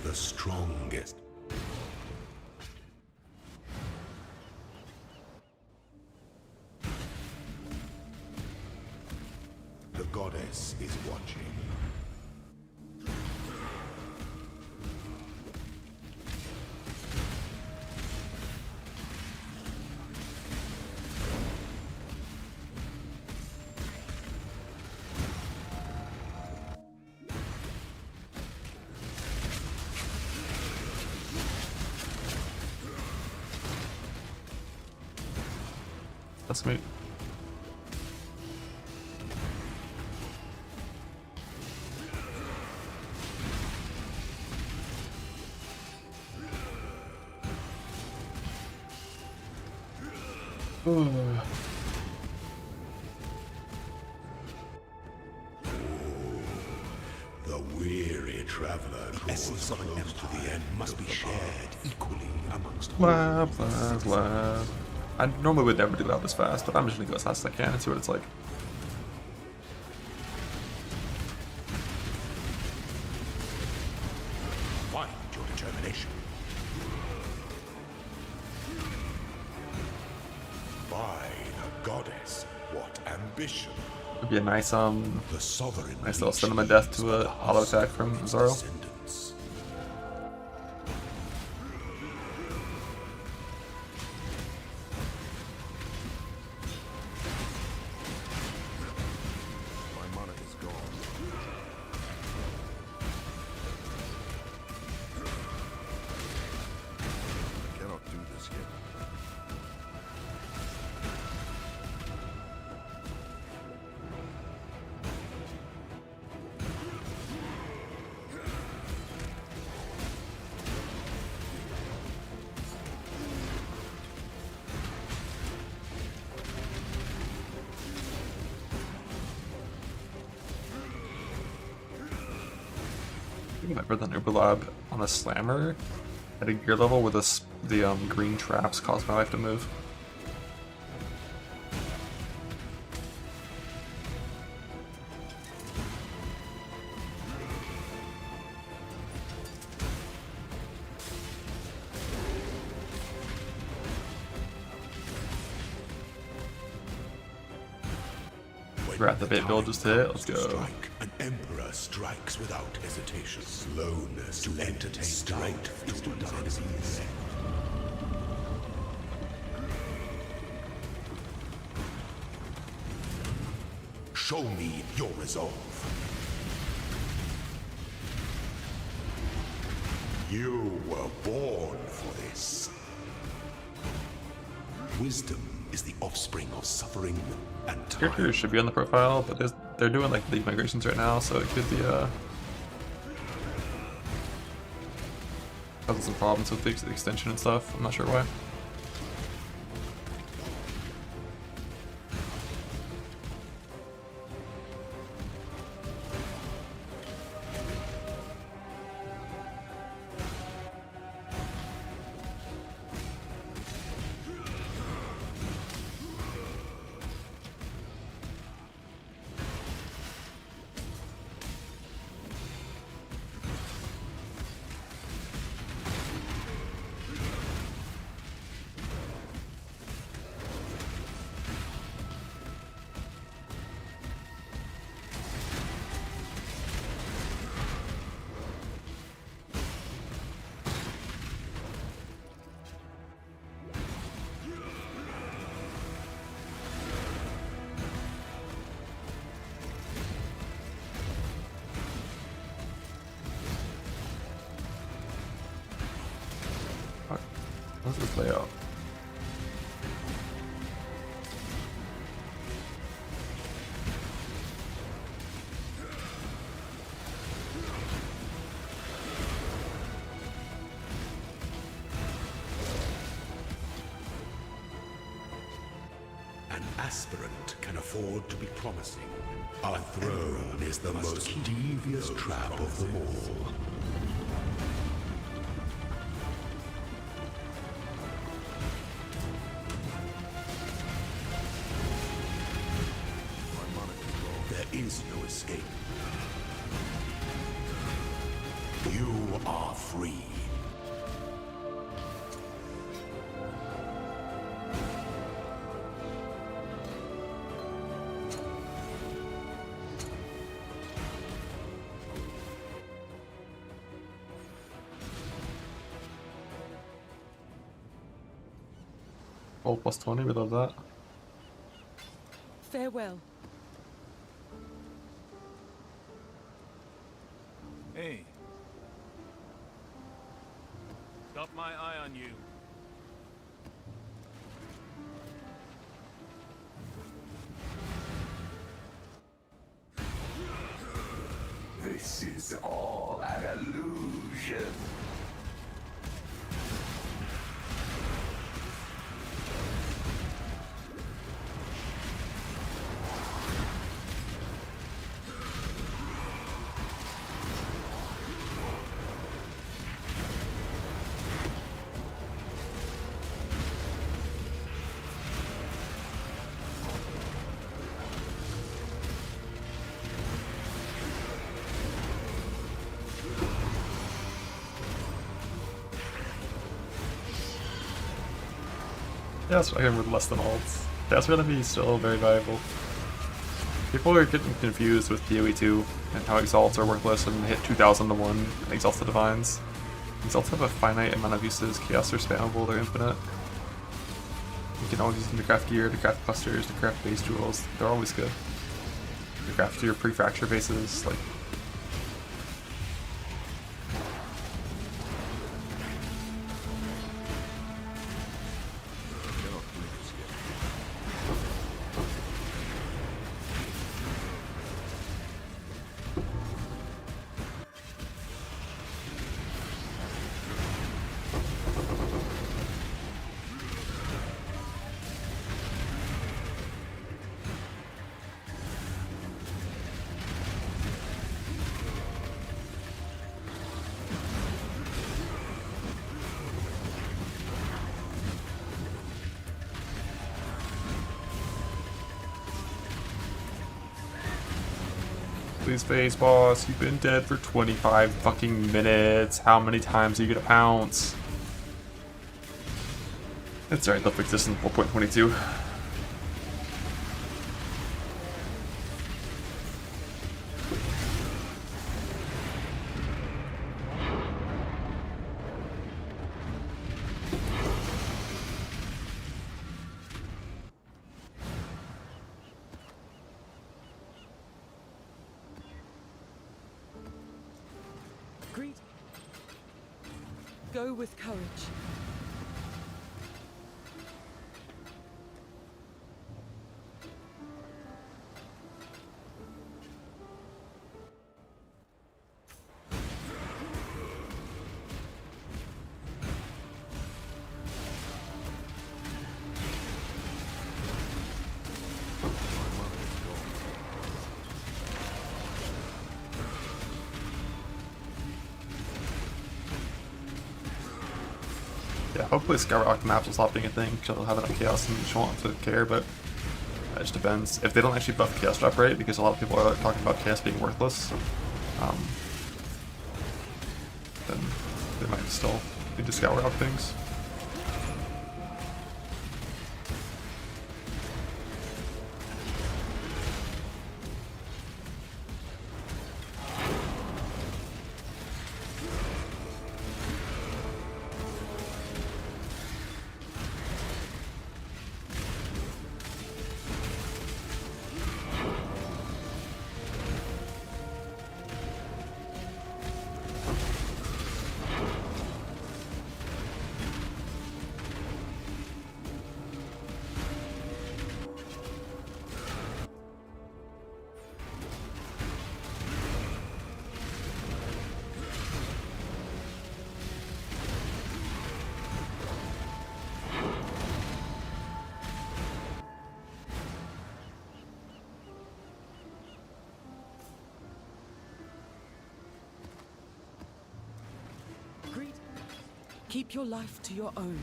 the strongest. The goddess is watching. That's me. The weary traveler, the essence of an empire to the end must be shared equally amongst all. Lab. I normally would never do that this fast, but I'm just gonna go as fast as I can and see what it's like. Find your determination. By the goddess, what ambition! It'd be a nice The sovereign nice little cinema death to a auto attack from Zoro. descendants. My mana is gone. I cannot do this yet. I think I've read the Uber Lab on a slammer at a gear level where the green traps cause my life to move. We're at the bait build just hit. Let's go. Strike. An emperor strikes without hesitation. Slowness to entertain strength to enemies. Show me your resolve. You were born for this. Wisdom is the offspring of suffering and time. Characters should be on the profile, but they're doing like league migrations right now, so it could be causing some problems with the extension and stuff. I'm not sure why. How's this layout? An aspirant can afford to be promising. Our throne is the most devious trap of them all. There is no escape. You you are free. Oh, plus 20, we love that. Farewell. Hey. Got my eye on you. This is all an illusion. Yeah, that's again with less than ults. That's gonna be still very valuable. People are getting confused with PoE 2 and how exalts are worthless and hit 2000 to 1 and exalts the divines. Exalts have a finite amount of uses, chaos are spammable, they're infinite. You can always use them to craft gear, to craft clusters, to craft base jewels, they're always good. To craft your pre-fracture bases, like please face, boss. You've been dead for 25 fucking minutes. How many times are you gonna pounce? It's alright, they'll fix this in 4.22. Greet. Go with courage. Yeah, hopefully Skyrock maps will stop being a thing, because they'll have it on Chaos and you just won't have to care, but it just depends. If they don't actually buff Chaos drop rate, because a lot of people are talking about Chaos being worthless, then they might still need to Skyrock things. Keep your life to your own.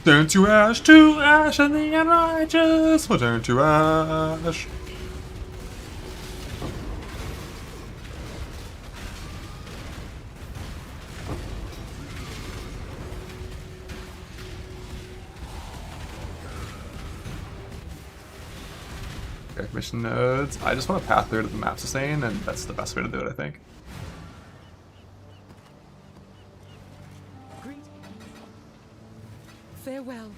We'll turn to ash, and the unrighteous will turn to ash. Okay, mission nodes. I just want to path clear to the map sustain, and that's the best way to do it, I think. Farewell.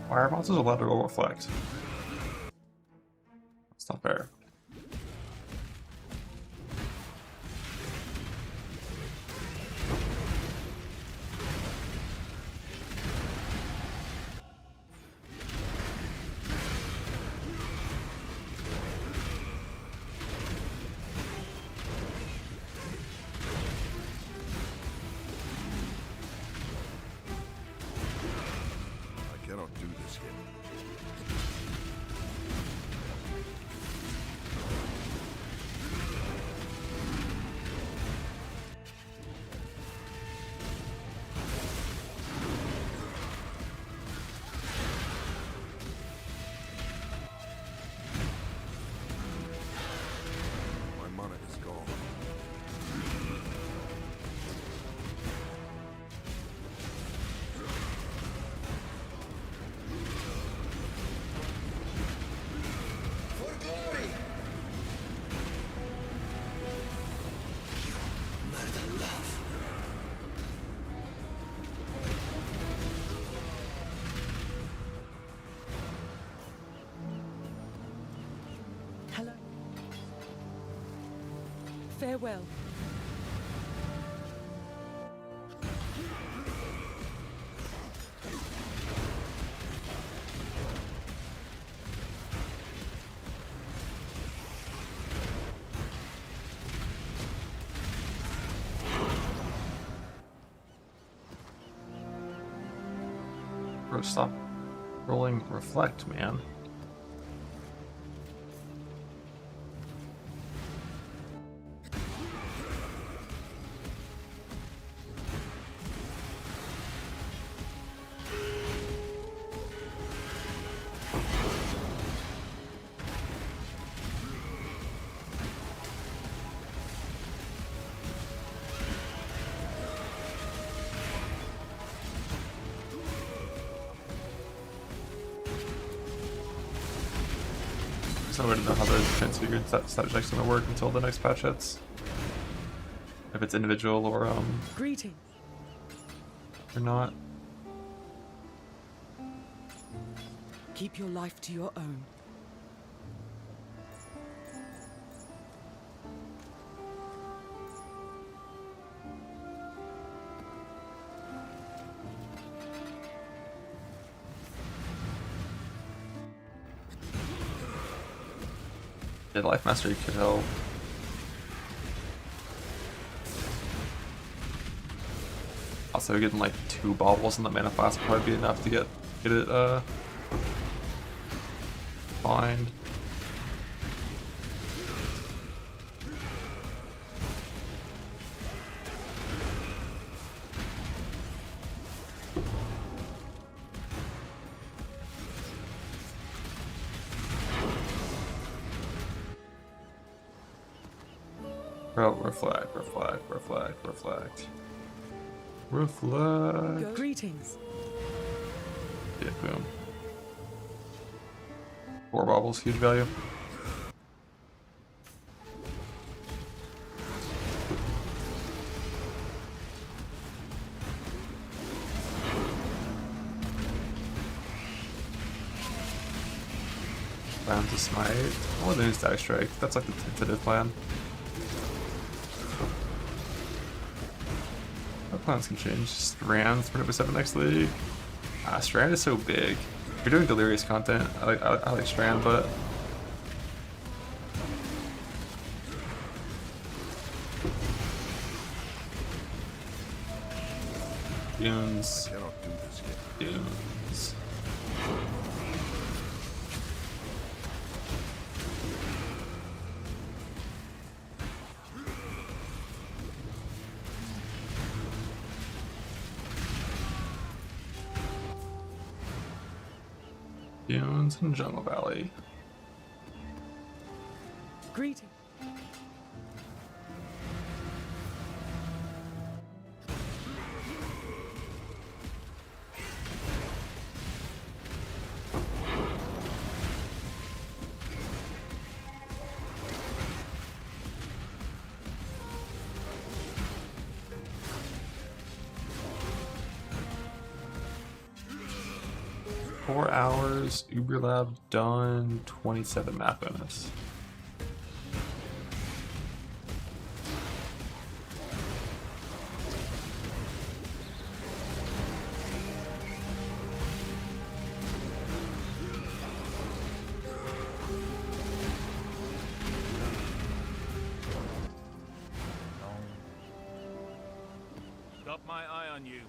Why are monsters allowed to roll reflect? That's not fair. Hello. Farewell. Bro, stop rolling reflect, man. no way to know how the Transfigured strategy is going to work until the next patch hits. If it's individual or Greeting. or not. Keep your life to your own. Yeah, Life Mastery could help. Also, getting like 2 baubles in the mana flask would probably be enough to get it fine. Oh, reflect. Reflect. Greetings. Yeah, boom. 4 baubles, huge value. Plan to smite. Oh, the new Static Strike. That's like the tentative plan. Plans can change. Strand 3% next league. Strand is so big. If you're doing delirious content, I like Strand, but Dunes. I cannot do this yet. Dunes. Dunes and Jungle Valley. Greeting. Four hours, Uber Lab done, 27 map bonus. Got my eye on you.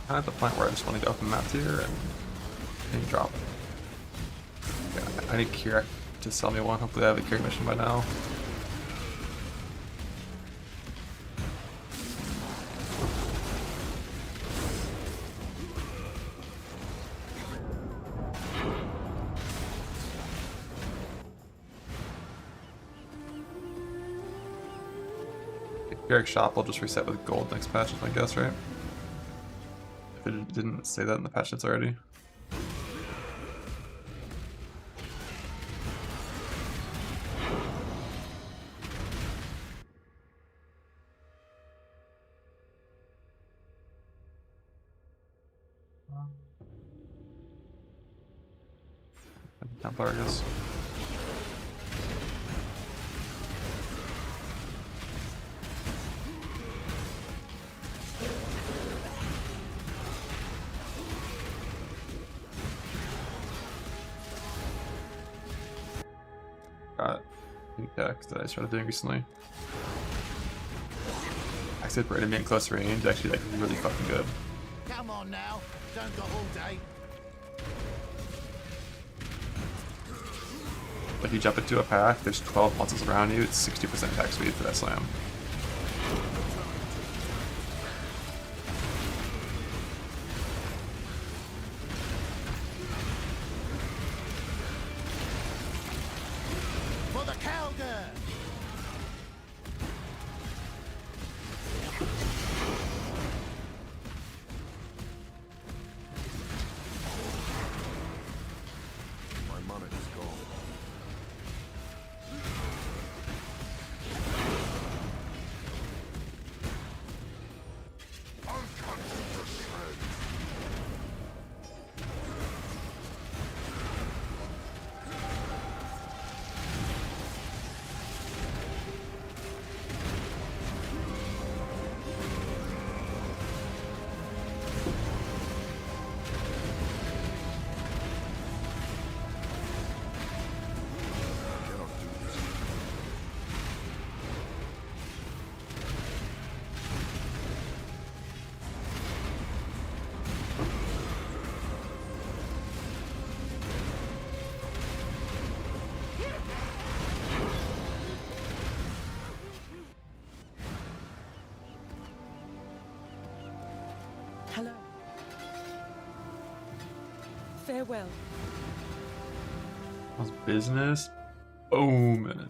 I'm at the point where I just want to go up and map tier and drop. Yeah, I need Kira to sell me one. Hopefully I have a Kira mission by now. Kira shop will just reset with gold next patch, I guess, right? It didn't say that in the patch notes already. Templar, I guess. Got new deck that I started doing recently. I said Braden being close range actually like really fucking good. Come on now, don't go all day. If you jump into a pack, there's 12 monsters around you, it's 60% attack speed for that slam. Zerker! My mana is gone. I'll cut you to shreds. Hello. Farewell. How's business? Booming.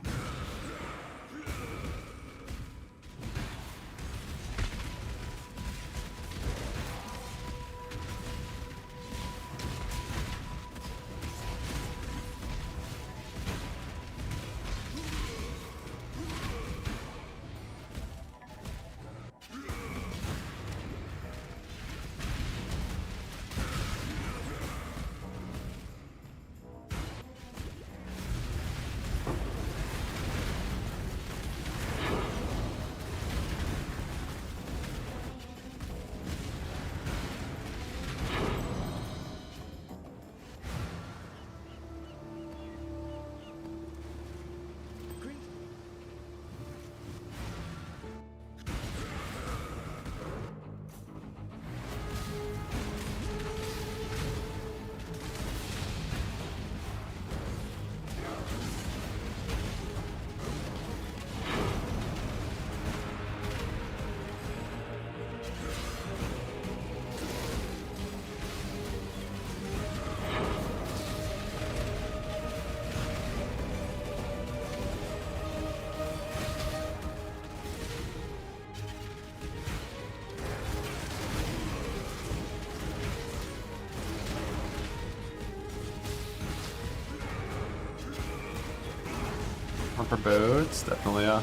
For boats, definitely, yeah.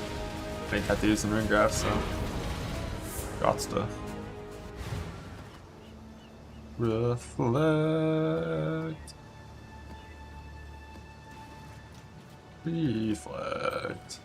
Make tattoos and ring graphs, so gots to reflect. Reflect.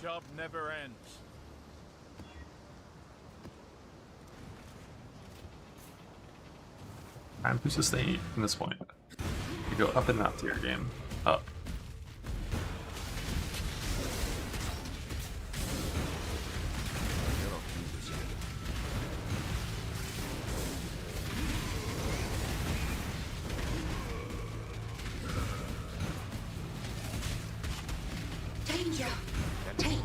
Job never ends. Time to sustain from this point. You go up and up to your game. Up. Danger! Take!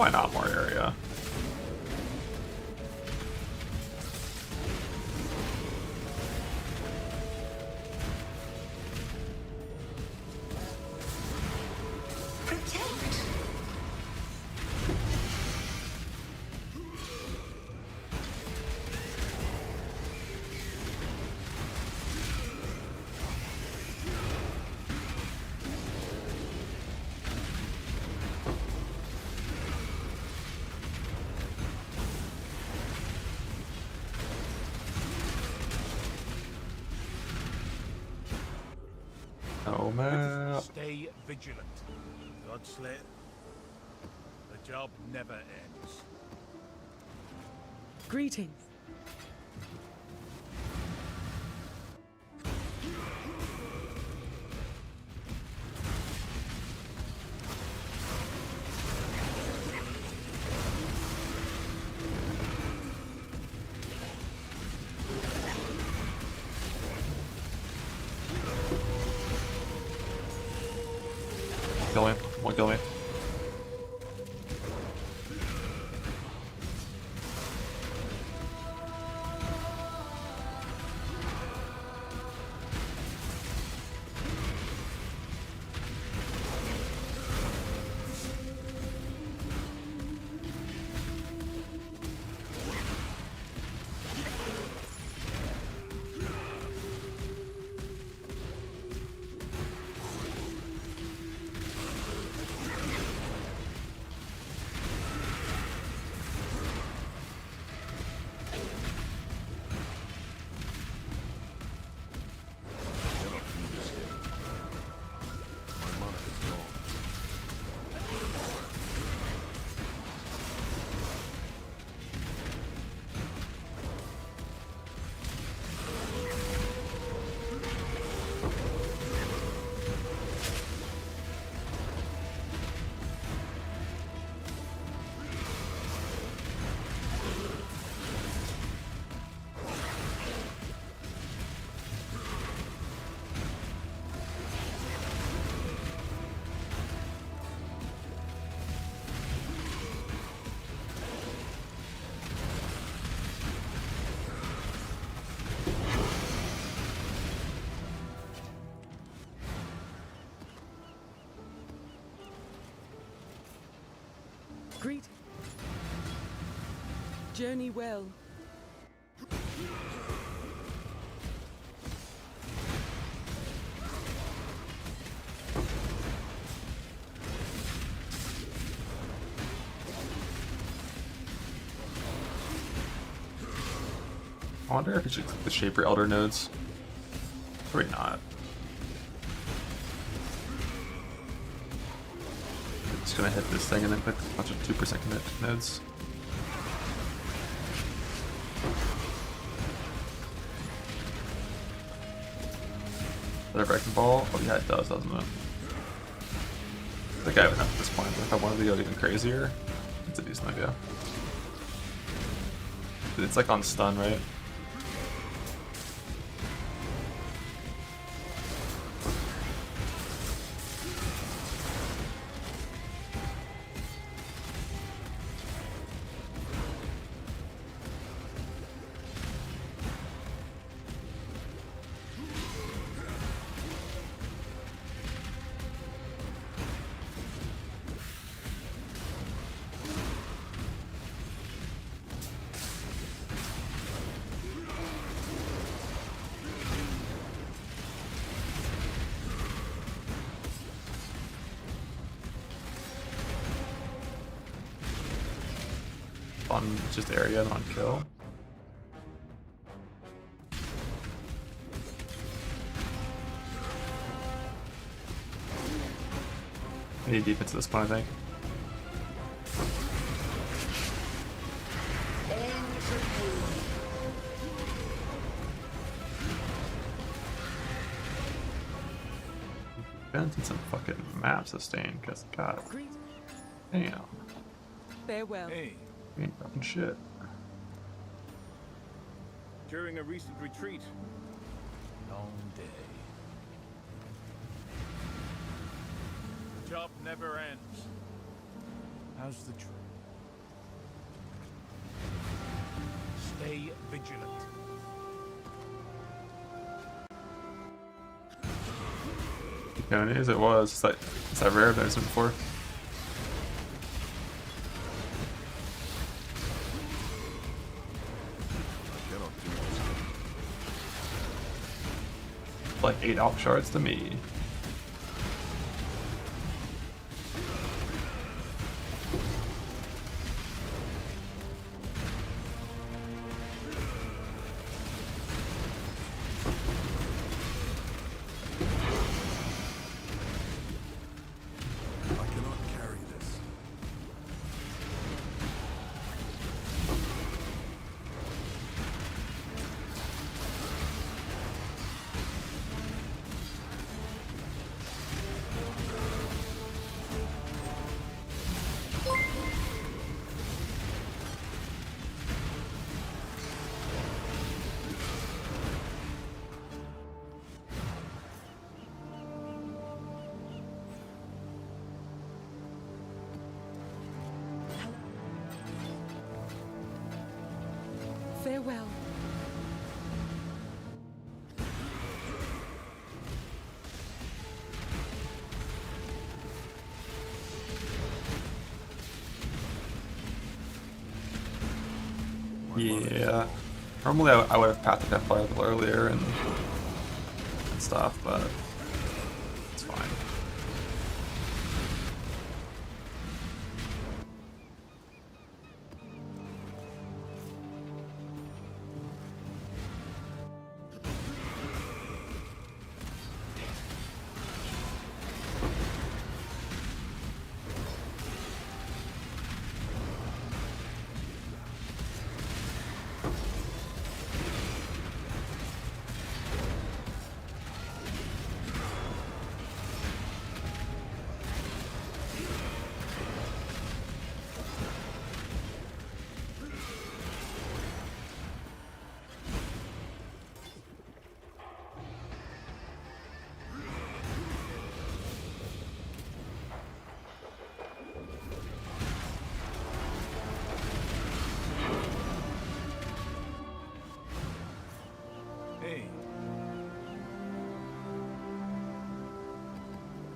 Why not more area? Oh man. Stay vigilant. Godslit. The job never ends. Greetings. Kill me. One kill me. Greet. Journey well. I wonder if it should click the Shaper Elder nodes. Probably not. Just gonna hit this thing and then click a bunch of 2% commit nodes. Resurrection Ball? Oh yeah, it does, doesn't it? I think I have enough at this point, but if I wanted to go even crazier, it's a decent idea. It's like on stun, right? On just area and on kill. I need defense at this point, I think. Been in some fucking map sustain, cause god damn. Farewell. Hey. Ain't fucking shit. During a recent retreat. Long day. The job never ends. How's the trip? Stay vigilant. Yeah, it is. It was. It's that rare that I've seen before. Like 8 alpha shards to me. Farewell. Yeah. Normally I would have Path of Templar a little earlier and stuff, but it's fine. Hey.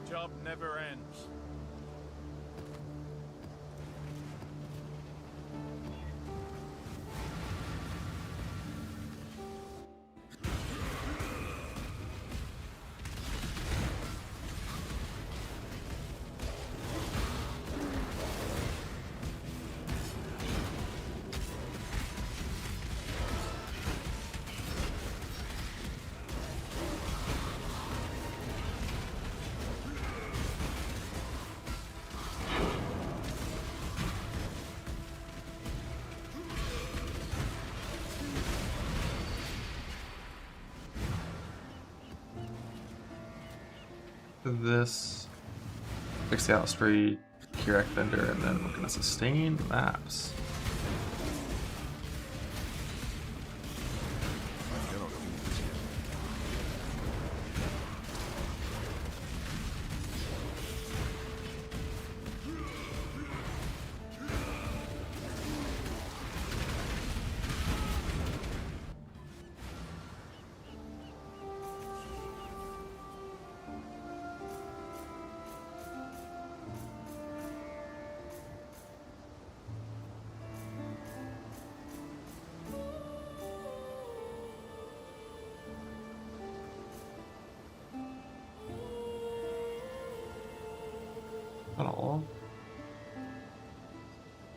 The job never ends. This, fix the Outstreet, Kirak Vendor, and then we're gonna sustain maps. Not all.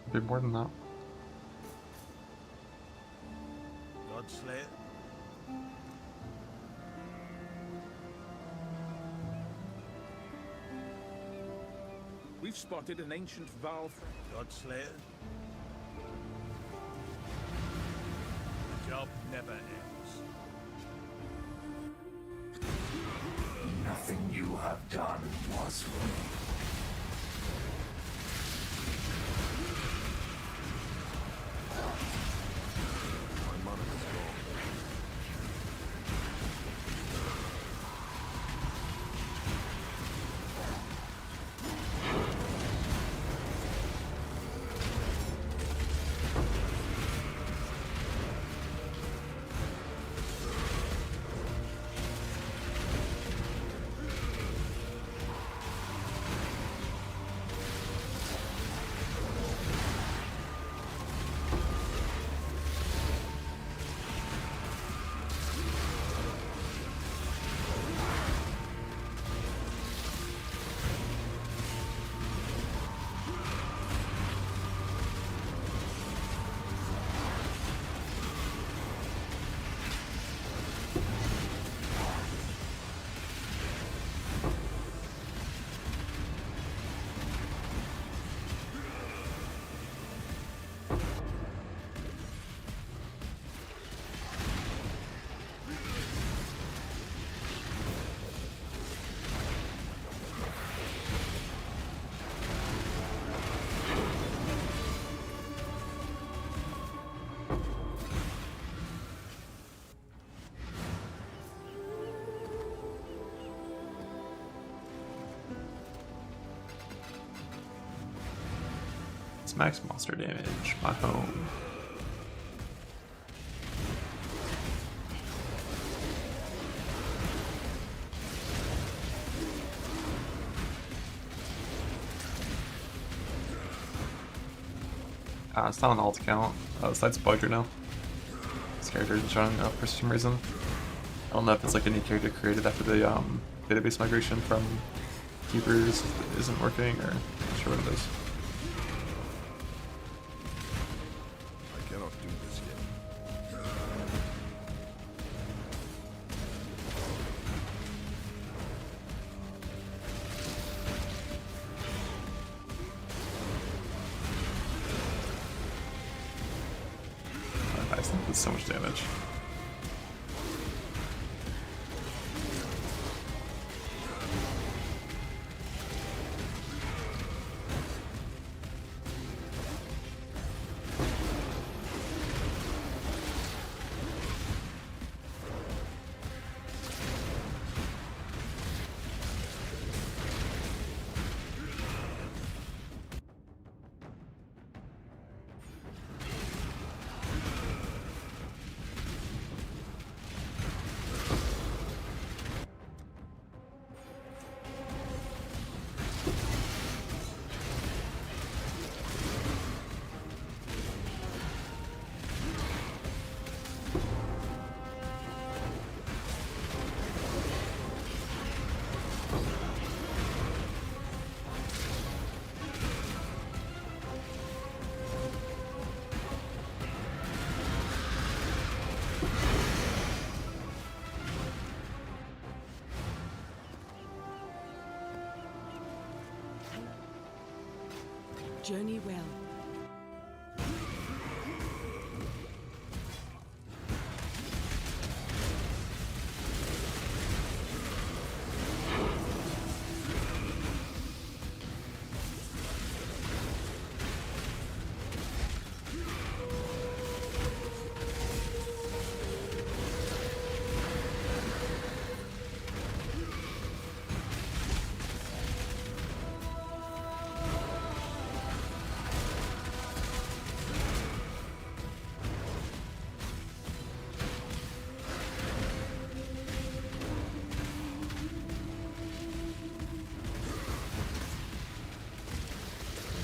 A bit more than that. Godslayer. We've spotted an ancient Val. Godslayer. The job never ends. Nothing you have done was for me. max monster damage. My home. It's not an alt account. The site's bugged right now. This character isn't showing up for some reason. I don't know if it's like a new character created after the database migration from Keepers isn't working, or I'm not sure what it is. I cannot do this yet. Nice, that does so much damage. Journey well.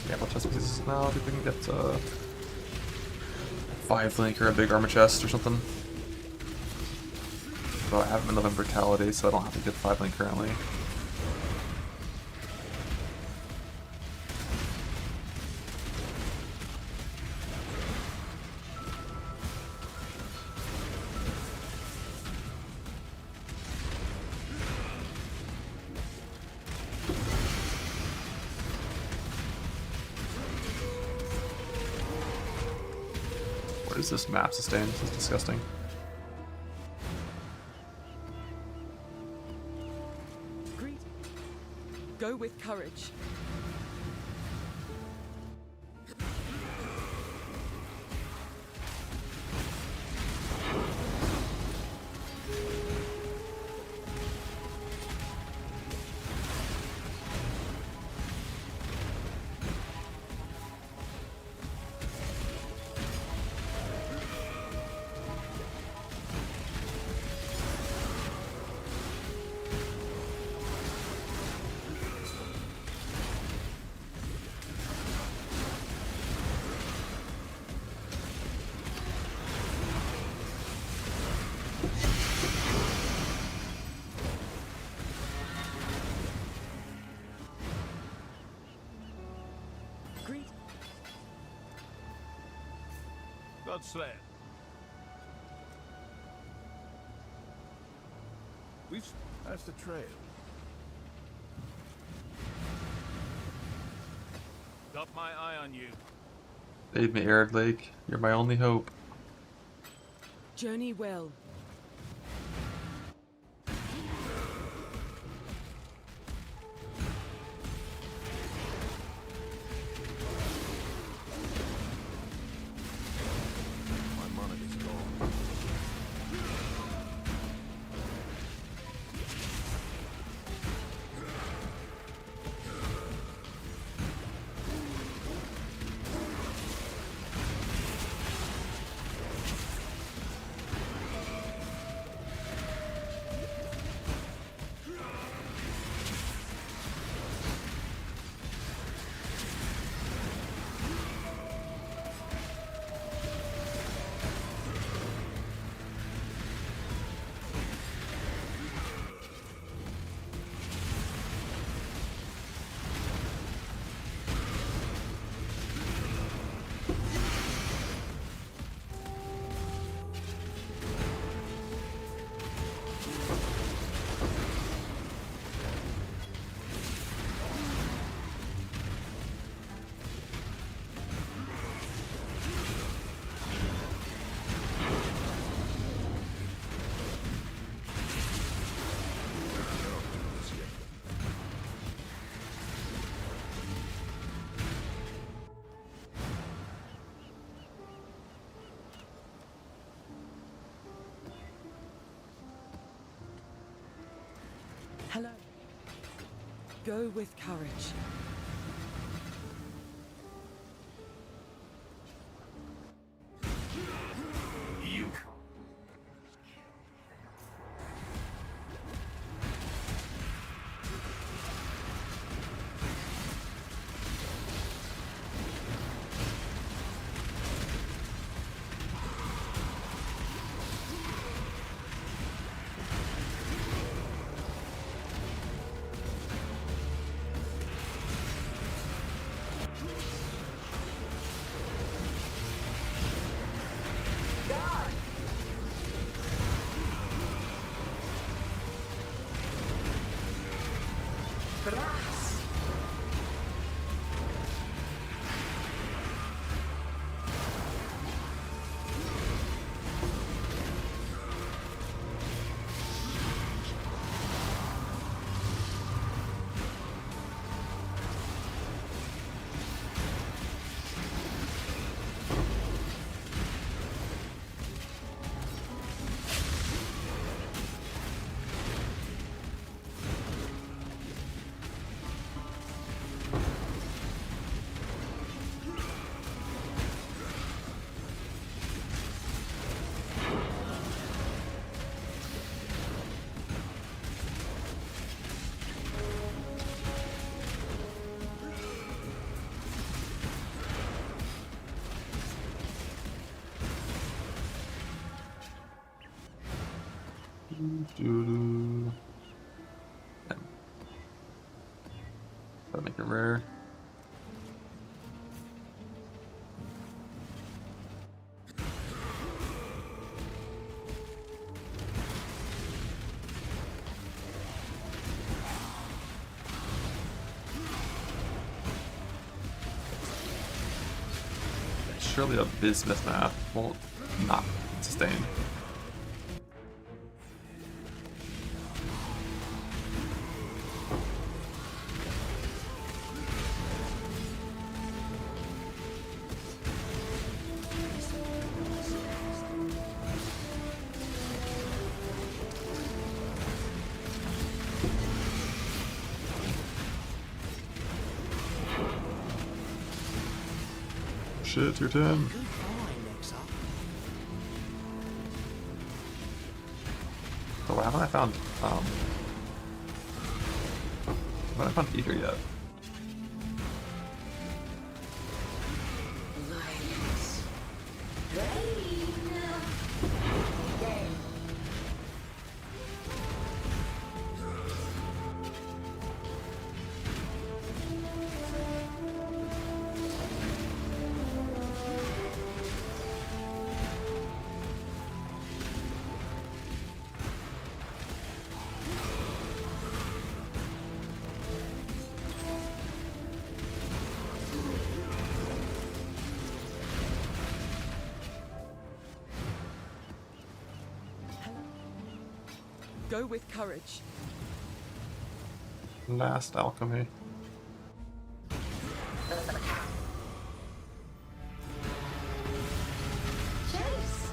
Yeah, what chest pieces now? If we can get 5 link or a big armor chest or something. But I have enough in brutality, so I don't have to get 5 link currently. What is this map sustain? This is disgusting. Greed. Go with courage. Godslayer. That's the trail. Got my eye on you. Save me, Arid Lake. You're my only hope. Journey well. Hello. Go with courage. You. Gotta make it rare. Surely a bismuth math won't not sustain. Shit, your turn. Oh, haven't I found haven't I found Eater yet? Go with courage. Last alchemy. Chase.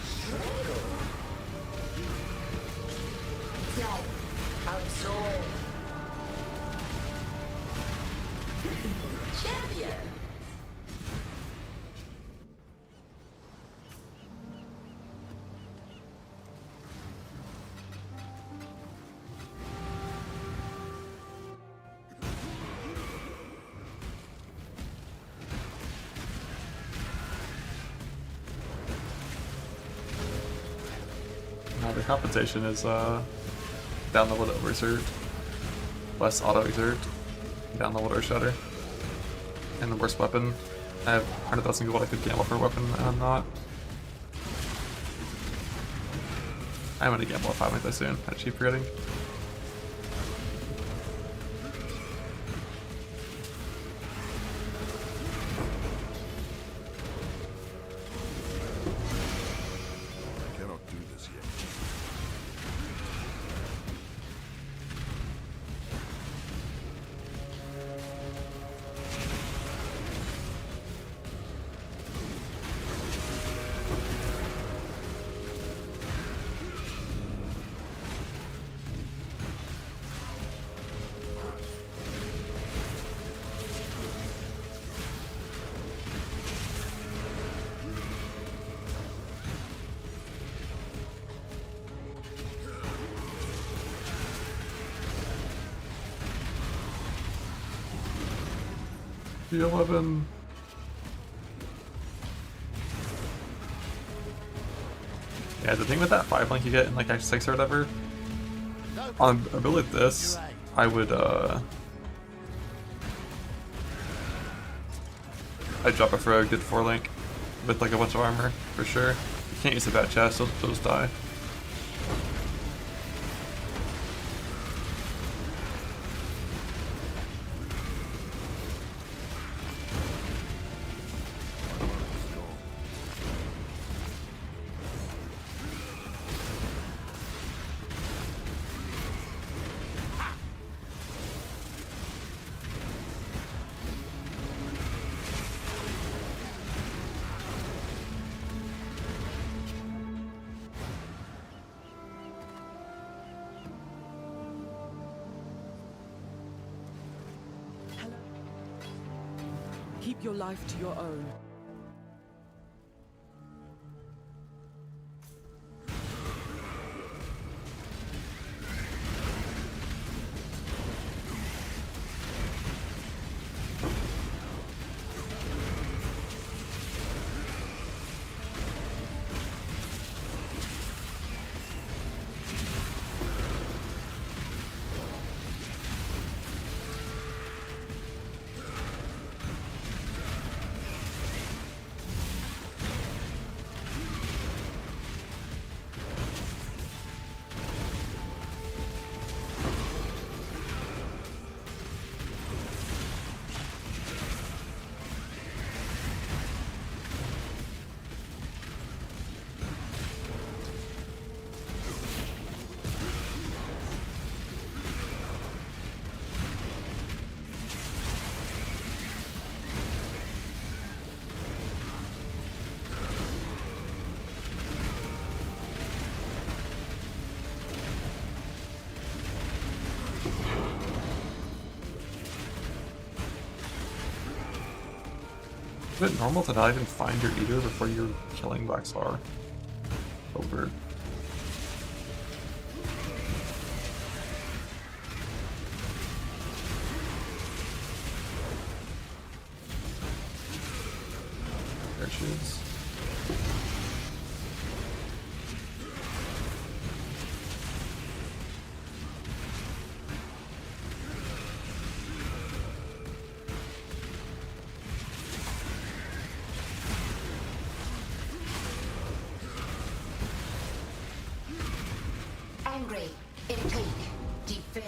Strangle. Dead. Absorb. Champion. The compensation is down leveled over reserved, less auto exert, down leveled or shatter, and the worst weapon. I have 100,000 gold I could gamble for a weapon, and I'm not. I'm gonna gamble at 5 minutes soon. I keep forgetting. P11. Yeah, the thing with that 5 link you get in like Act 6 or whatever, on a build like this, I would I'd drop a frog, get 4 link with like a bunch of armor for sure. You can't use the bat chest, those die. Keep your life to your own. Is it normal to not even find your eater before you're killing Black Star? Over. There she is. Angry, intrigue, defend.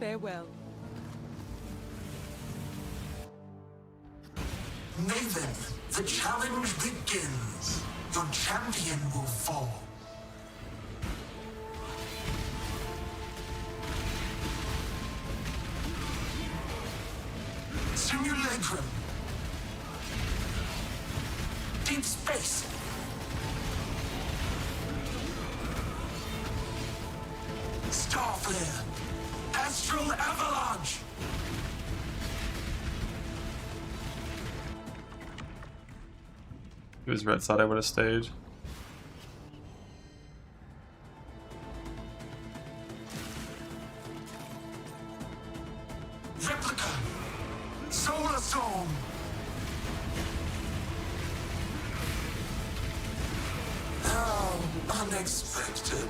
Farewell. Maven, the challenge begins. Your champion will fall. Simulacrum. Deep space. Starflare. Astral avalanche. If it was red side, I would have stayed. Replica. Solar Storm. How unexpected.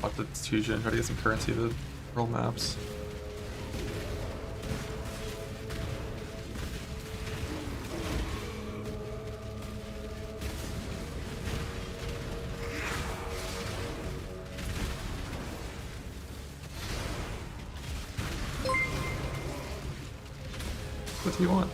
Fuck the fusion, try to get some currency to roll maps. What do you want?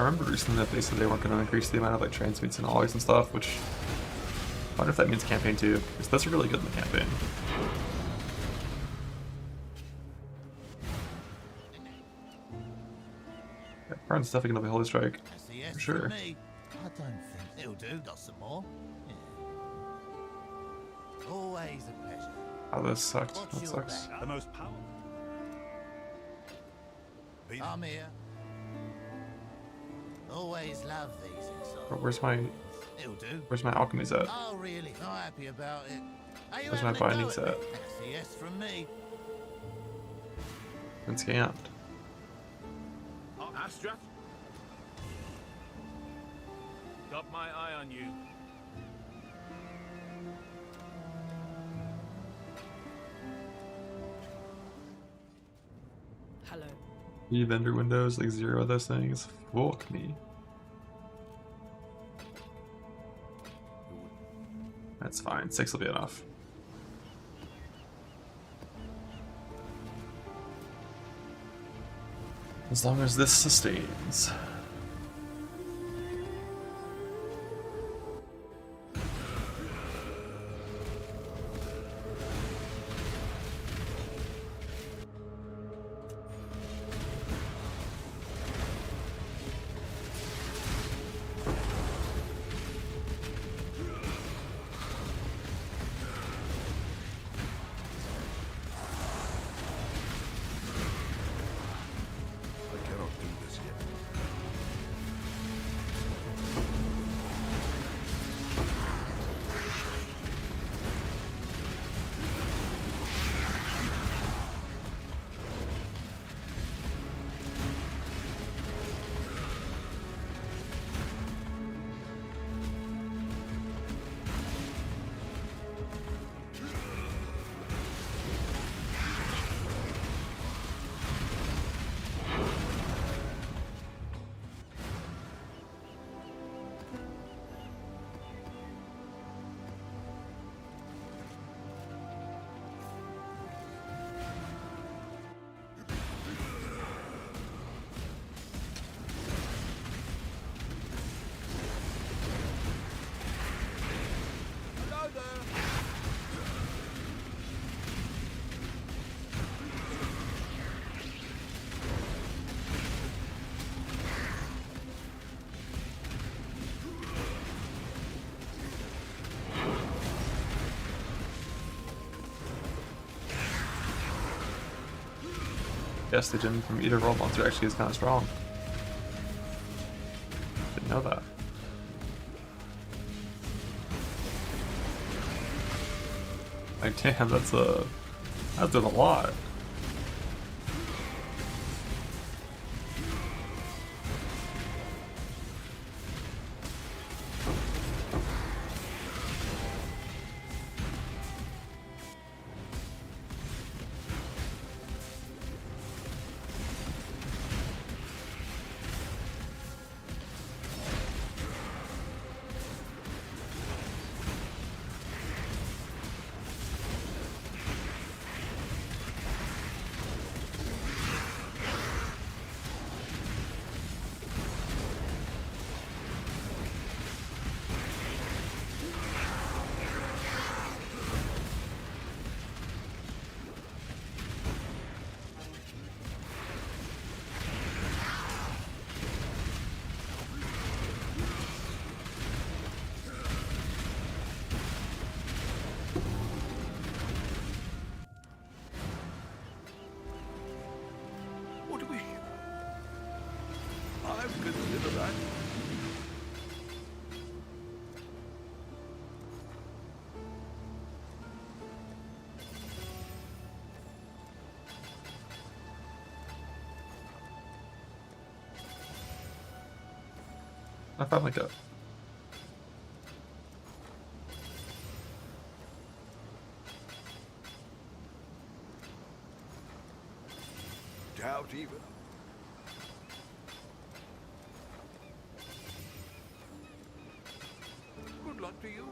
I remember recently that they said they weren't going to increase the amount of like transmutes and alloys and stuff, which I wonder if that means campaign too, because those are really good in the campaign. Yeah, Brian's definitely going to be Holy Strike, for sure. I don't think it'll do. Got some more? Yeah. Always a pleasure. Oh, this sucked. What's That your sucks. bet? The most powerful. I'm here. Always love these inside. But where's my It'll do. where's my alchemies at? Oh, really? Not happy about it. Are you Where's my having a go bindings at me? at? That's a yes from me. Been scammed. Oh, Astra. Got my eye on you. Hello. E vendor windows, like 0 of those things. Fuck me. That's fine. 6 will be enough. As long as this sustains. I cannot do this yet. Yes, the gem from Eater World Monster actually is kind of strong. Didn't know that. Like, damn, that's doing a lot. What do we? I've considered that. I found like a Doubt even. Good luck to you.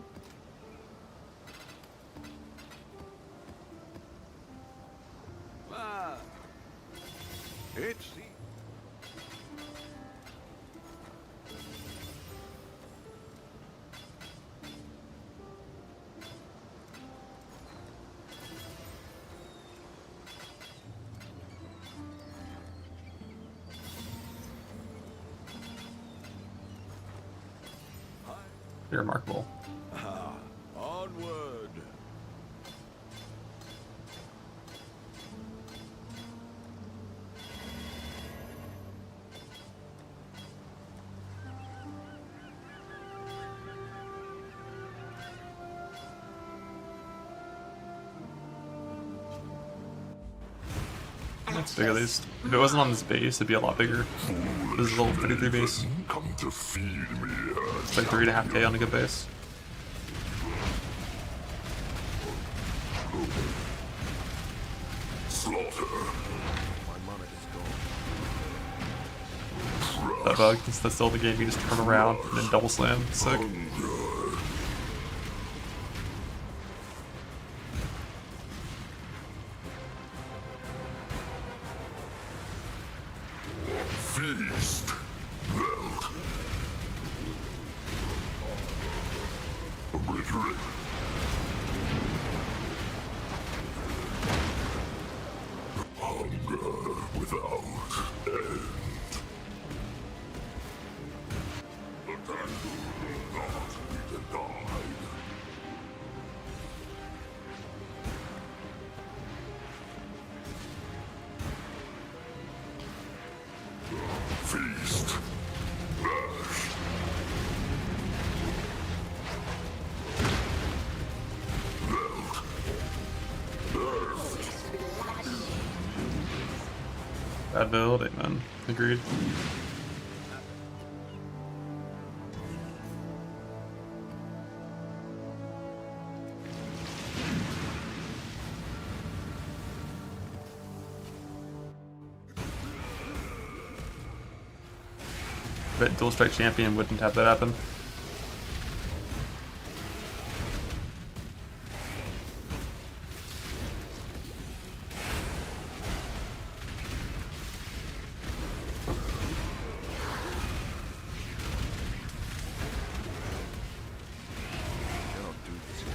Ah, it's the Very remarkable. Ah, onward. That's big at least. If it wasn't on this base, it'd be a lot bigger. This is a level 33 base. Come to feed me. It's like 3.5k on a good base. Slaughter. My mana is gone. That bug, that's still the game, you just turn around and then double slam. Sick. Feast. Melt. Obliterate. Hunger without end. Attack will not be denied. Feast. Bash. Melt. Burst. Bad build, amen. Agreed. Bet Dual Strike Champion wouldn't have that happen. Cannot do this here.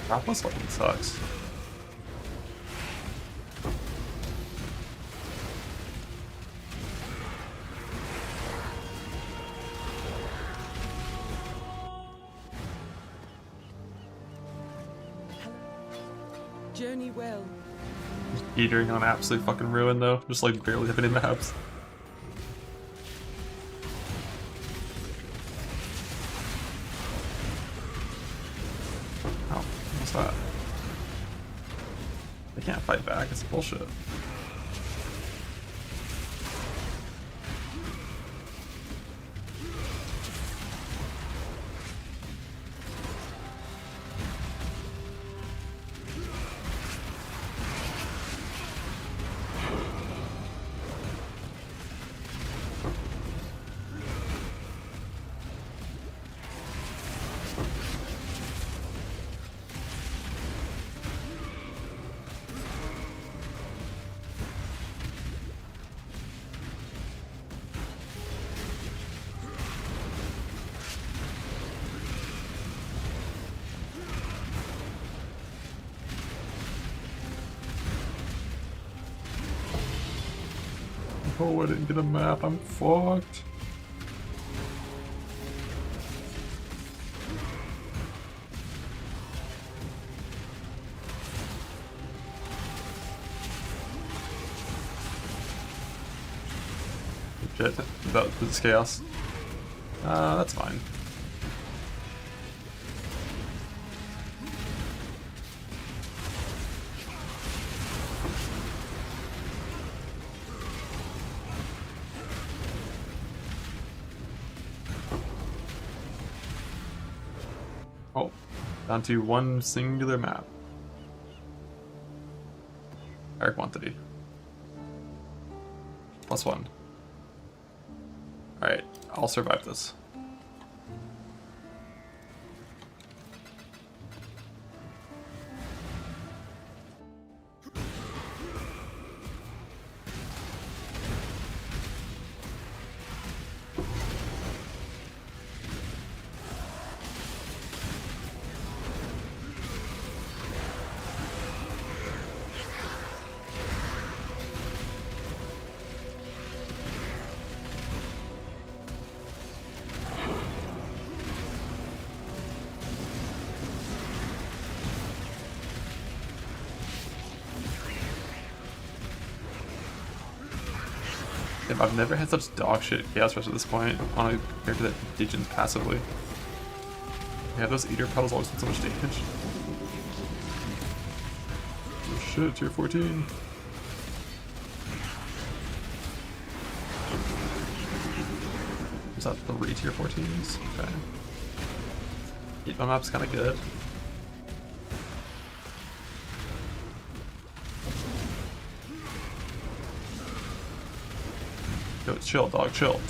Atlas fucking sucks. Journey well. Teetering on absolute fucking ruin though, just like barely having any maps. Oh, what's that? They can't fight back, it's bullshit. Oh, I didn't get a map, I'm fucked. Shit, that was chaos. That's fine. Oh, down to one singular map. Higher quantity. +1. Alright, I'll survive this. I've never had such dog shit chaos rush at this point on a character that degens passively. Yeah, those eater puddles always do so much damage. Oh shit, tier 14. Is that 3 tier 14s? Okay. Yeah, my map's kinda good. Yo, chill, dog, chill.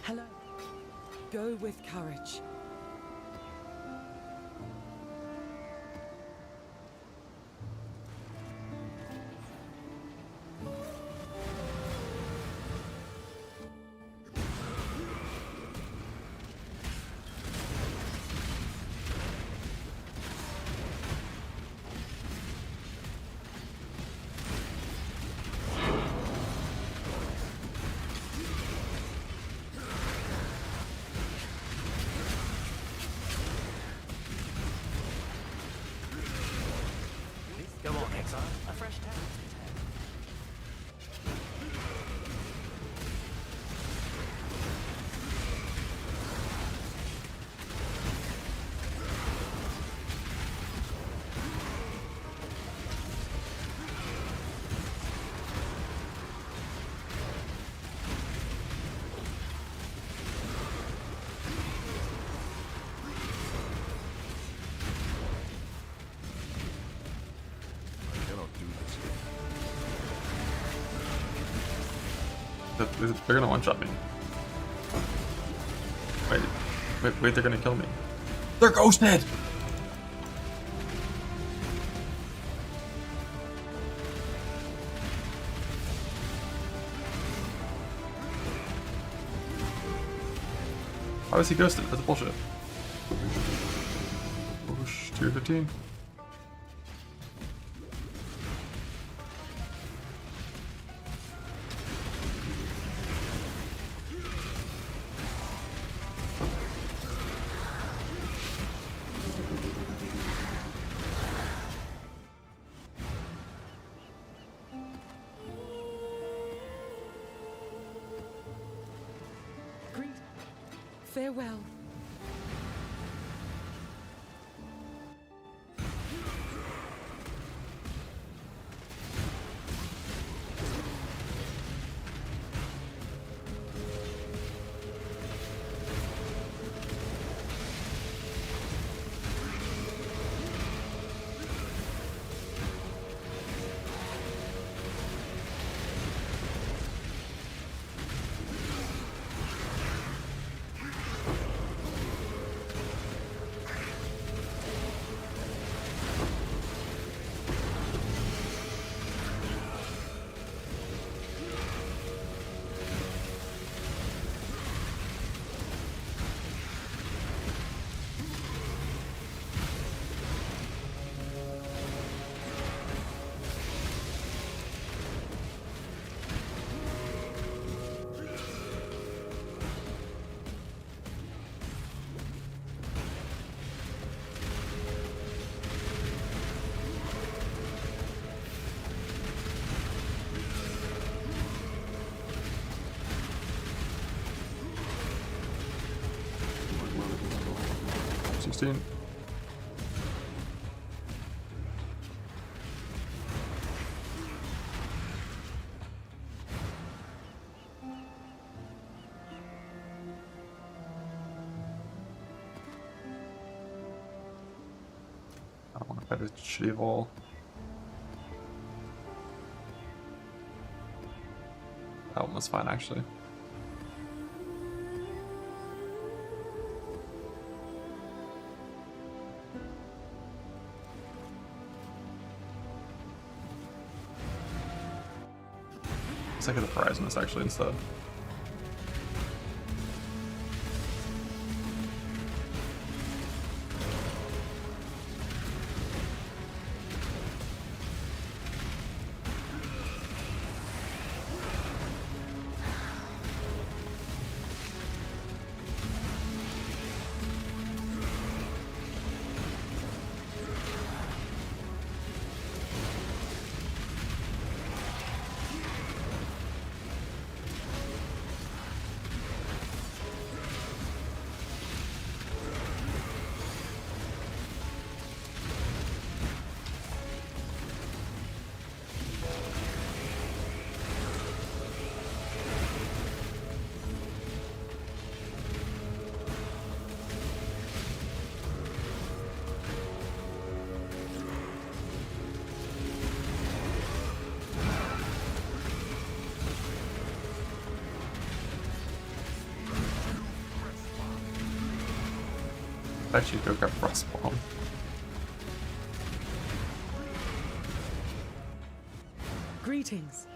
Hello. Go with courage. Go on, exile. A fresh town. They're gonna one-shot me. Wait, they're gonna kill me. They're ghosted! Why was he ghosted? That's bullshit. Whoosh, tier 15. Farewell. 16. I don't want to fight a shitty wall. That one was fine, actually. Let's take the horizon this actually instead. Bet you go grab Frostbomb. Greetings.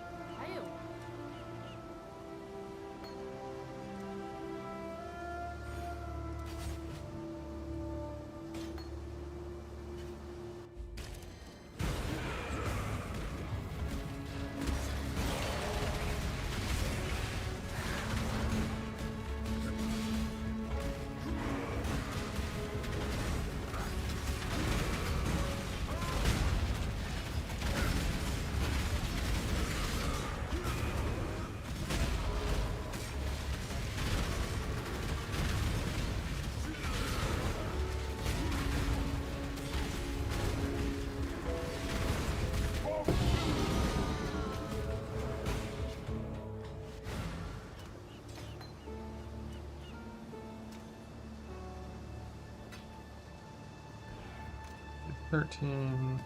$13,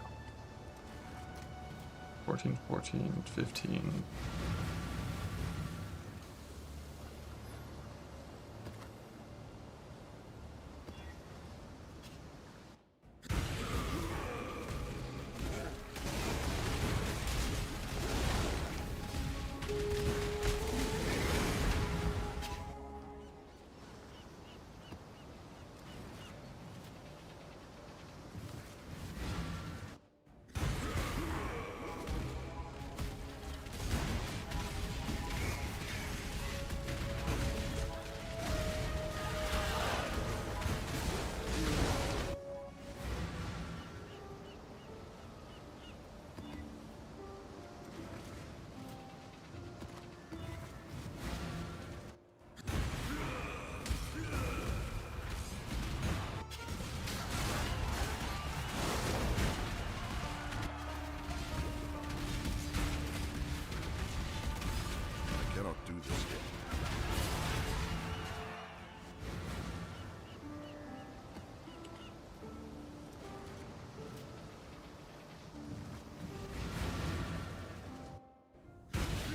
$14, $14, $15.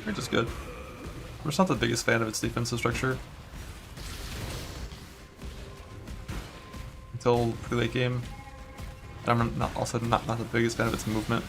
Which is good. I'm just not the biggest fan of its defensive structure. Until pretty late game. I'm also not the biggest fan of its movement.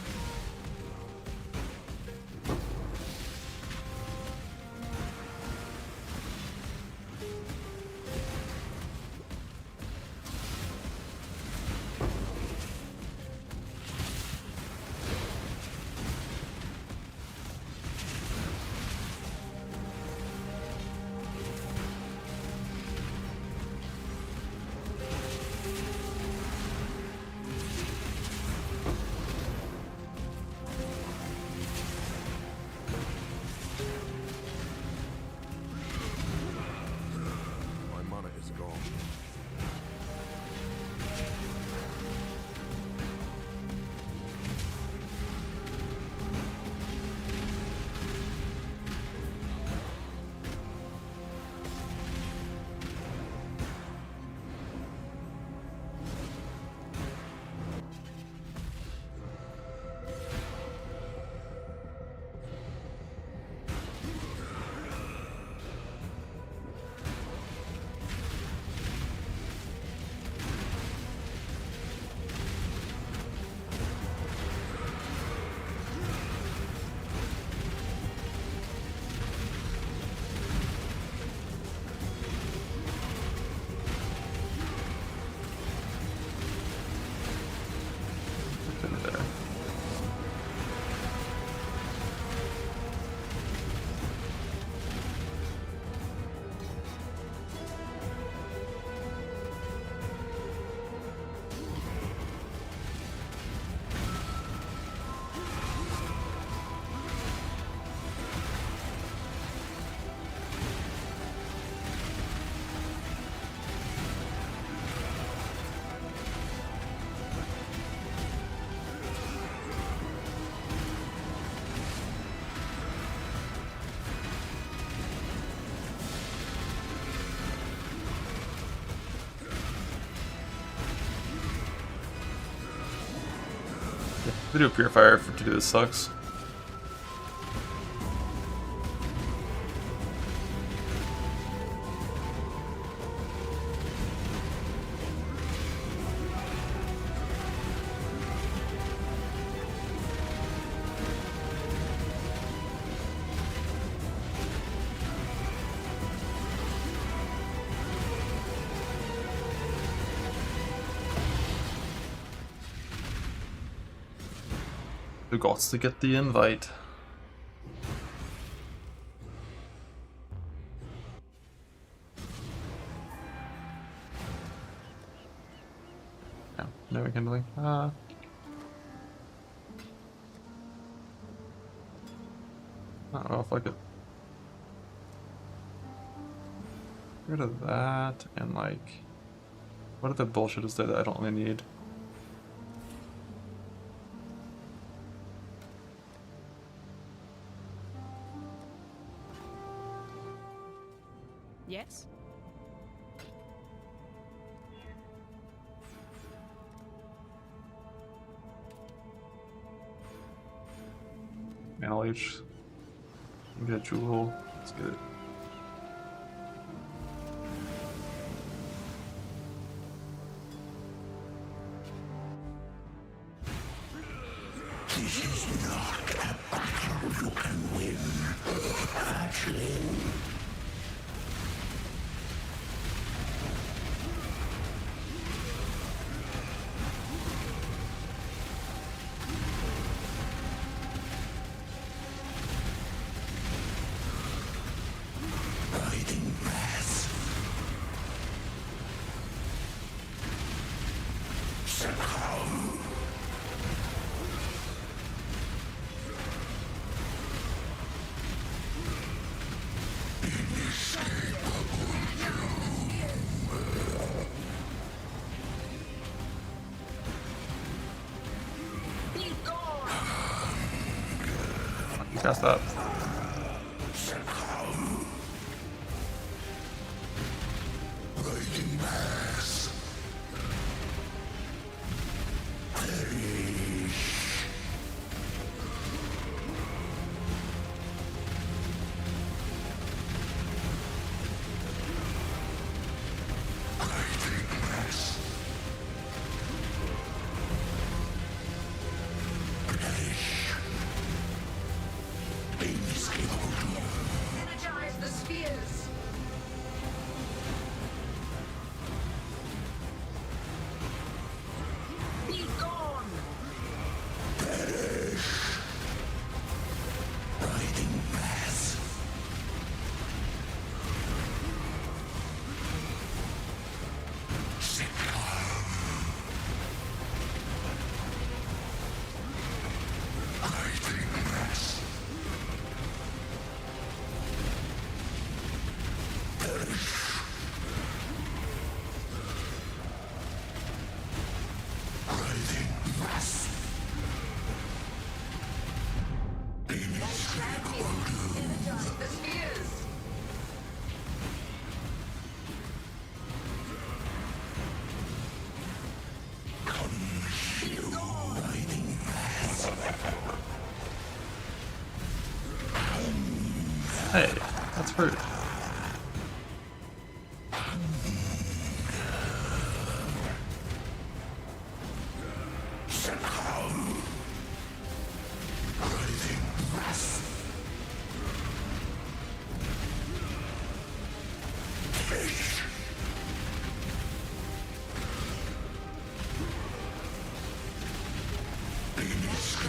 To do a purifier to do this sucks. Who got to get the invite? Yeah, no rekindling. Not well, fuck it. Get rid of that and like, what other bullshit is there that I don't really need? Yes? Mana leech. Get a jewel. Let's get it. This is not a battle you can win, hatchling. Cast that. Energize the spheres. Be gone. Perish. Riding mass. Hey, that's rude.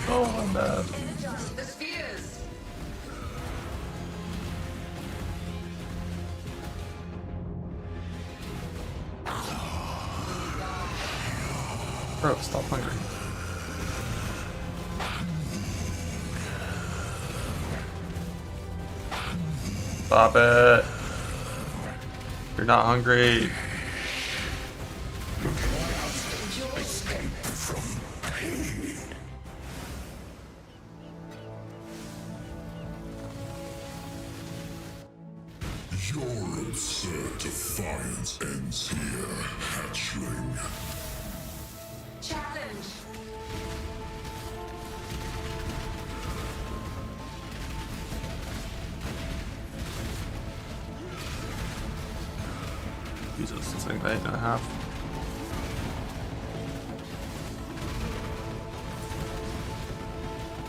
Oh, I'm bad. The spheres. Bro, stop hungry. Stop it. You're not hungry. Escape from pain. Your absurd defiance ends here, hatchling. Challenge. So I think 8.5.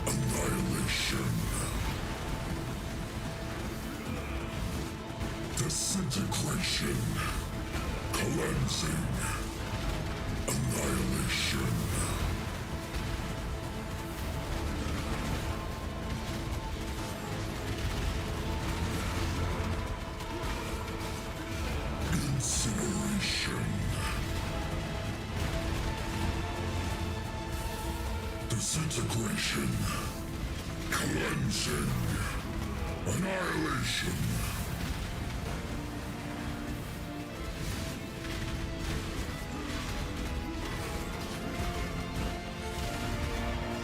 Annihilation. Disintegration. Cleansing. Annihilation. Incineration. Disintegration. Cleansing. Annihilation.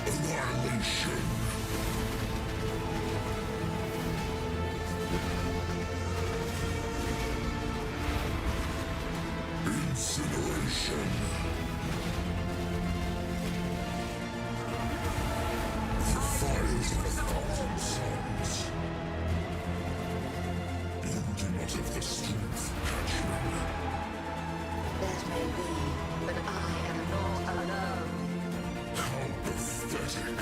Annihilation. Incineration. The fires of 1,000 suns. You do not have the strength to catch me. That may be, but I am not alone. How pathetic.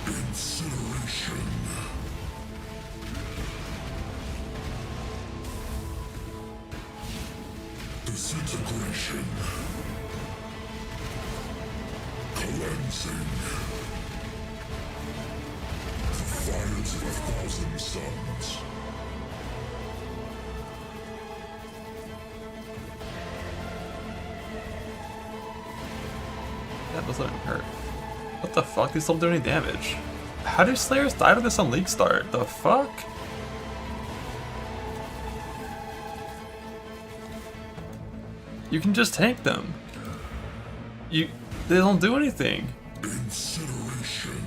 Incineration. Disintegration. Cleansing. The fires of 1,000 suns. That doesn't hurt. What the fuck? They still do any damage? How do Slayers die to this on League Start? The fuck? You can just tank them. They don't do anything. Incineration.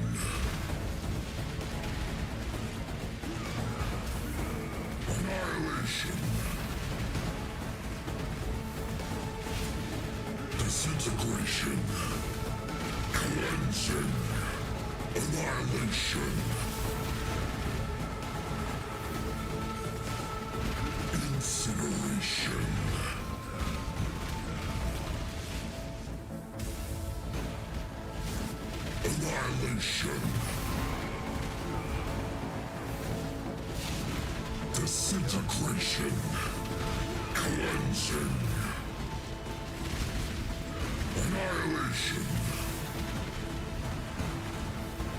Annihilation. Disintegration. Cleansing. Annihilation. Incineration. Annihilation. Disintegration. Cleansing. Annihilation.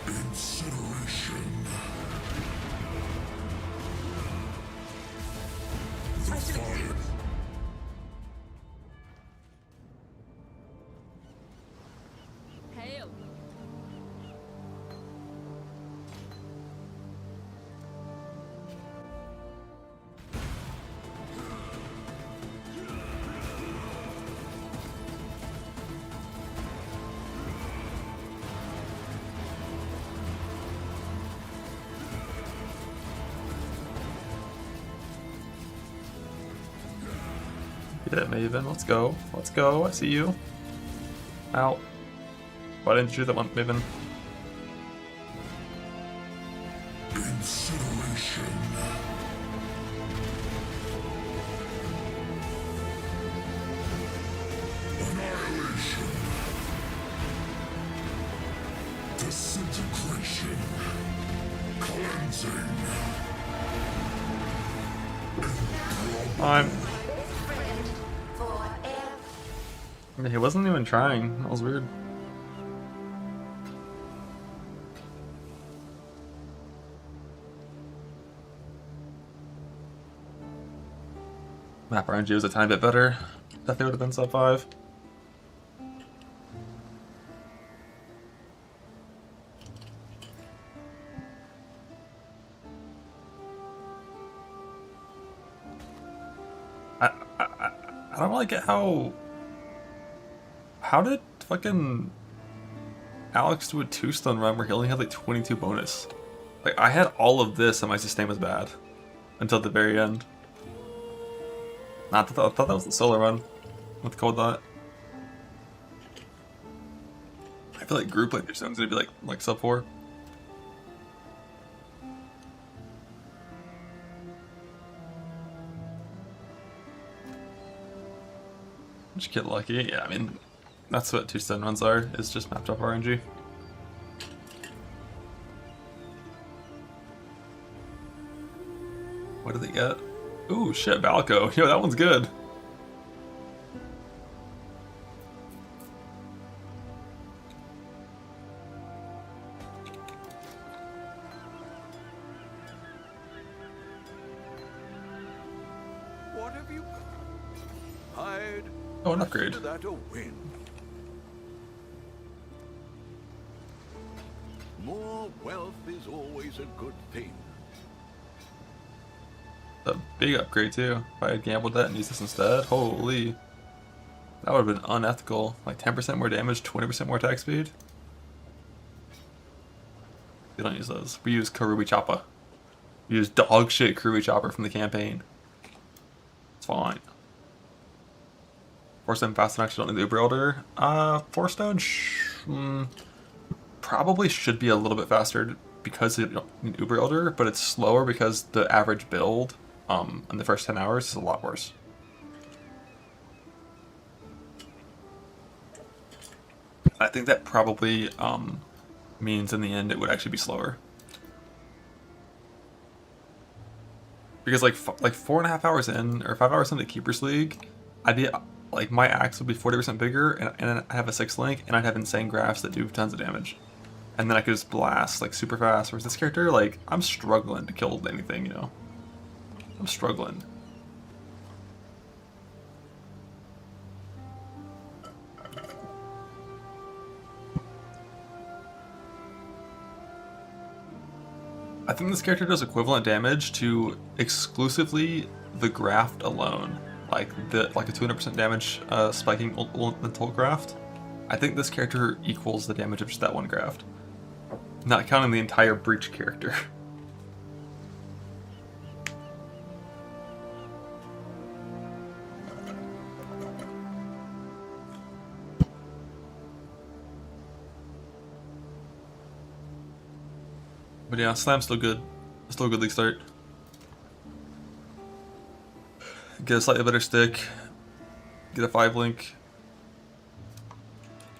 Incineration. The fire. Hail. Get it, Maven. Let's go. Let's go. I see you. Ow. Why didn't you do that one, Maven? Incineration. Annihilation. Disintegration. Cleansing. He wasn't even trying. That was weird. Map RNG was a tiny bit better. Definitely would have been sub 5. I don't really get how did fucking Alex do a 2-stun run where he only had like 22 bonus? Like, I had all of this and my sustain was bad until the very end. I thought that was the solar one with Cold Dot. I feel like group like their stone's gonna be like sub 4. Just get lucky. Yeah, I mean that's what 2 stone runs are, is just mapped up RNG. What do they get? Ooh, shit, Balco. Yo, that one's good. What have you? Hide. Oh, an upgrade. Consider that a win. More wealth is always a good thing. A big upgrade too. If I had gambled that and used this instead, holy. That would have been unethical. Like 10% more damage, 20% more attack speed. We don't use those. We use Karubi Choppa. We use dog shit Karubi Chopper from the campaign. It's fine. 4-stone fast and actually don't need the Uber Elder. 4-stone probably should be a little bit faster because you don't need Uber Elder, but it's slower because the average build in the first 10 hours is a lot worse. I think that probably means in the end it would actually be slower. Because like 4.5 hours in, or 5 hours into Keeper's League, I'd be like, my axe would be 40% bigger, and I have a 6 link, and I'd have insane graphs that do tons of damage. And then I could just blast like super fast. Whereas this character, like, I'm struggling to kill anything, you know. I'm struggling. I think this character does equivalent damage to exclusively the graft alone. Like a 200% damage spiking elemental graft. I think this character equals the damage of just that one graft. Not counting the entire breach character. But yeah, Slam's still good. Still a good league start. Get a slightly better stick. Get a 5 link.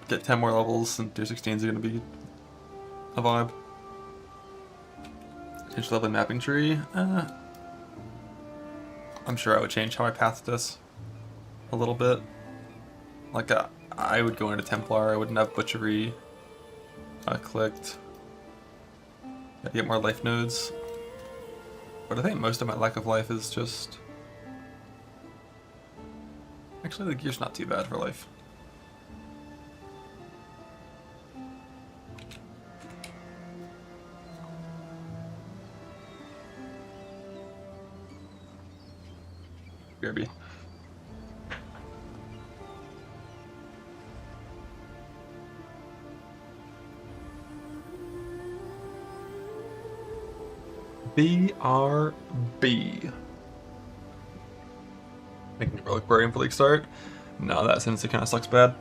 Get 10 more levels, and tier 16s are gonna be a vibe. Change level mapping tree. I'm sure I would change how I path this a little bit. Like I would go into Templar. I wouldn't have Butchery clicked. I'd get more life nodes. But I think most of my lack of life is just... Actually, the gear's not too bad for life. BRB. BRB. Making Relic Burial for League start. No, that Ascendancy kind of sucks bad.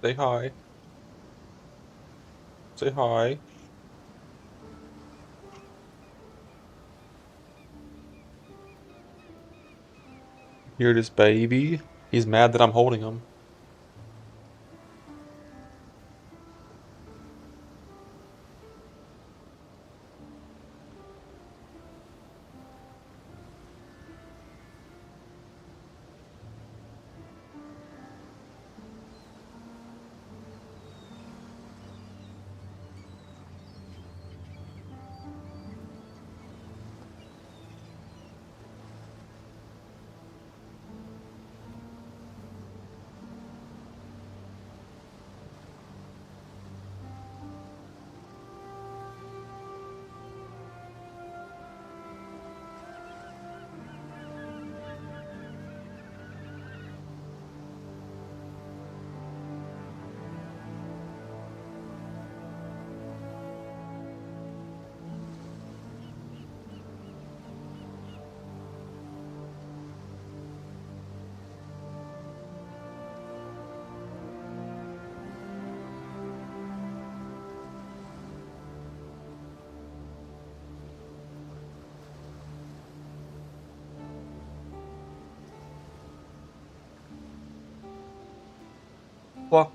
Say hi. Say hi. Here it is, baby. He's mad that I'm holding him. What?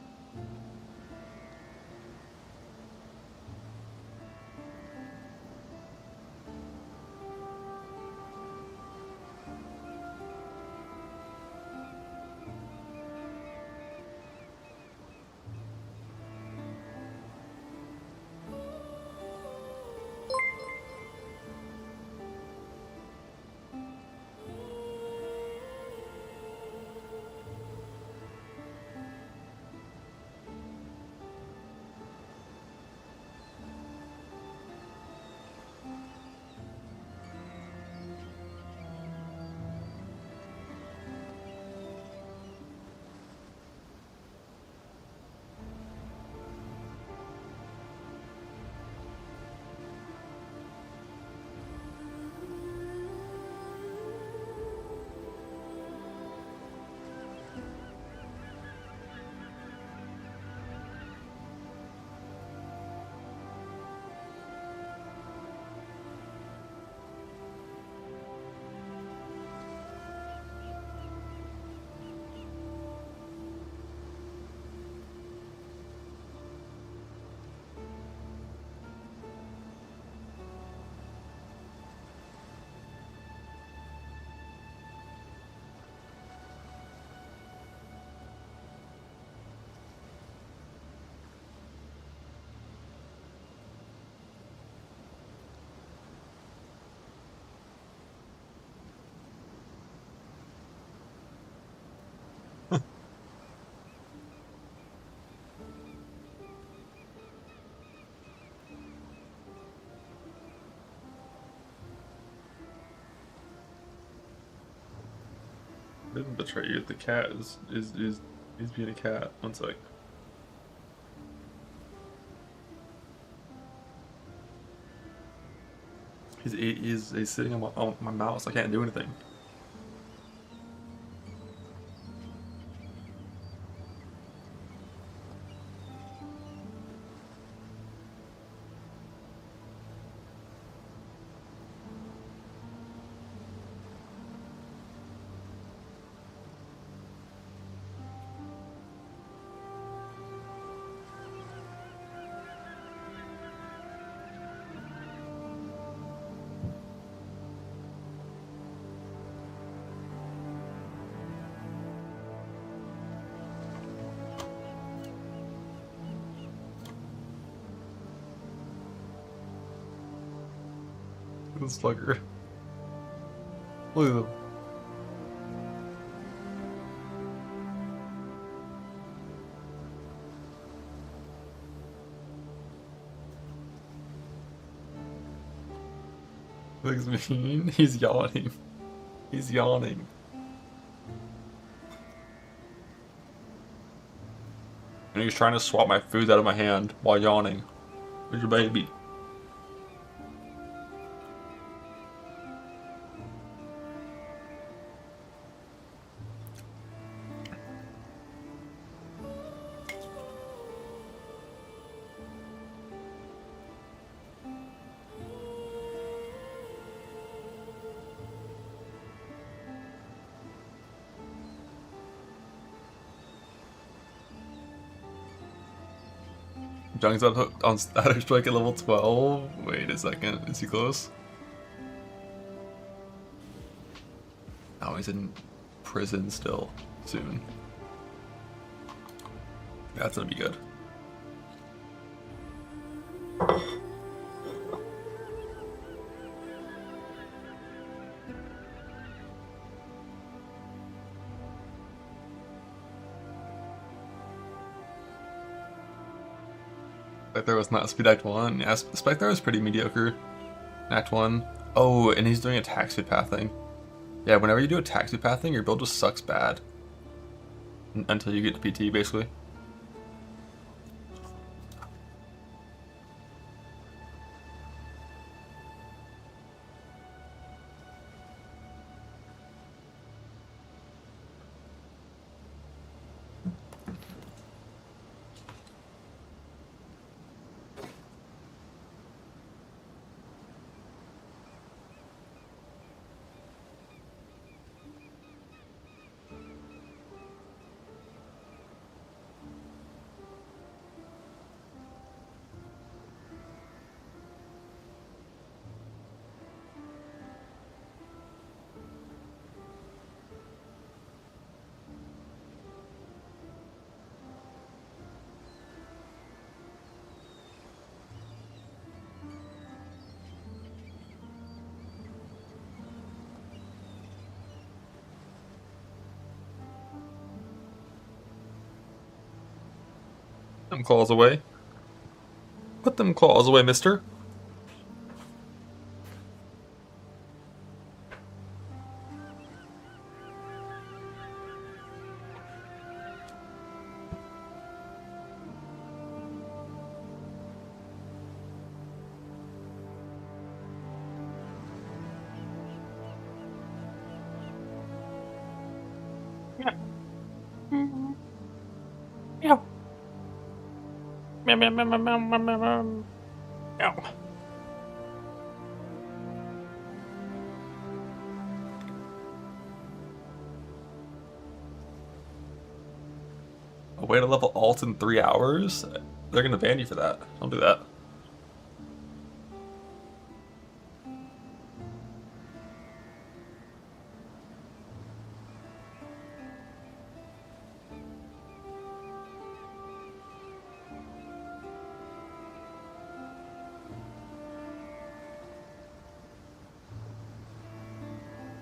I didn't betray you. The cat is being a cat. One sec. He's sitting on my mouse. I can't do anything. This fucker. Look at him. Looks mean. He's yawning. He's yawning. And he's trying to swap my food out of my hand while yawning. Where's your baby? Jung's on static strike at level 12. Wait a second, is he close? Oh, he's in prison still. Soon. That's gonna be good. Spectre was not speed act 1. Yeah, Spectre was pretty mediocre. Act 1. Oh, and he's doing attack speed pathing. Yeah, whenever you do attack speed pathing, your build just sucks bad. Until you get to PT, basically. Them claws away. Put them claws away, mister. Meow. Meow, meow, meow, meow, meow, meow, meow. Meow. A way to level alt in 3 hours? They're gonna ban you for that. Don't do that.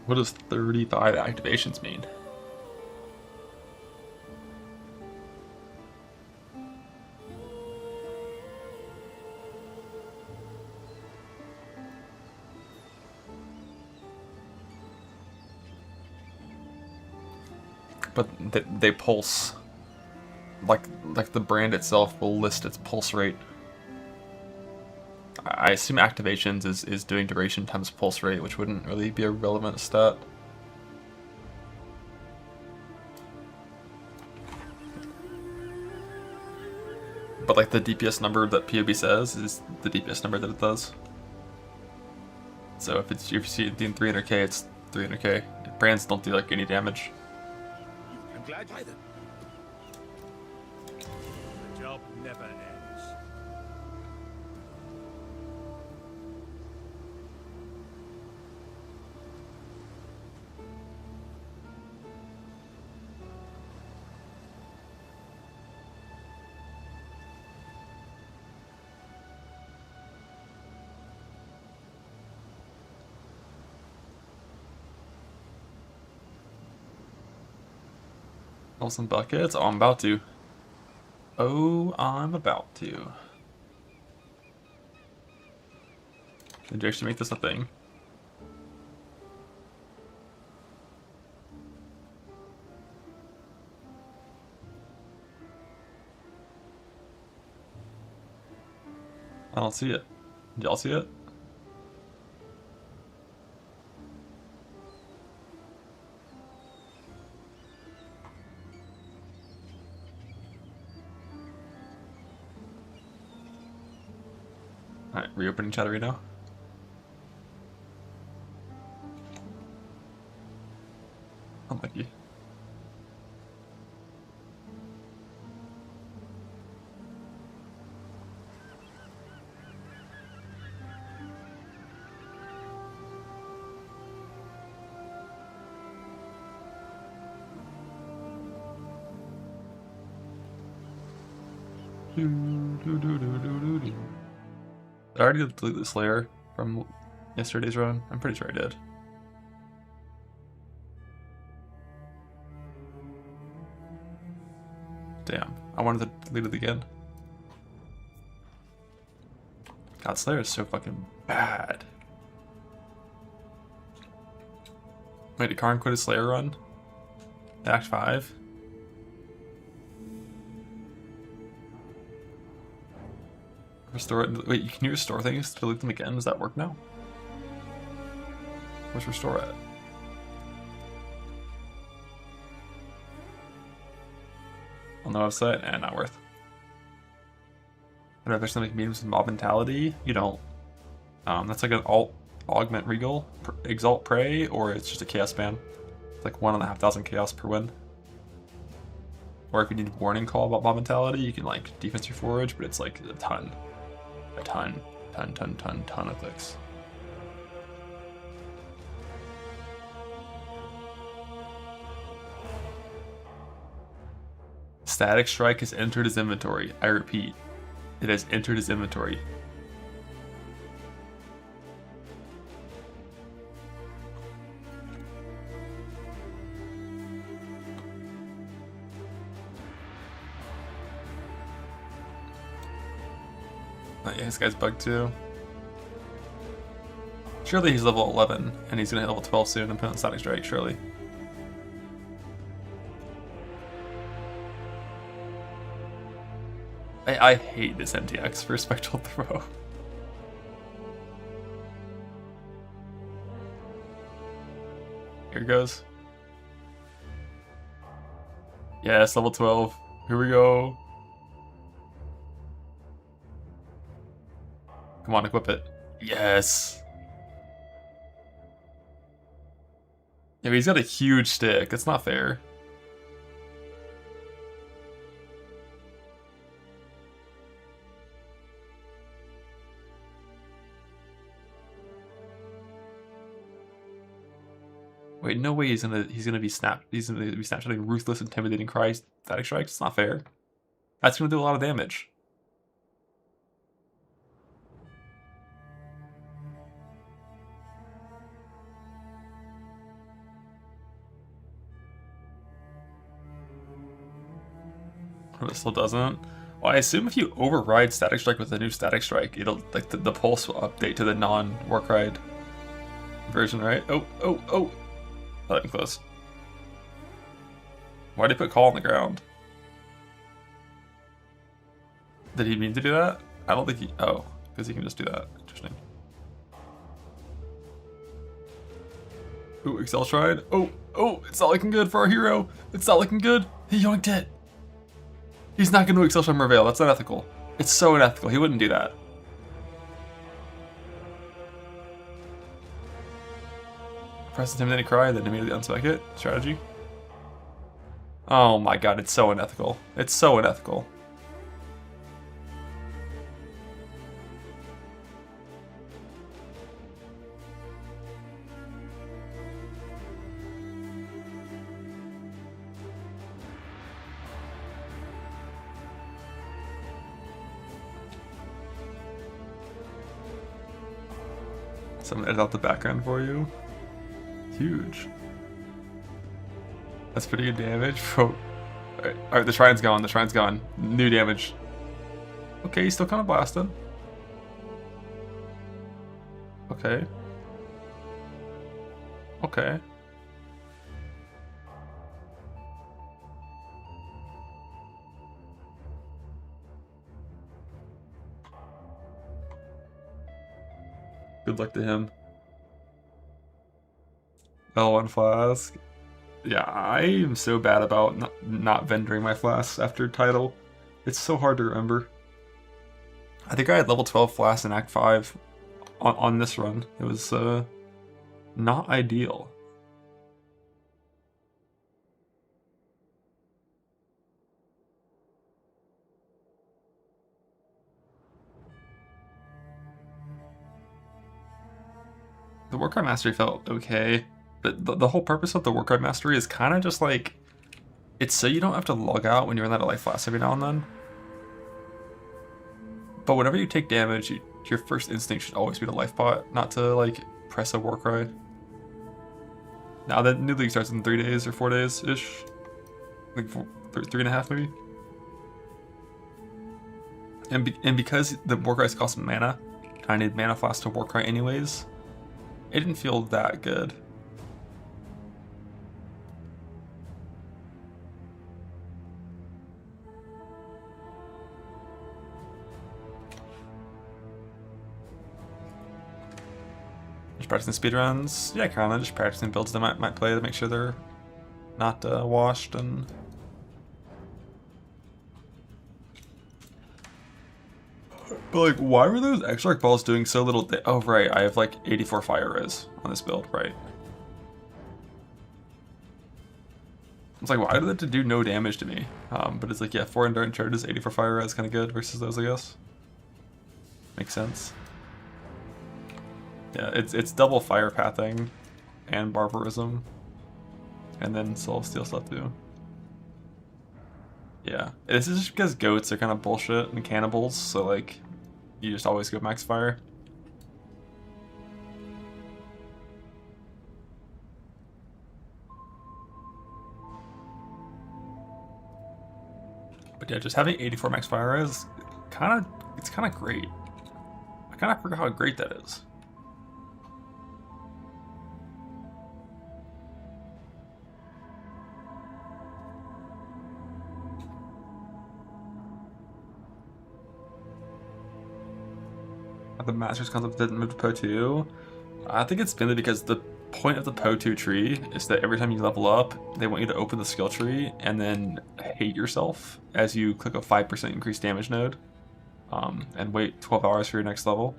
What does 35 activations mean? But they pulse. Like the brand itself will list its pulse rate. I assume activations is doing duration times pulse rate, which wouldn't really be a relevant stat. But like the DPS number that POB says is the DPS number that it does. So if you see it doing 300k, it's 300k. Brands don't do like any damage. I'm glad you... The job never ends. Oh, some buckets? Oh, I'm about to. Oh, I'm about to. Did you actually make this a thing? I don't see it. Did y'all see it? Alright, reopening chat right now. Unlucky. Did I already delete the Slayer from yesterday's run? I'm pretty sure I did. Damn, I wanted to delete it again. God, Slayer is so fucking bad. Wait, did Karn quit his Slayer run? Act 5? Restore it. Wait, can you restore things to delete them again? Does that work now? Where's restore at? On the website? And not worth. I don't know if there's something mediums with mob mentality. You don't. That's like an augment regal, exalt prey, or it's just a chaos ban. It's like 1,500 chaos per win. Or if you need warning call about mob mentality, you can like defense your forage, but it's like a ton of clicks. Static Strike has entered his inventory. I repeat, it has entered his inventory. Yeah, this guy's bugged too. Surely he's level 11, and he's gonna hit level 12 soon and put on Static Strike, surely. I hate this MTX for Spectral Throw. Here it goes. Yes, level 12. Here we go. Come on, equip it. Yes. Yeah, but he's got a huge stick. That's not fair. Wait, no way he's gonna be snapshotting ruthless, intimidating cry static strikes. It's not fair. That's gonna do a lot of damage. But it still doesn't. Well, I assume if you override Static Strike with a new Static Strike, it'll like the pulse will update to the non-warcry version, right? Oh! Not even close. Why'd he put Call on the ground? Did he mean to do that? I don't think he. Oh, because he can just do that. Interesting. Ooh, Excel tried. Oh! It's not looking good for our hero. It's not looking good. He yoinked it. He's not going to Excel Shine Merveil. That's unethical. It's so unethical. He wouldn't do that. Press Intimidating Cry, then immediately unspec it. Strategy. Oh my god, it's so unethical. It's so unethical. Someone edit out the background for you. Huge. That's pretty good damage. Alright, the shrine's gone. The shrine's gone. New damage. Okay, he's still kind of blasted. Okay. Okay. Good luck to him. L1 flask. Yeah, I am so bad about not vendoring my flasks after title. It's so hard to remember. I think I had level 12 flasks in Act 5 on this run. It was not ideal. The Warcry Mastery felt okay, but the whole purpose of the Warcry Mastery is kind of just like, it's so you don't have to log out when you run out of life flasks every now and then. But whenever you take damage, your first instinct should always be to life pot, not to like press a warcry. Now that New League starts in 3 days or 4 days ish, I think 3.5 maybe. And because the warcries cost mana, I need mana flask to warcry anyways. It didn't feel that good. Just practicing speedruns. Yeah, kinda just practicing builds that might play to make sure they're not washed and. But like, why were those Exarch balls doing so little? Oh right, I have like 84 fire res on this build, right? It's like, why did it do no damage to me? But it's like, yeah, 4 endurance charges, 84 fire res, kind of good versus those, I guess. Makes sense. Yeah, it's double fire pathing and barbarism, and then soul of steel stuff too. Yeah, this is just because goats are kind of bullshit and cannibals, so like, you just always go max fire. But yeah, just having 84 max fire is it's kind of great. I kind of forgot how great that is. The Masters concept didn't move to Po 2. I think it's mainly because the point of the Po 2 tree is that every time you level up, they want you to open the skill tree and then hate yourself as you click a 5% increased damage node, and wait 12 hours for your next level.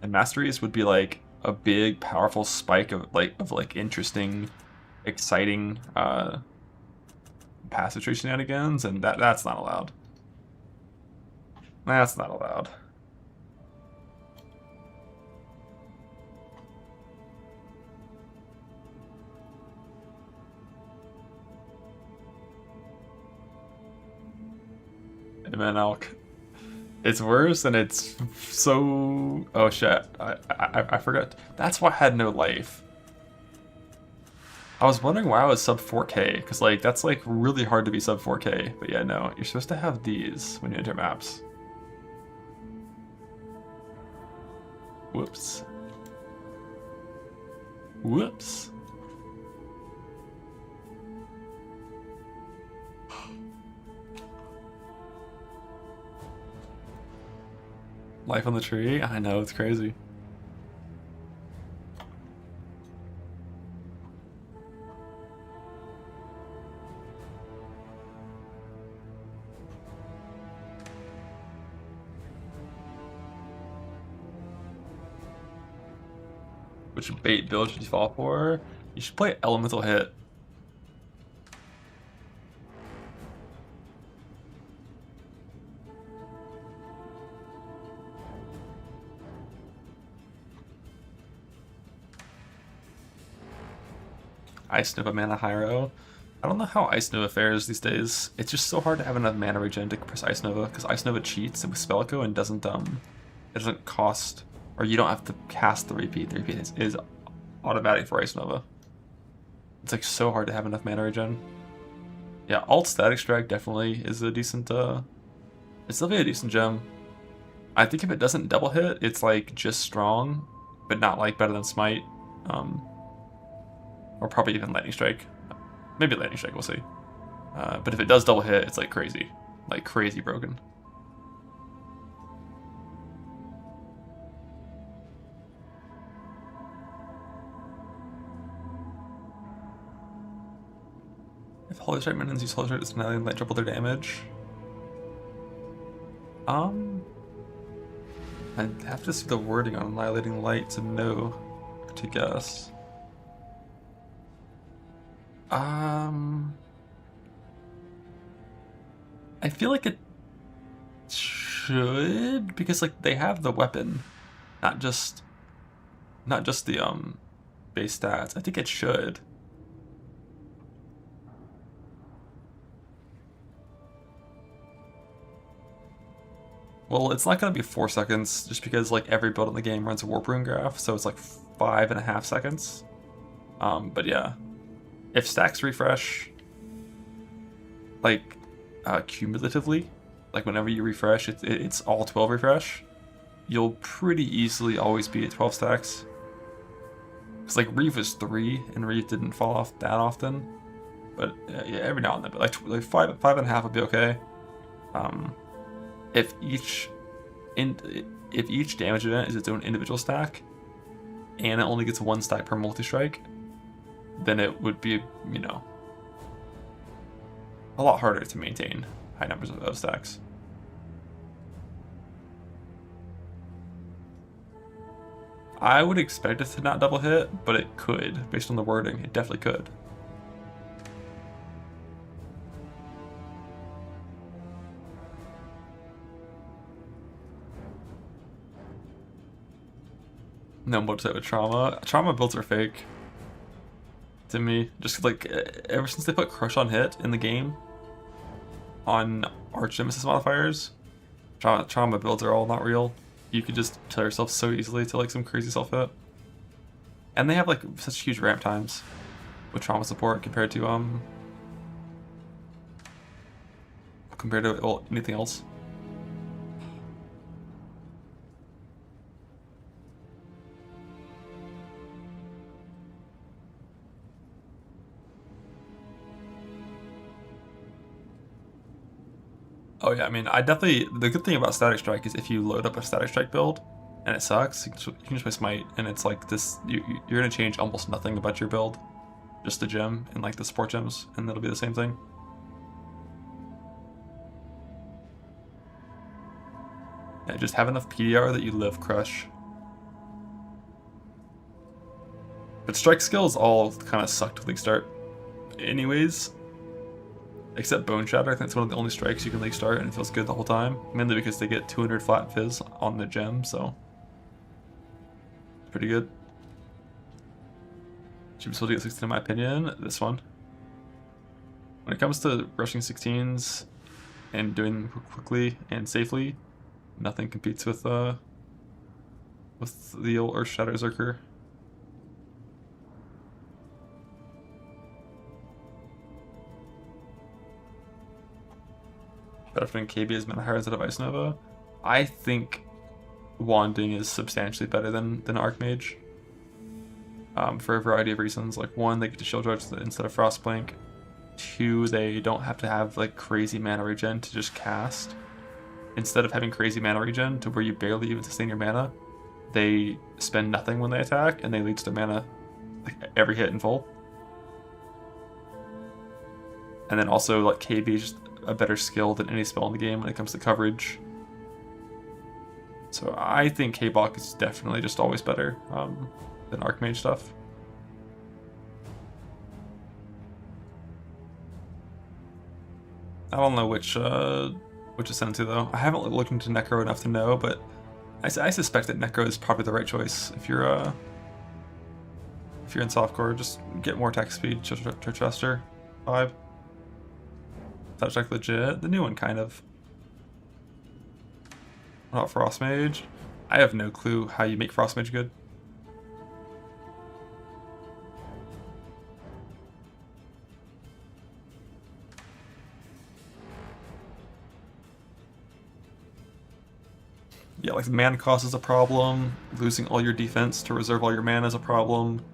And Masteries would be like a big, powerful spike of interesting, exciting passive tree shenanigans, and that's not allowed. That's not allowed. Man, Alk. It's worse and it's so... Oh shit, I forgot. That's why I had no life. I was wondering why I was sub 4K, because like that's like really hard to be sub 4K. But yeah, no, you're supposed to have these when you enter maps. Whoops. Whoops. Life on the tree? I know, it's crazy. Which bait build should you fall for? You should play Elemental Hit. Ice Nova Mana Hyro. I don't know how Ice Nova fares these days. It's just so hard to have enough mana regen to press Ice Nova, because Ice Nova cheats with Spell Echo and doesn't it doesn't cost, or you don't have to cast the repeat. The repeat is automatic for Ice Nova. It's like so hard to have enough mana regen. Yeah, Alt Static Strike definitely is a decent it's definitely a decent gem. I think if it doesn't double hit, it's like just strong, but not like better than Smite. Or probably even Lightning Strike. Maybe Lightning Strike, we'll see. But if it does double hit, it's like crazy broken. If Holy Strike minions use Holy Strike, it's annihilating light triple their damage. I'd have to see the wording on Annihilating Light to know, to guess. I feel like it should, because like they have the weapon, not just the base stats. I think it should. Well, it's not going to be 4 seconds, just because like every build in the game runs a warp rune graph, so it's like 5.5 seconds. But yeah, if stacks refresh, like cumulatively, like whenever you refresh, it's all 12 refresh, you'll pretty easily always be at 12 stacks. Because like Reeve was 3, and Reeve didn't fall off that often, but yeah, every now and then. But like 5.5 would be okay. If each damage event is its own individual stack, and it only gets 1 stack per multi-strike, then it would be, you know, a lot harder to maintain high numbers of stacks. I would expect it to not double hit, but it could, based on the wording. It definitely could. No more to with trauma. Trauma builds are fake to me. Just like ever since they put crush on hit in the game on arch nemesis modifiers, trauma builds are all not real. You could just tell yourself so easily to like some crazy self hit, and they have like such huge ramp times with trauma support compared to well, anything else. Oh yeah, I mean, the good thing about Static Strike is if you load up a Static Strike build and it sucks, you can just play Smite, and it's like this, you're gonna change almost nothing about your build, just the gem and like the support gems, and it'll be the same thing. Yeah, just have enough PDR that you live crush. But strike skills all kind of suck to league start anyways. Except Bone Shatter, I think it's one of the only strikes you can league start and it feels good the whole time. Mainly because they get 200 flat fizz on the gem, so it's pretty good. Should be able to get 16 in my opinion, this one. When it comes to rushing 16s and doing them quickly and safely, nothing competes with the old Earth Shatter Zerker. Better than KB is mana higher than Vice Nova. I think Wanding is substantially better than Archmage. For a variety of reasons. Like 1, they get to shield charge instead of Frostblink. 2, they don't have to have like crazy mana regen to just cast. Instead of having crazy mana regen to where you barely even sustain your mana, they spend nothing when they attack and they leech their mana like every hit in full. And then also like KB is just a better skill than any spell in the game when it comes to coverage. So I think K-Bok is definitely just always better than Archmage stuff. I don't know which Ascendancy though. I haven't looked into Necro enough to know, but I suspect that Necro is probably the right choice if you're in softcore. Just get more attack speed, Chichester 5. Touch like legit. The new one kind of. What about Frostmage? I have no clue how you make Frostmage good. Yeah, like the mana cost is a problem. Losing all your defense to reserve all your mana is a problem.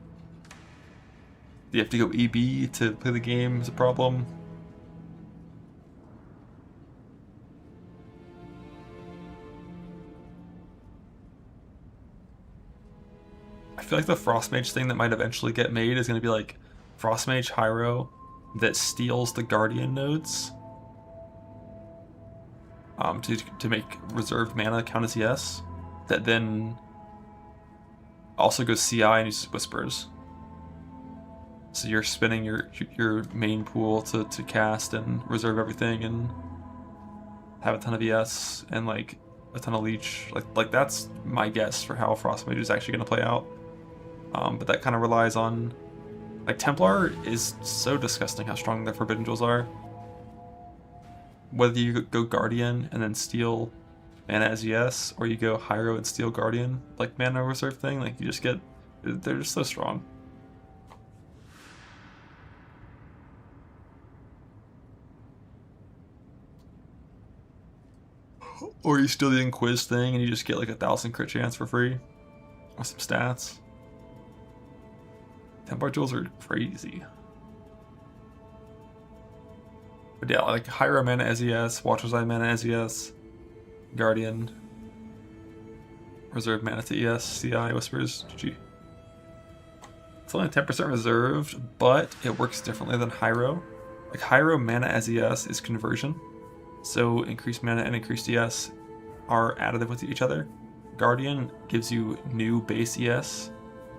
You have to go EB to play the game is a problem. I feel like the Frostmage thing that might eventually get made is going to be like Frostmage Hyro that steals the Guardian nodes to make reserved mana count as ES, that then also goes CI and uses Whispers. So you're spinning your main pool to cast and reserve everything and have a ton of ES and like a ton of leech. Like that's my guess for how Frostmage is actually going to play out. But that kind of relies on, like, Templar is so disgusting how strong their Forbidden Jewels are. Whether you go Guardian and then steal mana as ES, or you go Hyro and Steel Guardian, like mana reserve thing, like you just get, they're just so strong. Or you steal the Inquis thing and you just get like 1,000 crit chance for free. Or some stats. Templar Jewels are crazy. But yeah, like Hyro mana as ES, Watcher's Eye mana as ES, Guardian, reserve mana to ES, CI, Whispers, GG. It's only 10% reserved, but it works differently than Hyro. Like Hyro mana as ES is conversion, so increased mana and increased ES are additive with each other. Guardian gives you new base ES,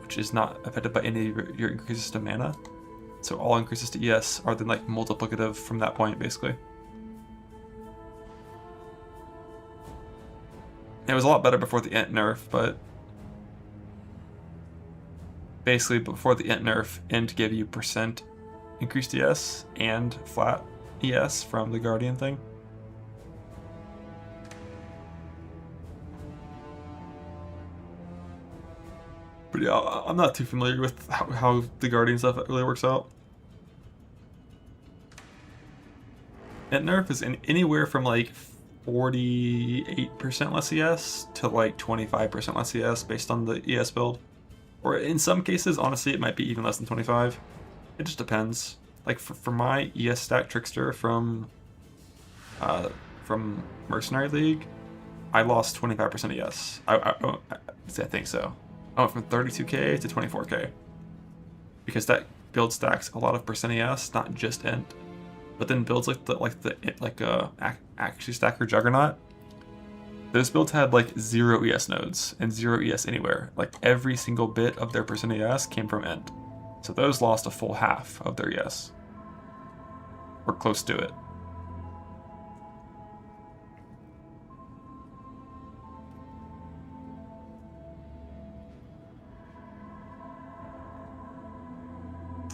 which is not affected by any of your increases to mana. So all increases to ES are then like multiplicative from that point, basically. It was a lot better before the Ent nerf, but basically before the Ent nerf, Ent gave you % increased ES and flat ES from the Guardian thing. But yeah, I'm not too familiar with how the Guardian stuff really works out. Ent nerf is anywhere from like 48% less ES to like 25% less ES based on the ES build. Or in some cases, honestly, it might be even less than 25. It just depends. Like for my ES stack Trickster from Mercenary League, I lost 25% ES. I think so. I went from 32k to 24k. Because that build stacks a lot of percent ES, not just Ent. But then builds like Actually Stacker Juggernaut, those builds had like 0 ES nodes and 0 ES anywhere. Like every single bit of their percent ES came from Ent. So those lost a full half of their ES. Or close to it.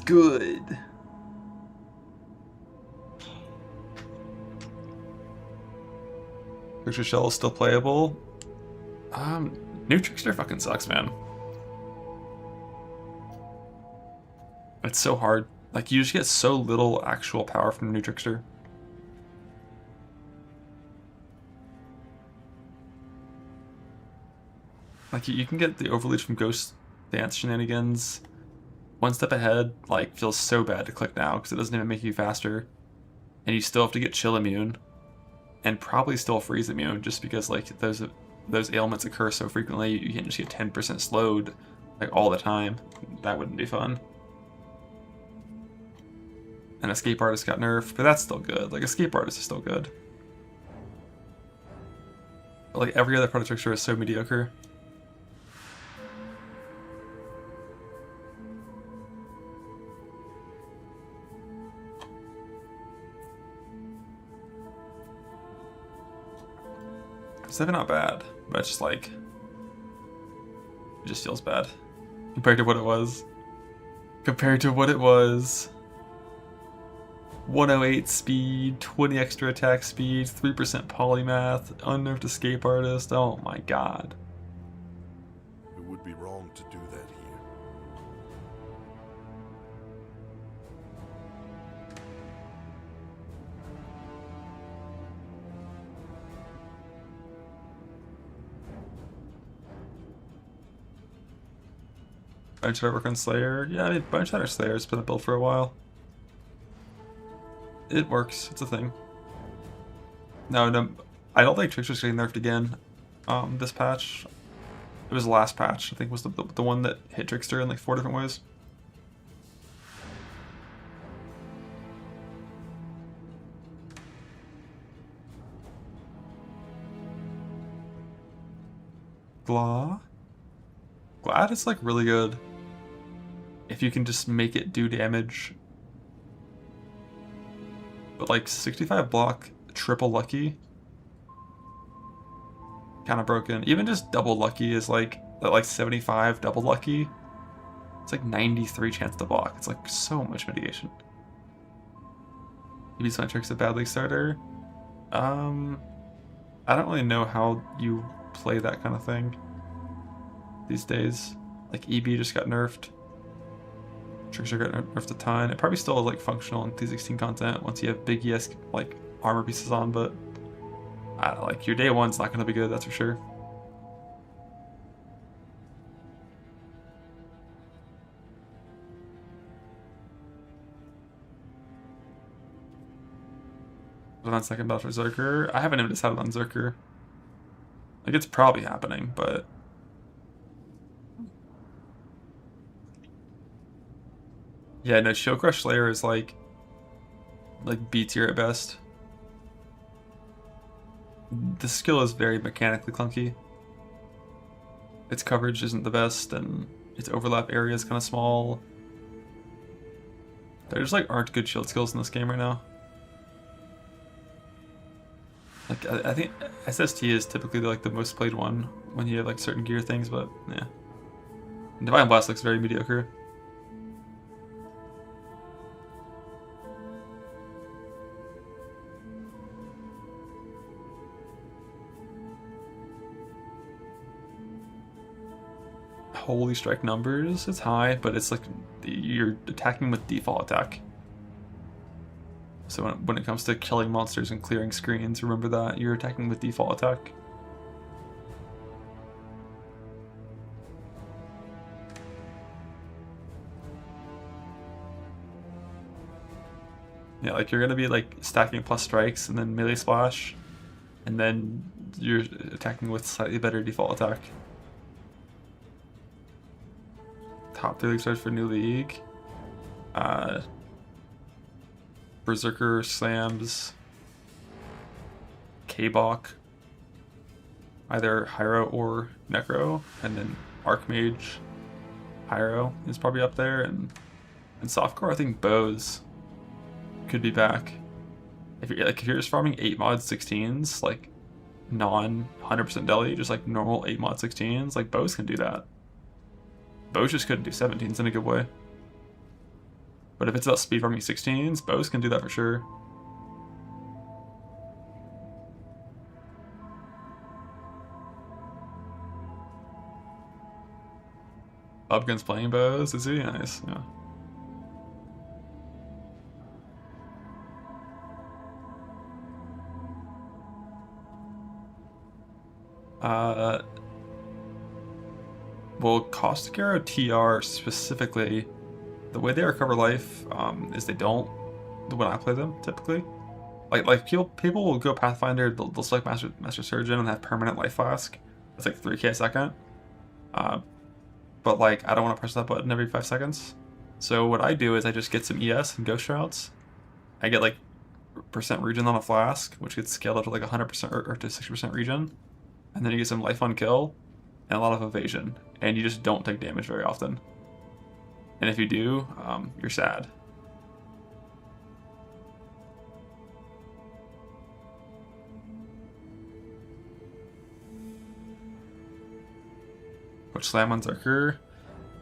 Good. Trickster Shell is still playable. New Trickster fucking sucks, man. It's so hard. Like, you just get so little actual power from New Trickster. Like, you can get the Overleach from Ghost Dance shenanigans. One step ahead, like, feels so bad to click now because it doesn't even make you faster. And you still have to get Chill Immune. And probably still Freeze Immune, just because, like, those ailments occur so frequently, you can't just get 10% slowed, like, all the time. That wouldn't be fun. And Escape Artist got nerfed, but that's still good. Like, Escape Artist is still good. But, like, every other Proto Trickster is so mediocre. It's definitely not bad, but it's just like, it just feels bad compared to what it was. Compared to what it was. 108 speed, 20 extra attack speed, 3% polymath, unnerved Escape Artist. Oh my god. It would be wrong to do that here. Bunch of work on Slayer. Yeah, I mean, Bunch of Slayer's been a build for a while. It works. It's a thing. No, I don't think Trickster's getting nerfed again. This patch. It was the last patch. I think was the one that hit Trickster in like 4 different ways. Glad is like really good. If you can just make it do damage. But like 65 block, triple lucky. Kind of broken. Even just double lucky is like 75 double lucky. It's like 93 chance to block. It's like so much mitigation. Maybe some tricks a bad league starter. I don't really know how you play that kind of thing these days. Like EB just got nerfed. Trickster got nerfed a ton. It probably still is like functional in T16 content once you have big ES like armor pieces on, but like your day one's not gonna be good, that's for sure. On second battle for Zerker. I haven't even decided on Zerker. Like, it's probably happening, but yeah, no, Shield Crush Slayer is like B tier at best. The skill is very mechanically clunky. Its coverage isn't the best, and its overlap area is kind of small. There just like aren't good shield skills in this game right now. Like, I think SST is typically like the most played one when you have like certain gear things, but yeah. And Divine Blast looks very mediocre. Holy Strike numbers, it's high, but it's like you're attacking with default attack. So when it comes to killing monsters and clearing screens, remember that you're attacking with default attack. Yeah, like you're gonna be like stacking plus strikes and then melee splash, and then you're attacking with slightly better default attack. Top 3 league starts for new league. Berserker slams K-Bok, either Hyro or Necro, and then Archmage Hyro is probably up there, and softcore I think bows could be back. If you're just farming 8 mod 16s, like non 100% deli, just like normal 8 mod 16s, like bows can do that. Bows just couldn't do 17s in a good way. But if it's about speed farming 16s, bows can do that for sure. Upgun's playing bows, is he? Nice, yeah. Well, Caustic Arrow TR specifically, the way they recover life is they don't when I play them typically. Like people will go Pathfinder, they'll select Master Surgeon and have permanent life flask. It's like 3k a second. But like I don't want to press that button every 5 seconds. So what I do is I just get some ES and Ghost Shrouds. I get like % regen on a flask, which gets scaled up to like 100% or to 60% regen. And then you get some life on kill and a lot of evasion. And you just don't take damage very often. And if you do, you're sad. Which slam on Zerker?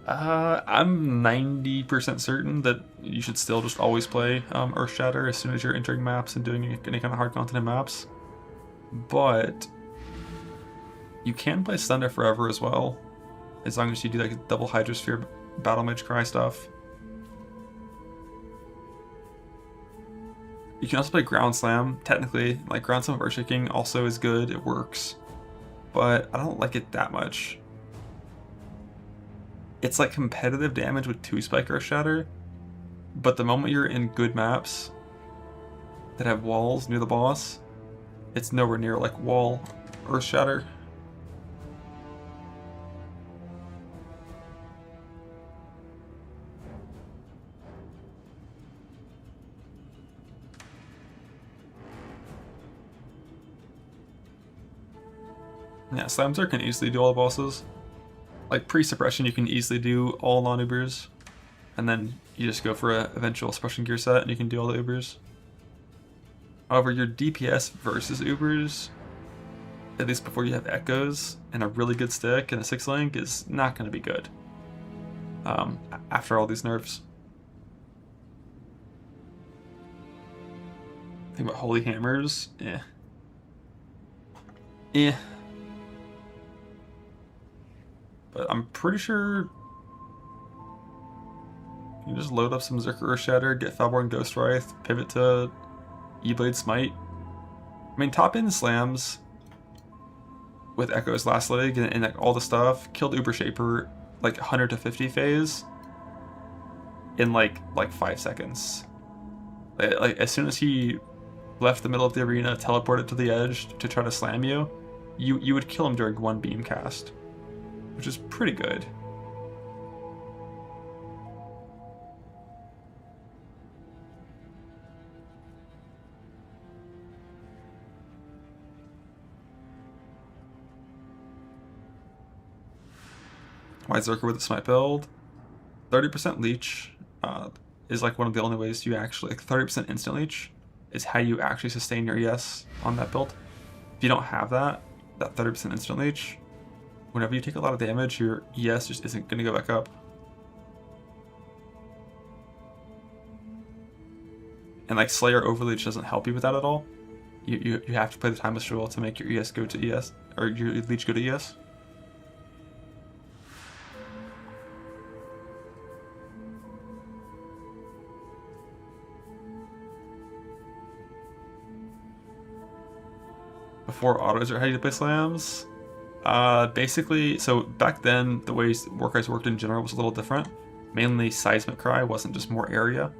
I'm 90% certain that you should still just always play Earthshatter as soon as you're entering maps and doing any kind of hard content in maps. But you can play Thunder forever as well, as long as you do like double Hydrosphere Battle Mage Cry stuff. You can also play Ground Slam, technically. Like Ground Slam of Earthshaking also is good, it works. But I don't like it that much. It's like competitive damage with 2-spike Earthshatter, but the moment you're in good maps that have walls near the boss, it's nowhere near like wall Earthshatter. Yeah, Slamzer can easily do all the bosses. Like pre-suppression, you can easily do all non-Ubers, and then you just go for an eventual suppression gear set and you can do all the Ubers. However, your DPS versus Ubers, at least before you have Echoes and a really good stick and a 6-link, is not going to be good after all these nerfs. Think about Holy Hammers, eh. Eh. But I'm pretty sure you can just load up some Zerker Shatter, get Foulborn Ghost Wraith, pivot to E-Blade Smite. I mean, top end slams with Echo's last leg and like all the stuff killed Uber Shaper like 100 to 50 phase in like 5 seconds. Like as soon as he left the middle of the arena, teleported to the edge to try to slam you, you would kill him during one beam cast, which is pretty good. Why Zerker with the smite build? 30% leech is like one of the only ways you actually, like 30% instant leech is how you actually sustain your ES on that build. If you don't have that 30% instant leech, whenever you take a lot of damage, your ES just isn't going to go back up. And like Slayer Overleech doesn't help you with that at all. You have to play the Timeless Jewel to make your ES go to ES, or your leech go to ES. Before autos are how you play slams. Basically, so back then the way warcries worked in general was a little different. Mainly Seismic Cry wasn't just more area.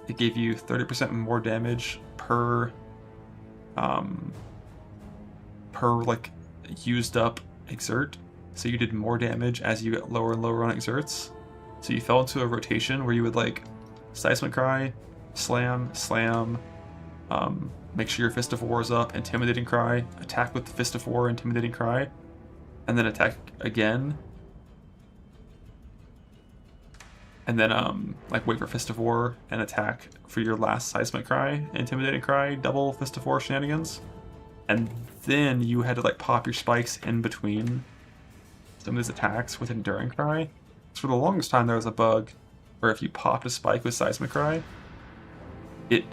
It gave you 30% more damage per like used up exert. So you did more damage as you get lower and lower on exerts. So you fell into a rotation where you would like Seismic Cry, slam, slam, make sure your Fist of War is up, Intimidating Cry, attack with Fist of War, Intimidating Cry, and then attack again. And then like wait for Fist of War and attack for your last Seismic Cry, Intimidating Cry, double Fist of War shenanigans. And then you had to like pop your spikes in between some of these attacks with Enduring Cry. So for the longest time there was a bug where if you popped a spike with Seismic Cry, it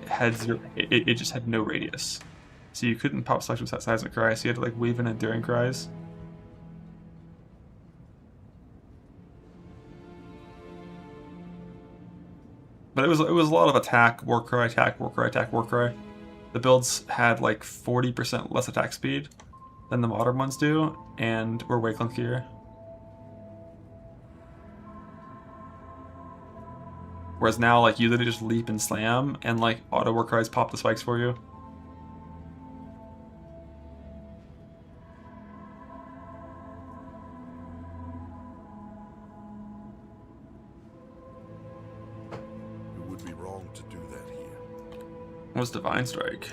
just had no radius. So you couldn't pop spikes with that Seismic Cry, so you had to like weave in Enduring Cries. But it was a lot of attack, Warcry, attack, Warcry, attack, Warcry. The builds had like 40% less attack speed than the modern ones do, and were way clunkier. Whereas now, like, you literally just leap and slam, and like auto Warcries pop the spikes for you. It would be wrong to do that here. What was Divine Strike?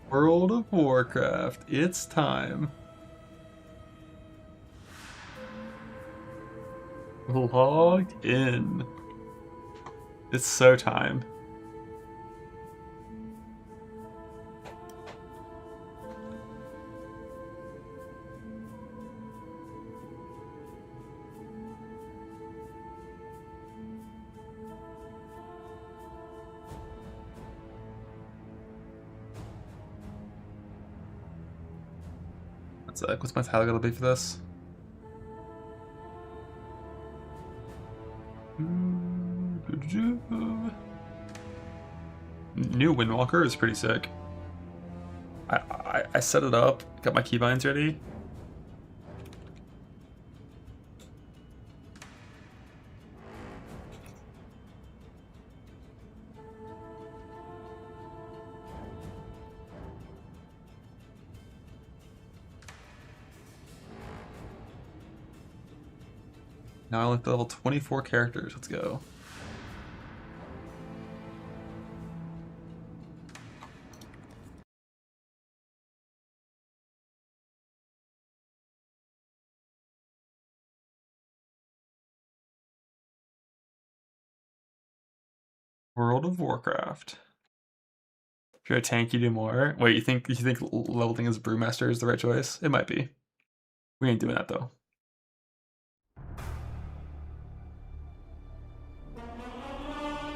World of Warcraft, it's time. Log in. It's so time. What's my title gonna be for this? New Windwalker is pretty sick. I set it up, got my keybinds ready. Now I only have to level 24 characters. Let's go. World of Warcraft. Should I tank you do more? Wait, you think leveling as Brewmaster is the right choice? It might be. We ain't doing that though.